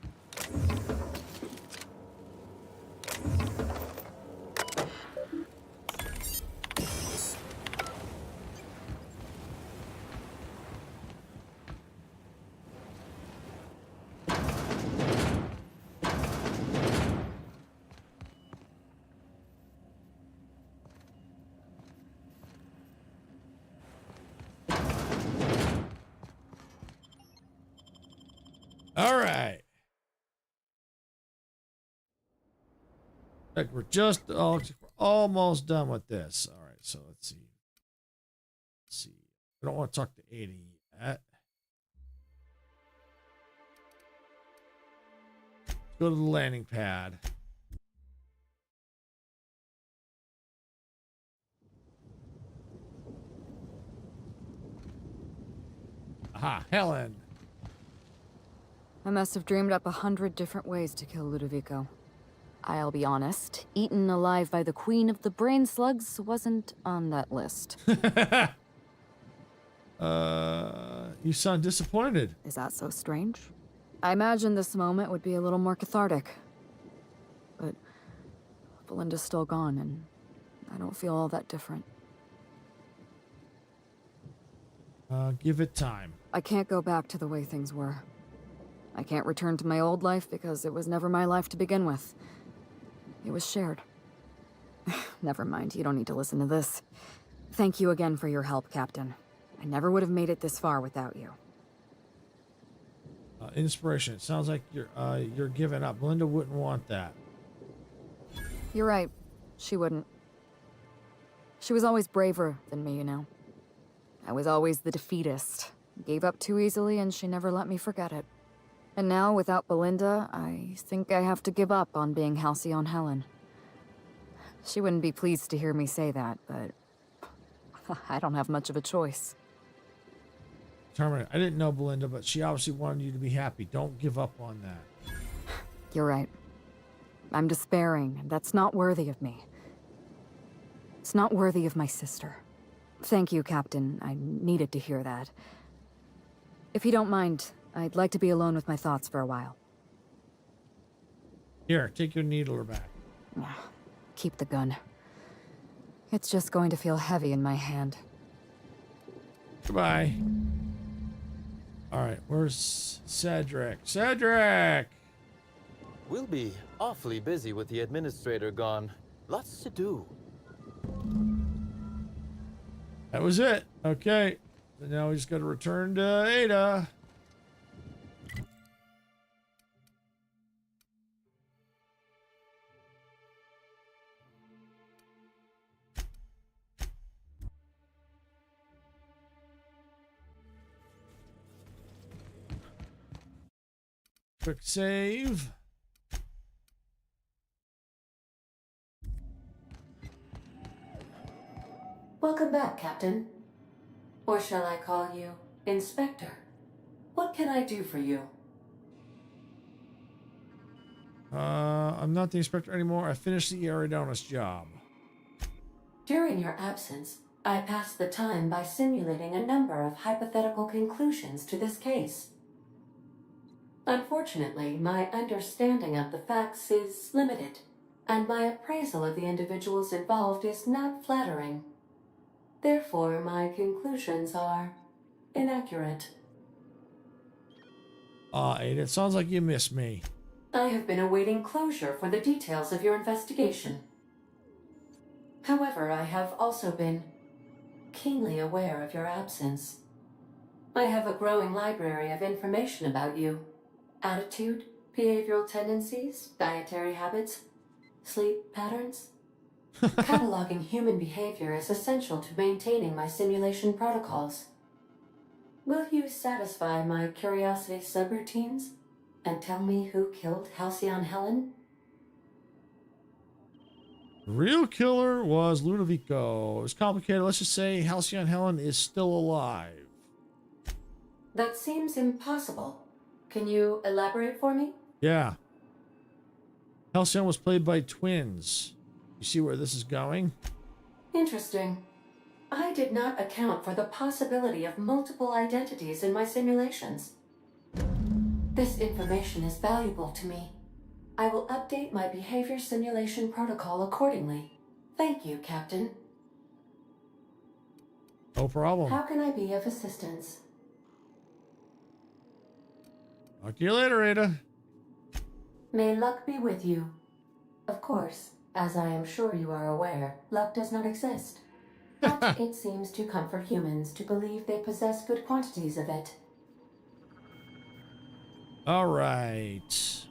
[SPEAKER 2] All right. Like we're just we're almost done with this. All right, so let's see. Let's see. I don't want to talk to 80 yet. Let's go to the landing pad. Aha, Helen.
[SPEAKER 4] I must have dreamed up 100 different ways to kill Ludovico. I'll be honest, eaten alive by the queen of the brain slugs wasn't on that list.
[SPEAKER 2] You sound disappointed.
[SPEAKER 4] Is that so strange? I imagined this moment would be a little more cathartic. But Belinda's still gone, and I don't feel all that different.
[SPEAKER 2] Give it time.
[SPEAKER 4] I can't go back to the way things were. I can't return to my old life because it was never my life to begin with. It was shared. Never mind, you don't need to listen to this. Thank you again for your help, Captain. I never would have made it this far without you.
[SPEAKER 2] Inspiration. It sounds like you're giving up. Belinda wouldn't want that.
[SPEAKER 4] You're right. She wouldn't. She was always braver than me, you know. I was always the defeatist. Gave up too easily, and she never let me forget it. And now, without Belinda, I think I have to give up on being Halcyon Helen. She wouldn't be pleased to hear me say that, but I don't have much of a choice.
[SPEAKER 2] Terminator. I didn't know Belinda, but she obviously wanted you to be happy. Don't give up on that.
[SPEAKER 4] You're right. I'm despairing, and that's not worthy of me. It's not worthy of my sister. Thank you, Captain. I needed to hear that. If you don't mind, I'd like to be alone with my thoughts for a while.
[SPEAKER 2] Here, take your needler back.
[SPEAKER 4] Keep the gun. It's just going to feel heavy in my hand.
[SPEAKER 2] Goodbye. Alright, where's Cedric? Cedric!
[SPEAKER 18] We'll be awfully busy with the administrator gone. Lots to do.
[SPEAKER 2] That was it. Okay. So now we just got to return to Ada. Quick save.
[SPEAKER 14] Welcome back, Captain. Or shall I call you Inspector? What can I do for you?
[SPEAKER 2] I'm not the inspector anymore. I finished the Eridanos job.
[SPEAKER 14] During your absence, I passed the time by simulating a number of hypothetical conclusions to this case. Unfortunately, my understanding of the facts is limited, and my appraisal of the individuals involved is not flattering. Therefore, my conclusions are inaccurate.
[SPEAKER 2] Ada, it sounds like you missed me.
[SPEAKER 14] I have been awaiting closure for the details of your investigation. However, I have also been keenly aware of your absence. I have a growing library of information about you. Attitude, behavioral tendencies, dietary habits, sleep patterns. Cataloging human behavior is essential to maintaining my simulation protocols. Will you satisfy my curiosity subroutines and tell me who killed Halcyon Helen?
[SPEAKER 2] The real killer was Ludovico. It was complicated. Let's just say Halcyon Helen is still alive.
[SPEAKER 14] That seems impossible. Can you elaborate for me?
[SPEAKER 2] Yeah. Halcyon was played by twins. You see where this is going?
[SPEAKER 14] Interesting. I did not account for the possibility of multiple identities in my simulations. This information is valuable to me. I will update my behavior simulation protocol accordingly. Thank you, Captain.
[SPEAKER 2] No problem.
[SPEAKER 14] How can I be of assistance?
[SPEAKER 2] Talk to you later, Ada.
[SPEAKER 14] May luck be with you. Of course, as I am sure you are aware, luck does not exist. But it seems to comfort humans to believe they possess good quantities of it.
[SPEAKER 2] All right.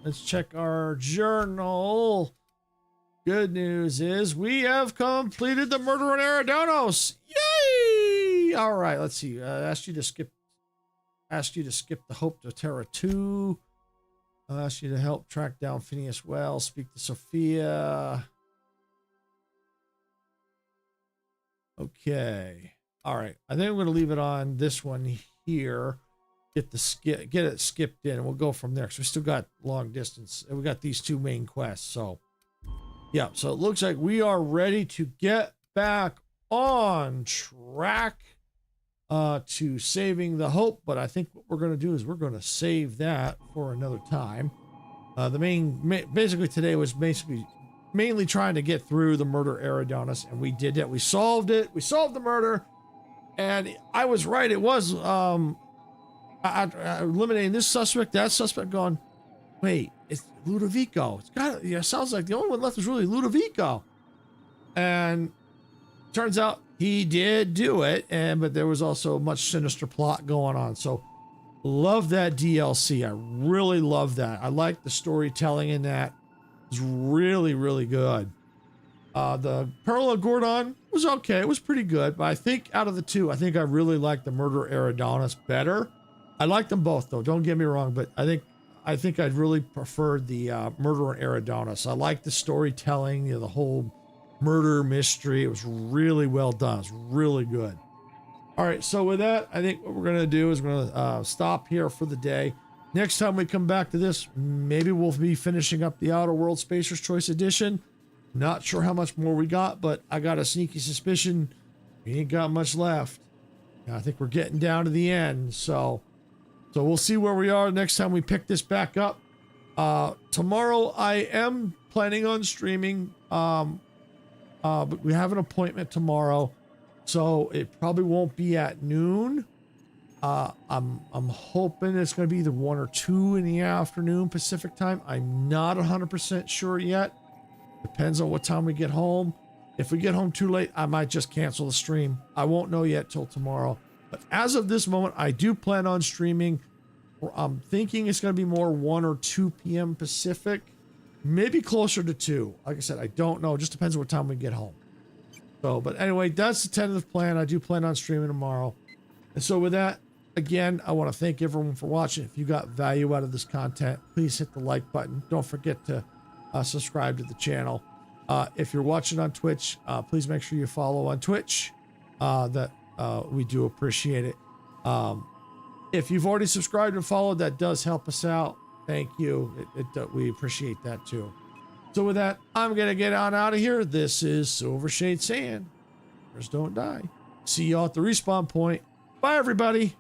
[SPEAKER 2] Let's check our journal. Good news is we have completed the murder on Eridanos. Yay! All right, let's see. Asked you to skip the Hope to Terra 2. I'll ask you to help track down Phineas Wells, speak to Sophia. Okay. All right. I think I'm going to leave it on this one here. Get it skipped in, and we'll go from there. Because we still got long distance. And we got these two main quests. So, yeah. So it looks like we are ready to get back on track to saving the Hope. But I think what we're going to do is we're going to save that for another time. Basically today was mainly trying to get through the murder Eridanos, and we did that. We solved it. We solved the murder, and I was right. It was eliminating this suspect, that suspect. Gone. Wait, it's Ludovico. It's got. Sounds like the only one left is really Ludovico, and turns out he did do it, but there was also a much sinister plot going on. So love that DLC. I really love that. I like the storytelling in that. It's really, really good. The Parallel Gordon was okay. It was pretty good, but I think out of the two, I think I really like the Murderer Eridanos better. I like them both, though. Don't get me wrong, but I think I'd really preferred the Murderer Eridanos. I like the storytelling, the whole murder mystery. It was really well done. It's really good. All right, so with that, I think what we're going to do is we're going to stop here for the day. Next time we come back to this, maybe we'll be finishing up the Outer World Spacer's Choice Edition. Not sure how much more we got, but I got a sneaky suspicion we ain't got much left. And I think we're getting down to the end, so we'll see where we are next time we pick this back up. Tomorrow I am planning on streaming, but we have an appointment tomorrow, so it probably won't be at noon. I'm hoping it's going to be either 1 or 2 in the afternoon Pacific time. I'm not 100% sure yet. Depends on what time we get home. If we get home too late, I might just cancel the stream. I won't know yet till tomorrow. But as of this moment, I do plan on streaming. I'm thinking it's going to be more 1 or 2 p.m. Pacific. Maybe closer to 2. Like I said, I don't know. It just depends on what time we get home. So, but anyway, that's the tentative plan. I do plan on streaming tomorrow. And so with that, again, I want to thank everyone for watching. If you got value out of this content, please hit the like button. Don't forget to subscribe to the channel. If you're watching on Twitch, please make sure you follow on Twitch. We do appreciate it. If you've already subscribed and followed, that does help us out. Thank you. We appreciate that too. So with that, I'm going to get on out of here. This is Silvershade saying, "Don't die." See y'all at the respawn point. Bye, everybody.